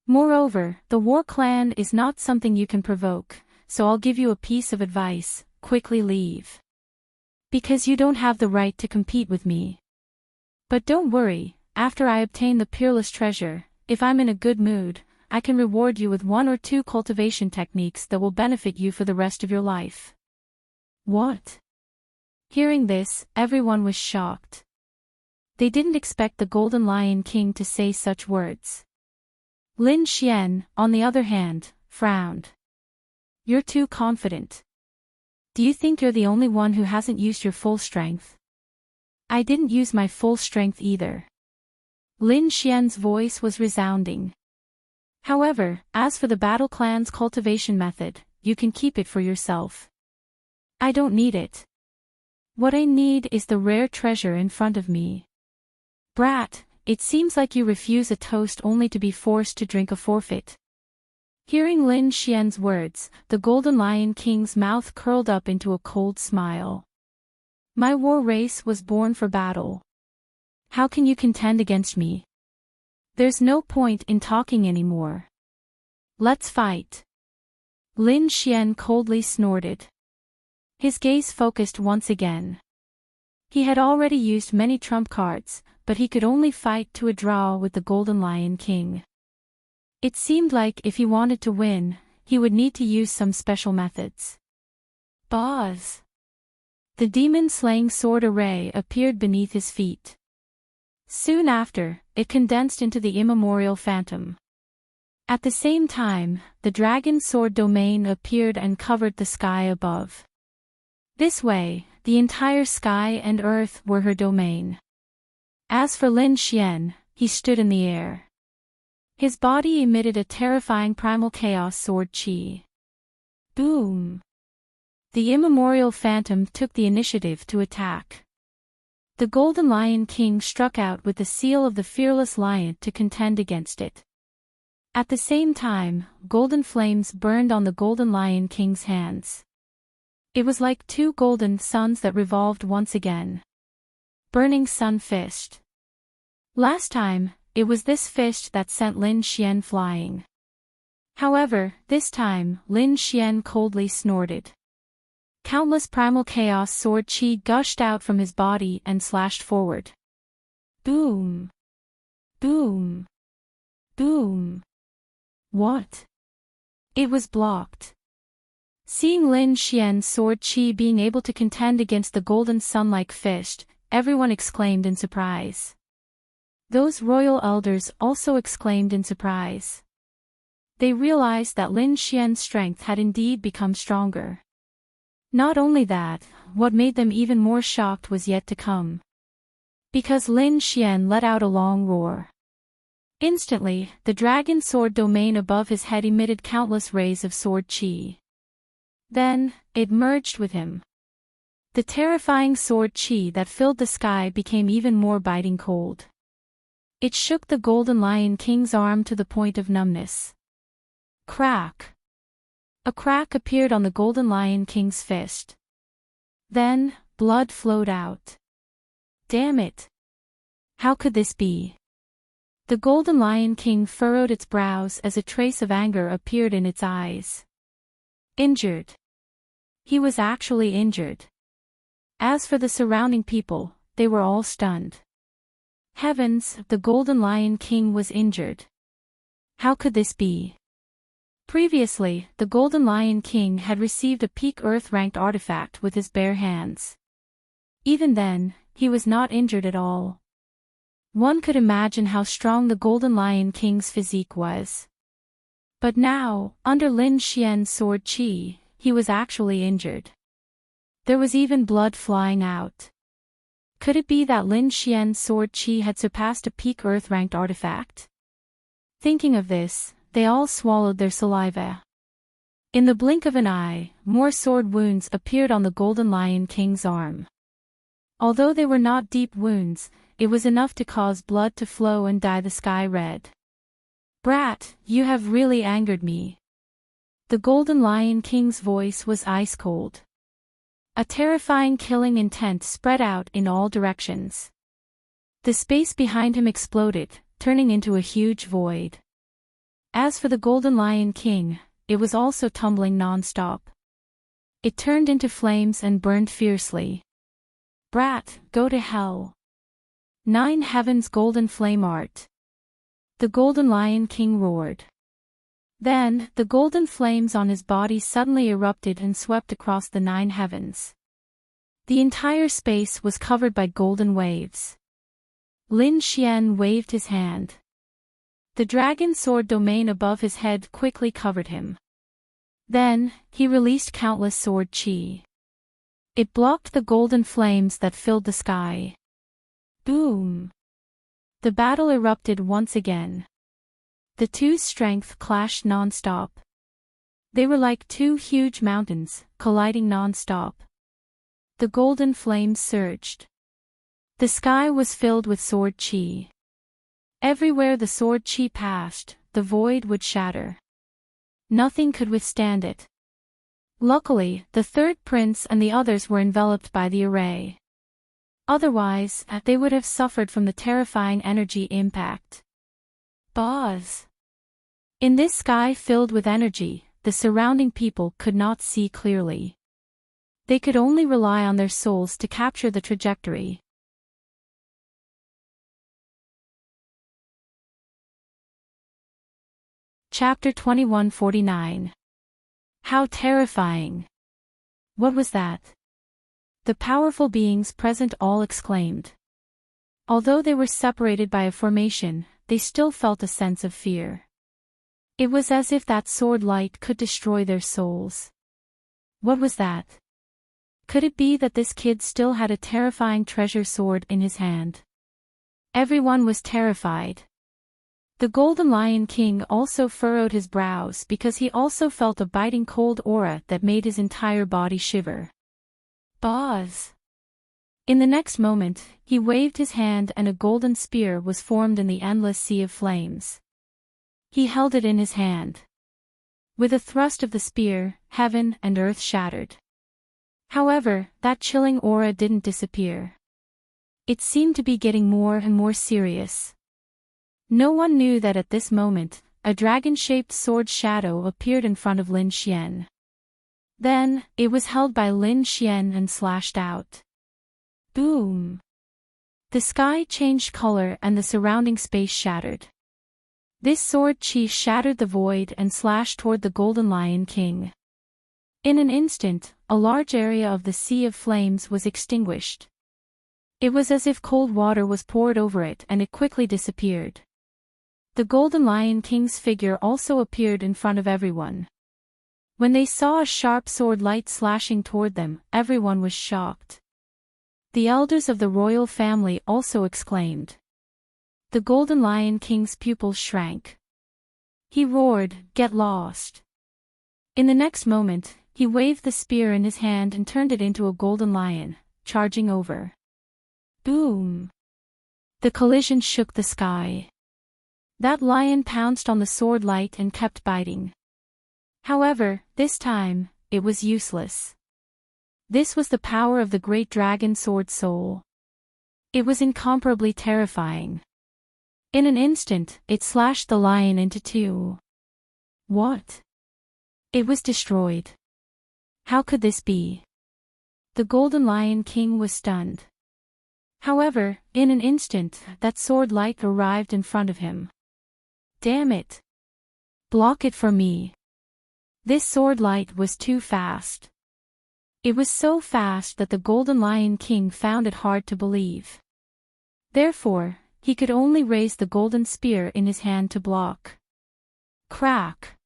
Moreover, the war clan is not something you can provoke, so I'll give you a piece of advice: quickly leave. Because you don't have the right to compete with me. But don't worry, after I obtain the peerless treasure, if I'm in a good mood, I can reward you with 1 or 2 cultivation techniques that will benefit you for the rest of your life. What? Hearing this, everyone was shocked. They didn't expect the Golden Lion King to say such words. Lin Xian, on the other hand, frowned. You're too confident. Do you think you're the only one who hasn't used your full strength? I didn't use my full strength either. Lin Xian's voice was resounding. However, as for the Battle Clan's cultivation method, you can keep it for yourself. I don't need it. What I need is the rare treasure in front of me. Brat, it seems like you refuse a toast only to be forced to drink a forfeit. Hearing Lin Xian's words, the Golden Lion King's mouth curled up into a cold smile. My war race was born for battle. How can you contend against me? There's no point in talking anymore. Let's fight. Lin Xian coldly snorted. His gaze focused once again. He had already used many trump cards, but he could only fight to a draw with the Golden Lion King. It seemed like if he wanted to win, he would need to use some special methods. Boz! The demon-slaying sword array appeared beneath his feet. Soon after, it condensed into the immemorial phantom. At the same time, the dragon sword domain appeared and covered the sky above. This way, the entire sky and earth were her domain. As for Lin Xian, he stood in the air. His body emitted a terrifying primal chaos sword chi. Boom! The immemorial phantom took the initiative to attack. The Golden Lion King struck out with the seal of the fearless lion to contend against it. At the same time, golden flames burned on the Golden Lion King's hands. It was like two golden suns that revolved once again. Burning Sun Fist. Last time, it was this fist that sent Lin Xian flying. However, this time, Lin Xian coldly snorted. Countless primal chaos sword chi gushed out from his body and slashed forward. Boom! Boom! Boom! What? It was blocked. Seeing Lin Xian's sword chi being able to contend against the golden sun-like fist, everyone exclaimed in surprise. Those royal elders also exclaimed in surprise. They realized that Lin Xian's strength had indeed become stronger. Not only that, what made them even more shocked was yet to come. Because Lin Xian let out a long roar. Instantly, the dragon sword domain above his head emitted countless rays of sword chi. Then, it merged with him. The terrifying sword chi that filled the sky became even more biting cold. It shook the Golden Lion King's arm to the point of numbness. Crack! A crack appeared on the Golden Lion King's fist. Then, blood flowed out. Damn it! How could this be? The Golden Lion King furrowed its brows as a trace of anger appeared in its eyes. Injured. He was actually injured. As for the surrounding people, they were all stunned. Heavens, the Golden Lion King was injured. How could this be? Previously, the Golden Lion King had received a peak Earth-ranked artifact with his bare hands. Even then, he was not injured at all. One could imagine how strong the Golden Lion King's physique was. But now, under Lin Xian's sword chi, he was actually injured. There was even blood flying out. Could it be that Lin Xian's sword chi had surpassed a peak Earth-ranked artifact? Thinking of this, they all swallowed their saliva. In the blink of an eye, more sword wounds appeared on the Golden Lion King's arm. Although they were not deep wounds, it was enough to cause blood to flow and dye the sky red. Brat, you have really angered me. The Golden Lion King's voice was ice cold. A terrifying killing intent spread out in all directions. The space behind him exploded, turning into a huge void. As for the Golden Lion King, it was also tumbling non-stop. It turned into flames and burned fiercely. Brat, go to hell. 9 heavens golden flame art. The Golden Lion King roared. Then, the golden flames on his body suddenly erupted and swept across the 9 heavens. The entire space was covered by golden waves. Lin Xian waved his hand. The dragon sword domain above his head quickly covered him. Then, he released countless sword chi. It blocked the golden flames that filled the sky. Boom! The battle erupted once again. The two's strength clashed non-stop. They were like two huge mountains, colliding non-stop. The golden flames surged. The sky was filled with sword chi. Everywhere the sword chi passed, the void would shatter. Nothing could withstand it. Luckily, the third prince and the others were enveloped by the array. Otherwise, they would have suffered from the terrifying energy impact. Boz! In this sky filled with energy, the surrounding people could not see clearly. They could only rely on their souls to capture the trajectory. Chapter 2149. How terrifying! What was that? The powerful beings present all exclaimed. Although they were separated by a formation, they still felt a sense of fear. It was as if that sword light could destroy their souls. What was that? Could it be that this kid still had a terrifying treasure sword in his hand? Everyone was terrified. The Golden Lion King also furrowed his brows because he also felt a biting cold aura that made his entire body shiver. Buzz! In the next moment, he waved his hand and a golden spear was formed in the endless sea of flames. He held it in his hand. With a thrust of the spear, heaven and earth shattered. However, that chilling aura didn't disappear. It seemed to be getting more and more serious. No one knew that at this moment, a dragon-shaped sword shadow appeared in front of Lin Xian. Then, it was held by Lin Xian and slashed out. Boom! The sky changed color and the surrounding space shattered. This sword chi shattered the void and slashed toward the Golden Lion King. In an instant, a large area of the sea of flames was extinguished. It was as if cold water was poured over it and it quickly disappeared. The Golden Lion King's figure also appeared in front of everyone. When they saw a sharp sword light slashing toward them, everyone was shocked. The elders of the royal family also exclaimed. The Golden Lion King's pupils shrank. He roared, "Get lost!" In the next moment, he waved the spear in his hand and turned it into a golden lion, charging over. Boom! The collision shook the sky. That lion pounced on the sword light and kept biting. However, this time, it was useless. This was the power of the great dragon sword soul. It was incomparably terrifying. In an instant, it slashed the lion into two. What? It was destroyed. How could this be? The Golden Lion King was stunned. However, in an instant, that sword light arrived in front of him. Damn it! Block it for me. This sword light was too fast. It was so fast that the Golden Lion King found it hard to believe. Therefore, he could only raise the golden spear in his hand to block. Crack!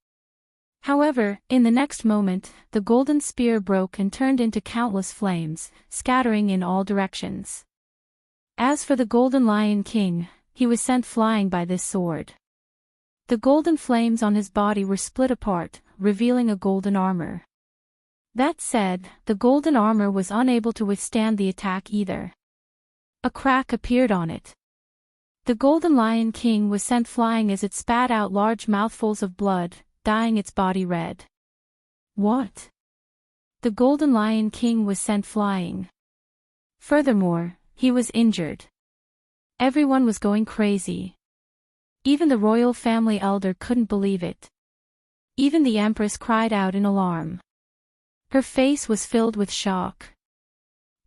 However, in the next moment, the golden spear broke and turned into countless flames, scattering in all directions. As for the Golden Lion King, he was sent flying by this sword. The golden flames on his body were split apart, revealing a golden armor. That said, the golden armor was unable to withstand the attack either. A crack appeared on it. The Golden Lion King was sent flying as it spat out large mouthfuls of blood, dyeing its body red. What? The Golden Lion King was sent flying. Furthermore, he was injured. Everyone was going crazy. Even the royal family elder couldn't believe it. Even the Empress cried out in alarm. Her face was filled with shock.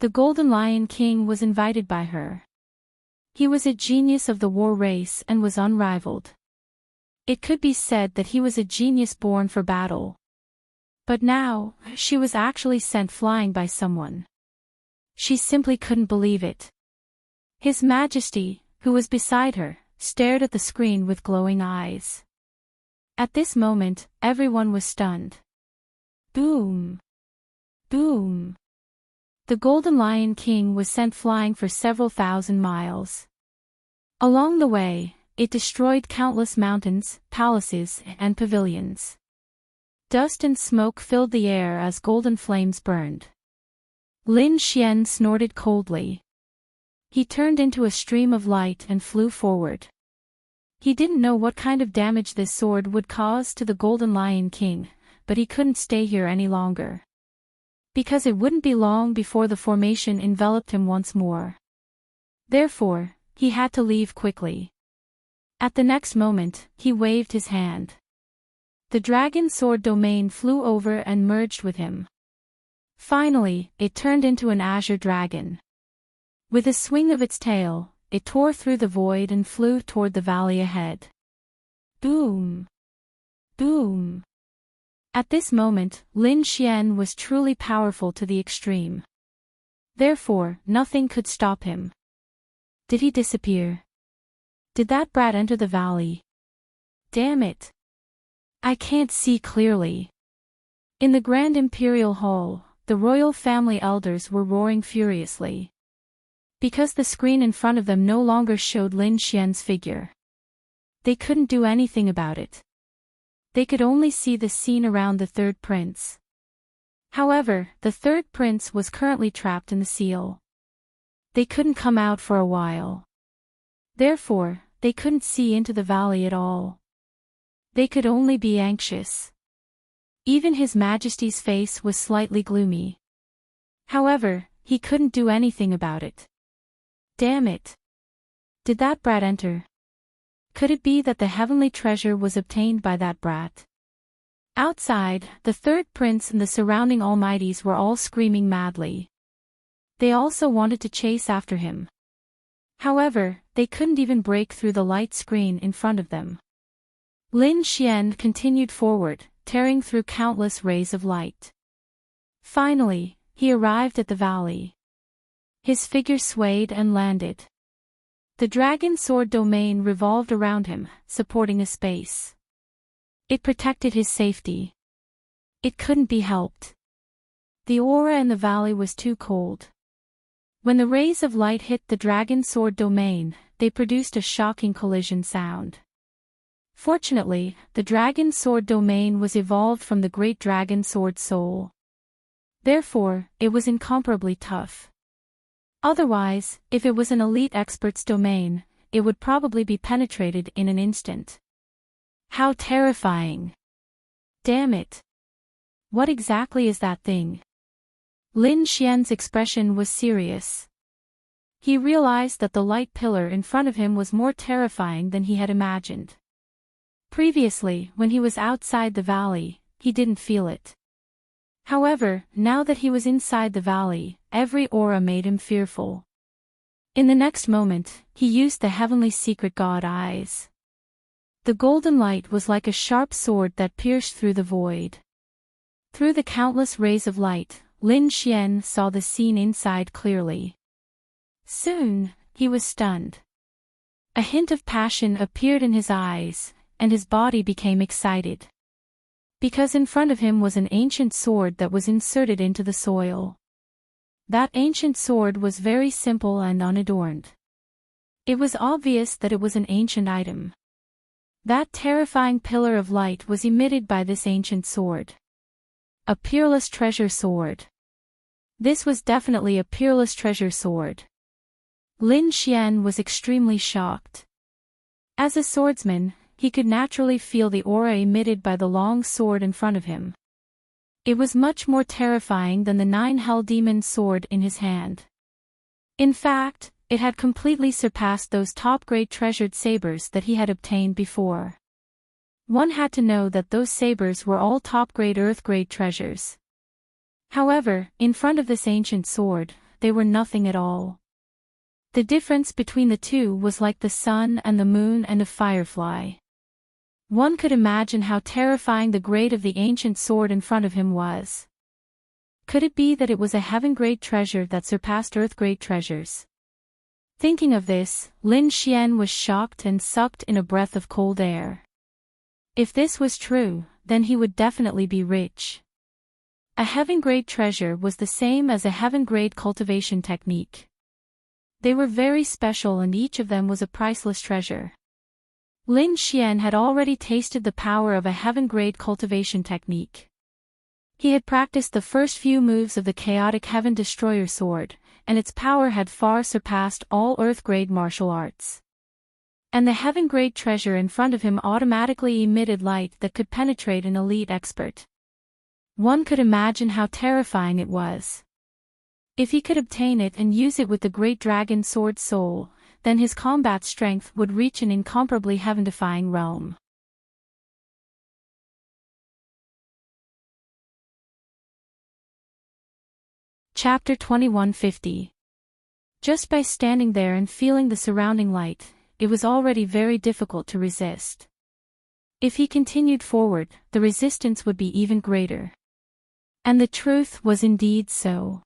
The Golden Lion King was invited by her. He was a genius of the war race and was unrivaled. It could be said that he was a genius born for battle. But now, she was actually sent flying by someone. She simply couldn't believe it. His Majesty, who was beside her, stared at the screen with glowing eyes. At this moment, everyone was stunned. Boom! Boom! The Golden Lion King was sent flying for several thousand miles. Along the way, it destroyed countless mountains, palaces, and pavilions. Dust and smoke filled the air as golden flames burned. Lin Xian snorted coldly. He turned into a stream of light and flew forward. He didn't know what kind of damage this sword would cause to the Golden Lion King, but he couldn't stay here any longer. Because it wouldn't be long before the formation enveloped him once more. Therefore, he had to leave quickly. At the next moment, he waved his hand. The dragon sword domain flew over and merged with him. Finally, it turned into an azure dragon. With a swing of its tail, it tore through the void and flew toward the valley ahead. Boom! Boom! At this moment, Lin Xian was truly powerful to the extreme. Therefore, nothing could stop him. Did he disappear? Did that brat enter the valley? Damn it! I can't see clearly. In the Grand Imperial Hall, the royal family elders were roaring furiously. Because the screen in front of them no longer showed Lin Xian's figure. They couldn't do anything about it. They could only see the scene around the third prince. However, the third prince was currently trapped in the seal. They couldn't come out for a while. Therefore, they couldn't see into the valley at all. They could only be anxious. Even His Majesty's face was slightly gloomy. However, he couldn't do anything about it. Damn it! Did that brat enter? Could it be that the heavenly treasure was obtained by that brat? Outside, the third prince and the surrounding almighties were all screaming madly. They also wanted to chase after him. However, they couldn't even break through the light screen in front of them. Lin Xian continued forward, tearing through countless rays of light. Finally, he arrived at the valley. His figure swayed and landed. The dragon sword domain revolved around him, supporting a space. It protected his safety. It couldn't be helped. The aura in the valley was too cold. When the rays of light hit the dragon sword domain, they produced a shocking collision sound. Fortunately, the dragon sword domain was evolved from the great dragon sword soul. Therefore, it was incomparably tough. Otherwise, if it was an elite expert's domain, it would probably be penetrated in an instant. How terrifying! Damn it! What exactly is that thing? Lin Xian's expression was serious. He realized that the light pillar in front of him was more terrifying than he had imagined. Previously, when he was outside the valley, he didn't feel it. However, now that he was inside the valley, every aura made him fearful. In the next moment, he used the heavenly secret god eyes. The golden light was like a sharp sword that pierced through the void. Through the countless rays of light, Lin Xian saw the scene inside clearly. Soon, he was stunned. A hint of passion appeared in his eyes, and his body became excited. Because in front of him was an ancient sword that was inserted into the soil. That ancient sword was very simple and unadorned. It was obvious that it was an ancient item. That terrifying pillar of light was emitted by this ancient sword. A peerless treasure sword. This was definitely a peerless treasure sword. Lin Xian was extremely shocked. As a swordsman, he could naturally feel the aura emitted by the long sword in front of him. It was much more terrifying than the 9 Hell Demon sword in his hand. In fact, it had completely surpassed those top-grade treasured sabers that he had obtained before. One had to know that those sabers were all top-grade earth-grade treasures. However, in front of this ancient sword, they were nothing at all. The difference between the two was like the sun and the moon and a firefly. One could imagine how terrifying the grade of the ancient sword in front of him was. Could it be that it was a heaven-grade treasure that surpassed earth-grade treasures? Thinking of this, Lin Xian was shocked and sucked in a breath of cold air. If this was true, then he would definitely be rich. A heaven-grade treasure was the same as a heaven-grade cultivation technique. They were very special and each of them was a priceless treasure. Lin Xian had already tasted the power of a heaven-grade cultivation technique. He had practiced the first few moves of the chaotic Heaven Destroyer sword, and its power had far surpassed all earth-grade martial arts. And the heaven-grade treasure in front of him automatically emitted light that could penetrate an elite expert. One could imagine how terrifying it was. If he could obtain it and use it with the great dragon sword soul, then his combat strength would reach an incomparably heaven-defying realm. Chapter 2150. Just by standing there and feeling the surrounding light, it was already very difficult to resist. If he continued forward, the resistance would be even greater. And the truth was indeed so.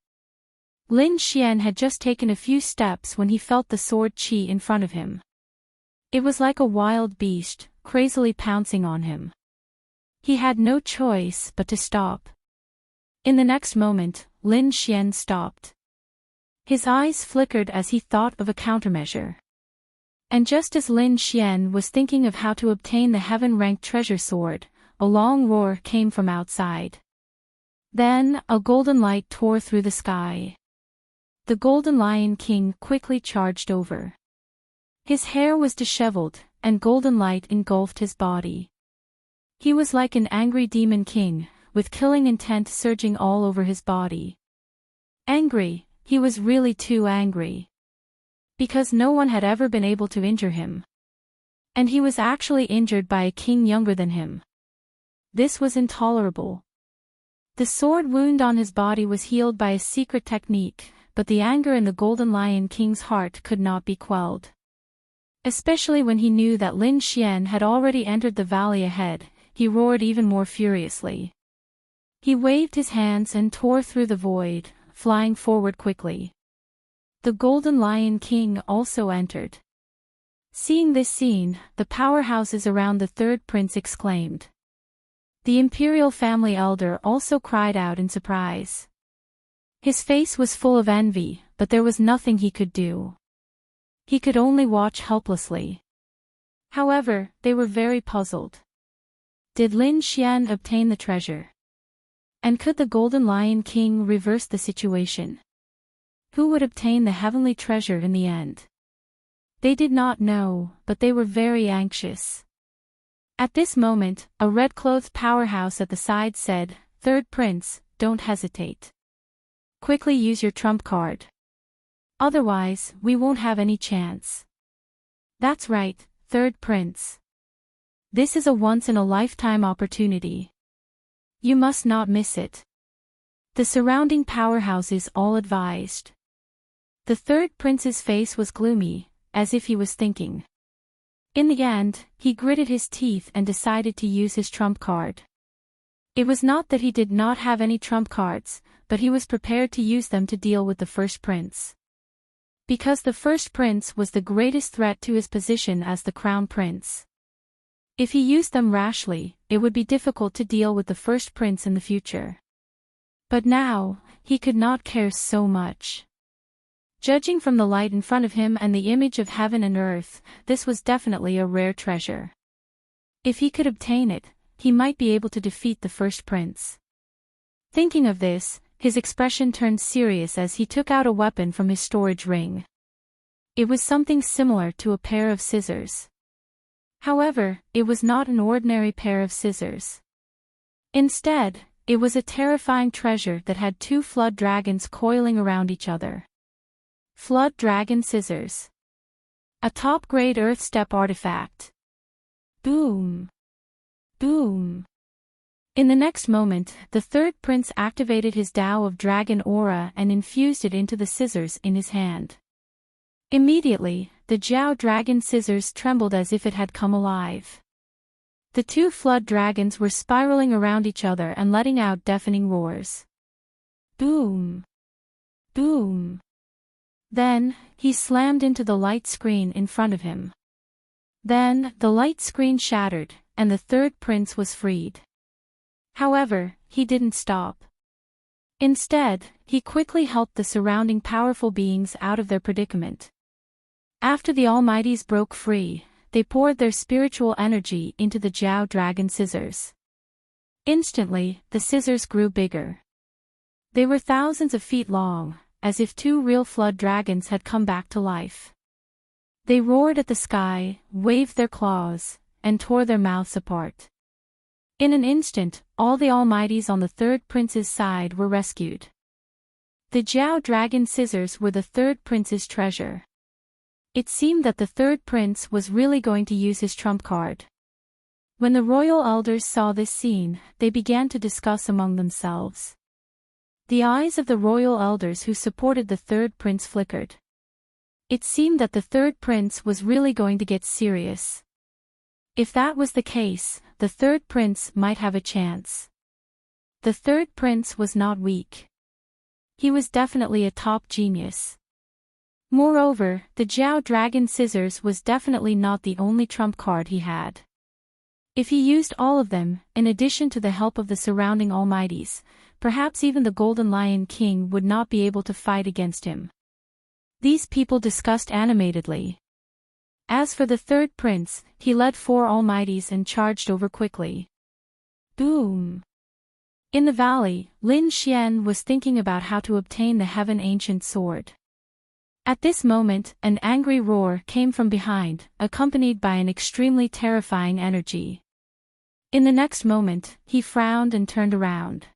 Lin Xian had just taken a few steps when he felt the sword qi in front of him. It was like a wild beast, crazily pouncing on him. He had no choice but to stop. In the next moment, Lin Xian stopped. His eyes flickered as he thought of a countermeasure. And just as Lin Xian was thinking of how to obtain the heaven-ranked treasure sword, a long roar came from outside. Then, a golden light tore through the sky. The Golden Lion King quickly charged over. His hair was disheveled, and golden light engulfed his body. He was like an angry demon king, with killing intent surging all over his body. Angry, he was really too angry. Because no one had ever been able to injure him. And he was actually injured by a king younger than him. This was intolerable. The sword wound on his body was healed by a secret technique, but the anger in the Golden Lion King's heart could not be quelled. Especially when he knew that Lin Xian had already entered the valley ahead, he roared even more furiously. He waved his hands and tore through the void, flying forward quickly. The Golden Lion King also entered. Seeing this scene, the powerhouses around the third prince exclaimed. The imperial family elder also cried out in surprise. His face was full of envy, but there was nothing he could do. He could only watch helplessly. However, they were very puzzled. Did Lin Xian obtain the treasure? And could the Golden Lion King reverse the situation? Who would obtain the heavenly treasure in the end? They did not know, but they were very anxious. At this moment, a red-clothed powerhouse at the side said, "Third Prince, don't hesitate. Quickly use your trump card. Otherwise, we won't have any chance." That's right, Third Prince. This is a once-in-a-lifetime opportunity. You must not miss it. The surrounding powerhouses all advised. The third prince's face was gloomy, as if he was thinking. In the end, he gritted his teeth and decided to use his trump card. It was not that he did not have any trump cards, but he was prepared to use them to deal with the first prince. Because the first prince was the greatest threat to his position as the crown prince. If he used them rashly, it would be difficult to deal with the first prince in the future. But now, he could not care so much. Judging from the light in front of him and the image of heaven and earth, this was definitely a rare treasure. If he could obtain it, he might be able to defeat the first prince. Thinking of this, his expression turned serious as he took out a weapon from his storage ring. It was something similar to a pair of scissors. However, it was not an ordinary pair of scissors. Instead, it was a terrifying treasure that had two flood dragons coiling around each other. Flood Dragon Scissors. A top-grade Earth Step artifact. Boom! Boom! In the next moment, the third prince activated his Tao of Dragon Aura and infused it into the scissors in his hand. Immediately, the Jiao Dragon Scissors trembled as if it had come alive. The two flood dragons were spiraling around each other and letting out deafening roars. Boom! Boom! Then, he slammed into the light screen in front of him. Then, the light screen shattered, and the third prince was freed. However, he didn't stop. Instead, he quickly helped the surrounding powerful beings out of their predicament. After the Almighties broke free, they poured their spiritual energy into the Jiao Dragon Scissors. Instantly, the scissors grew bigger. They were thousands of feet long, as if two real flood dragons had come back to life. They roared at the sky, waved their claws, and tore their mouths apart. In an instant, all the Almighties on the third prince's side were rescued. The Jiao Dragon Scissors were the third prince's treasure. It seemed that the third prince was really going to use his trump card. When the royal elders saw this scene, they began to discuss among themselves. The eyes of the royal elders who supported the third prince flickered. It seemed that the third prince was really going to get serious. If that was the case, the third prince might have a chance. The third prince was not weak. He was definitely a top genius. Moreover, the Jiao Dragon Scissors was definitely not the only trump card he had. If he used all of them, in addition to the help of the surrounding almighties, perhaps even the Golden Lion King would not be able to fight against him. These people discussed animatedly. As for the third prince, he led 4 almighties and charged over quickly. Boom! In the valley, Lin Xian was thinking about how to obtain the Heaven Ancient Sword. At this moment, an angry roar came from behind, accompanied by an extremely terrifying energy. In the next moment, he frowned and turned around.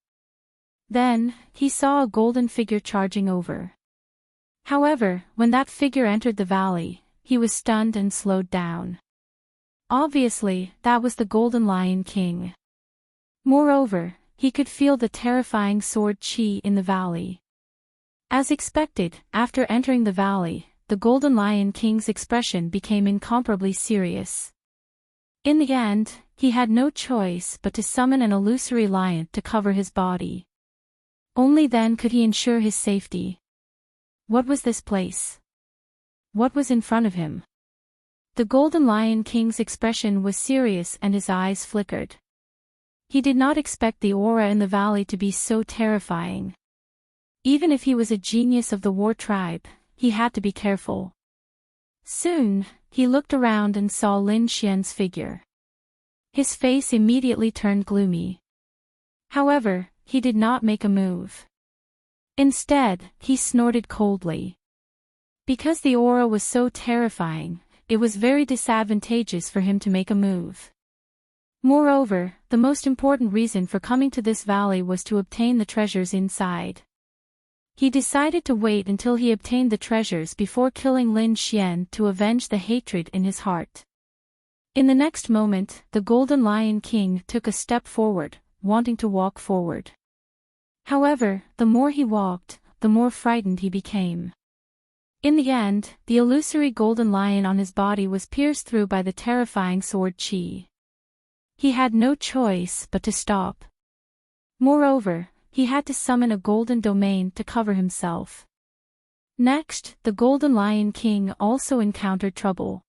Then, he saw a golden figure charging over. However, when that figure entered the valley, he was stunned and slowed down. Obviously, that was the Golden Lion King. Moreover, he could feel the terrifying sword chi in the valley. As expected, after entering the valley, the Golden Lion King's expression became incomparably serious. In the end, he had no choice but to summon an illusory lion to cover his body. Only then could he ensure his safety. What was this place? What was in front of him? The Golden Lion King's expression was serious and his eyes flickered. He did not expect the aura in the valley to be so terrifying. Even if he was a genius of the war tribe, he had to be careful. Soon, he looked around and saw Lin Xian's figure. His face immediately turned gloomy. However, he did not make a move. Instead, he snorted coldly. Because the aura was so terrifying, it was very disadvantageous for him to make a move. Moreover, the most important reason for coming to this valley was to obtain the treasures inside. He decided to wait until he obtained the treasures before killing Lin Xian to avenge the hatred in his heart. In the next moment, the Golden Lion King took a step forward, wanting to walk forward. However, the more he walked, the more frightened he became. In the end, the illusory golden lion on his body was pierced through by the terrifying sword chi. He had no choice but to stop. Moreover, he had to summon a golden domain to cover himself. Next, the Golden Lion King also encountered trouble.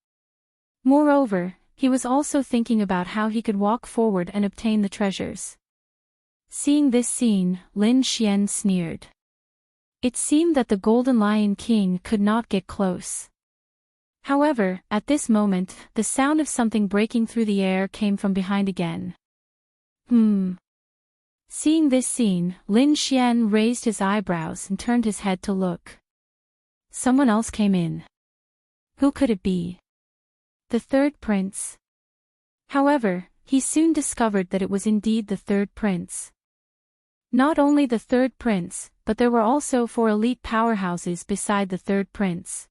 Moreover, he was also thinking about how he could walk forward and obtain the treasures. Seeing this scene, Lin Xian sneered. It seemed that the Golden Lion King could not get close. However, at this moment, the sound of something breaking through the air came from behind again. Seeing this scene, Lin Xian raised his eyebrows and turned his head to look. Someone else came in. Who could it be? The third prince. However, he soon discovered that it was indeed the third prince. Not only the third prince, but there were also 4 elite powerhouses beside the third prince.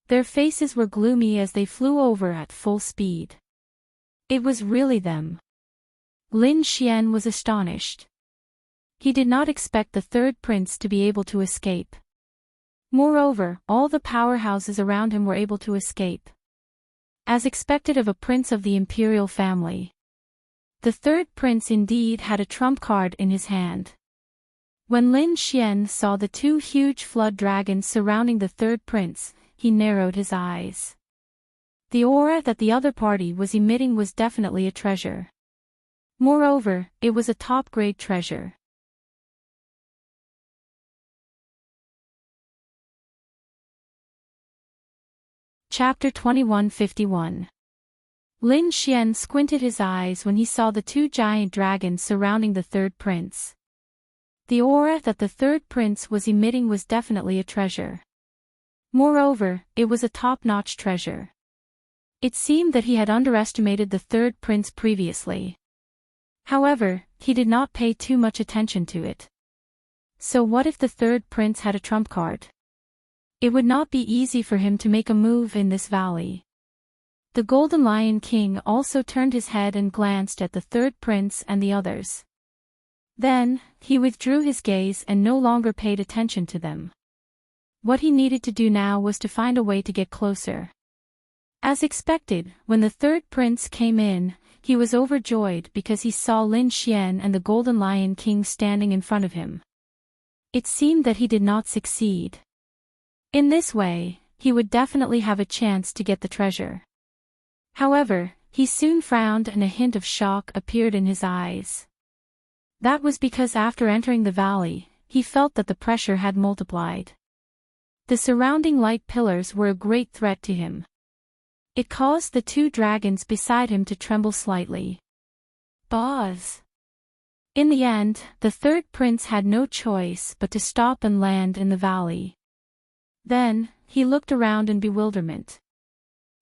Their faces were gloomy as they flew over at full speed. It was really them. Lin Xian was astonished. He did not expect the third prince to be able to escape. Moreover, all the powerhouses around him were able to escape. As expected of a prince of the imperial family. The third prince indeed had a trump card in his hand. When Lin Xian saw the 2 huge flood dragons surrounding the third prince, he narrowed his eyes. The aura that the other party was emitting was definitely a treasure. Moreover, it was a top-grade treasure. Chapter 2151. Lin Xian squinted his eyes when he saw the 2 giant dragons surrounding the third prince. The aura that the third prince was emitting was definitely a treasure. Moreover, it was a top-notch treasure. It seemed that he had underestimated the third prince previously. However, he did not pay too much attention to it. So what if the third prince had a trump card? It would not be easy for him to make a move in this valley. The Golden Lion King also turned his head and glanced at the third prince and the others. Then, he withdrew his gaze and no longer paid attention to them. What he needed to do now was to find a way to get closer. As expected, when the third prince came in, he was overjoyed because he saw Lin Xian and the Golden Lion King standing in front of him. It seemed that he did not succeed. In this way, he would definitely have a chance to get the treasure. However, he soon frowned and a hint of shock appeared in his eyes. That was because after entering the valley, he felt that the pressure had multiplied. The surrounding light pillars were a great threat to him. It caused the two dragons beside him to tremble slightly. Boz. In the end, the third prince had no choice but to stop and land in the valley. Then, he looked around in bewilderment.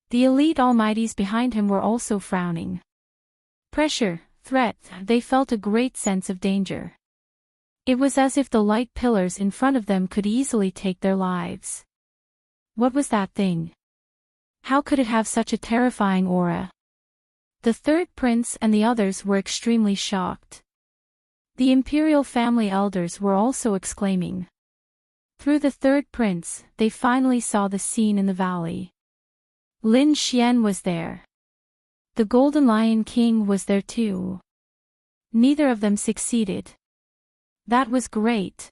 The elite almighties behind him were also frowning. Pressure, threat, they felt a great sense of danger. It was as if the light pillars in front of them could easily take their lives. What was that thing? How could it have such a terrifying aura? The third prince and the others were extremely shocked. The imperial family elders were also exclaiming. Through the third prince, they finally saw the scene in the valley. Lin Xian was there. The Golden Lion King was there too. Neither of them succeeded. That was great.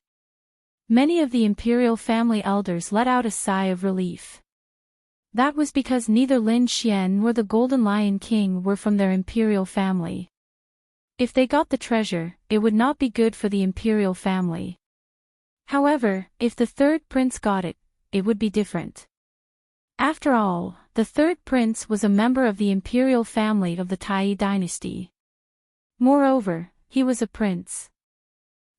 Many of the imperial family elders let out a sigh of relief. That was because neither Lin Xian nor the Golden Lion King were from their imperial family. If they got the treasure, it would not be good for the imperial family. However, if the third prince got it, it would be different. After all, the third prince was a member of the imperial family of the Tai dynasty. Moreover, he was a prince.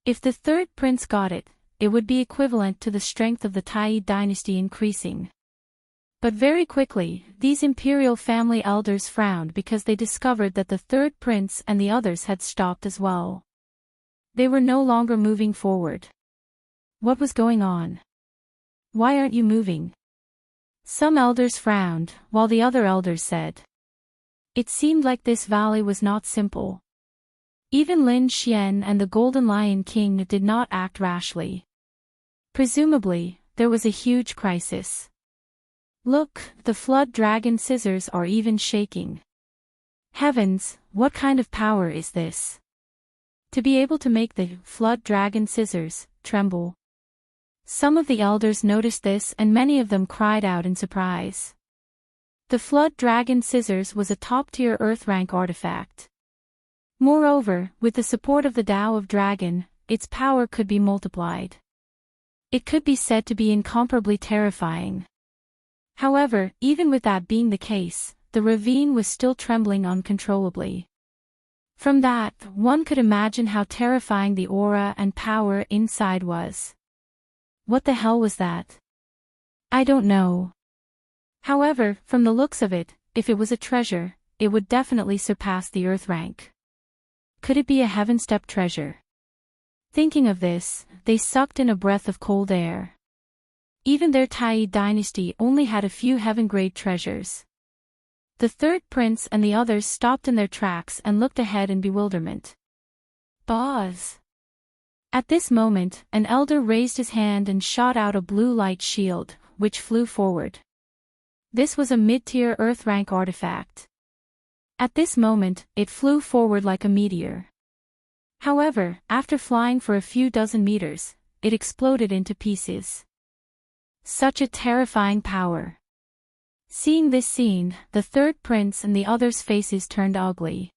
If the third prince got it, it would be equivalent to the strength of the Tai dynasty increasing. But very quickly, these imperial family elders frowned because they discovered that the third prince and the others had stopped as well. They were no longer moving forward. What was going on? Why aren't you moving? Some elders frowned, while the other elders said. It seemed like this valley was not simple. Even Lin Xian and the Golden Lion King did not act rashly. Presumably, there was a huge crisis. Look, the flood dragon scissors are even shaking. Heavens, what kind of power is this? To be able to make the flood dragon scissors tremble. Some of the elders noticed this and many of them cried out in surprise. The flood dragon scissors was a top-tier earth rank artifact. Moreover, with the support of the Tao of Dragon, its power could be multiplied. It could be said to be incomparably terrifying. However, even with that being the case, the ravine was still trembling uncontrollably. From that, one could imagine how terrifying the aura and power inside was. What the hell was that? I don't know. However, from the looks of it, if it was a treasure, it would definitely surpass the earth rank. Could it be a heaven-step treasure? Thinking of this, they sucked in a breath of cold air. Even their Tai dynasty only had a few heaven-grade treasures. The third prince and the others stopped in their tracks and looked ahead in bewilderment. Boz. At this moment, an elder raised his hand and shot out a blue light shield, which flew forward. This was a mid-tier earth rank artifact. At this moment, it flew forward like a meteor. However, after flying for a few dozen meters, it exploded into pieces. Such a terrifying power. Seeing this scene, the third prince and the others' faces turned ugly.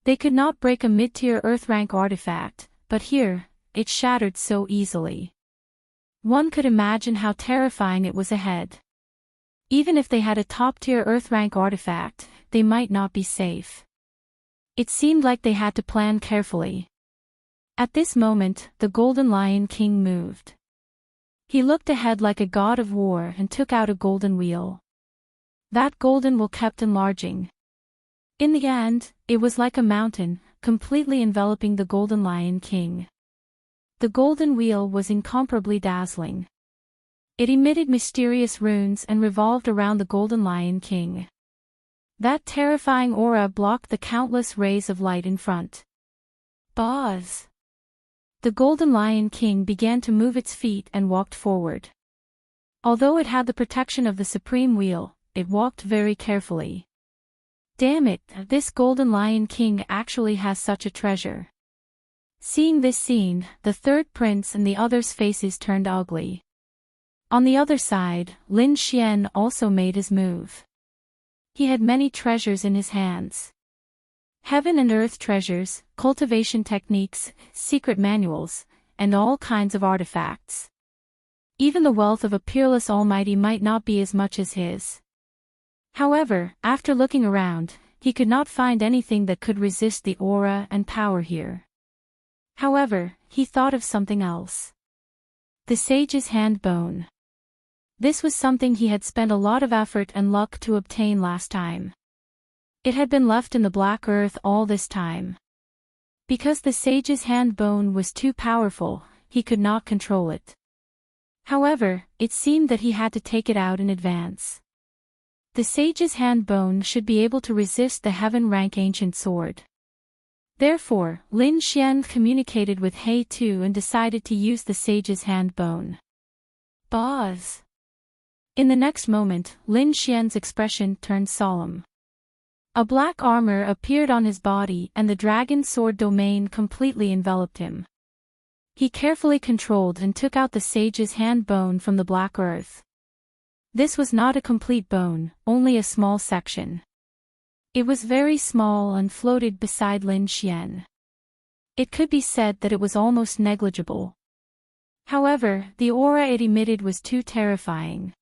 They could not break a mid-tier earth rank artifact, but here, it shattered so easily. One could imagine how terrifying it was ahead. Even if they had a top-tier earth rank artifact, they might not be safe. It seemed like they had to plan carefully. At this moment, the Golden Lion King moved. He looked ahead like a god of war and took out a golden wheel. That golden wheel kept enlarging. In the end, it was like a mountain, completely enveloping the Golden Lion King. The golden wheel was incomparably dazzling. It emitted mysterious runes and revolved around the Golden Lion King. That terrifying aura blocked the countless rays of light in front. Boz. The Golden Lion King began to move its feet and walked forward. Although it had the protection of the Supreme Wheel, it walked very carefully. Damn it, this Golden Lion King actually has such a treasure. Seeing this scene, the third prince and the others' faces turned ugly. On the other side, Lin Xian also made his move. He had many treasures in his hands. Heaven and earth treasures, cultivation techniques, secret manuals, and all kinds of artifacts. Even the wealth of a peerless almighty might not be as much as his. However, after looking around, he could not find anything that could resist the aura and power here. However, he thought of something else. The sage's hand bone. This was something he had spent a lot of effort and luck to obtain last time. It had been left in the black earth all this time. Because the sage's hand bone was too powerful, he could not control it. However, it seemed that he had to take it out in advance. The sage's hand bone should be able to resist the heaven-rank ancient sword. Therefore, Lin Xian communicated with He Tu and decided to use the sage's hand bone. Boz. In the next moment, Lin Xian's expression turned solemn. A black armor appeared on his body and the dragon sword domain completely enveloped him. He carefully controlled and took out the sage's hand bone from the black earth. This was not a complete bone, only a small section. It was very small and floated beside Lin Xian. It could be said that it was almost negligible. However, the aura it emitted was too terrifying.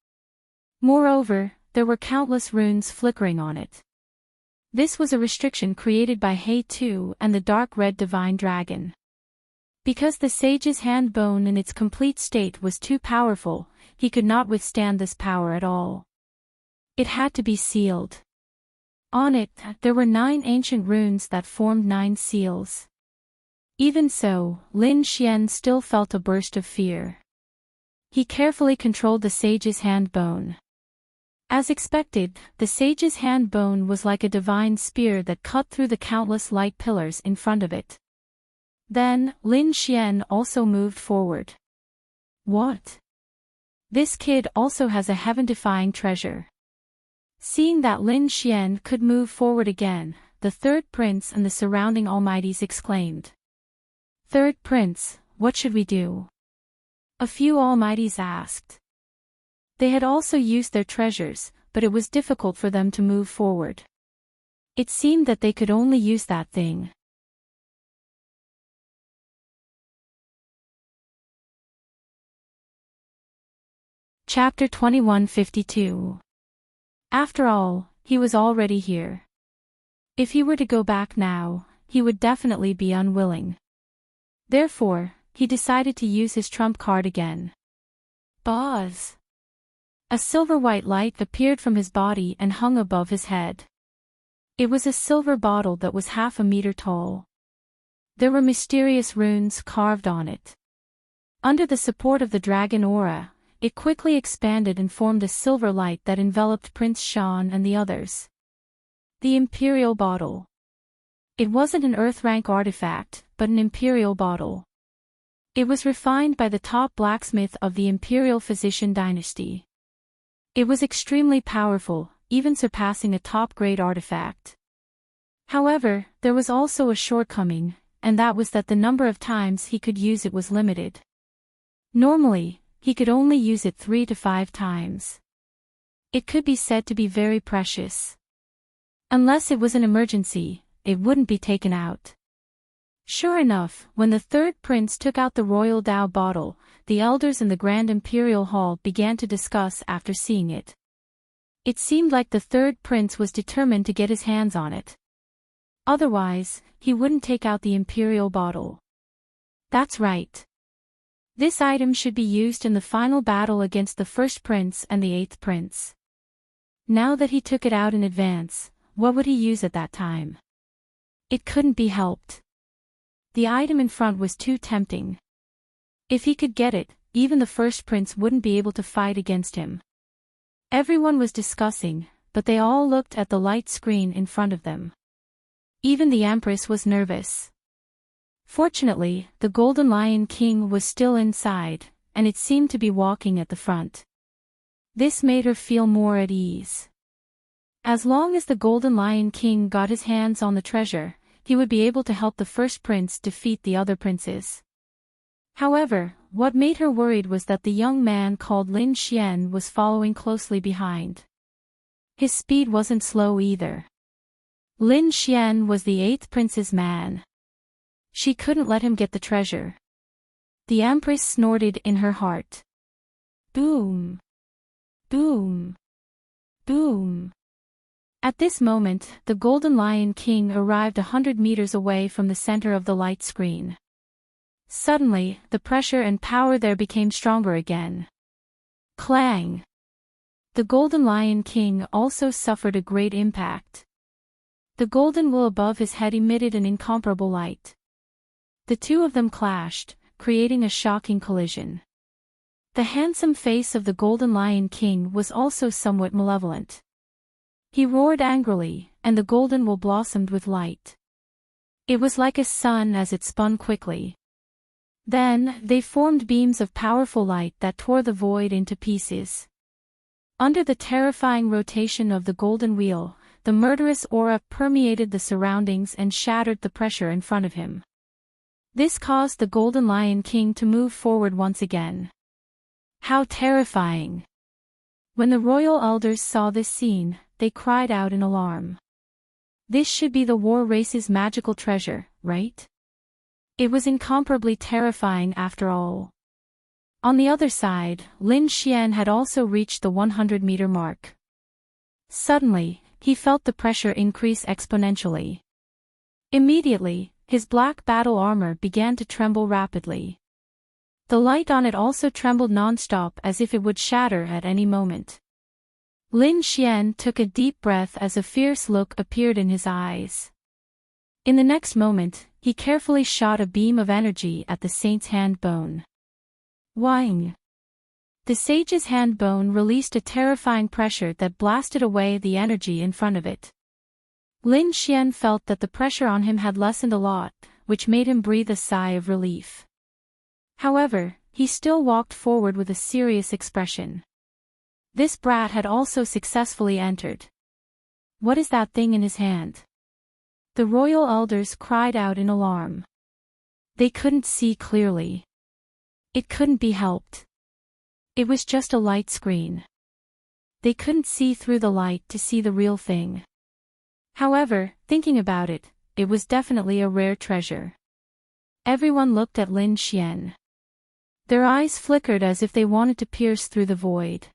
Moreover, there were countless runes flickering on it. This was a restriction created by He Tu and the dark red divine dragon. Because the sage's hand bone in its complete state was too powerful, he could not withstand this power at all. It had to be sealed. On it, there were 9 ancient runes that formed 9 seals. Even so, Lin Xian still felt a burst of fear. He carefully controlled the sage's hand bone. As expected, the sage's hand bone was like a divine spear that cut through the countless light pillars in front of it. Then, Lin Xian also moved forward. What? This kid also has a heaven-defying treasure. Seeing that Lin Xian could move forward again, the third prince and the surrounding almighties exclaimed. Third prince, what should we do? A few almighties asked. They had also used their treasures, but it was difficult for them to move forward. It seemed that they could only use that thing. Chapter 2152. After all, he was already here. If he were to go back now, he would definitely be unwilling. Therefore, he decided to use his trump card again. Boz. A silver-white light appeared from his body and hung above his head. It was a silver bottle that was half a meter tall. There were mysterious runes carved on it. Under the support of the dragon aura, it quickly expanded and formed a silver light that enveloped Prince Shan and the others. The Imperial Bottle. It wasn't an Earth-rank artifact, but an Imperial Bottle. It was refined by the top blacksmith of the Imperial Physician dynasty. It was extremely powerful, even surpassing a top-grade artifact. However, there was also a shortcoming, and that was that the number of times he could use it was limited. Normally, he could only use it 3 to 5 times. It could be said to be very precious. Unless it was an emergency, it wouldn't be taken out. Sure enough, when the third prince took out the royal Dao bottle, the elders in the Grand Imperial Hall began to discuss after seeing it. It seemed like the third prince was determined to get his hands on it. Otherwise, he wouldn't take out the Imperial Bottle. That's right. This item should be used in the final battle against the first prince and the 8th prince. Now that he took it out in advance, what would he use at that time? It couldn't be helped. The item in front was too tempting. If he could get it, even the first prince wouldn't be able to fight against him. Everyone was discussing, but they all looked at the light screen in front of them. Even the Empress was nervous. Fortunately, the Golden Lion King was still inside, and it seemed to be walking at the front. This made her feel more at ease. As long as the Golden Lion King got his hands on the treasure, he would be able to help the first prince defeat the other princes. However, what made her worried was that the young man called Lin Xian was following closely behind. His speed wasn't slow either. Lin Xian was the 8th prince's man. She couldn't let him get the treasure. The Empress snorted in her heart. Boom! Boom! Boom! At this moment, the Golden Lion King arrived 100 meters away from the center of the light screen. Suddenly, the pressure and power there became stronger again. Clang! The Golden Lion King also suffered a great impact. The golden wool above his head emitted an incomparable light. The two of them clashed, creating a shocking collision. The handsome face of the Golden Lion King was also somewhat malevolent. He roared angrily, and the golden wool blossomed with light. It was like a sun as it spun quickly. Then, they formed beams of powerful light that tore the void into pieces. Under the terrifying rotation of the golden wheel, the murderous aura permeated the surroundings and shattered the pressure in front of him. This caused the Golden Lion King to move forward once again. How terrifying! When the royal elders saw this scene, they cried out in alarm. This should be the war race's magical treasure, right? It was incomparably terrifying after all. On the other side, Lin Xian had also reached the 100-meter mark. Suddenly, he felt the pressure increase exponentially. Immediately, his black battle armor began to tremble rapidly. The light on it also trembled non-stop as if it would shatter at any moment. Lin Xian took a deep breath as a fierce look appeared in his eyes. In the next moment, he carefully shot a beam of energy at the saint's hand bone. Whang! The sage's hand bone released a terrifying pressure that blasted away the energy in front of it. Lin Xian felt that the pressure on him had lessened a lot, which made him breathe a sigh of relief. However, he still walked forward with a serious expression. This brat had also successfully entered. What is that thing in his hand? The royal elders cried out in alarm. They couldn't see clearly. It couldn't be helped. It was just a light screen. They couldn't see through the light to see the real thing. However, thinking about it, it was definitely a rare treasure. Everyone looked at Lin Xian. Their eyes flickered as if they wanted to pierce through the void.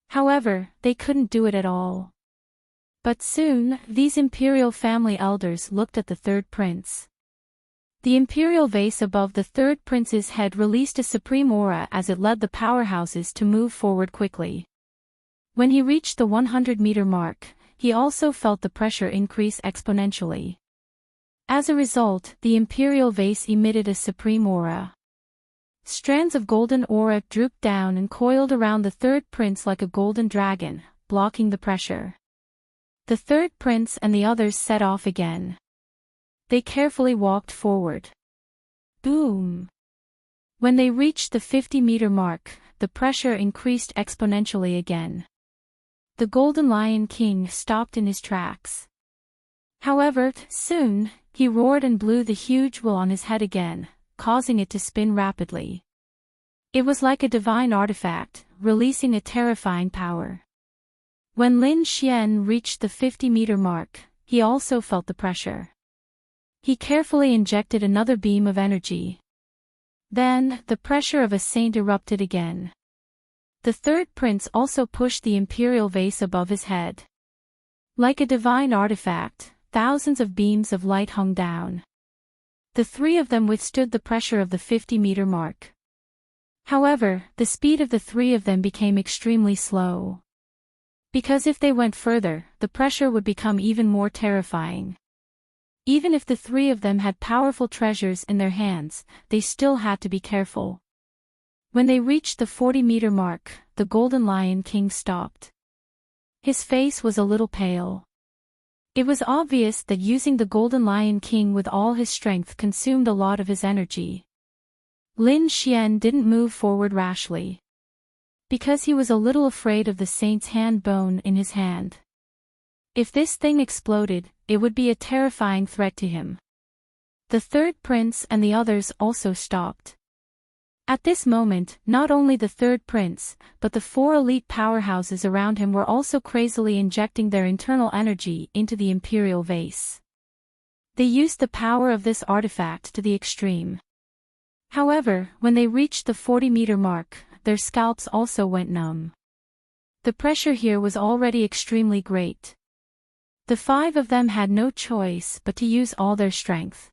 However, they couldn't do it at all. But soon, these imperial family elders looked at the third prince. The imperial vase above the third prince's head released a supreme aura as it led the powerhouses to move forward quickly. When he reached the 100-meter mark, he also felt the pressure increase exponentially. As a result, the imperial vase emitted a supreme aura. Strands of golden aura drooped down and coiled around the third prince like a golden dragon, blocking the pressure. The third prince and the others set off again. They carefully walked forward. Boom! When they reached the 50-meter mark, the pressure increased exponentially again. The Golden Lion King stopped in his tracks. However, soon, he roared and blew the huge wool on his head again, causing it to spin rapidly. It was like a divine artifact, releasing a terrifying power. When Lin Xian reached the 50-meter mark, he also felt the pressure. He carefully injected another beam of energy. Then, the pressure of a saint erupted again. The third prince also pushed the imperial vase above his head. Like a divine artifact, thousands of beams of light hung down. The three of them withstood the pressure of the 50-meter mark. However, the speed of the three of them became extremely slow. Because if they went further, the pressure would become even more terrifying. Even if the three of them had powerful treasures in their hands, they still had to be careful. When they reached the 40-meter mark, the Golden Lion King stopped. His face was a little pale. It was obvious that using the Golden Lion King with all his strength consumed a lot of his energy. Lin Xian didn't move forward rashly, because he was a little afraid of the saint's hand bone in his hand. If this thing exploded, it would be a terrifying threat to him. The third prince and the others also stopped. At this moment, not only the third prince, but the four elite powerhouses around him were also crazily injecting their internal energy into the imperial vase. They used the power of this artifact to the extreme. However, when they reached the 40-meter mark, their scalps also went numb. The pressure here was already extremely great. The five of them had no choice but to use all their strength.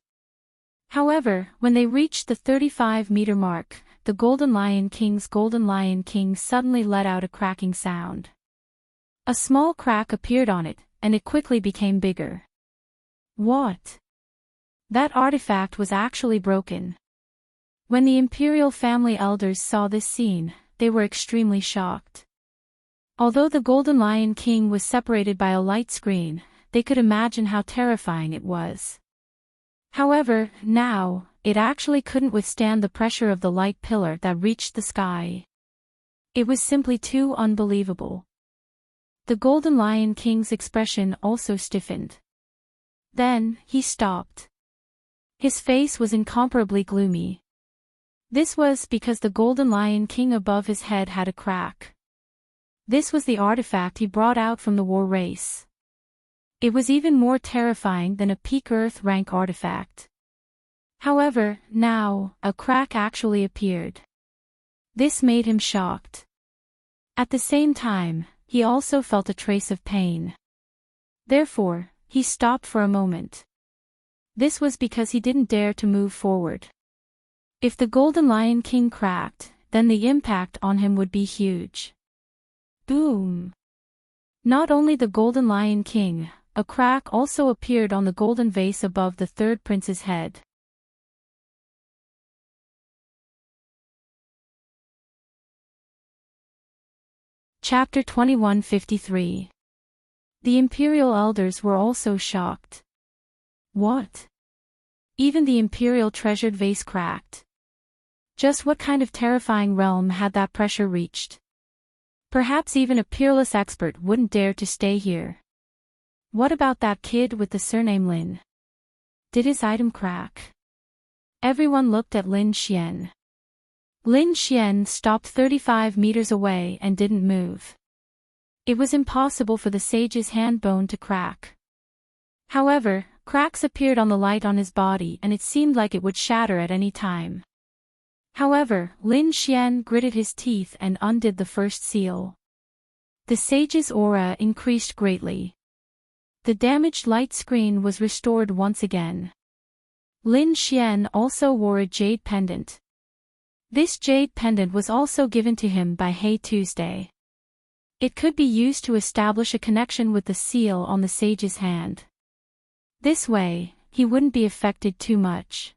However, when they reached the 35-meter mark, the Golden Lion King suddenly let out a cracking sound. A small crack appeared on it, and it quickly became bigger. What? That artifact was actually broken. When the imperial family elders saw this scene, they were extremely shocked. Although the Golden Lion King was separated by a light screen, they could imagine how terrifying it was. However, now, it actually couldn't withstand the pressure of the light pillar that reached the sky. It was simply too unbelievable. The Golden Lion King's expression also stiffened. Then, he stopped. His face was incomparably gloomy. This was because the Golden Lion King above his head had a crack. This was the artifact he brought out from the war race. It was even more terrifying than a peak Earth rank artifact. However, now, a crack actually appeared. This made him shocked. At the same time, he also felt a trace of pain. Therefore, he stopped for a moment. This was because he didn't dare to move forward. If the Golden Lion King cracked, then the impact on him would be huge. Boom! Not only the Golden Lion King, a crack also appeared on the golden vase above the third prince's head. Chapter 2153. The imperial elders were also shocked. What? Even the imperial treasured vase cracked. Just what kind of terrifying realm had that pressure reached? Perhaps even a peerless expert wouldn't dare to stay here. What about that kid with the surname Lin? Did his item crack? Everyone looked at Lin Xian. Lin Xian stopped 35 meters away and didn't move. It was impossible for the sage's hand bone to crack. However, cracks appeared on the light on his body and it seemed like it would shatter at any time. However, Lin Xian gritted his teeth and undid the first seal. The sage's aura increased greatly. The damaged light screen was restored once again. Lin Xian also wore a jade pendant. This jade pendant was also given to him by Hey Tuesday. It could be used to establish a connection with the seal on the sage's hand. This way, he wouldn't be affected too much.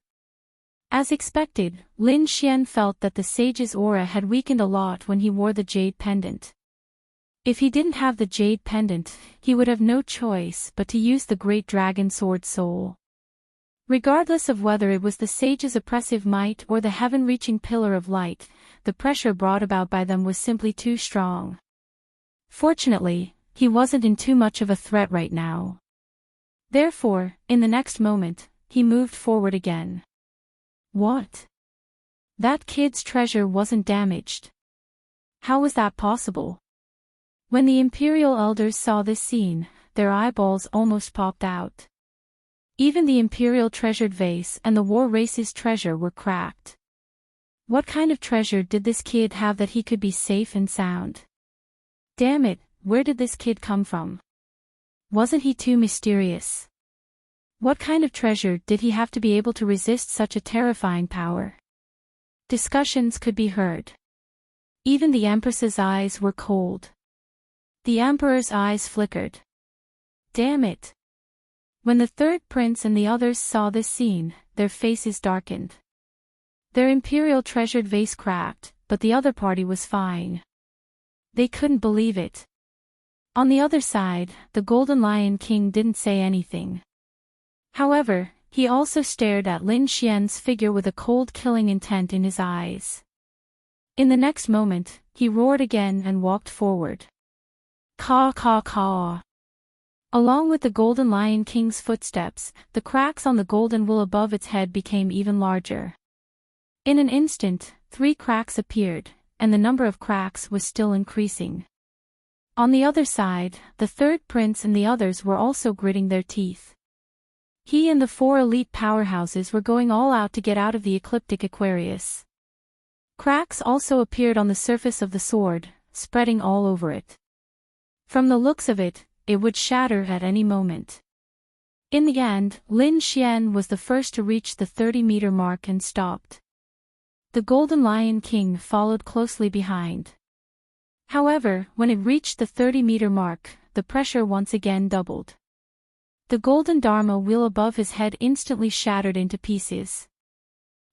As expected, Lin Xian felt that the sage's aura had weakened a lot when he wore the jade pendant. If he didn't have the jade pendant, he would have no choice but to use the great dragon sword soul. Regardless of whether it was the sage's oppressive might or the heaven-reaching pillar of light, the pressure brought about by them was simply too strong. Fortunately, he wasn't in too much of a threat right now. Therefore, in the next moment, he moved forward again. What? That kid's treasure wasn't damaged. How was that possible? When the imperial elders saw this scene, their eyeballs almost popped out. Even the imperial treasured vase and the war race's treasure were cracked. What kind of treasure did this kid have that he could be safe and sound? Damn it, where did this kid come from? Wasn't he too mysterious? What kind of treasure did he have to be able to resist such a terrifying power? Discussions could be heard. Even the Empress's eyes were cold. The Emperor's eyes flickered. Damn it! When the third prince and the others saw this scene, their faces darkened. Their imperial treasured vase cracked, but the other party was fine. They couldn't believe it. On the other side, the Golden Lion King didn't say anything. However, he also stared at Lin Xian's figure with a cold killing intent in his eyes. In the next moment, he roared again and walked forward. Caw caw caw. Along with the Golden Lion King's footsteps, the cracks on the golden wool above its head became even larger. In an instant, 3 cracks appeared, and the number of cracks was still increasing. On the other side, the third prince and the others were also gritting their teeth. He and the 4 elite powerhouses were going all out to get out of the ecliptic Aquarius. Cracks also appeared on the surface of the sword, spreading all over it. From the looks of it, it would shatter at any moment. In the end, Lin Xian was the first to reach the 30-meter mark and stopped. The Golden Lion King followed closely behind. However, when it reached the 30-meter mark, the pressure once again doubled. The golden Dharma wheel above his head instantly shattered into pieces.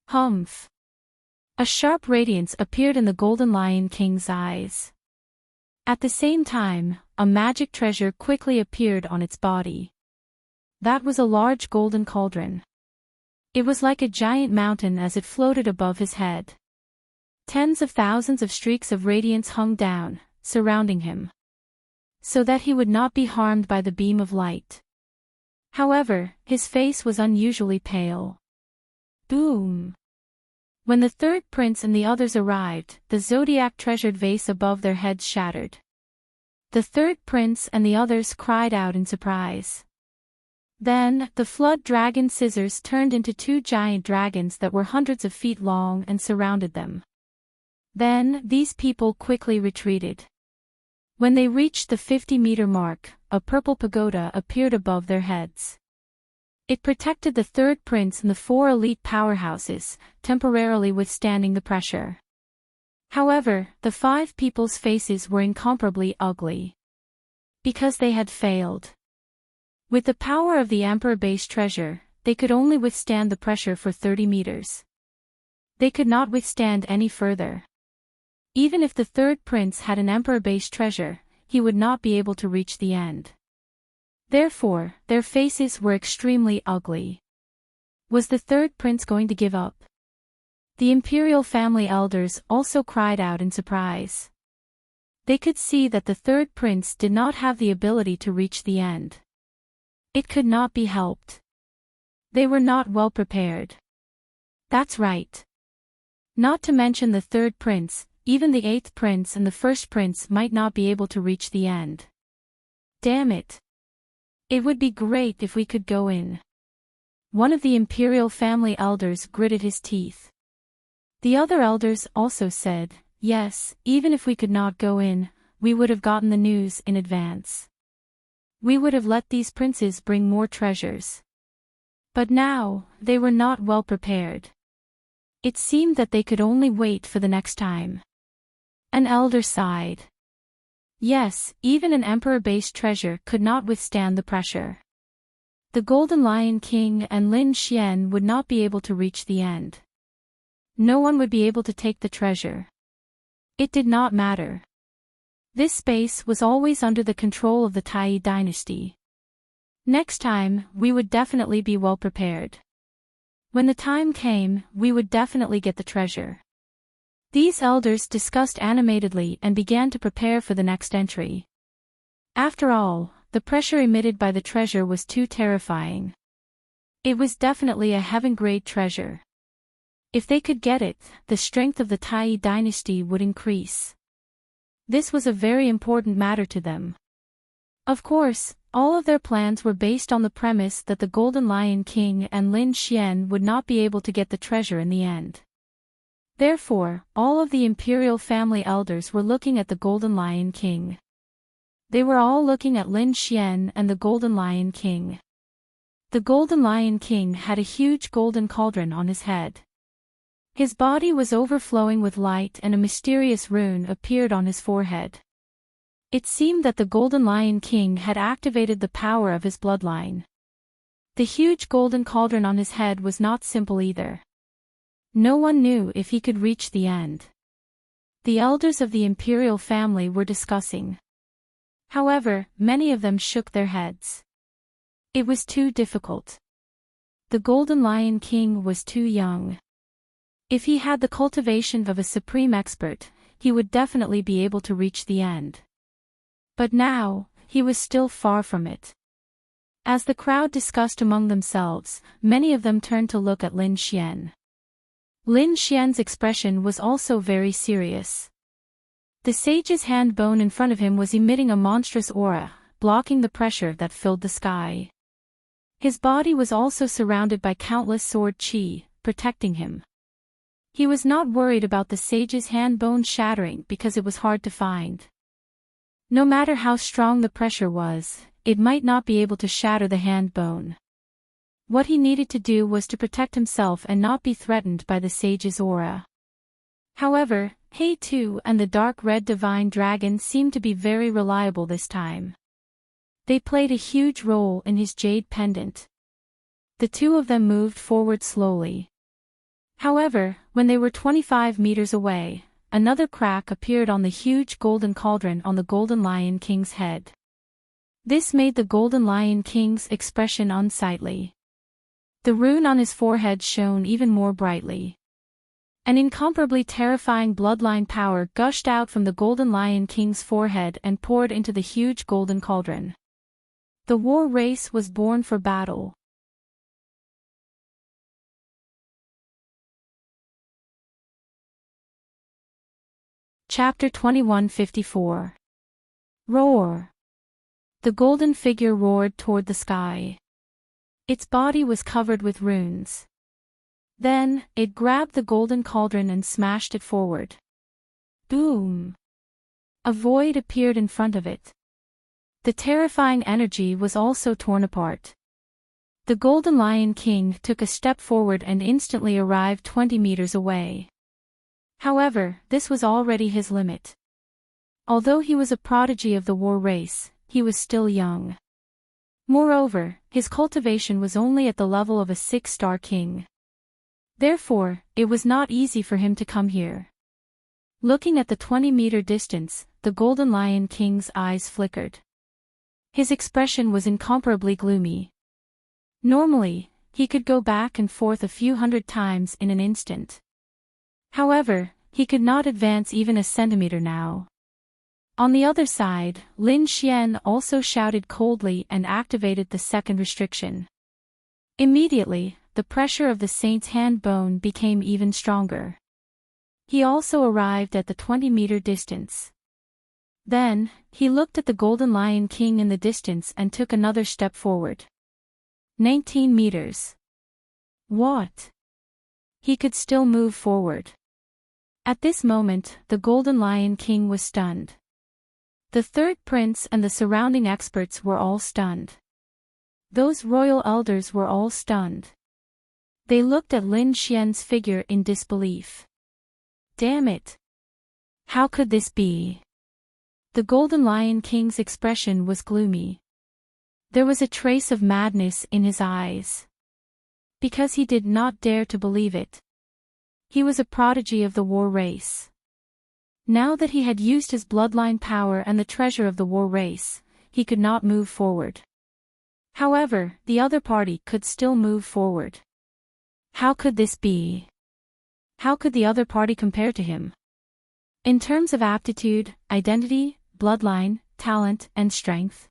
Humph! A sharp radiance appeared in the Golden Lion King's eyes. At the same time, a magic treasure quickly appeared on its body. That was a large golden cauldron. It was like a giant mountain as it floated above his head. Tens of thousands of streaks of radiance hung down, surrounding him, so that he would not be harmed by the beam of light. However, his face was unusually pale. Boom! When the third prince and the others arrived, the zodiac treasured vase above their heads shattered. The third prince and the others cried out in surprise. Then, the flood dragon scissors turned into 2 giant dragons that were hundreds of feet long and surrounded them. Then, these people quickly retreated. When they reached the 50-meter mark, a purple pagoda appeared above their heads. It protected the third prince and the 4 elite powerhouses, temporarily withstanding the pressure. However, the 5 people's faces were incomparably ugly. Because they had failed. With the power of the Emperor base treasure, they could only withstand the pressure for 30 meters. They could not withstand any further. Even if the third prince had an Emperor base treasure, he would not be able to reach the end. Therefore, their faces were extremely ugly. Was the third prince going to give up? The imperial family elders also cried out in surprise. They could see that the third prince did not have the ability to reach the end. It could not be helped. They were not well prepared. That's right. Not to mention the third prince, even the 8th prince and the 1st prince might not be able to reach the end. Damn it. It would be great if we could go in. One of the imperial family elders gritted his teeth. The other elders also said, yes, even if we could not go in, we would have gotten the news in advance. We would have let these princes bring more treasures. But now, they were not well prepared. It seemed that they could only wait for the next time. An elder sighed. Yes, even an emperor-based treasure could not withstand the pressure. The Golden Lion King and Lin Xian would not be able to reach the end. No one would be able to take the treasure. It did not matter. This space was always under the control of the Tai dynasty. Next time, we would definitely be well prepared. When the time came, we would definitely get the treasure. These elders discussed animatedly and began to prepare for the next entry. After all, the pressure emitted by the treasure was too terrifying. It was definitely a heaven-grade treasure. If they could get it, the strength of the Tai dynasty would increase. This was a very important matter to them. Of course, all of their plans were based on the premise that the Golden Lion King and Lin Xian would not be able to get the treasure in the end. Therefore, all of the imperial family elders were looking at the Golden Lion King. They were all looking at Lin Xian and the Golden Lion King. The Golden Lion King had a huge golden cauldron on his head. His body was overflowing with light and a mysterious rune appeared on his forehead. It seemed that the Golden Lion King had activated the power of his bloodline. The huge golden cauldron on his head was not simple either. No one knew if he could reach the end. The elders of the imperial family were discussing. However, many of them shook their heads. It was too difficult. The Golden Lion King was too young. If he had the cultivation of a supreme expert, he would definitely be able to reach the end. But now, he was still far from it. As the crowd discussed among themselves, many of them turned to look at Lin Xian. Lin Xian's expression was also very serious. The sage's hand bone in front of him was emitting a monstrous aura, blocking the pressure that filled the sky. His body was also surrounded by countless sword qi, protecting him. He was not worried about the sage's hand bone shattering because it was hard to find. No matter how strong the pressure was, it might not be able to shatter the hand bone. What he needed to do was to protect himself and not be threatened by the sage's aura. However, He Tu and the dark red divine dragon seemed to be very reliable this time. They played a huge role in his jade pendant. The two of them moved forward slowly. However, when they were 25 meters away, another crack appeared on the huge golden cauldron on the Golden Lion King's head. This made the Golden Lion King's expression unsightly. The rune on his forehead shone even more brightly. An incomparably terrifying bloodline power gushed out from the Golden Lion King's forehead and poured into the huge golden cauldron. The war race was born for battle. Chapter 2154. Roar. The golden figure roared toward the sky. Its body was covered with runes. Then, it grabbed the golden cauldron and smashed it forward. Boom! A void appeared in front of it. The terrifying energy was also torn apart. The Golden Lion King took a step forward and instantly arrived 20 meters away. However, this was already his limit. Although he was a prodigy of the war race, he was still young. Moreover, his cultivation was only at the level of a 6-star king. Therefore, it was not easy for him to come here. Looking at the 20-meter distance, the Golden Lion King's eyes flickered. His expression was incomparably gloomy. Normally, he could go back and forth a few hundred times in an instant. However, he could not advance even a centimeter now. On the other side, Lin Xian also shouted coldly and activated the second restriction. Immediately, the pressure of the saint's hand bone became even stronger. He also arrived at the 20-meter distance. Then, he looked at the Golden Lion King in the distance and took another step forward. 19 meters. What? He could still move forward. At this moment, the Golden Lion King was stunned. The third prince and the surrounding experts were all stunned. Those royal elders were all stunned. They looked at Lin Xian's figure in disbelief. Damn it! How could this be? The Golden Lion King's expression was gloomy. There was a trace of madness in his eyes. Because he did not dare to believe it. He was a prodigy of the war race. Now that he had used his bloodline power and the treasure of the war race, he could not move forward. However, the other party could still move forward. How could this be? How could the other party compare to him? In terms of aptitude, identity, bloodline, talent, and strength.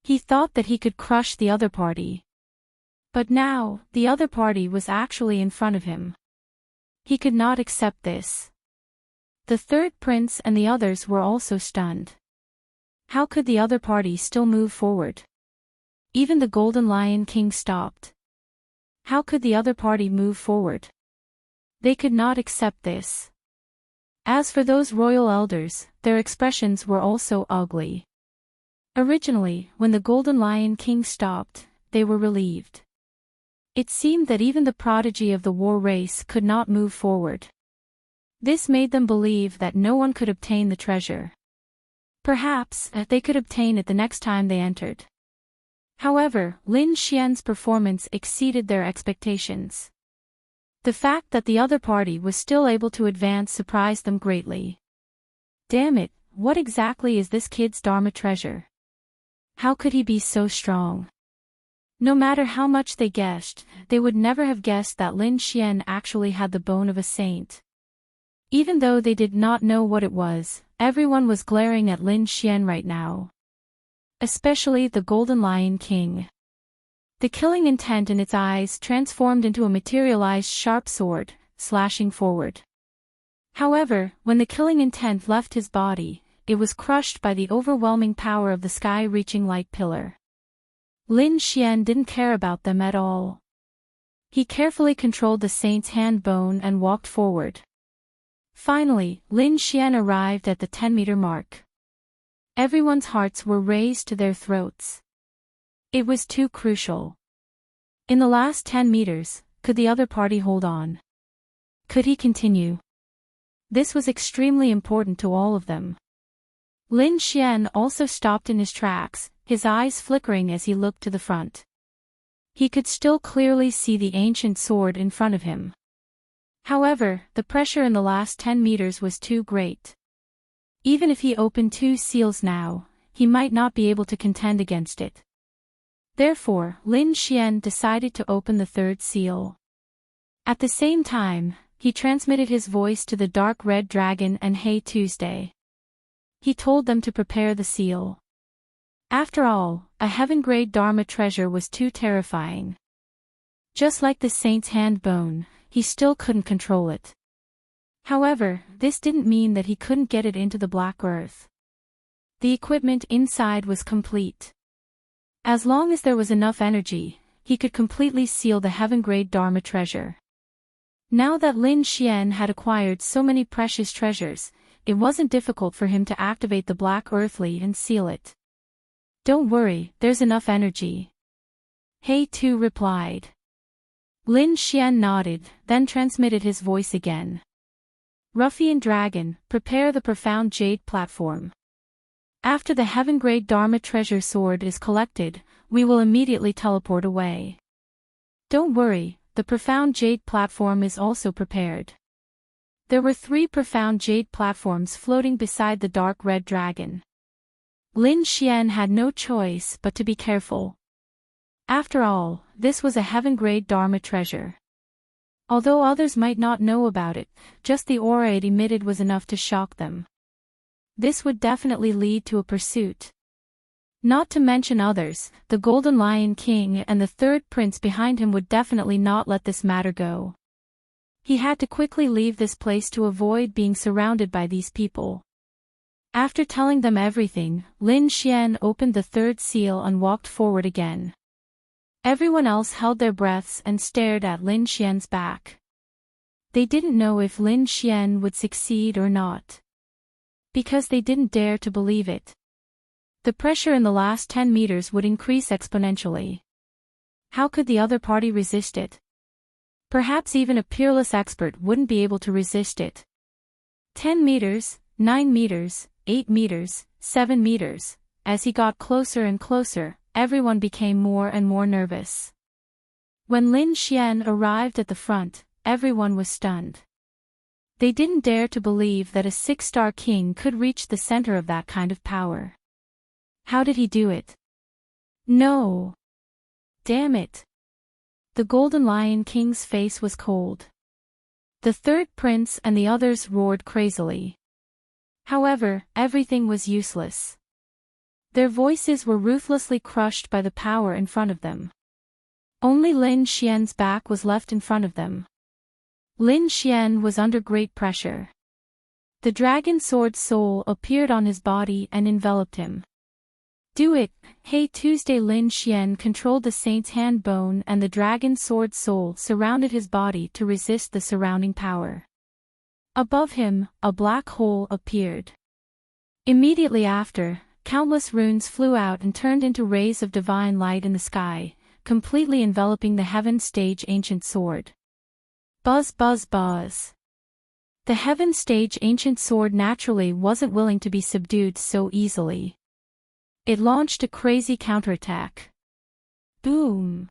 He thought that he could crush the other party. But now, the other party was actually in front of him. He could not accept this. The third prince and the others were also stunned. How could the other party still move forward? Even the Golden Lion King stopped. How could the other party move forward? They could not accept this. As for those royal elders, their expressions were also ugly. Originally, when the Golden Lion King stopped, they were relieved. It seemed that even the prodigy of the war race could not move forward. This made them believe that no one could obtain the treasure. Perhaps, they could obtain it the next time they entered. However, Lin Xian's performance exceeded their expectations. The fact that the other party was still able to advance surprised them greatly. Damn it, what exactly is this kid's Dharma treasure? How could he be so strong? No matter how much they guessed, they would never have guessed that Lin Xian actually had the bone of a saint. Even though they did not know what it was, everyone was glaring at Lin Xian right now. Especially the Golden Lion King. The killing intent in its eyes transformed into a materialized sharp sword, slashing forward. However, when the killing intent left his body, it was crushed by the overwhelming power of the sky-reaching light pillar. Lin Xian didn't care about them at all. He carefully controlled the saint's hand bone and walked forward. Finally, Lin Xian arrived at the 10-meter mark. Everyone's hearts were raised to their throats. It was too crucial. In the last 10 meters, could the other party hold on? Could he continue? This was extremely important to all of them. Lin Xian also stopped in his tracks, his eyes flickering as he looked to the front. He could still clearly see the ancient sword in front of him. However, the pressure in the last 10 meters was too great. Even if he opened 2 seals now, he might not be able to contend against it. Therefore, Lin Xian decided to open the 3rd seal. At the same time, he transmitted his voice to the Dark Red Dragon and Hey Tuesday. He told them to prepare the seal. After all, a heaven-grade Dharma treasure was too terrifying. Just like the saint's hand bone, he still couldn't control it. However, this didn't mean that he couldn't get it into the Black Earth. The equipment inside was complete. As long as there was enough energy, he could completely seal the heaven-grade Dharma treasure. Now that Lin Xian had acquired so many precious treasures, it wasn't difficult for him to activate the Black Earthly and seal it. Don't worry, there's enough energy. Hey Tu replied. Lin Xian nodded, then transmitted his voice again. Ruffian Dragon, prepare the profound jade platform. After the heaven-grade Dharma treasure sword is collected, we will immediately teleport away. Don't worry, the profound jade platform is also prepared. There were 3 profound jade platforms floating beside the dark red dragon. Lin Xian had no choice but to be careful. After all, this was a heaven-grade Dharma treasure. Although others might not know about it, just the aura it emitted was enough to shock them. This would definitely lead to a pursuit. Not to mention others, the Golden Lion King and the 3rd prince behind him would definitely not let this matter go. He had to quickly leave this place to avoid being surrounded by these people. After telling them everything, Lin Xian opened the 3rd seal and walked forward again. Everyone else held their breaths and stared at Lin Xian's back. They didn't know if Lin Xian would succeed or not. Because they didn't dare to believe it. The pressure in the last 10 meters would increase exponentially. How could the other party resist it? Perhaps even a peerless expert wouldn't be able to resist it. 10 meters, 9 meters, 8 meters, 7 meters. As he got closer and closer, everyone became more and more nervous. When Lin Xian arrived at the front, everyone was stunned. They didn't dare to believe that a 6-star king could reach the center of that kind of power. How did he do it? No! Damn it! The Golden Lion King's face was cold. The 3rd prince and the others roared crazily. However, everything was useless. Their voices were ruthlessly crushed by the power in front of them. Only Lin Xian's back was left in front of them. Lin Xian was under great pressure. The dragon sword soul appeared on his body and enveloped him. Do it, Hey Tuesday. Lin Xian controlled the saint's hand bone and the dragon sword soul surrounded his body to resist the surrounding power. Above him, a black hole appeared. Immediately after, countless runes flew out and turned into rays of divine light in the sky, completely enveloping the heaven stage ancient sword. Buzz buzz buzz. The heaven stage ancient sword naturally wasn't willing to be subdued so easily. It launched a crazy counterattack. Boom!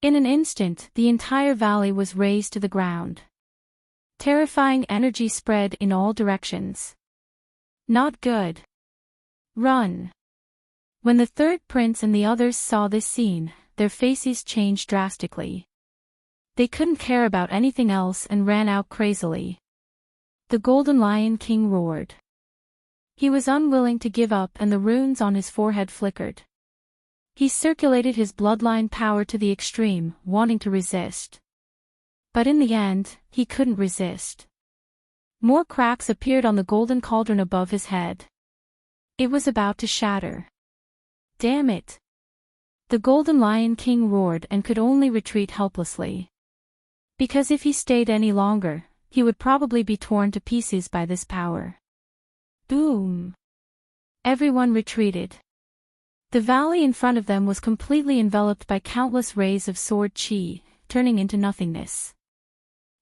In an instant, the entire valley was razed to the ground. Terrifying energy spread in all directions. Not good. Run. When the third prince and the others saw this scene, their faces changed drastically. They couldn't care about anything else and ran out crazily. The Golden Lion King roared. He was unwilling to give up and the runes on his forehead flickered. He circulated his bloodline power to the extreme, wanting to resist. But in the end, he couldn't resist. More cracks appeared on the golden cauldron above his head. It was about to shatter. Damn it! The Golden Lion King roared and could only retreat helplessly. Because if he stayed any longer, he would probably be torn to pieces by this power. Boom! Everyone retreated. The valley in front of them was completely enveloped by countless rays of sword chi, turning into nothingness.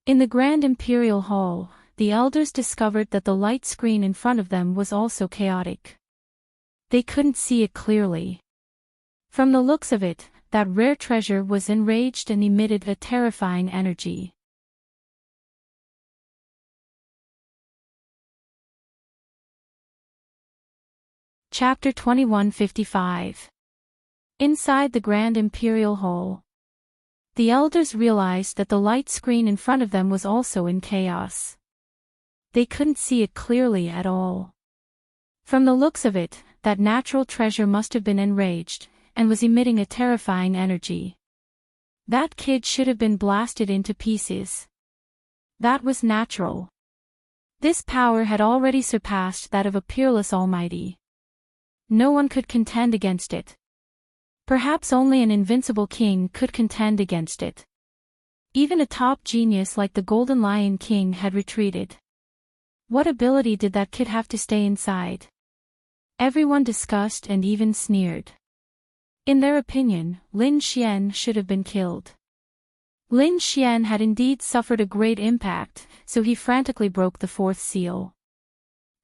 In the Grand Imperial Hall, the elders discovered that the light screen in front of them was also chaotic. They couldn't see it clearly. From the looks of it, that rare treasure was enraged and emitted a terrifying energy. Chapter 2155. Inside the Grand Imperial Hall. The elders realized that the light screen in front of them was also in chaos. They couldn't see it clearly at all. From the looks of it, that natural treasure must have been enraged, and was emitting a terrifying energy. That kid should have been blasted into pieces. That was natural. This power had already surpassed that of a peerless almighty. No one could contend against it. Perhaps only an invincible king could contend against it. Even a top genius like the Golden Lion King had retreated. What ability did that kid have to stay inside? Everyone discussed and even sneered. In their opinion, Lin Xian should have been killed. Lin Xian had indeed suffered a great impact, so he frantically broke the fourth seal.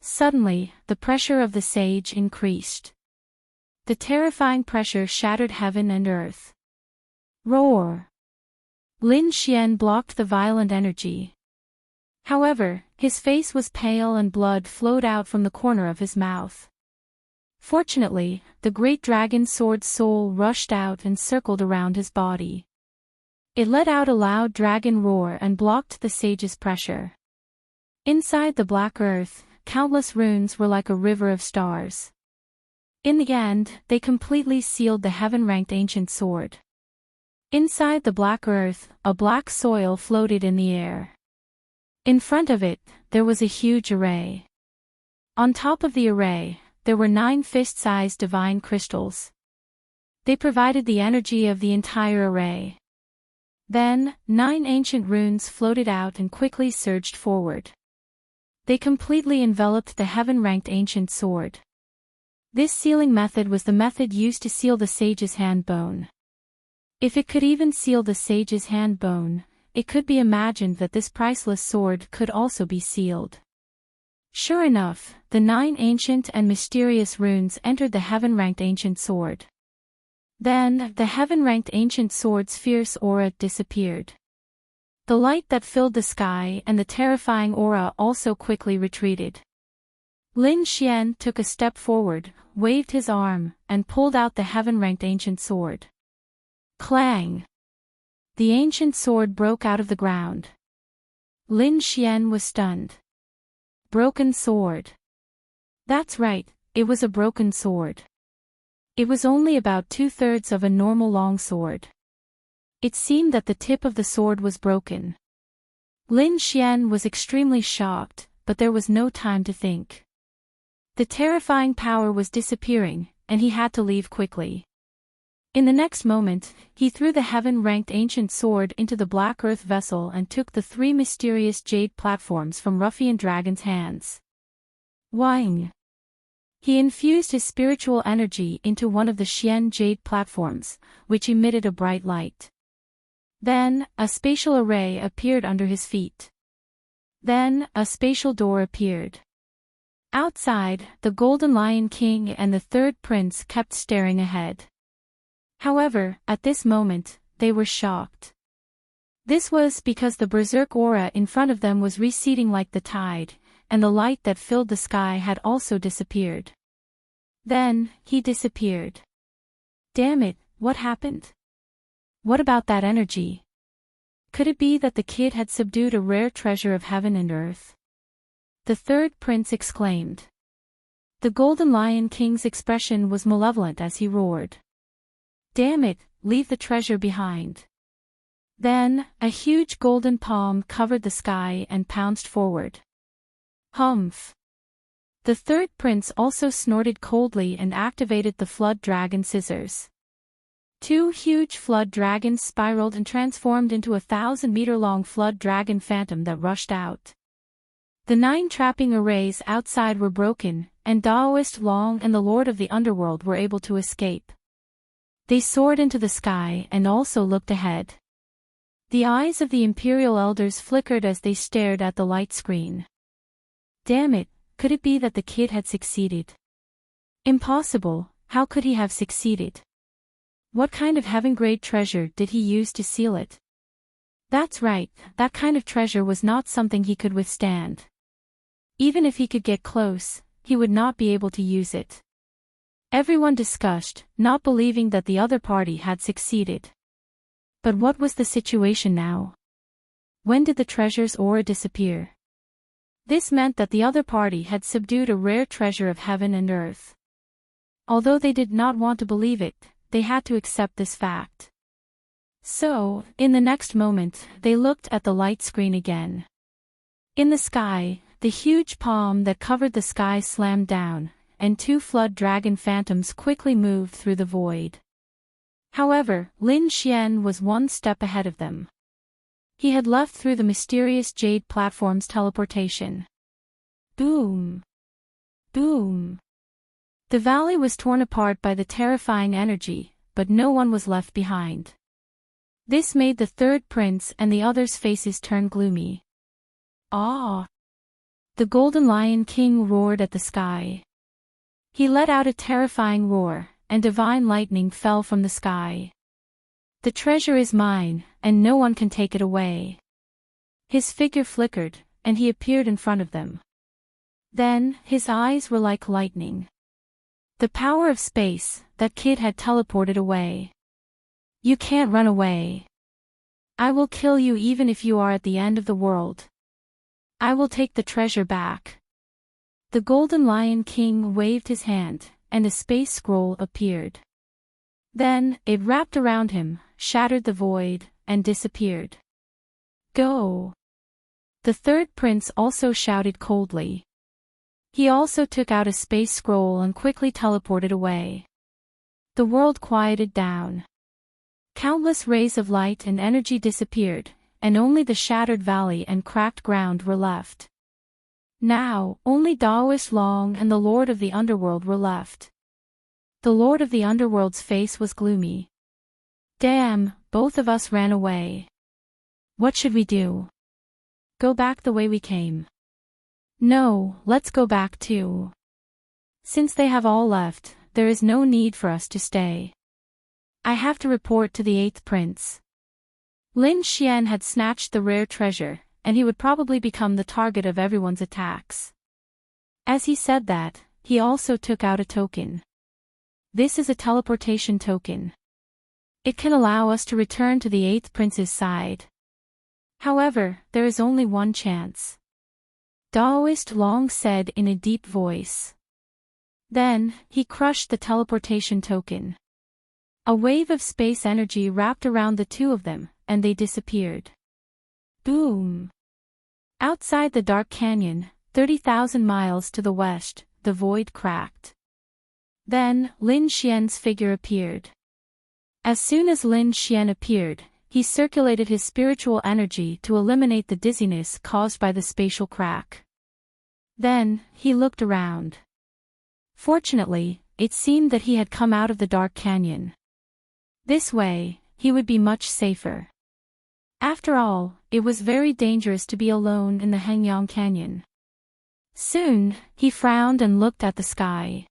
Suddenly, the pressure of the sage increased. The terrifying pressure shattered heaven and earth. Roar! Lin Xian blocked the violent energy. However, his face was pale and blood flowed out from the corner of his mouth. Fortunately, the great dragon sword's soul rushed out and circled around his body. It let out a loud dragon roar and blocked the sage's pressure. Inside the black earth, countless runes were like a river of stars. In the end, they completely sealed the heaven-ranked ancient sword. Inside the black earth, a black soil floated in the air. In front of it, there was a huge array. On top of the array, there were 9 fist-sized divine crystals. They provided the energy of the entire array. Then, 9 ancient runes floated out and quickly surged forward. They completely enveloped the heaven-ranked ancient sword. This sealing method was the method used to seal the sage's hand bone. If it could even seal the sage's hand bone, it could be imagined that this priceless sword could also be sealed. Sure enough, the 9 ancient and mysterious runes entered the heaven-ranked ancient sword. Then, the heaven-ranked ancient sword's fierce aura disappeared. The light that filled the sky and the terrifying aura also quickly retreated. Lin Xian took a step forward, waved his arm, and pulled out the heaven-ranked ancient sword. Clang! The ancient sword broke out of the ground. Lin Xian was stunned. Broken sword. That's right, it was a broken sword. It was only about 2/3 of a normal long sword. It seemed that the tip of the sword was broken. Lin Xian was extremely shocked, but there was no time to think. The terrifying power was disappearing, and he had to leave quickly. In the next moment, he threw the heaven-ranked ancient sword into the black earth vessel and took the 3 mysterious jade platforms from ruffian dragon's hands. Wang! He infused his spiritual energy into one of the Xian jade platforms, which emitted a bright light. Then, a spatial array appeared under his feet. Then, a spatial door appeared. Outside, the Golden Lion King and the third prince kept staring ahead. However, at this moment, they were shocked. This was because the berserk aura in front of them was receding like the tide, and the light that filled the sky had also disappeared. Then, he disappeared. Damn it, what happened? What about that energy? Could it be that the kid had subdued a rare treasure of heaven and earth? The third prince exclaimed. The Golden Lion King's expression was malevolent as he roared. Damn it, leave the treasure behind. Then, a huge golden palm covered the sky and pounced forward. Humph. The third prince also snorted coldly and activated the flood dragon scissors. 2 huge flood dragons spiraled and transformed into a 1,000-meter-long flood dragon phantom that rushed out. The 9 trapping arrays outside were broken, and Daoist Long and the Lord of the Underworld were able to escape. They soared into the sky and also looked ahead. The eyes of the Imperial Elders flickered as they stared at the light screen. Damn it, could it be that the kid had succeeded? Impossible, how could he have succeeded? What kind of heaven-grade treasure did he use to seal it? That's right, that kind of treasure was not something he could withstand. Even if he could get close, he would not be able to use it. Everyone discussed, not believing that the other party had succeeded. But what was the situation now? When did the treasure's aura disappear? This meant that the other party had subdued a rare treasure of heaven and earth. Although they did not want to believe it, they had to accept this fact. So, in the next moment, they looked at the light screen again. In the sky, the huge palm that covered the sky slammed down, and 2 flood dragon phantoms quickly moved through the void. However, Lin Xian was 1 step ahead of them. He had left through the mysterious jade platform's teleportation. Boom! Boom! The valley was torn apart by the terrifying energy, but no one was left behind. This made the third prince and the others' faces turn gloomy. Ah! The Golden Lion King roared at the sky. He let out a terrifying roar, and divine lightning fell from the sky. The treasure is mine, and no one can take it away. His figure flickered, and he appeared in front of them. Then, his eyes were like lightning. The power of space, that kid had teleported away. You can't run away. I will kill you even if you are at the end of the world. I will take the treasure back. The Golden Lion King waved his hand, and a space scroll appeared. Then, it wrapped around him, shattered the void, and disappeared. Go! The third prince also shouted coldly. He also took out a space scroll and quickly teleported away. The world quieted down. Countless rays of light and energy disappeared, and only the shattered valley and cracked ground were left. Now, only Daoist Long and the Lord of the Underworld were left. The Lord of the Underworld's face was gloomy. Damn, both of us ran away. What should we do? Go back the way we came. No, let's go back too. Since they have all left, there is no need for us to stay. I have to report to the 8th prince. Lin Xian had snatched the rare treasure, and he would probably become the target of everyone's attacks. As he said that, he also took out a token. This is a teleportation token. It can allow us to return to the 8th prince's side. However, there is only one chance. Daoist Long said in a deep voice. Then, he crushed the teleportation token. A wave of space energy wrapped around the 2 of them, and they disappeared. Boom! Outside the dark canyon, 30,000 miles to the west, the void cracked. Then, Lin Xian's figure appeared. As soon as Lin Xian appeared, he circulated his spiritual energy to eliminate the dizziness caused by the spatial crack. Then, he looked around. Fortunately, it seemed that he had come out of the dark canyon. This way, he would be much safer. After all, it was very dangerous to be alone in the Hengyang Canyon. Soon, he frowned and looked at the sky.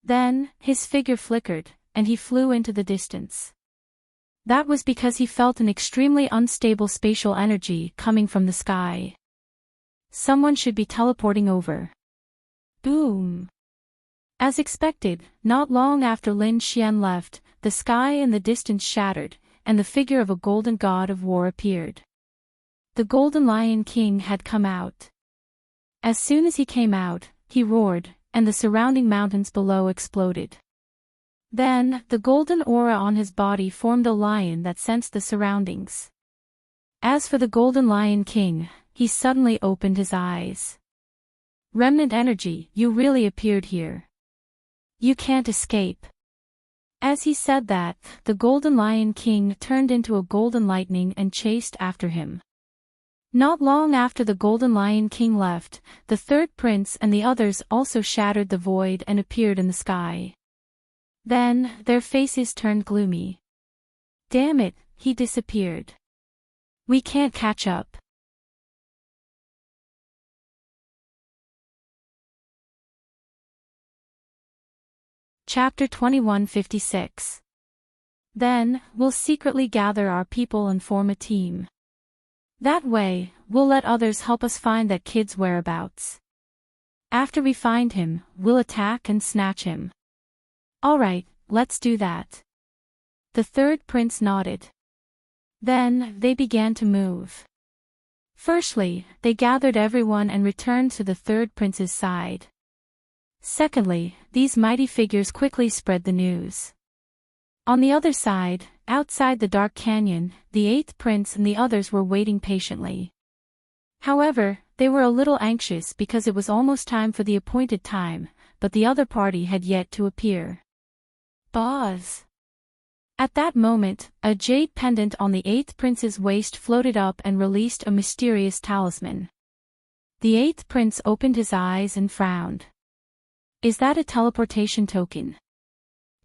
Then, his figure flickered, and he flew into the distance. That was because he felt an extremely unstable spatial energy coming from the sky. Someone should be teleporting over. Boom. As expected, not long after Lin Xian left, the sky in the distance shattered, and the figure of a golden god of war appeared. The Golden Lion King had come out. As soon as he came out, he roared, and the surrounding mountains below exploded. Then, the golden aura on his body formed a lion that sensed the surroundings. As for the Golden Lion King, he suddenly opened his eyes. Remnant energy, you really appeared here. You can't escape. As he said that, the Golden Lion King turned into a golden lightning and chased after him. Not long after the Golden Lion King left, the third prince and the others also shattered the void and appeared in the sky. Then, their faces turned gloomy. Damn it, he disappeared. We can't catch up. Chapter 2156. Then, we'll secretly gather our people and form a team. That way, we'll let others help us find that kid's whereabouts. After we find him, we'll attack and snatch him. Alright, let's do that. The third prince nodded. Then, they began to move. Firstly, they gathered everyone and returned to the third prince's side. Secondly, these mighty figures quickly spread the news. On the other side, outside the dark canyon, the eighth prince and the others were waiting patiently. However, they were a little anxious because it was almost time for the appointed time, but the other party had yet to appear. Buzz! At that moment, a jade pendant on the eighth prince's waist floated up and released a mysterious talisman. The eighth prince opened his eyes and frowned. Is that a teleportation token?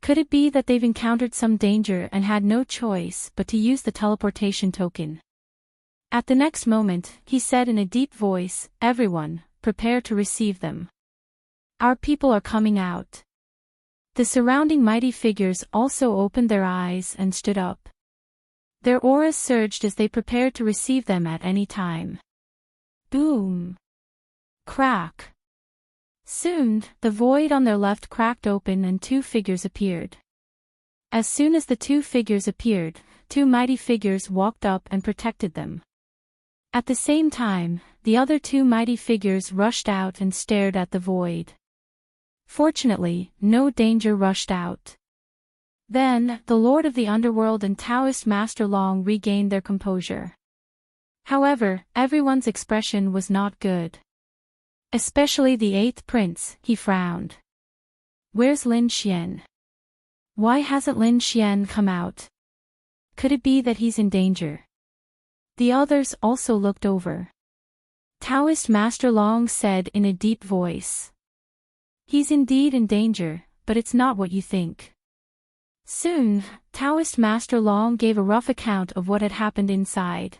Could it be that they've encountered some danger and had no choice but to use the teleportation token? At the next moment, he said in a deep voice, "Everyone, prepare to receive them. Our people are coming out." The surrounding mighty figures also opened their eyes and stood up. Their auras surged as they prepared to receive them at any time. Boom! Crack! Soon, the void on their left cracked open and two figures appeared. As soon as the two figures appeared, two mighty figures walked up and protected them. At the same time, the other two mighty figures rushed out and stared at the void. Fortunately, no danger rushed out. Then, the Lord of the Underworld and Taoist Master Long regained their composure. However, everyone's expression was not good. Especially the eighth prince, he frowned. Where's Lin Xian? Why hasn't Lin Xian come out? Could it be that he's in danger? The others also looked over. Taoist Master Long said in a deep voice. He's indeed in danger, but it's not what you think. Soon, Taoist Master Long gave a rough account of what had happened inside.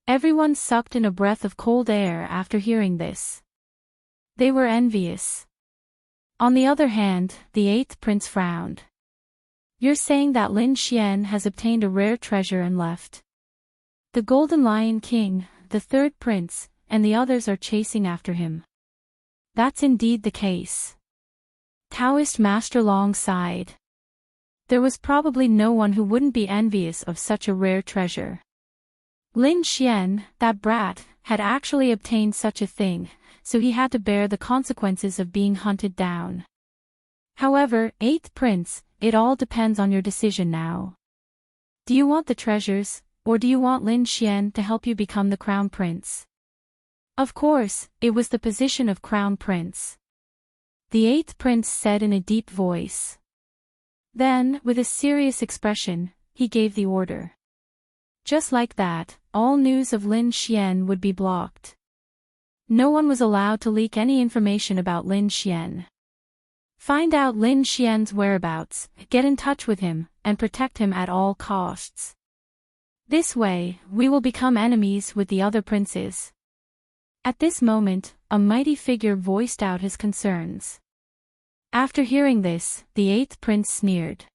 Everyone sucked in a breath of cold air after hearing this. They were envious. On the other hand, the eighth prince frowned. You're saying that Lin Xian has obtained a rare treasure and left. The Golden Lion King, the third prince, and the others are chasing after him. That's indeed the case. Taoist Master Long sighed. There was probably no one who wouldn't be envious of such a rare treasure. Lin Xian, that brat, had actually obtained such a thing, so he had to bear the consequences of being hunted down. However, eighth prince, it all depends on your decision now. Do you want the treasures, or do you want Lin Xian to help you become the crown prince? Of course, it was the position of crown prince. The eighth prince said in a deep voice. Then, with a serious expression, he gave the order. Just like that, all news of Lin Xian would be blocked. No one was allowed to leak any information about Lin Xian. Find out Lin Xian's whereabouts, get in touch with him, and protect him at all costs. This way, we will become enemies with the other princes. At this moment, a mighty figure voiced out his concerns. After hearing this, the eighth prince sneered.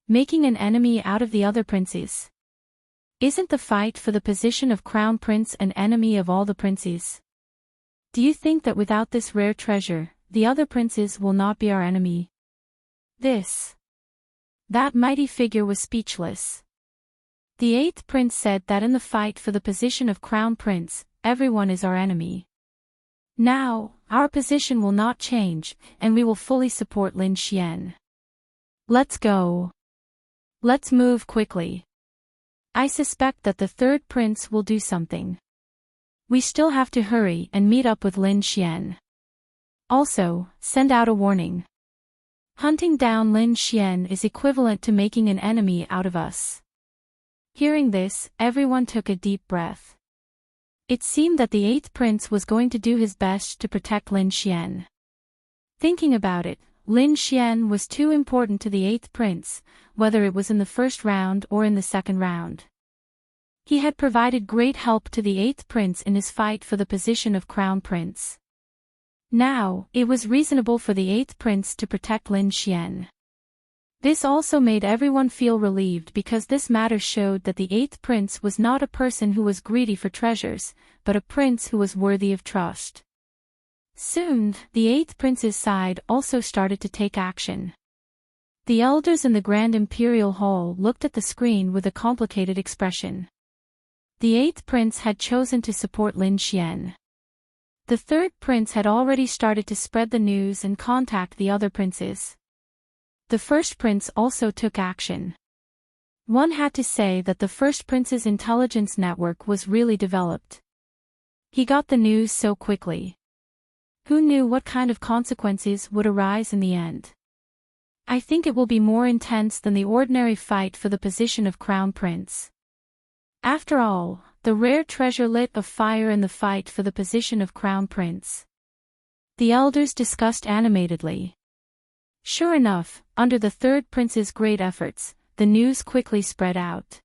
Making an enemy out of the other princes. Isn't the fight for the position of crown prince an enemy of all the princes? Do you think that without this rare treasure, the other princes will not be our enemy? That mighty figure was speechless. The eighth prince said that in the fight for the position of crown prince, everyone is our enemy. Now, our position will not change, and we will fully support Lin Xian. Let's go. Let's move quickly. I suspect that the third prince will do something. We still have to hurry and meet up with Lin Xian. Also, send out a warning. Hunting down Lin Xian is equivalent to making an enemy out of us. Hearing this, everyone took a deep breath. It seemed that the eighth prince was going to do his best to protect Lin Xian. Thinking about it, Lin Xian was too important to the eighth prince, whether it was in the first round or in the second round. He had provided great help to the eighth prince in his fight for the position of crown prince. Now, it was reasonable for the eighth prince to protect Lin Xian. This also made everyone feel relieved because this matter showed that the eighth prince was not a person who was greedy for treasures, but a prince who was worthy of trust. Soon, the eighth prince's side also started to take action. The elders in the Grand Imperial Hall looked at the screen with a complicated expression. The eighth prince had chosen to support Lin Xian. The third prince had already started to spread the news and contact the other princes. The first prince also took action. One had to say that the first prince's intelligence network was really developed. He got the news so quickly. Who knew what kind of consequences would arise in the end? I think it will be more intense than the ordinary fight for the position of crown prince. After all, the rare treasure lit a fire in the fight for the position of crown prince. The elders discussed animatedly. Sure enough, under the third prince's great efforts, the news quickly spread out.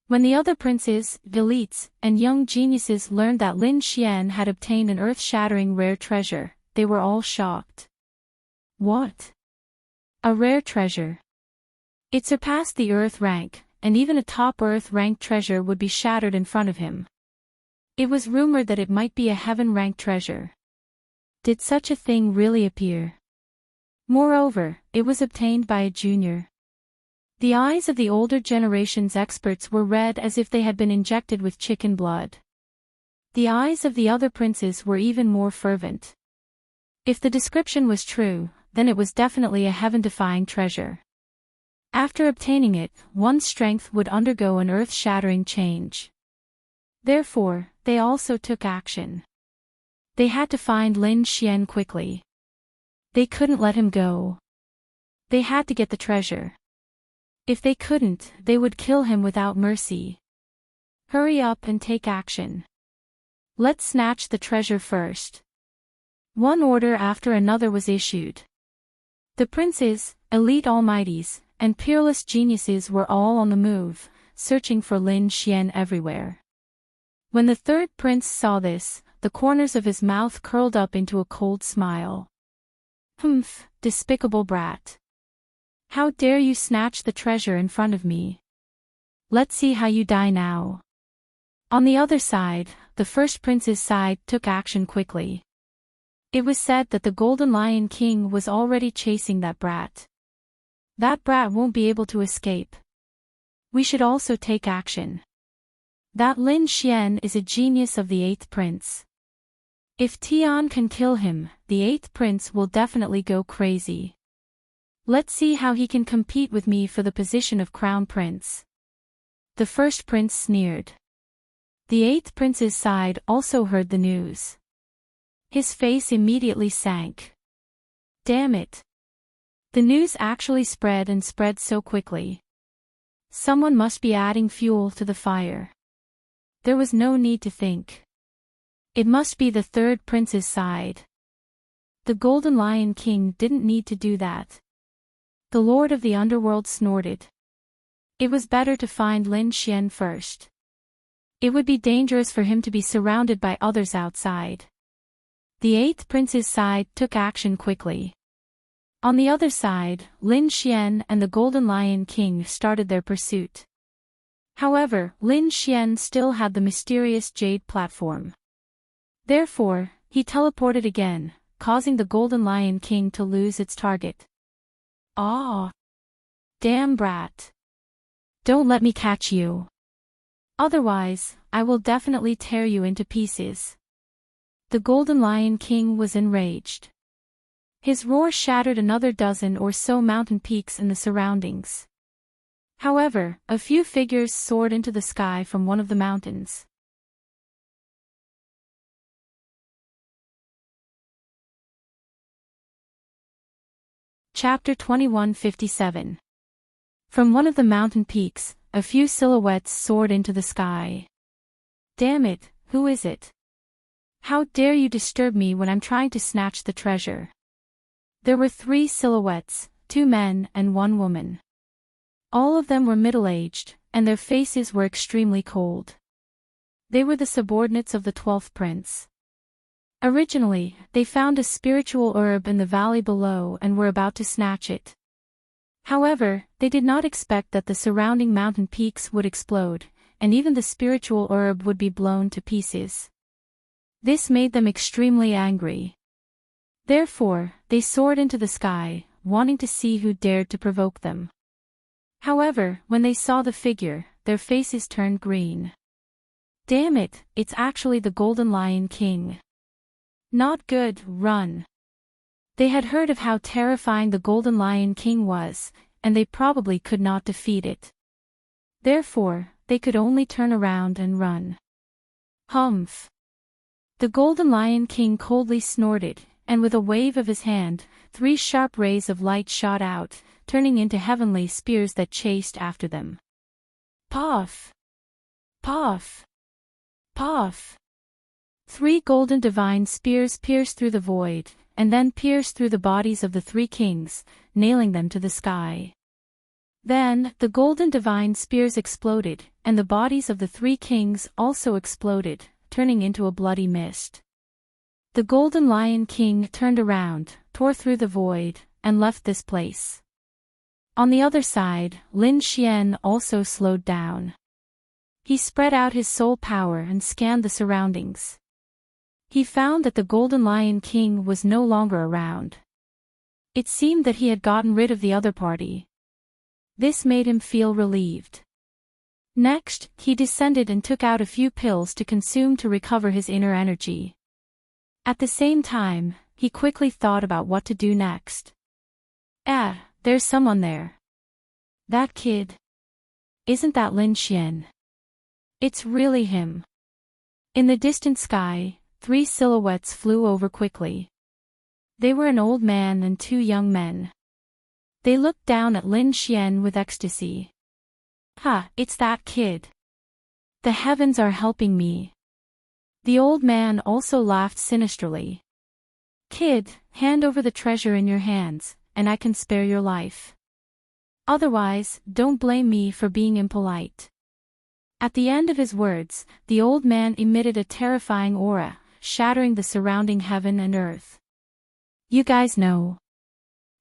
When the other princes, elites, and young geniuses learned that Lin Xian had obtained an earth-shattering rare treasure, they were all shocked. What? A rare treasure? It surpassed the Earth rank, and even a top Earth-ranked treasure would be shattered in front of him. It was rumored that it might be a heaven-ranked treasure. Did such a thing really appear? Moreover, it was obtained by a junior. The eyes of the older generation's experts were red as if they had been injected with chicken blood. The eyes of the other princes were even more fervent. If the description was true, then it was definitely a heaven-defying treasure. After obtaining it, one's strength would undergo an earth-shattering change. Therefore, they also took action. They had to find Lin Xian quickly. They couldn't let him go. They had to get the treasure. If they couldn't, they would kill him without mercy. Hurry up and take action. Let's snatch the treasure first. One order after another was issued. The princes, elite almighties, and peerless geniuses were all on the move, searching for Lin Xian everywhere. When the third prince saw this, the corners of his mouth curled up into a cold smile. Humph, despicable brat. How dare you snatch the treasure in front of me? Let's see how you die now. On the other side, the first prince's side took action quickly. It was said that the Golden Lion King was already chasing that brat. That brat won't be able to escape. We should also take action. That Lin Xian is a genius of the eighth prince. If Tian can kill him, the eighth prince will definitely go crazy. Let's see how he can compete with me for the position of crown prince. The first prince sneered. The eighth prince's side also heard the news. His face immediately sank. Damn it. The news actually spread and spread so quickly. Someone must be adding fuel to the fire. There was no need to think. It must be the third prince's side. The Golden Lion King didn't need to do that. The Lord of the Underworld snorted. It was better to find Lin Xian first. It would be dangerous for him to be surrounded by others outside. The eighth prince's side took action quickly. On the other side, Lin Xian and the Golden Lion King started their pursuit. However, Lin Xian still had the mysterious jade platform. Therefore, He teleported again, causing the Golden Lion King to lose its target. "Aw! Damn brat. Don't let me catch you. Otherwise, I will definitely tear you into pieces." The Golden Lion King was enraged. His roar shattered another dozen or so mountain peaks in the surroundings. However, a few figures soared into the sky from one of the mountains. Chapter 2157. From one of the mountain peaks, a few silhouettes soared into the sky. "Damn it, who is it? How dare you disturb me when I'm trying to snatch the treasure?" There were 3 silhouettes, 2 men and 1 woman. All of them were middle-aged, and their faces were extremely cold. They were the subordinates of the 12th prince. Originally, they found a spiritual herb in the valley below and were about to snatch it. However, they did not expect that the surrounding mountain peaks would explode, and even the spiritual herb would be blown to pieces. This made them extremely angry. Therefore, they soared into the sky, wanting to see who dared to provoke them. However, when they saw the figure, their faces turned green. "Damn it, it's actually the Golden Lion King. Not good, run." They had heard of how terrifying the Golden Lion King was, and they probably could not defeat it. Therefore, they could only turn around and run. Humph! The Golden Lion King coldly snorted, and with a wave of his hand, 3 sharp rays of light shot out, turning into heavenly spears that chased after them. Puff! Puff! Puff! 3 golden divine spears pierced through the void, and then pierced through the bodies of the 3 kings, nailing them to the sky. Then, the golden divine spears exploded, and the bodies of the 3 kings also exploded, turning into a bloody mist. The Golden Lion King turned around, tore through the void, and left this place. On the other side, Lin Xian also slowed down. He spread out his soul power and scanned the surroundings. He found that the Golden Lion King was no longer around. It seemed that he had gotten rid of the other party. This made him feel relieved. Next, he descended and took out a few pills to consume to recover his inner energy. At the same time, he quickly thought about what to do next. There's someone there. That kid. Isn't that Lin Xian? It's really him. In the distant sky, 3 silhouettes flew over quickly. They were an old man and 2 young men. They looked down at Lin Xian with ecstasy. It's that kid. The heavens are helping me. The old man also laughed sinisterly. "Kid, hand over the treasure in your hands, and I can spare your life. Otherwise, don't blame me for being impolite." At the end of his words, the old man emitted a terrifying aura, shattering the surrounding heaven and earth. "You guys know."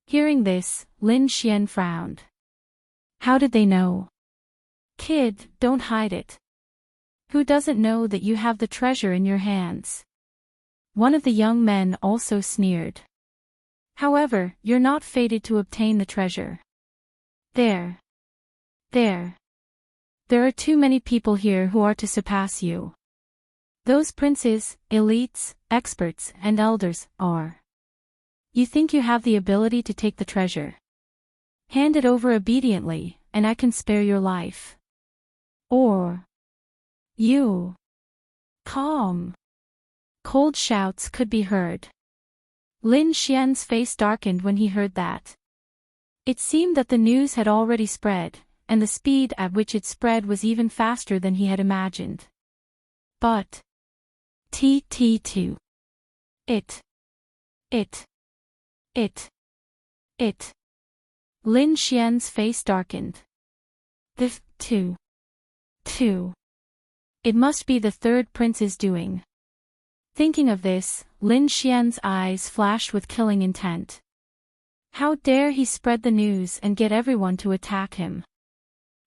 Hearing this, Lin Xian frowned. "How did they know?" "Kid, don't hide it. Who doesn't know that you have the treasure in your hands?" One of the young men also sneered. "However, you're not fated to obtain the treasure. There are too many people here who are to surpass you. Those princes, elites, experts, and elders are. You think you have the ability to take the treasure? Hand it over obediently, and I can spare your life. Or you. Calm." Cold shouts could be heard. Lin Xian's face darkened when he heard that. It seemed that the news had already spread, and the speed at which it spread was even faster than he had imagined. But T2. It. Lin Xian's face darkened. The two. It must be the 3rd prince's doing. Thinking of this, Lin Xian's eyes flashed with killing intent. How dare he spread the news and get everyone to attack him?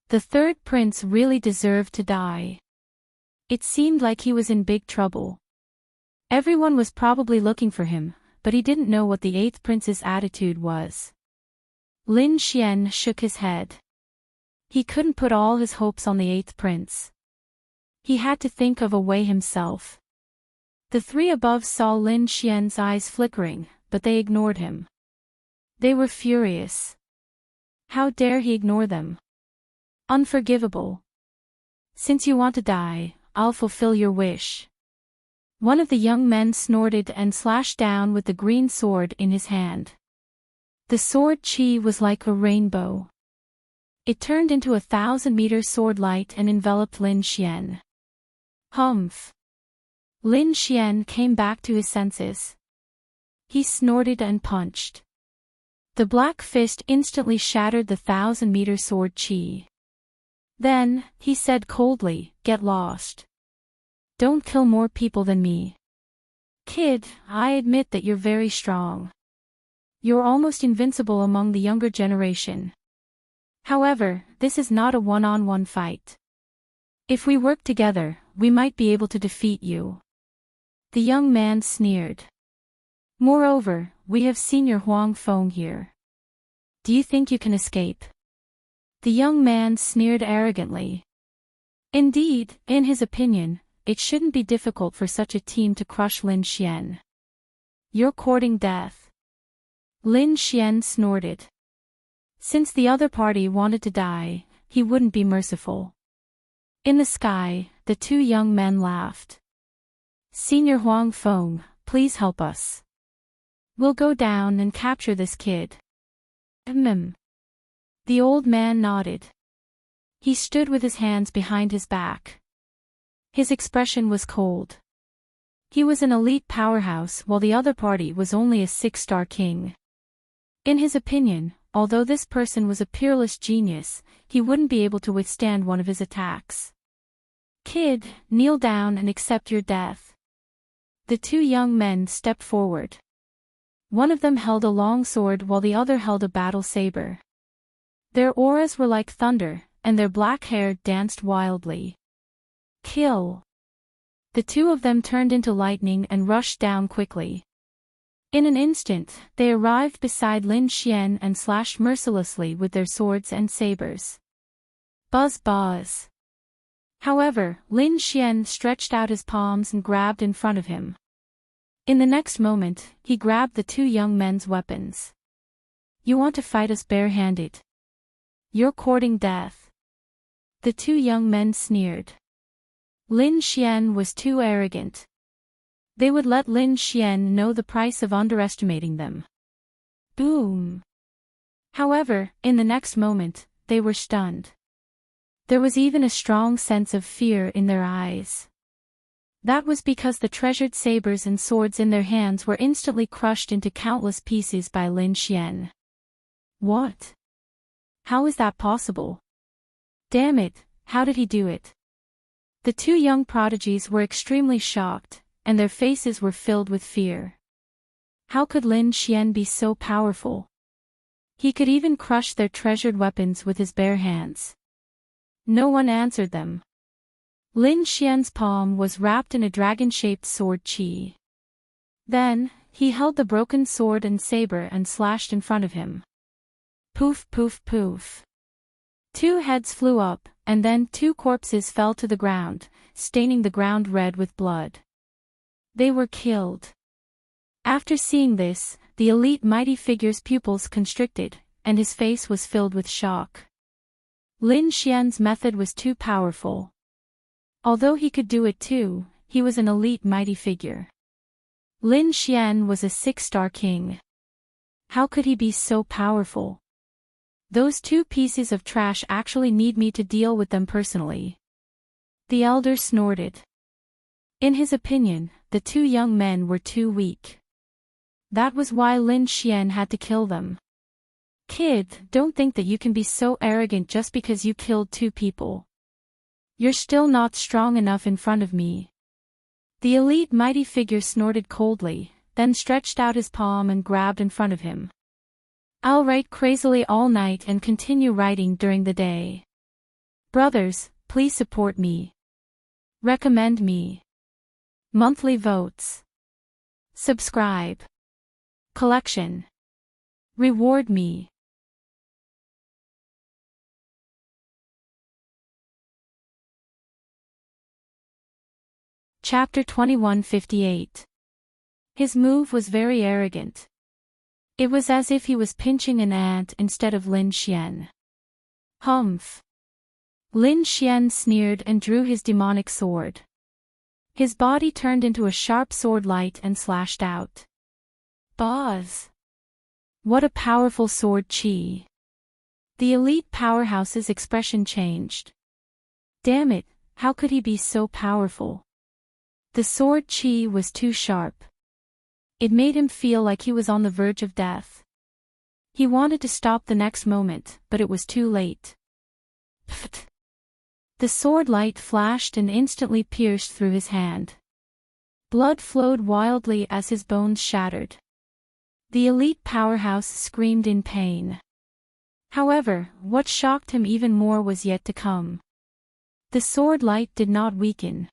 The 3rd prince really deserved to die. It seemed like he was in big trouble. Everyone was probably looking for him, but he didn't know what the eighth prince's attitude was. Lin Xian shook his head. He couldn't put all his hopes on the eighth prince. He had to think of a way himself. The three above saw Lin Xian's eyes flickering, but they ignored him. They were furious. How dare he ignore them? Unforgivable. Since you want to die, I'll fulfill your wish. One of the young men snorted and slashed down with the green sword in his hand. The sword chi was like a rainbow. It turned into 1,000-meter sword light and enveloped Lin Xian. Humph. Lin Xian came back to his senses. He snorted and punched. The black fist instantly shattered the 1,000-meter sword chi. Then, he said coldly, "Get lost. Don't kill more people than me. Kid, I admit that you're very strong. You're almost invincible among the younger generation. However, this is not a one-on-one fight. If we work together, we might be able to defeat you." The young man sneered. "Moreover, we have Senior Huang Feng here. Do you think you can escape?" The young man sneered arrogantly. Indeed, in his opinion, it shouldn't be difficult for such a team to crush Lin Xian. "You're courting death." Lin Xian snorted. Since the other party wanted to die, he wouldn't be merciful. In the sky, the two young men laughed. "Senior Huang Feng, please help us. We'll go down and capture this kid." The old man nodded. He stood with his hands behind his back. His expression was cold. He was an elite powerhouse while the other party was only a 6-star king. In his opinion, although this person was a peerless genius, he wouldn't be able to withstand one of his attacks. "Kid, kneel down and accept your death." The two young men stepped forward. One of them held a long sword while the other held a battle saber. Their auras were like thunder, and their black hair danced wildly. "Kill." The two of them turned into lightning and rushed down quickly. In an instant, they arrived beside Lin Xian and slashed mercilessly with their swords and sabers. Buzz buzz. However, Lin Xian stretched out his palms and grabbed in front of him. In the next moment, he grabbed the two young men's weapons. "You want to fight us barehanded? You're courting death." The two young men sneered. Lin Xian was too arrogant. They would let Lin Xian know the price of underestimating them. Boom. However, in the next moment, they were stunned. There was even a strong sense of fear in their eyes. That was because the treasured sabers and swords in their hands were instantly crushed into countless pieces by Lin Xian. What? How is that possible? Damn it, how did he do it? The two young prodigies were extremely shocked, and their faces were filled with fear. How could Lin Xian be so powerful? He could even crush their treasured weapons with his bare hands. No one answered them. Lin Xian's palm was wrapped in a dragon-shaped sword chi. Then, he held the broken sword and saber and slashed in front of him. Poof poof poof. Two heads flew up, and then two corpses fell to the ground, staining the ground red with blood. They were killed. After seeing this, the elite mighty figure's pupils constricted, and his face was filled with shock. Lin Xian's method was too powerful. Although he could do it too, he was an elite mighty figure. Lin Xian was a 6-star king. How could he be so powerful? Those two pieces of trash actually need me to deal with them personally. The elder snorted. In his opinion, the two young men were too weak. That was why Lin Xian had to kill them. Kid, don't think that you can be so arrogant just because you killed two people. You're still not strong enough in front of me. The elite mighty figure snorted coldly, then stretched out his palm and grabbed in front of him. I'll write crazily all night and continue writing during the day. Brothers, please support me. Recommend me. Monthly votes. Subscribe. Collection. Reward me. Chapter 2158. His move was very arrogant. It was as if he was pinching an ant instead of Lin Xian. Humph. Lin Xian sneered and drew his demonic sword. His body turned into a sharp sword light and slashed out. Buzz! What a powerful sword chi! The elite powerhouse's expression changed. Damn it, how could he be so powerful? The sword chi was too sharp. It made him feel like he was on the verge of death. He wanted to stop the next moment, but it was too late. Pfft! The sword light flashed and instantly pierced through his hand. Blood flowed wildly as his bones shattered. The elite powerhouse screamed in pain. However, what shocked him even more was yet to come. The sword light did not weaken.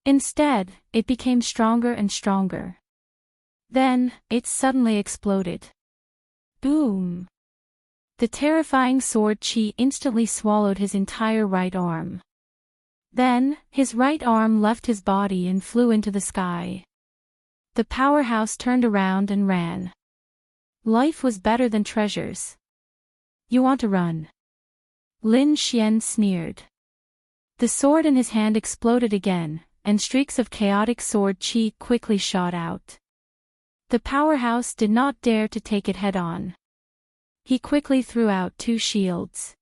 Instead, it became stronger and stronger. Then, it suddenly exploded. Boom! The terrifying sword chi instantly swallowed his entire right arm. Then, his right arm left his body and flew into the sky. The powerhouse turned around and ran. Life was better than treasures. You want to run? Lin Xian sneered. The sword in his hand exploded again, and streaks of chaotic sword chi quickly shot out. The powerhouse did not dare to take it head-on. He quickly threw out 2 shields.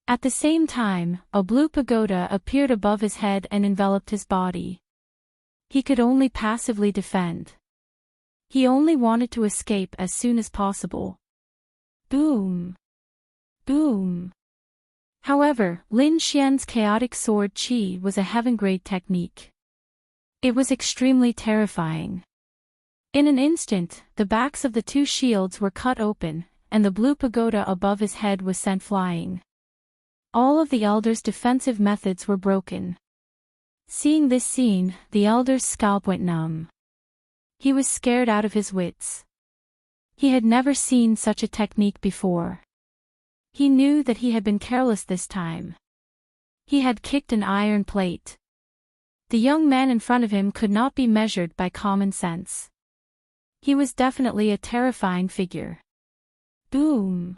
At the same time, a blue pagoda appeared above his head and enveloped his body. He could only passively defend. He only wanted to escape as soon as possible. Boom! Boom! However, Lin Xian's chaotic sword chi was a heaven-grade technique. It was extremely terrifying. In an instant, the backs of the 2 shields were cut open, and the blue pagoda above his head was sent flying. All of the elder's defensive methods were broken. Seeing this scene, the elder's scalp went numb. He was scared out of his wits. He had never seen such a technique before. He knew that he had been careless this time. He had kicked an iron plate. The young man in front of him could not be measured by common sense. He was definitely a terrifying figure. Boom!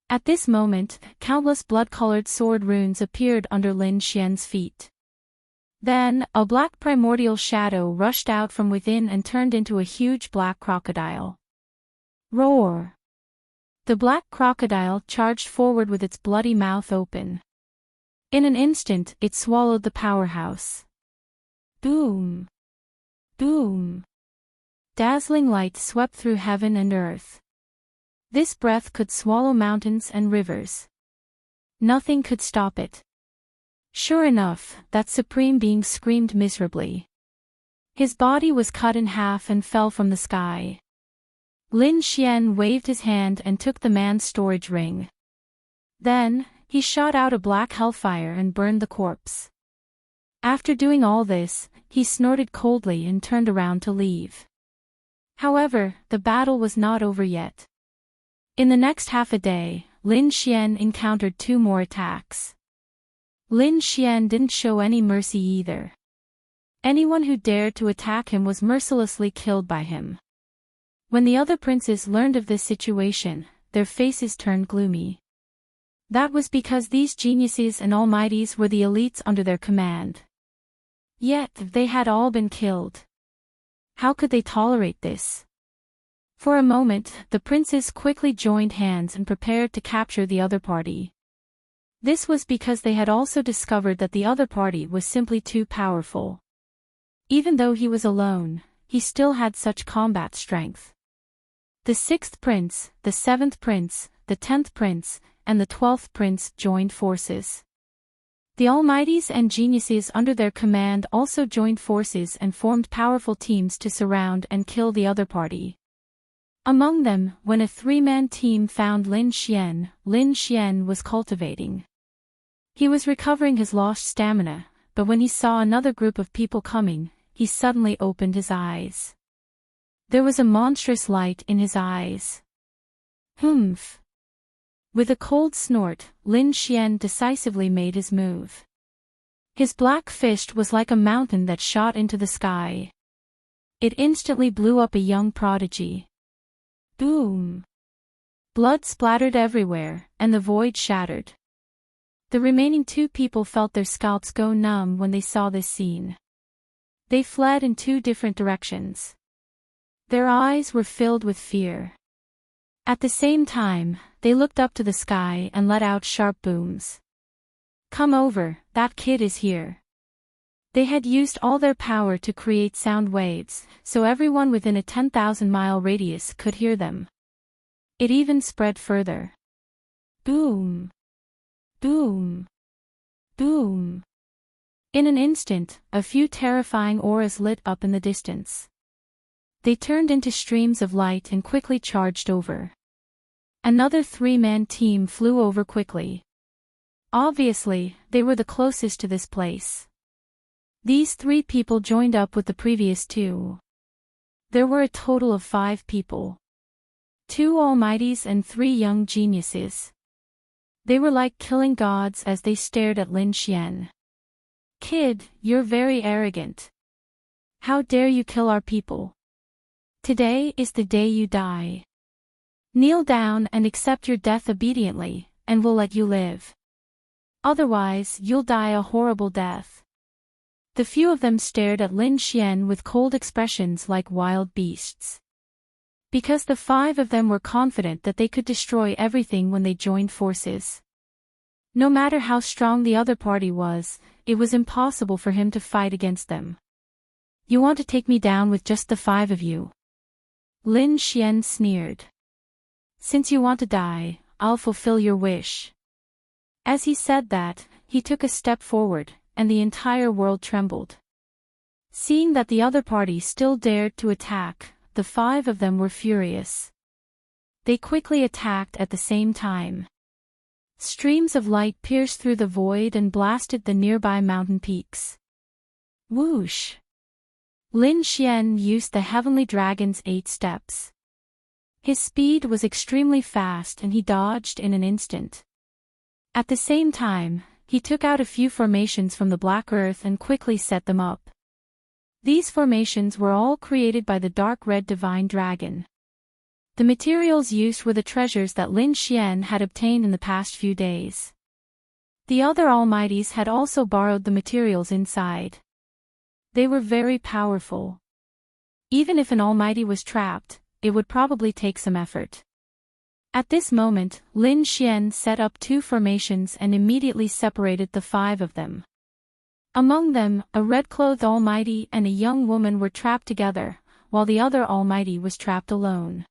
At this moment, countless blood-colored sword runes appeared under Lin Xian's feet. Then, a black primordial shadow rushed out from within and turned into a huge black crocodile. Roar! The black crocodile charged forward with its bloody mouth open. In an instant, it swallowed the powerhouse. Boom! Boom! Dazzling light swept through heaven and earth. This breath could swallow mountains and rivers. Nothing could stop it. Sure enough, that supreme being screamed miserably. His body was cut in half and fell from the sky. Lin Xian waved his hand and took the man's storage ring. Then, he shot out a black hellfire and burned the corpse. After doing all this, he snorted coldly and turned around to leave. However, the battle was not over yet. In the next half a day, Lin Xian encountered 2 more attacks. Lin Xian didn't show any mercy either. Anyone who dared to attack him was mercilessly killed by him. When the other princes learned of this situation, their faces turned gloomy. That was because these geniuses and almighties were the elites under their command. Yet, they had all been killed. How could they tolerate this? For a moment, the princes quickly joined hands and prepared to capture the other party. This was because they had also discovered that the other party was simply too powerful. Even though he was alone, he still had such combat strength. The 6th prince, the 7th prince, the 10th prince, and the 12th prince joined forces. The almighties and geniuses under their command also joined forces and formed powerful teams to surround and kill the other party. Among them, when a 3-man team found Lin Xian was cultivating. He was recovering his lost stamina, but when he saw another group of people coming, he suddenly opened his eyes. There was a monstrous light in his eyes. Humph. With a cold snort, Lin Xian decisively made his move. His black fist was like a mountain that shot into the sky. It instantly blew up a young prodigy. Boom! Blood splattered everywhere, and the void shattered. The remaining two people felt their scalps go numb when they saw this scene. They fled in two different directions. Their eyes were filled with fear. At the same time, they looked up to the sky and let out sharp booms. Come over, that kid is here. They had used all their power to create sound waves, so everyone within a 10,000-mile radius could hear them. It even spread further. Boom! Boom! Boom! In an instant, a few terrifying auras lit up in the distance. They turned into streams of light and quickly charged over. Another three-man team flew over quickly. Obviously, they were the closest to this place. These three people joined up with the previous two. There were a total of 5 people. 2 almighties and 3 young geniuses. They were like killing gods as they stared at Lin Xian. Kid, you're very arrogant. How dare you kill our people? Today is the day you die. Kneel down and accept your death obediently, and we'll let you live. Otherwise, you'll die a horrible death. The few of them stared at Lin Xian with cold expressions like wild beasts. Because the 5 of them were confident that they could destroy everything when they joined forces. No matter how strong the other party was, it was impossible for him to fight against them. You want to take me down with just the 5 of you? Lin Xian sneered. Since you want to die, I'll fulfill your wish. As he said that, he took a step forward, and the entire world trembled. Seeing that the other party still dared to attack, the 5 of them were furious. They quickly attacked at the same time. Streams of light pierced through the void and blasted the nearby mountain peaks. Whoosh! Lin Xian used the Heavenly Dragon's 8 steps. His speed was extremely fast and he dodged in an instant. At the same time, he took out a few formations from the black earth and quickly set them up. These formations were all created by the dark red divine dragon. The materials used were the treasures that Lin Xian had obtained in the past few days. The other almighties had also borrowed the materials inside. They were very powerful. Even if an almighty was trapped, it would probably take some effort. At this moment, Lin Xian set up 2 formations and immediately separated the 5 of them. Among them, a red-clothed almighty and a young woman were trapped together, while the other almighty was trapped alone.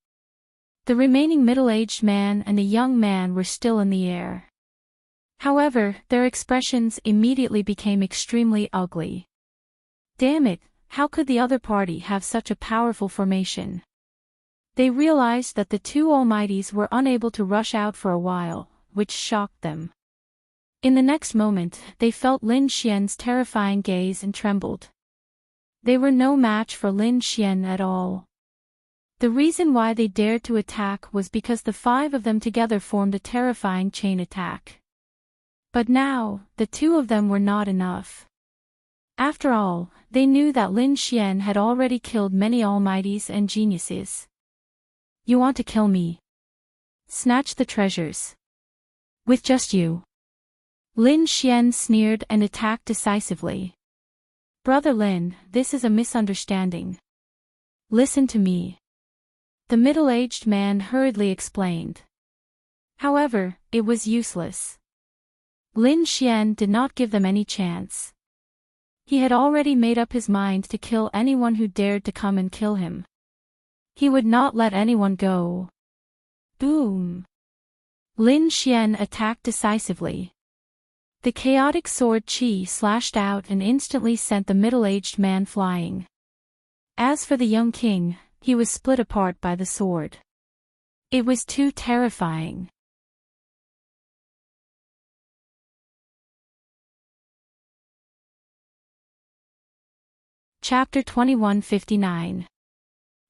The remaining middle-aged man and a young man were still in the air. However, their expressions immediately became extremely ugly. Damn it, how could the other party have such a powerful formation? They realized that the 2 almighties were unable to rush out for a while, which shocked them. In the next moment, they felt Lin Xian's terrifying gaze and trembled. They were no match for Lin Xian at all. The reason why they dared to attack was because the 5 of them together formed a terrifying chain attack. But now, the 2 of them were not enough. After all, they knew that Lin Xian had already killed many almighties and geniuses. You want to kill me? Snatch the treasures. With just you. Lin Xian sneered and attacked decisively. Brother Lin, this is a misunderstanding. Listen to me. The middle-aged man hurriedly explained. However, it was useless. Lin Xian did not give them any chance. He had already made up his mind to kill anyone who dared to come and kill him. He would not let anyone go. Boom! Lin Xian attacked decisively. The chaotic sword qi slashed out and instantly sent the middle-aged man flying. As for the young king, he was split apart by the sword. It was too terrifying. Chapter 2159.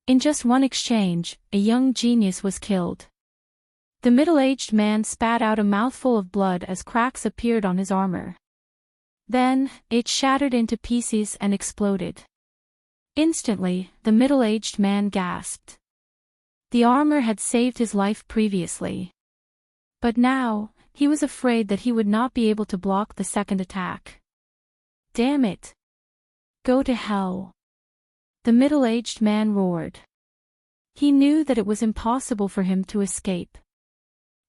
In just one exchange, a young genius was killed. The middle-aged man spat out a mouthful of blood as cracks appeared on his armor. Then, it shattered into pieces and exploded. Instantly, the middle-aged man gasped. The armor had saved his life previously. But now, he was afraid that he would not be able to block the second attack. Damn it! Go to hell! The middle-aged man roared. He knew that it was impossible for him to escape.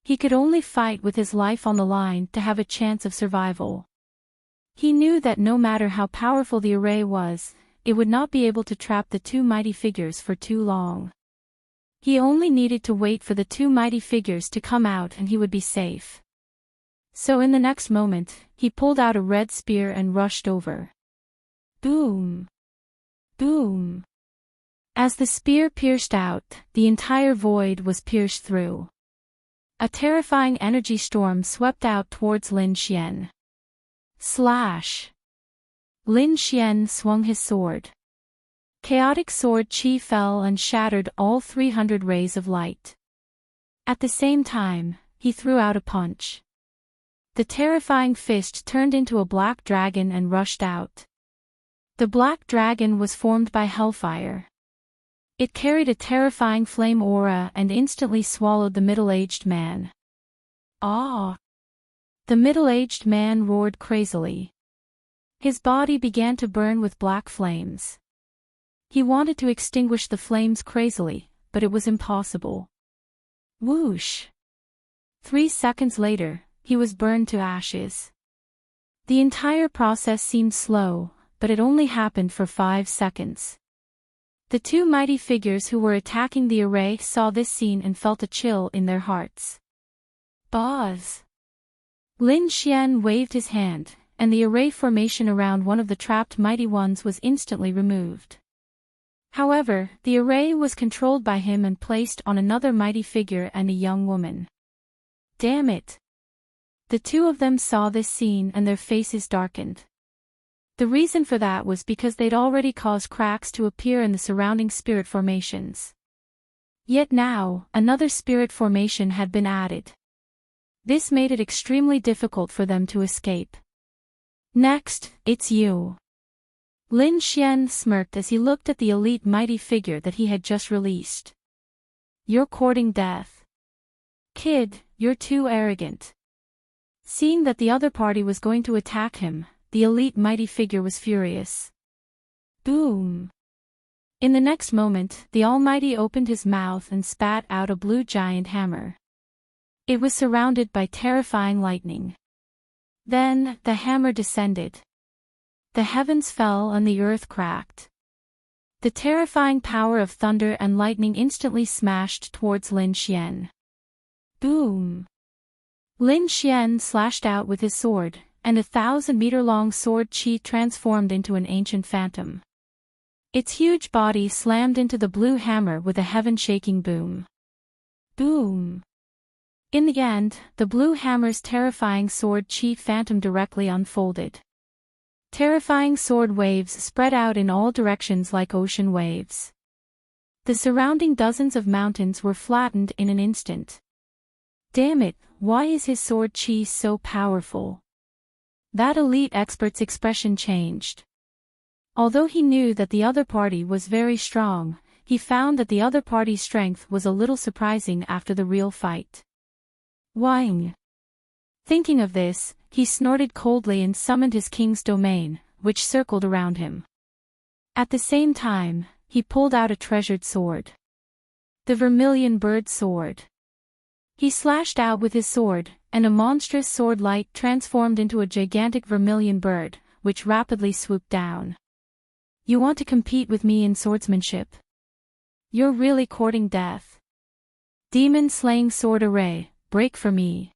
He could only fight with his life on the line to have a chance of survival. He knew that no matter how powerful the array was, it would not be able to trap the two mighty figures for too long. He only needed to wait for the two mighty figures to come out and he would be safe. So in the next moment, he pulled out a red spear and rushed over. Boom! Boom! As the spear pierced out, the entire void was pierced through. A terrifying energy storm swept out towards Lin Xian. Slash! Lin Xian swung his sword. Chaotic sword chi fell and shattered all 300 rays of light. At the same time, he threw out a punch. The terrifying fist turned into a black dragon and rushed out. The black dragon was formed by hellfire. It carried a terrifying flame aura and instantly swallowed the middle-aged man. Ah! The middle-aged man roared crazily. His body began to burn with black flames. He wanted to extinguish the flames crazily, but it was impossible. Whoosh! 3 seconds later, he was burned to ashes. The entire process seemed slow, but it only happened for 5 seconds. The two mighty figures who were attacking the array saw this scene and felt a chill in their hearts. Boss! Lin Xian waved his hand, and the array formation around one of the trapped mighty ones was instantly removed. However, the array was controlled by him and placed on another mighty figure and a young woman. Damn it! The two of them saw this scene and their faces darkened. The reason for that was because they'd already caused cracks to appear in the surrounding spirit formations. Yet now, another spirit formation had been added. This made it extremely difficult for them to escape. Next, it's you. Lin Xian smirked as he looked at the elite mighty figure that he had just released. You're courting death. Kid, you're too arrogant. Seeing that the other party was going to attack him, the elite mighty figure was furious. Boom! In the next moment, the Almighty opened his mouth and spat out a blue giant hammer. It was surrounded by terrifying lightning. Then, the hammer descended. The heavens fell and the earth cracked. The terrifying power of thunder and lightning instantly smashed towards Lin Xian. Boom! Lin Xian slashed out with his sword, and a 1,000-meter-long sword chi transformed into an ancient phantom. Its huge body slammed into the blue hammer with a heaven-shaking boom. Boom! In the end, the blue hammer's terrifying sword chi phantom directly unfolded. Terrifying sword waves spread out in all directions like ocean waves. The surrounding dozens of mountains were flattened in an instant. Damn it, why is his sword chi so powerful? That elite expert's expression changed. Although he knew that the other party was very strong, he found that the other party's strength was a little surprising after the real fight. Wang! Thinking of this, he snorted coldly and summoned his king's domain, which circled around him. At the same time, he pulled out a treasured sword. The vermilion bird sword. He slashed out with his sword, and a monstrous sword light transformed into a gigantic vermilion bird, which rapidly swooped down. You want to compete with me in swordsmanship? You're really courting death. Demon-slaying sword array, break for me.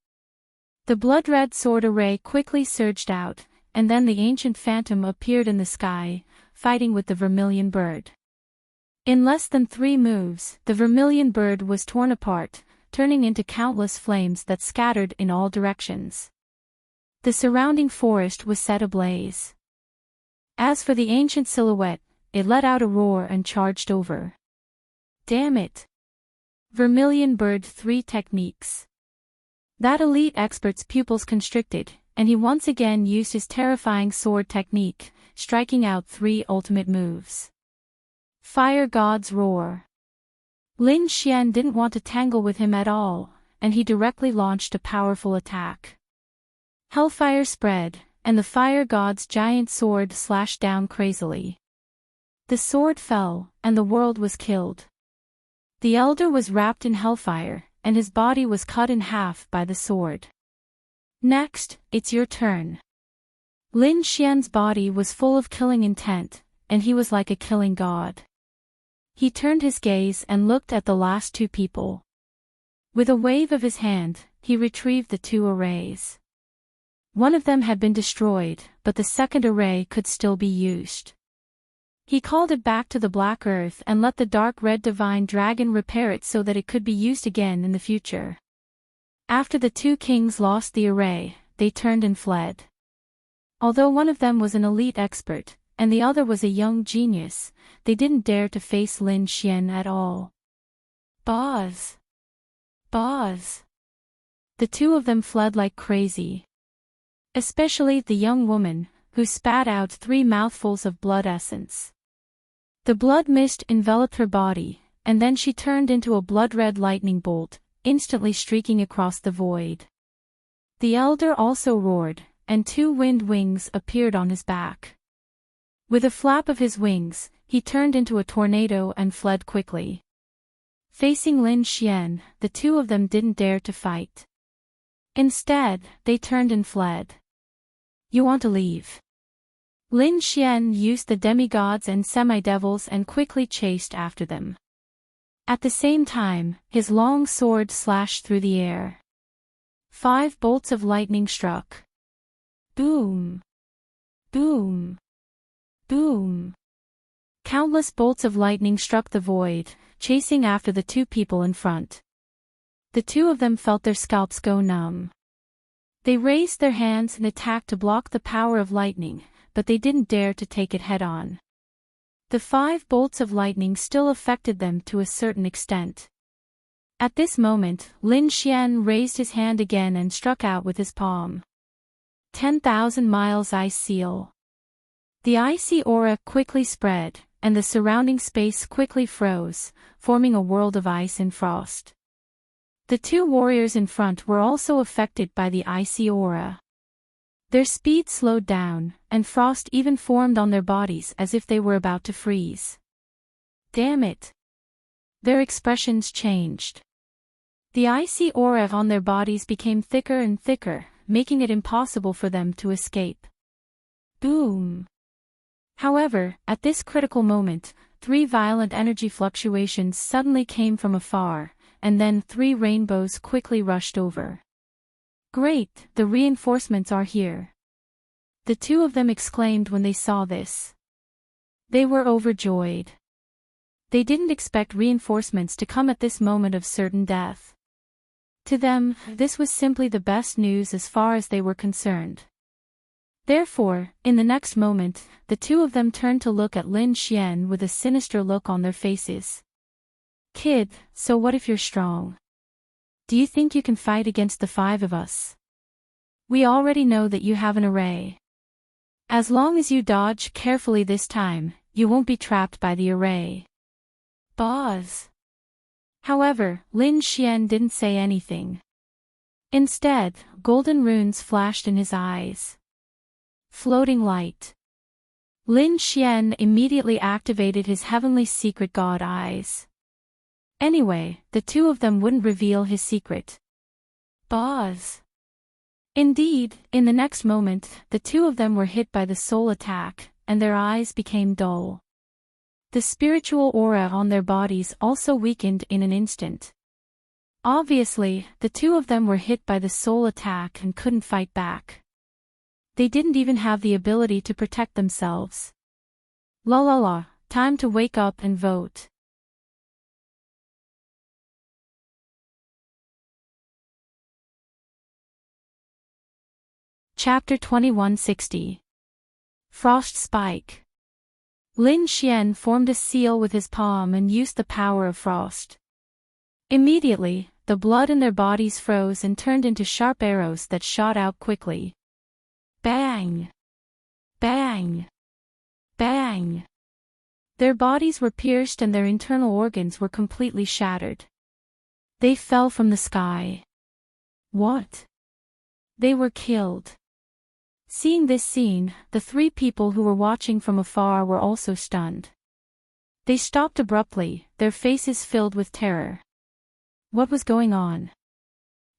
The blood-red sword array quickly surged out, and then the ancient phantom appeared in the sky, fighting with the vermilion bird. In less than 3 moves, the vermilion bird was torn apart, turning into countless flames that scattered in all directions. The surrounding forest was set ablaze. As for the ancient silhouette, it let out a roar and charged over. Damn it. Vermilion Bird 3 techniques. That elite expert's pupils constricted, and he once again used his terrifying sword technique, striking out 3 ultimate moves. Fire God's Roar. Lin Xian didn't want to tangle with him at all, and he directly launched a powerful attack. Hellfire spread, and the fire god's giant sword slashed down crazily. The sword fell, and the world was killed. The elder was wrapped in hellfire, and his body was cut in half by the sword. Next, it's your turn. Lin Xian's body was full of killing intent, and he was like a killing god. He turned his gaze and looked at the last 2 people. With a wave of his hand, he retrieved the 2 arrays. One of them had been destroyed, but the second array could still be used. He called it back to the Black Earth and let the dark red divine dragon repair it so that it could be used again in the future. After the 2 kings lost the array, they turned and fled. Although one of them was an elite expert, and the other was a young genius, they didn't dare to face Lin Xian at all. Boz! Boz! The 2 of them fled like crazy. Especially the young woman, who spat out 3 mouthfuls of blood essence. The blood mist enveloped her body, and then she turned into a blood-red lightning bolt, instantly streaking across the void. The elder also roared, and 2 wind wings appeared on his back. With a flap of his wings, he turned into a tornado and fled quickly. Facing Lin Xian, the 2 of them didn't dare to fight. Instead, they turned and fled. You want to leave? Lin Xian used the demigods and semi-devils and quickly chased after them. At the same time, his long sword slashed through the air. 5 bolts of lightning struck. Boom! Boom! Boom! Countless bolts of lightning struck the void, chasing after the 2 people in front. The 2 of them felt their scalps go numb. They raised their hands and attacked to block the power of lightning, but they didn't dare to take it head-on. The 5 bolts of lightning still affected them to a certain extent. At this moment, Lin Xian raised his hand again and struck out with his palm. 10,000 miles ice seal. The icy aura quickly spread, and the surrounding space quickly froze, forming a world of ice and frost. The 2 warriors in front were also affected by the icy aura. Their speed slowed down, and frost even formed on their bodies as if they were about to freeze. Damn it! Their expressions changed. The icy aura on their bodies became thicker and thicker, making it impossible for them to escape. Boom! However, at this critical moment, 3 violent energy fluctuations suddenly came from afar, and then 3 rainbows quickly rushed over. Great, the reinforcements are here. The 2 of them exclaimed when they saw this. They were overjoyed. They didn't expect reinforcements to come at this moment of certain death. To them, this was simply the best news as far as they were concerned. Therefore, in the next moment, the 2 of them turned to look at Lin Xian with a sinister look on their faces. Kid, so what if you're strong? Do you think you can fight against the 5 of us? We already know that you have an array. As long as you dodge carefully this time, you won't be trapped by the array. Boz. However, Lin Xian didn't say anything. Instead, golden runes flashed in his eyes. Floating light. Lin Xian immediately activated his heavenly secret god eyes. Anyway, the 2 of them wouldn't reveal his secret. Boz. Indeed, in the next moment, the 2 of them were hit by the soul attack, and their eyes became dull. The spiritual aura on their bodies also weakened in an instant. Obviously, the 2 of them were hit by the soul attack and couldn't fight back. They didn't even have the ability to protect themselves. La la la, time to wake up and vote. Chapter 2160. Frost Spike. Lin Xian formed a seal with his palm and used the power of frost. Immediately, the blood in their bodies froze and turned into sharp arrows that shot out quickly. Bang! Bang! Bang! Their bodies were pierced and their internal organs were completely shattered. They fell from the sky. What? They were killed. Seeing this scene, the three people who were watching from afar were also stunned. They stopped abruptly, their faces filled with terror. What was going on?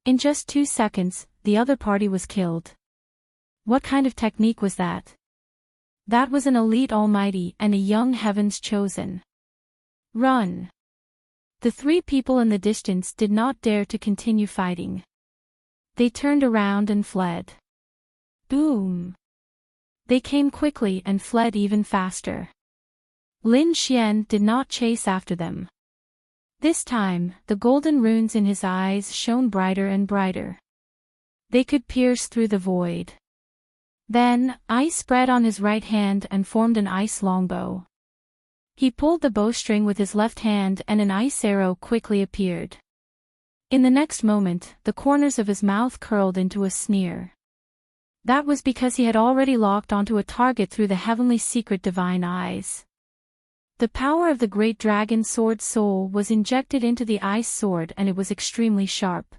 In just 2 seconds, the other party was killed. What kind of technique was that? That was an elite almighty and a young heaven's chosen. Run! The three people in the distance did not dare to continue fighting. They turned around and fled. Boom! They came quickly and fled even faster. Lin Xian did not chase after them. This time, the golden runes in his eyes shone brighter and brighter. They could pierce through the void. Then, ice spread on his right hand and formed an ice longbow. He pulled the bowstring with his left hand and an ice arrow quickly appeared. In the next moment, the corners of his mouth curled into a sneer. That was because he had already locked onto a target through the heavenly secret divine eyes. The power of the great dragon sword soul was injected into the ice sword and it was extremely sharp.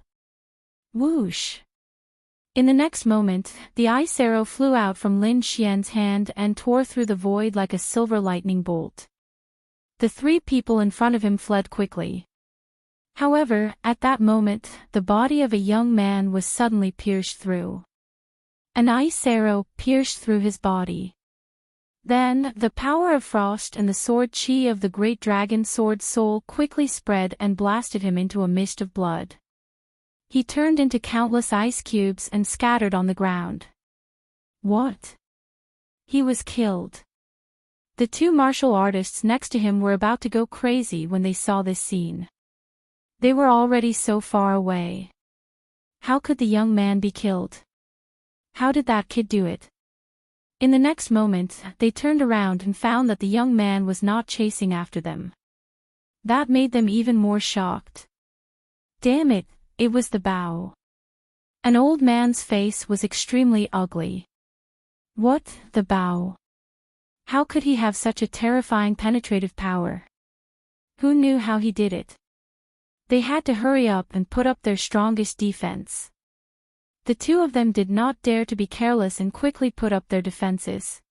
Whoosh! In the next moment, the ice arrow flew out from Lin Xian's hand and tore through the void like a silver lightning bolt. The three people in front of him fled quickly. However, at that moment, the body of a young man was suddenly pierced through. An ice arrow pierced through his body. Then, the power of frost and the sword chi of the great dragon sword soul quickly spread and blasted him into a mist of blood. He turned into countless ice cubes and scattered on the ground. What? He was killed. The two martial artists next to him were about to go crazy when they saw this scene. They were already so far away. How could the young man be killed? How did that kid do it? In the next moment, they turned around and found that the young man was not chasing after them. That made them even more shocked. Damn it, it was the Bao. An old man's face was extremely ugly. What, the Bao? How could he have such a terrifying penetrative power? Who knew how he did it? They had to hurry up and put up their strongest defense. The two of them did not dare to be careless and quickly put up their defenses.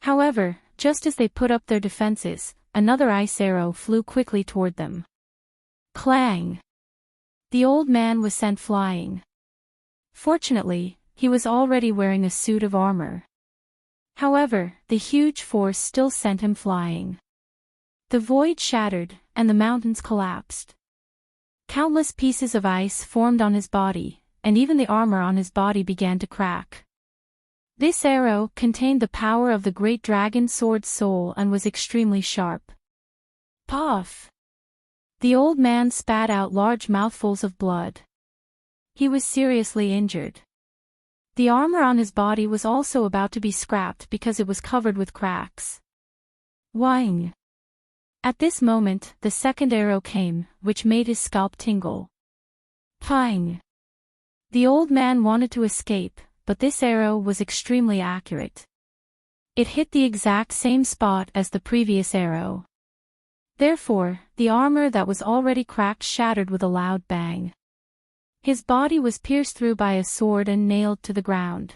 However, just as they put up their defenses, another ice arrow flew quickly toward them. Clang! The old man was sent flying. Fortunately, he was already wearing a suit of armor. However, the huge force still sent him flying. The void shattered, and the mountains collapsed. Countless pieces of ice formed on his body, and even the armor on his body began to crack. This arrow contained the power of the great dragon sword soul and was extremely sharp. Puff! The old man spat out large mouthfuls of blood. He was seriously injured. The armor on his body was also about to be scrapped because it was covered with cracks. Whing! At this moment, the second arrow came, which made his scalp tingle. Pang! The old man wanted to escape, but this arrow was extremely accurate. It hit the exact same spot as the previous arrow. Therefore, the armor that was already cracked shattered with a loud bang. His body was pierced through by a sword and nailed to the ground.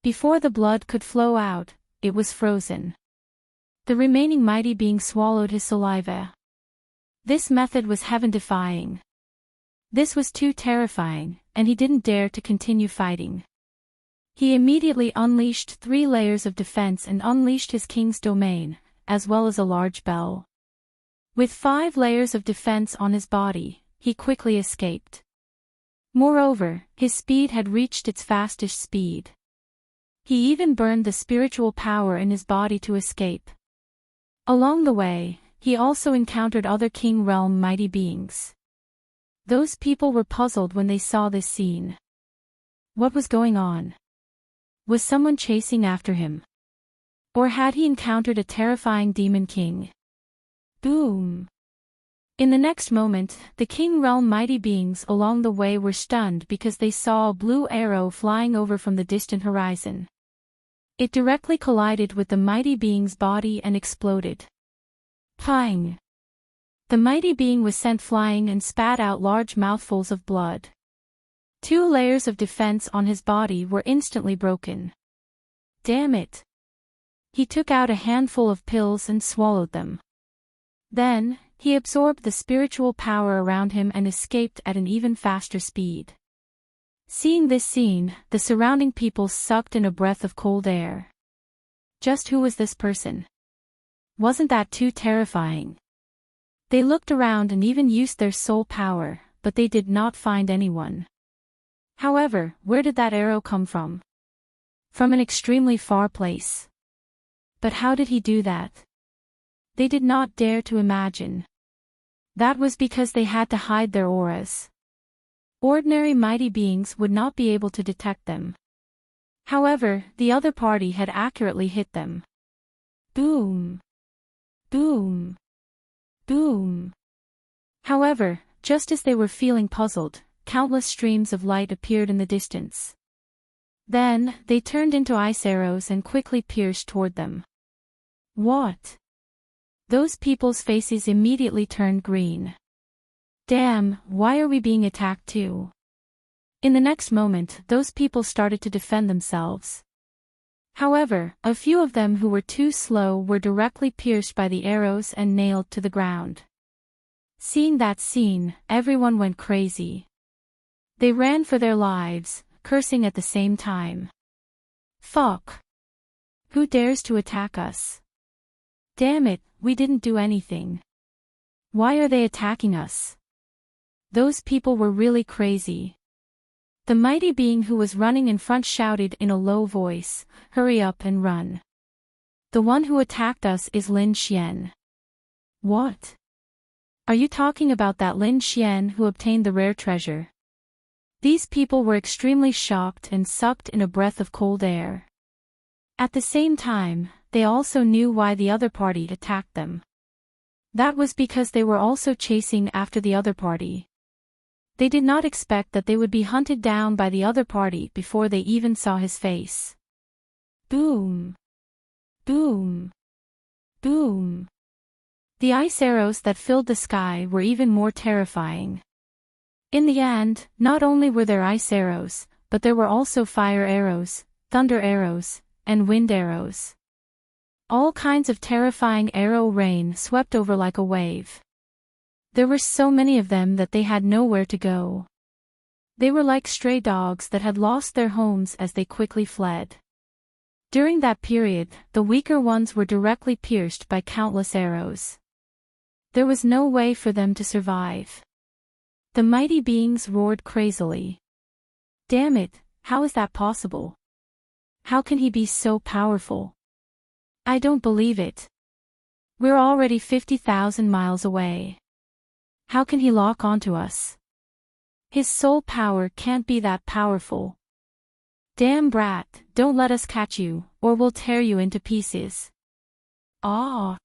Before the blood could flow out, it was frozen. The remaining mighty being swallowed his saliva. This method was heaven-defying. This was too terrifying, and he didn't dare to continue fighting. He immediately unleashed 3 layers of defense and unleashed his king's domain, as well as a large bell. With 5 layers of defense on his body, he quickly escaped. Moreover, his speed had reached its fastest speed. He even burned the spiritual power in his body to escape. Along the way, he also encountered other King Realm mighty beings. Those people were puzzled when they saw this scene. What was going on? Was someone chasing after him? Or had he encountered a terrifying demon king? Boom! In the next moment, the King Realm mighty beings along the way were stunned because they saw a blue arrow flying over from the distant horizon. It directly collided with the mighty being's body and exploded. Pang! The mighty being was sent flying and spat out large mouthfuls of blood. 2 layers of defense on his body were instantly broken. Damn it! He took out a handful of pills and swallowed them. Then, he absorbed the spiritual power around him and escaped at an even faster speed. Seeing this scene, the surrounding people sucked in a breath of cold air. Just who was this person? Wasn't that too terrifying? They looked around and even used their soul power, but they did not find anyone. However, where did that arrow come from? From an extremely far place. But how did he do that? They did not dare to imagine. That was because they had to hide their auras. Ordinary mighty beings would not be able to detect them. However, the other party had accurately hit them. Boom! Boom! Boom! However, just as they were feeling puzzled, countless streams of light appeared in the distance. Then, they turned into ice arrows and quickly pierced toward them. What? Those people's faces immediately turned green. Damn, why are we being attacked too? In the next moment, those people started to defend themselves. However, a few of them who were too slow were directly pierced by the arrows and nailed to the ground. Seeing that scene, everyone went crazy. They ran for their lives, cursing at the same time. Fuck! Who dares to attack us? Damn it, we didn't do anything. Why are they attacking us? Those people were really crazy. The mighty being who was running in front shouted in a low voice, "Hurry up and run. The one who attacked us is Lin Xian." What? Are you talking about that Lin Xian who obtained the rare treasure? These people were extremely shocked and sucked in a breath of cold air. At the same time, they also knew why the other party attacked them. That was because they were also chasing after the other party. They did not expect that they would be hunted down by the other party before they even saw his face. Boom! Boom! Boom! The ice arrows that filled the sky were even more terrifying. In the end, not only were there ice arrows, but there were also fire arrows, thunder arrows, and wind arrows. All kinds of terrifying arrow rain swept over like a wave. There were so many of them that they had nowhere to go. They were like stray dogs that had lost their homes as they quickly fled. During that period, the weaker ones were directly pierced by countless arrows. There was no way for them to survive. The mighty beings roared crazily. Damn it, how is that possible? How can he be so powerful? I don't believe it. We're already 50,000 miles away. How can he lock onto us? His soul power can't be that powerful. Damn brat, don't let us catch you, or we'll tear you into pieces. Ah!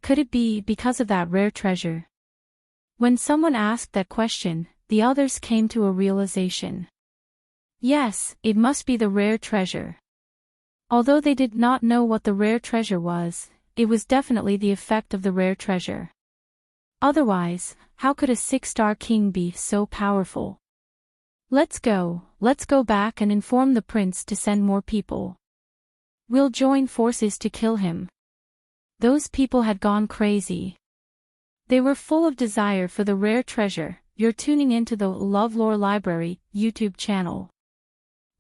Could it be because of that rare treasure? When someone asked that question, the others came to a realization. Yes, it must be the rare treasure. Although they did not know what the rare treasure was, it was definitely the effect of the rare treasure. Otherwise, how could a 6-star king be so powerful? Let's go back and inform the prince to send more people. We'll join forces to kill him. Those people had gone crazy. They were full of desire for the rare treasure. You're tuning into the LoveLore Library YouTube channel.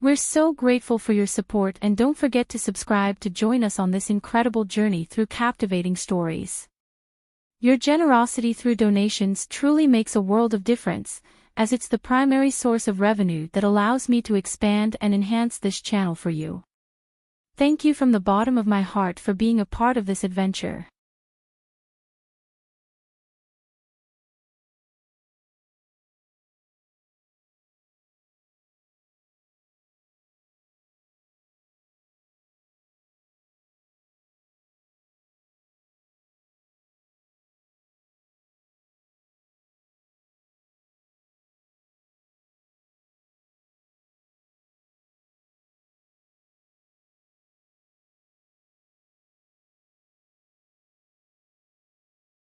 We're so grateful for your support, and don't forget to subscribe to join us on this incredible journey through captivating stories. Your generosity through donations truly makes a world of difference, as it's the primary source of revenue that allows me to expand and enhance this channel for you. Thank you from the bottom of my heart for being a part of this adventure.